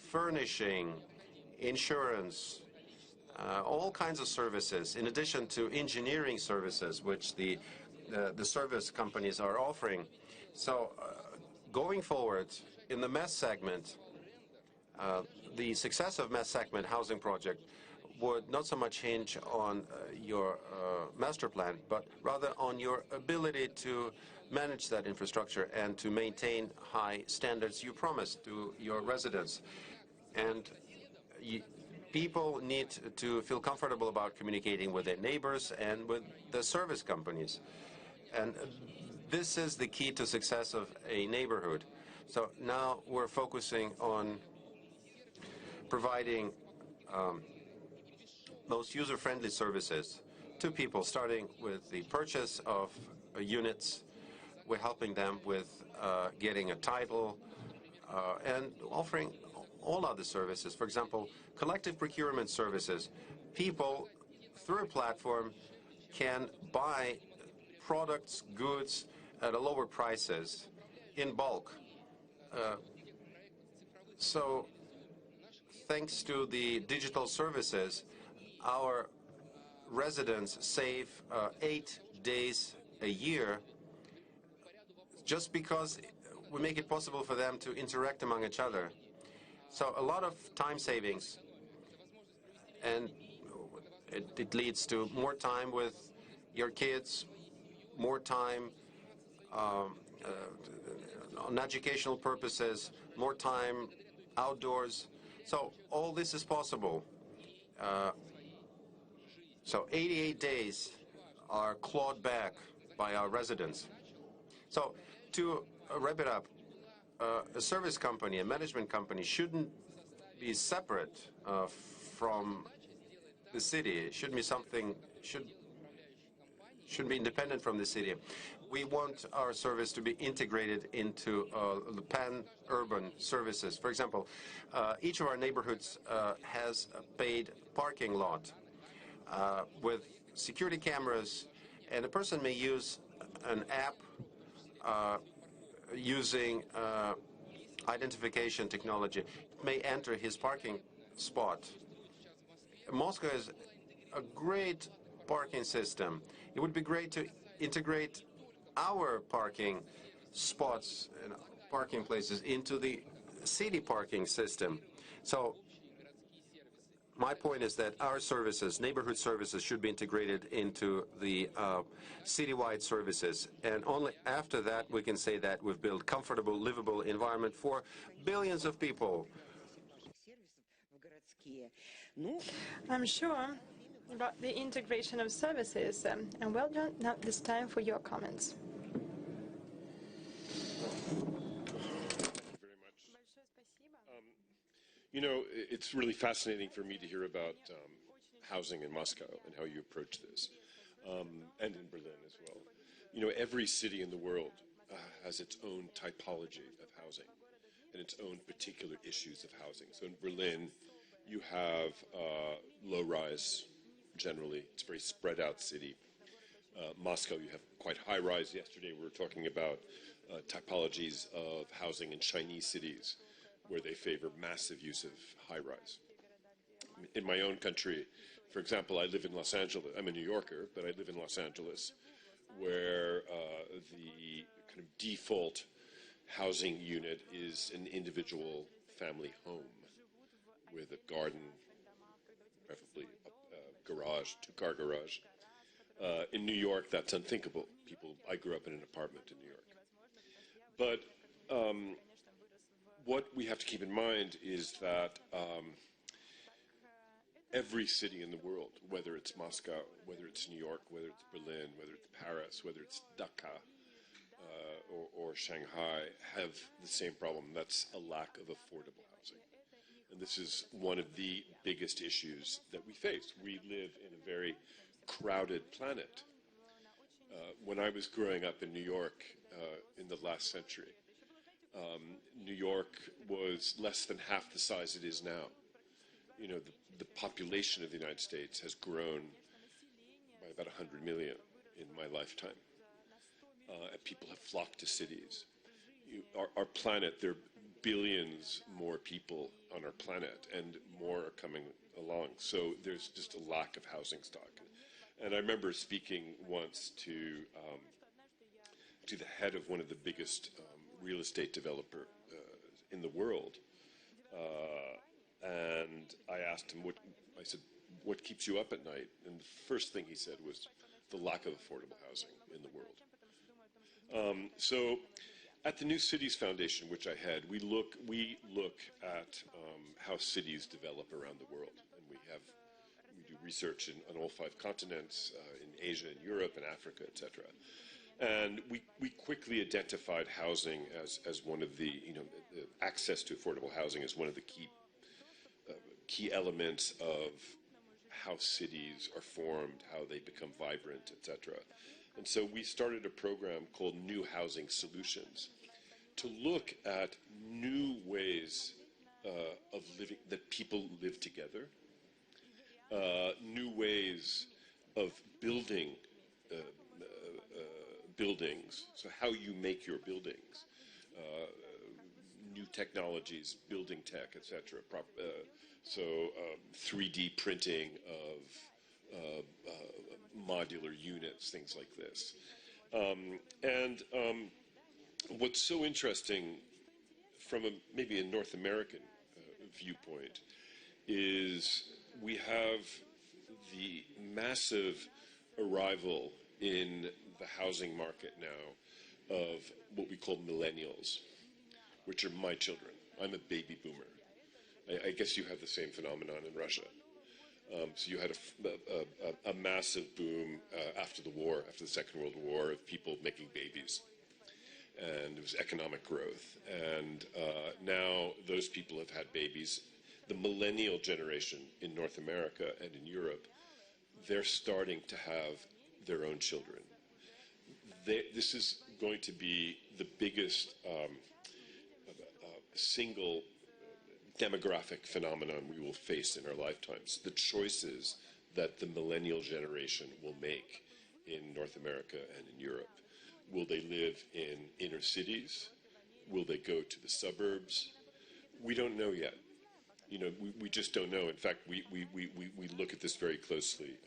furnishing, insurance, all kinds of services, in addition to engineering services, which the service companies are offering. So going forward, in the MES segment, the success of MES segment housing project would not so much hinge on your master plan, but rather on your ability to manage that infrastructure and to maintain high standards you promised to your residents. And people need to feel comfortable about communicating with their neighbors and with the service companies. And this is the key to success of a neighborhood. So now we're focusing on providing most user-friendly services to people, starting with the purchase of units. We're helping them with getting a title and offering all other services. For example, collective procurement services. People, through a platform, can buy products, goods at a lower prices in bulk. So thanks to the digital services, our residents save 8 days a year, just because we make it possible for them to interact among each other. So a lot of time savings, and It leads to more time with your kids, more time on educational purposes, more time outdoors. So all this is possible. So 88 days are clawed back by our residents. So to wrap it up, a service company, a management company shouldn't be separate from the city. It should be something, should be independent from the city. We want our service to be integrated into the pan-urban services. For example, each of our neighborhoods has a paid parking lot with security cameras, and a person may use an app using identification technology, may enter his parking spot. Moscow is a great parking system. It would be great to integrate our parking spots and parking places into the city parking system. So my point is that our services, neighborhood services, should be integrated into the citywide services. And only after that we can say that we've built comfortable, livable environment for billions of people. I'm sure about the integration of services. And well, John, now it's time for your comments. You know, it's really fascinating for me to hear about housing in Moscow and how you approach this, and in Berlin as well. You know, every city in the world has its own typology of housing and its own particular issues of housing. So in Berlin, you have low-rise generally. It's a very spread-out city. Moscow, you have quite high-rise. Yesterday we were talking about typologies of housing in Chinese cities, where they favor massive use of high-rise. In my own country, for example, I live in Los Angeles. I'm a New Yorker, but I live in Los Angeles, where the kind of default housing unit is an individual family home with a garden, preferably a garage, two-car garage. In New York, that's unthinkable. I grew up in an apartment in New York. But what we have to keep in mind is that every city in the world, whether it's Moscow, whether it's New York, whether it's Berlin, whether it's Paris, whether it's Dhaka or Shanghai, have the same problem. That's a lack of affordable housing. And this is one of the biggest issues that we face. We live in a very crowded planet. When I was growing up in New York in the last century, New York was less than half the size it is now. You know, the population of the United States has grown by about 100 million in my lifetime. And people have flocked to cities. Our planet, there are billions more people on our planet, and more are coming along. So there's just a lack of housing stock. And I remember speaking once to the head of one of the biggest real estate developer in the world, and I asked him, I said, what keeps you up at night? And the first thing he said was the lack of affordable housing in the world. So at the New Cities Foundation, which I head, we look at how cities develop around the world, and we do research on all 5 continents, in Asia and Europe and Africa, etc. And we quickly identified housing as one of the, access to affordable housing as one of the key elements of how cities are formed, how they become vibrant, etc. And so we started a program called New Housing Solutions to look at new ways of living, that people live together, new ways of building buildings, so how you make your buildings, new technologies, building tech, etc. So 3D printing of modular units, things like this. What's so interesting from maybe a North American viewpoint is we have the massive arrival in the housing market now of what we call millennials, which are my children. I'm a baby boomer. I guess you have the same phenomenon in Russia. So you had a massive boom after the war, after the Second World War, of people making babies. And it was economic growth. And now those people have had babies. The millennial generation in North America and in Europe, they're starting to have their own children. This is going to be the biggest single demographic phenomenon we will face in our lifetimes. The choices that the millennial generation will make in North America and in Europe. Will they live in inner cities? Will they go to the suburbs? We don't know yet. You know, we just don't know. In fact, we look at this very closely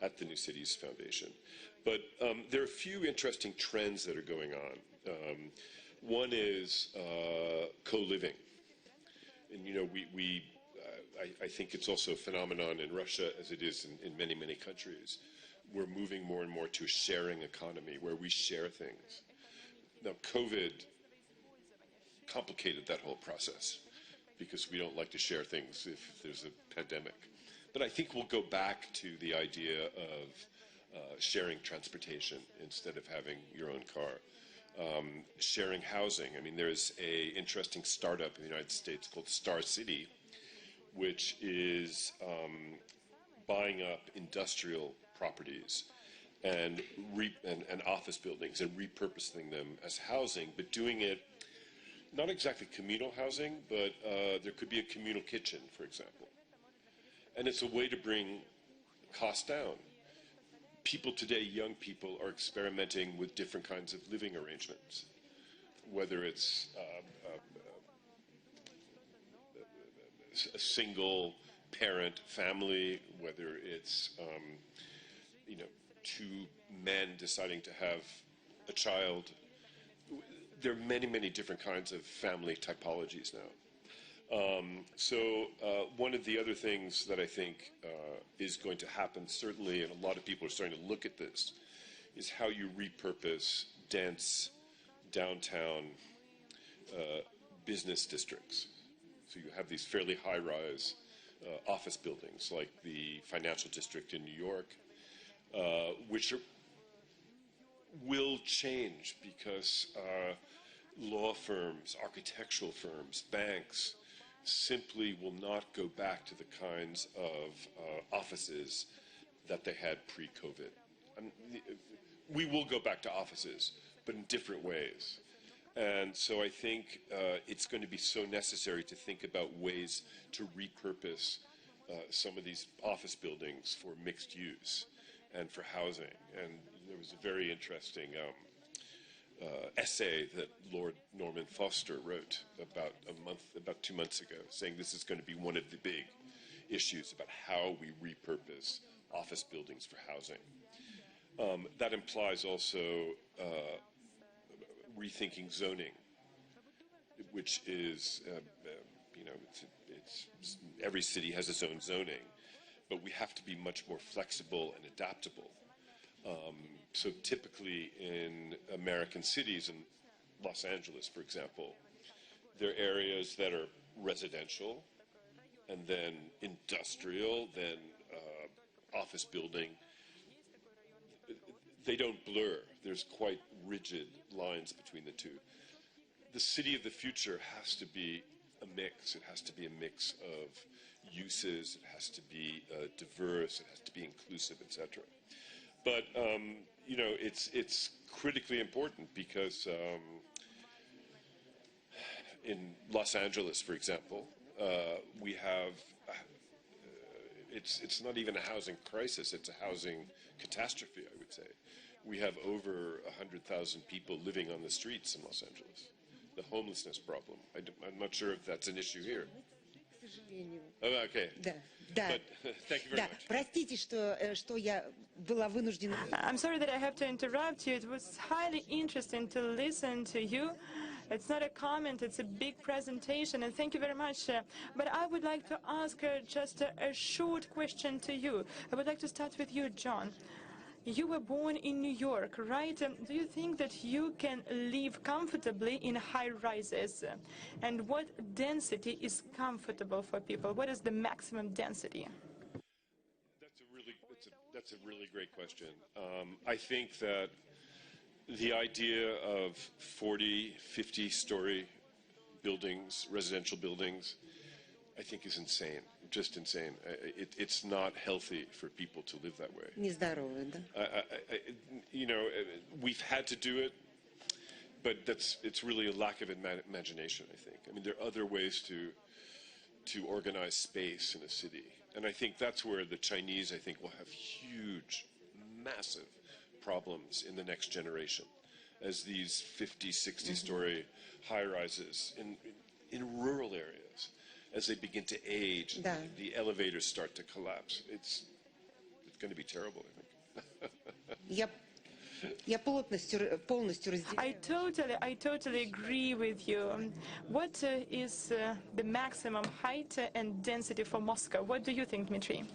at the New Cities Foundation. But there are a few interesting trends that are going on. One is co-living. And, you know, I think it's also a phenomenon in Russia, as it is in many, many countries. We're moving more and more to a sharing economy where we share things. Now, COVID complicated that whole process because we don't like to share things if there's a pandemic. But I think we'll go back to the idea of sharing transportation instead of having your own car. Sharing housing. I mean, there's an interesting startup in the United States called Star City, which is buying up industrial properties and office buildings and repurposing them as housing, but doing it not exactly communal housing, but there could be a communal kitchen, for example. And it's a way to bring costs down. People today, young people, are experimenting with different kinds of living arrangements, whether it's a single parent family, whether it's you know, two men deciding to have a child. There are many, many different kinds of family typologies now. So one of the other things that I think is going to happen, certainly, and a lot of people are starting to look at this, is how you repurpose dense downtown business districts. So you have these fairly high-rise office buildings like the financial district in New York, which will change because law firms, architectural firms, banks simply will not go back to the kinds of offices that they had pre-COVID. We will go back to offices, but in different ways. And so I think it's going to be so necessary to think about ways to repurpose some of these office buildings for mixed use and for housing. And there was a very interesting essay that Lord Norman Foster wrote about 2 months ago, saying this is going to be one of the big issues about how we repurpose office buildings for housing. That implies also rethinking zoning, which is, you know, it's every city has its own zoning, but we have to be much more flexible and adaptable. So typically in American cities, in Los Angeles, for example, there are areas that are residential, and then industrial, then office building. They don't blur. There's quite rigid lines between the two. The city of the future has to be a mix. It has to be a mix of uses. It has to be diverse. It has to be inclusive, etc. But you know, it's critically important because in Los Angeles, for example, we have it's not even a housing crisis; it's a housing catastrophe, I would say. We have over 100,000 people living on the streets in Los Angeles. The homelessness problem. I'm not sure if that's an issue here. Oh, okay. But, thank you very much. Простите, что я была вынуждена. I'm sorry that I have to interrupt you. It was highly interesting to listen to you. It's not a comment, it's a big presentation, and thank you very much. But I would like to ask just a short question to you. I would like to start with you, John. You were born in New York, right? Do you think that you can live comfortably in high rises? And what density is comfortable for people? What is the maximum density? That's a really great question. I think that the idea of 40, 50-story buildings, residential buildings, I think is insane, just insane. It's not healthy for people to live that way. Нездоровый, да? You know, we've had to do it, but it's really a lack of imagination, I think. I mean, there are other ways to organize space in a city. And I think that's where the Chinese, I think, will have huge, massive problems in the next generation as these 50, 60-story high-rises in rural areas, as they begin to age, the elevators start to collapse. It's going to be terrible, I think. I totally agree with you. What is the maximum height and density for Moscow? What do you think, Dmitry?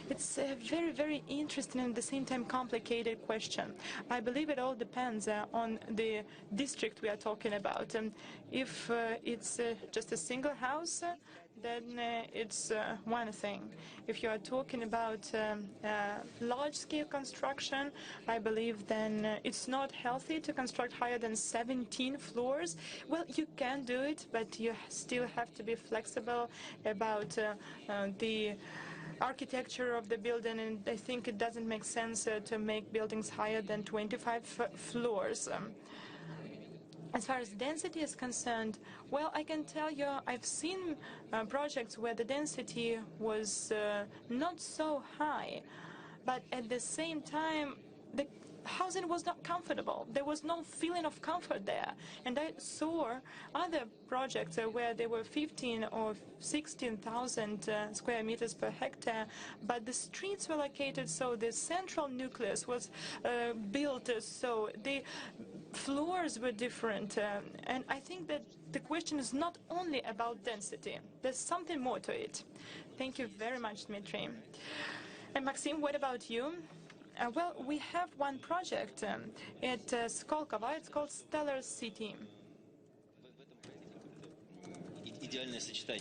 It's a very, very interesting and at the same time complicated question. I believe it all depends on the district we are talking about. If it's just a single house, then it's one thing. If you are talking about large-scale construction, I believe then it's not healthy to construct higher than 17 floors. Well, you can do it, but you still have to be flexible about the architecture of the building, and I think it doesn't make sense to make buildings higher than 25 floors. As far as density is concerned, well, I can tell you I've seen projects where the density was not so high, but at the same time, the housing was not comfortable. There was no feeling of comfort there. And I saw other projects where there were 15 or 16,000 square meters per hectare, but the streets were located so the central nucleus was built so the floors were different. And I think that the question is not only about density. There's something more to it. Thank you very much, Dmitry. And Maxim, what about you? Well, we have one project at Skolkovo. It's called Stellar City.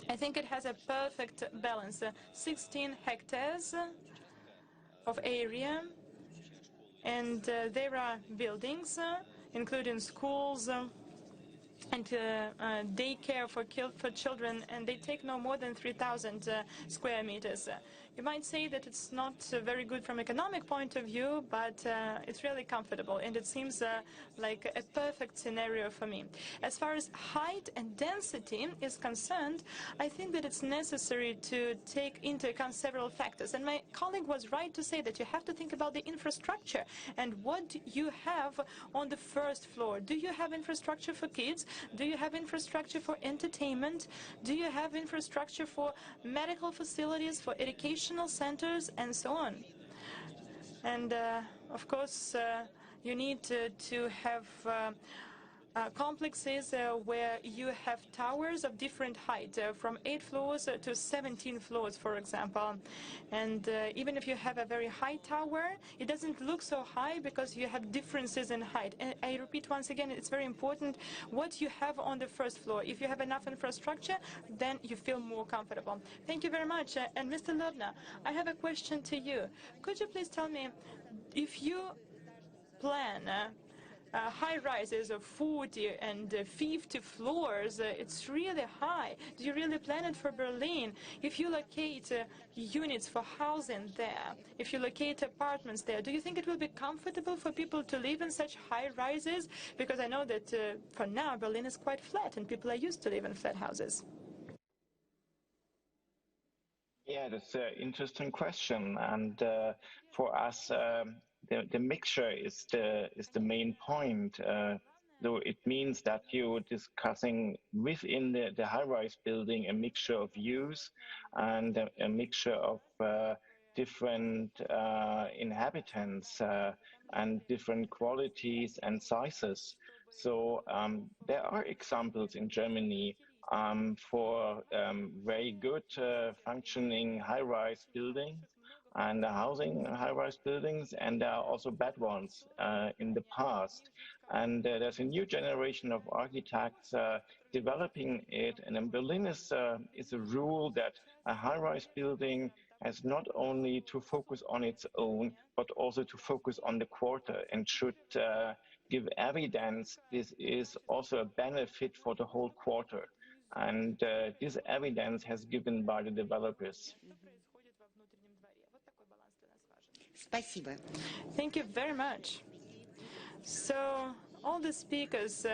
I think it has a perfect balance. 16 hectares of area, and there are buildings, including schools and daycare for children, and they take no more than 3,000 square meters. You might say that it's not very good from economic point of view, but it's really comfortable, and it seems like a perfect scenario for me. As far as height and density is concerned, I think that it's necessary to take into account several factors. And my colleague was right to say that you have to think about the infrastructure and what you have on the first floor. Do you have infrastructure for kids? Do you have infrastructure for entertainment? Do you have infrastructure for medical facilities, for educational centers, and so on? And of course, you need to have complexes where you have towers of different height, from 8 floors to 17 floors, for example. And even if you have a very high tower, it doesn't look so high because you have differences in height. And I repeat once again, it's very important what you have on the first floor. If you have enough infrastructure, then you feel more comfortable. Thank you very much. And Mr. Lovna, I have a question to you. Could you please tell me, if you plan high rises of 40 and 50 floors, it's really high. Do you really plan it for Berlin? If you locate units for housing there, if you locate apartments there, do you think it will be comfortable for people to live in such high rises? Because I know that for now Berlin is quite flat and people are used to live in flat houses. Yeah, that's an interesting question, and for us, the mixture is the main point. Though it means that you're discussing within the high-rise building a mixture of use and a mixture of different inhabitants and different qualities and sizes. So there are examples in Germany for very good functioning high-rise buildings and housing high-rise buildings, and there are also bad ones in the past. And there's a new generation of architects developing it. And in Berlin is a rule that a high-rise building has not only to focus on its own, but also to focus on the quarter, and should give evidence this is also a benefit for the whole quarter. And this evidence has given by the developers. Спасибо. Thank you very much. So all the speakers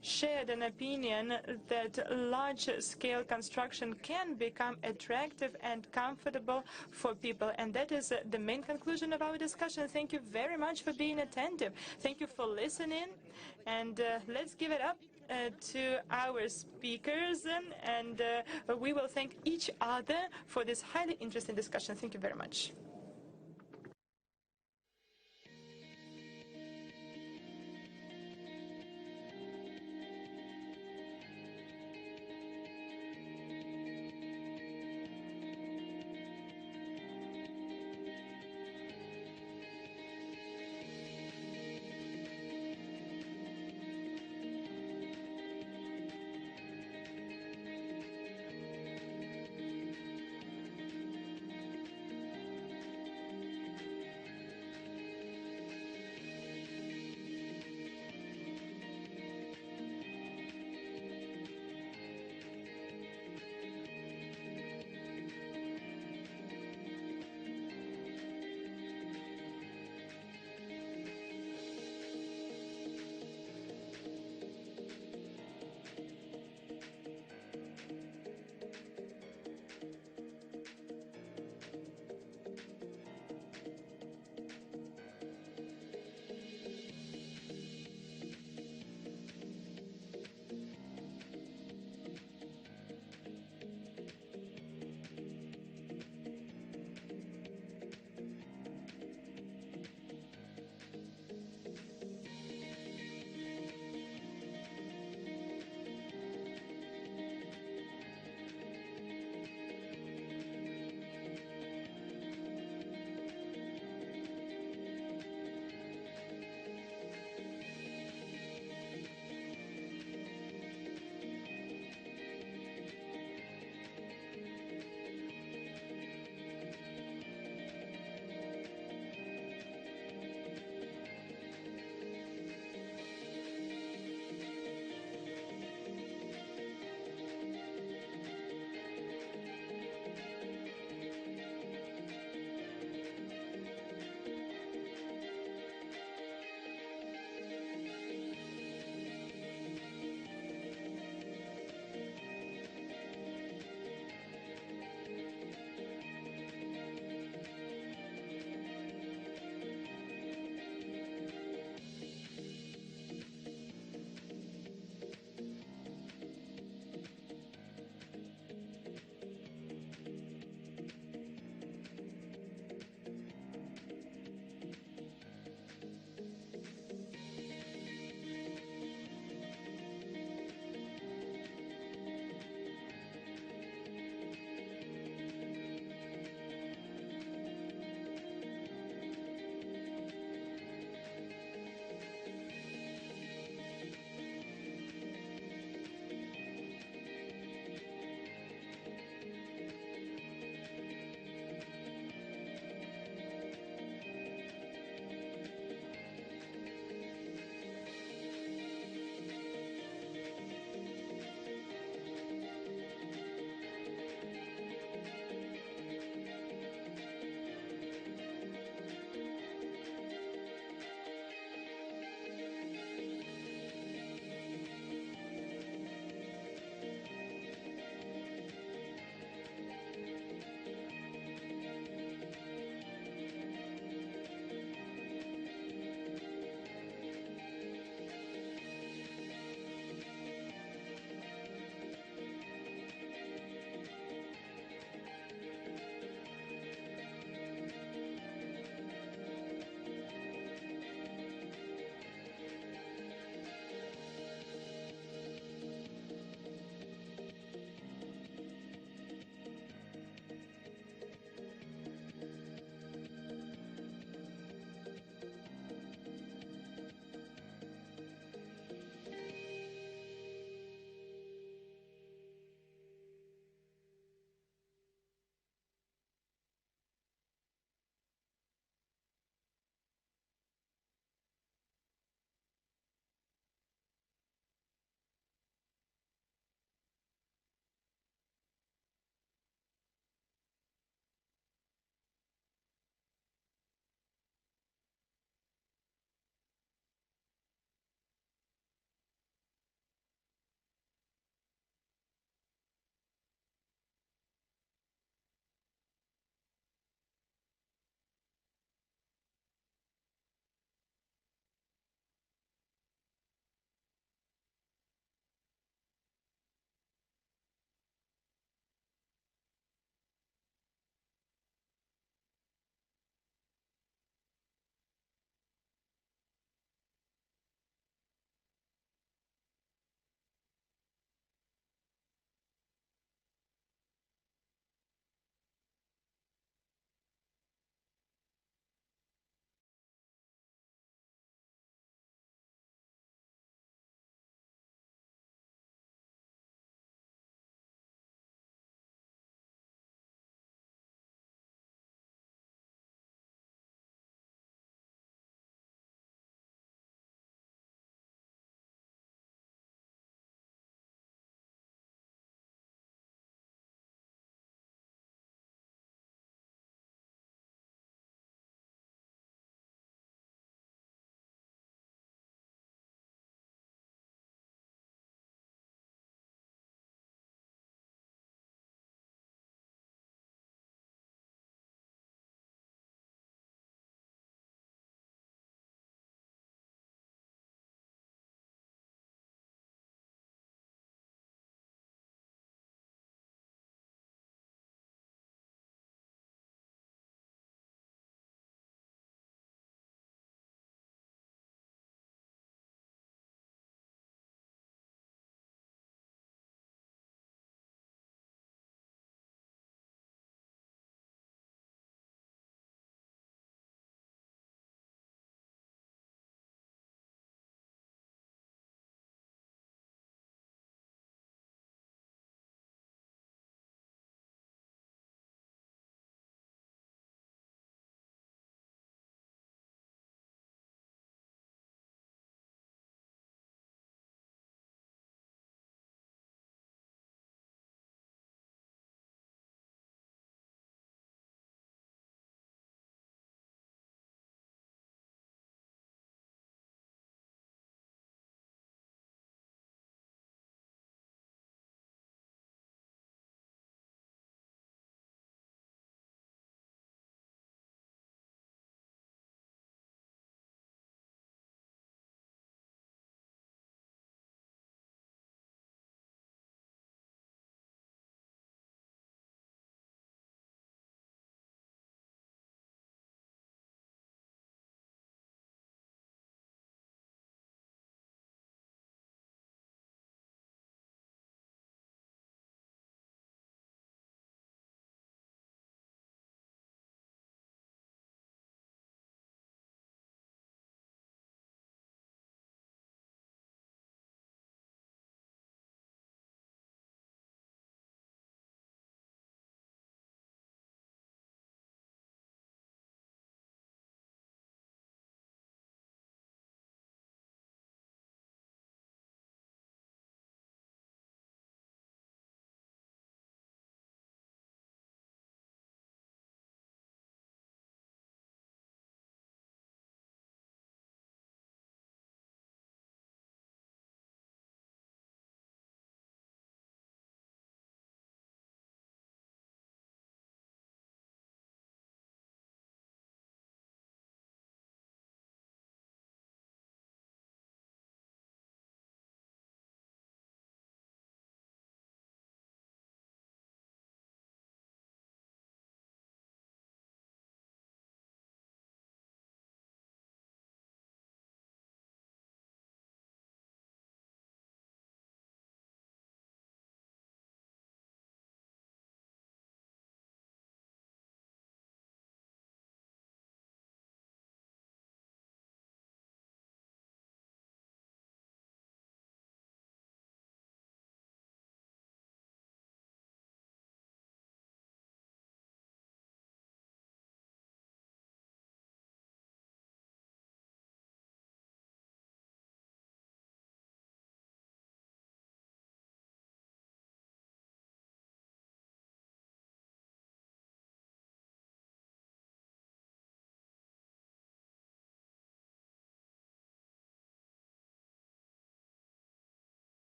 shared an opinion that large-scale construction can become attractive and comfortable for people. And that is the main conclusion of our discussion. Thank you very much for being attentive. Thank you for listening. And let's give it up to our speakers. And we will thank each other for this highly interesting discussion. Thank you very much.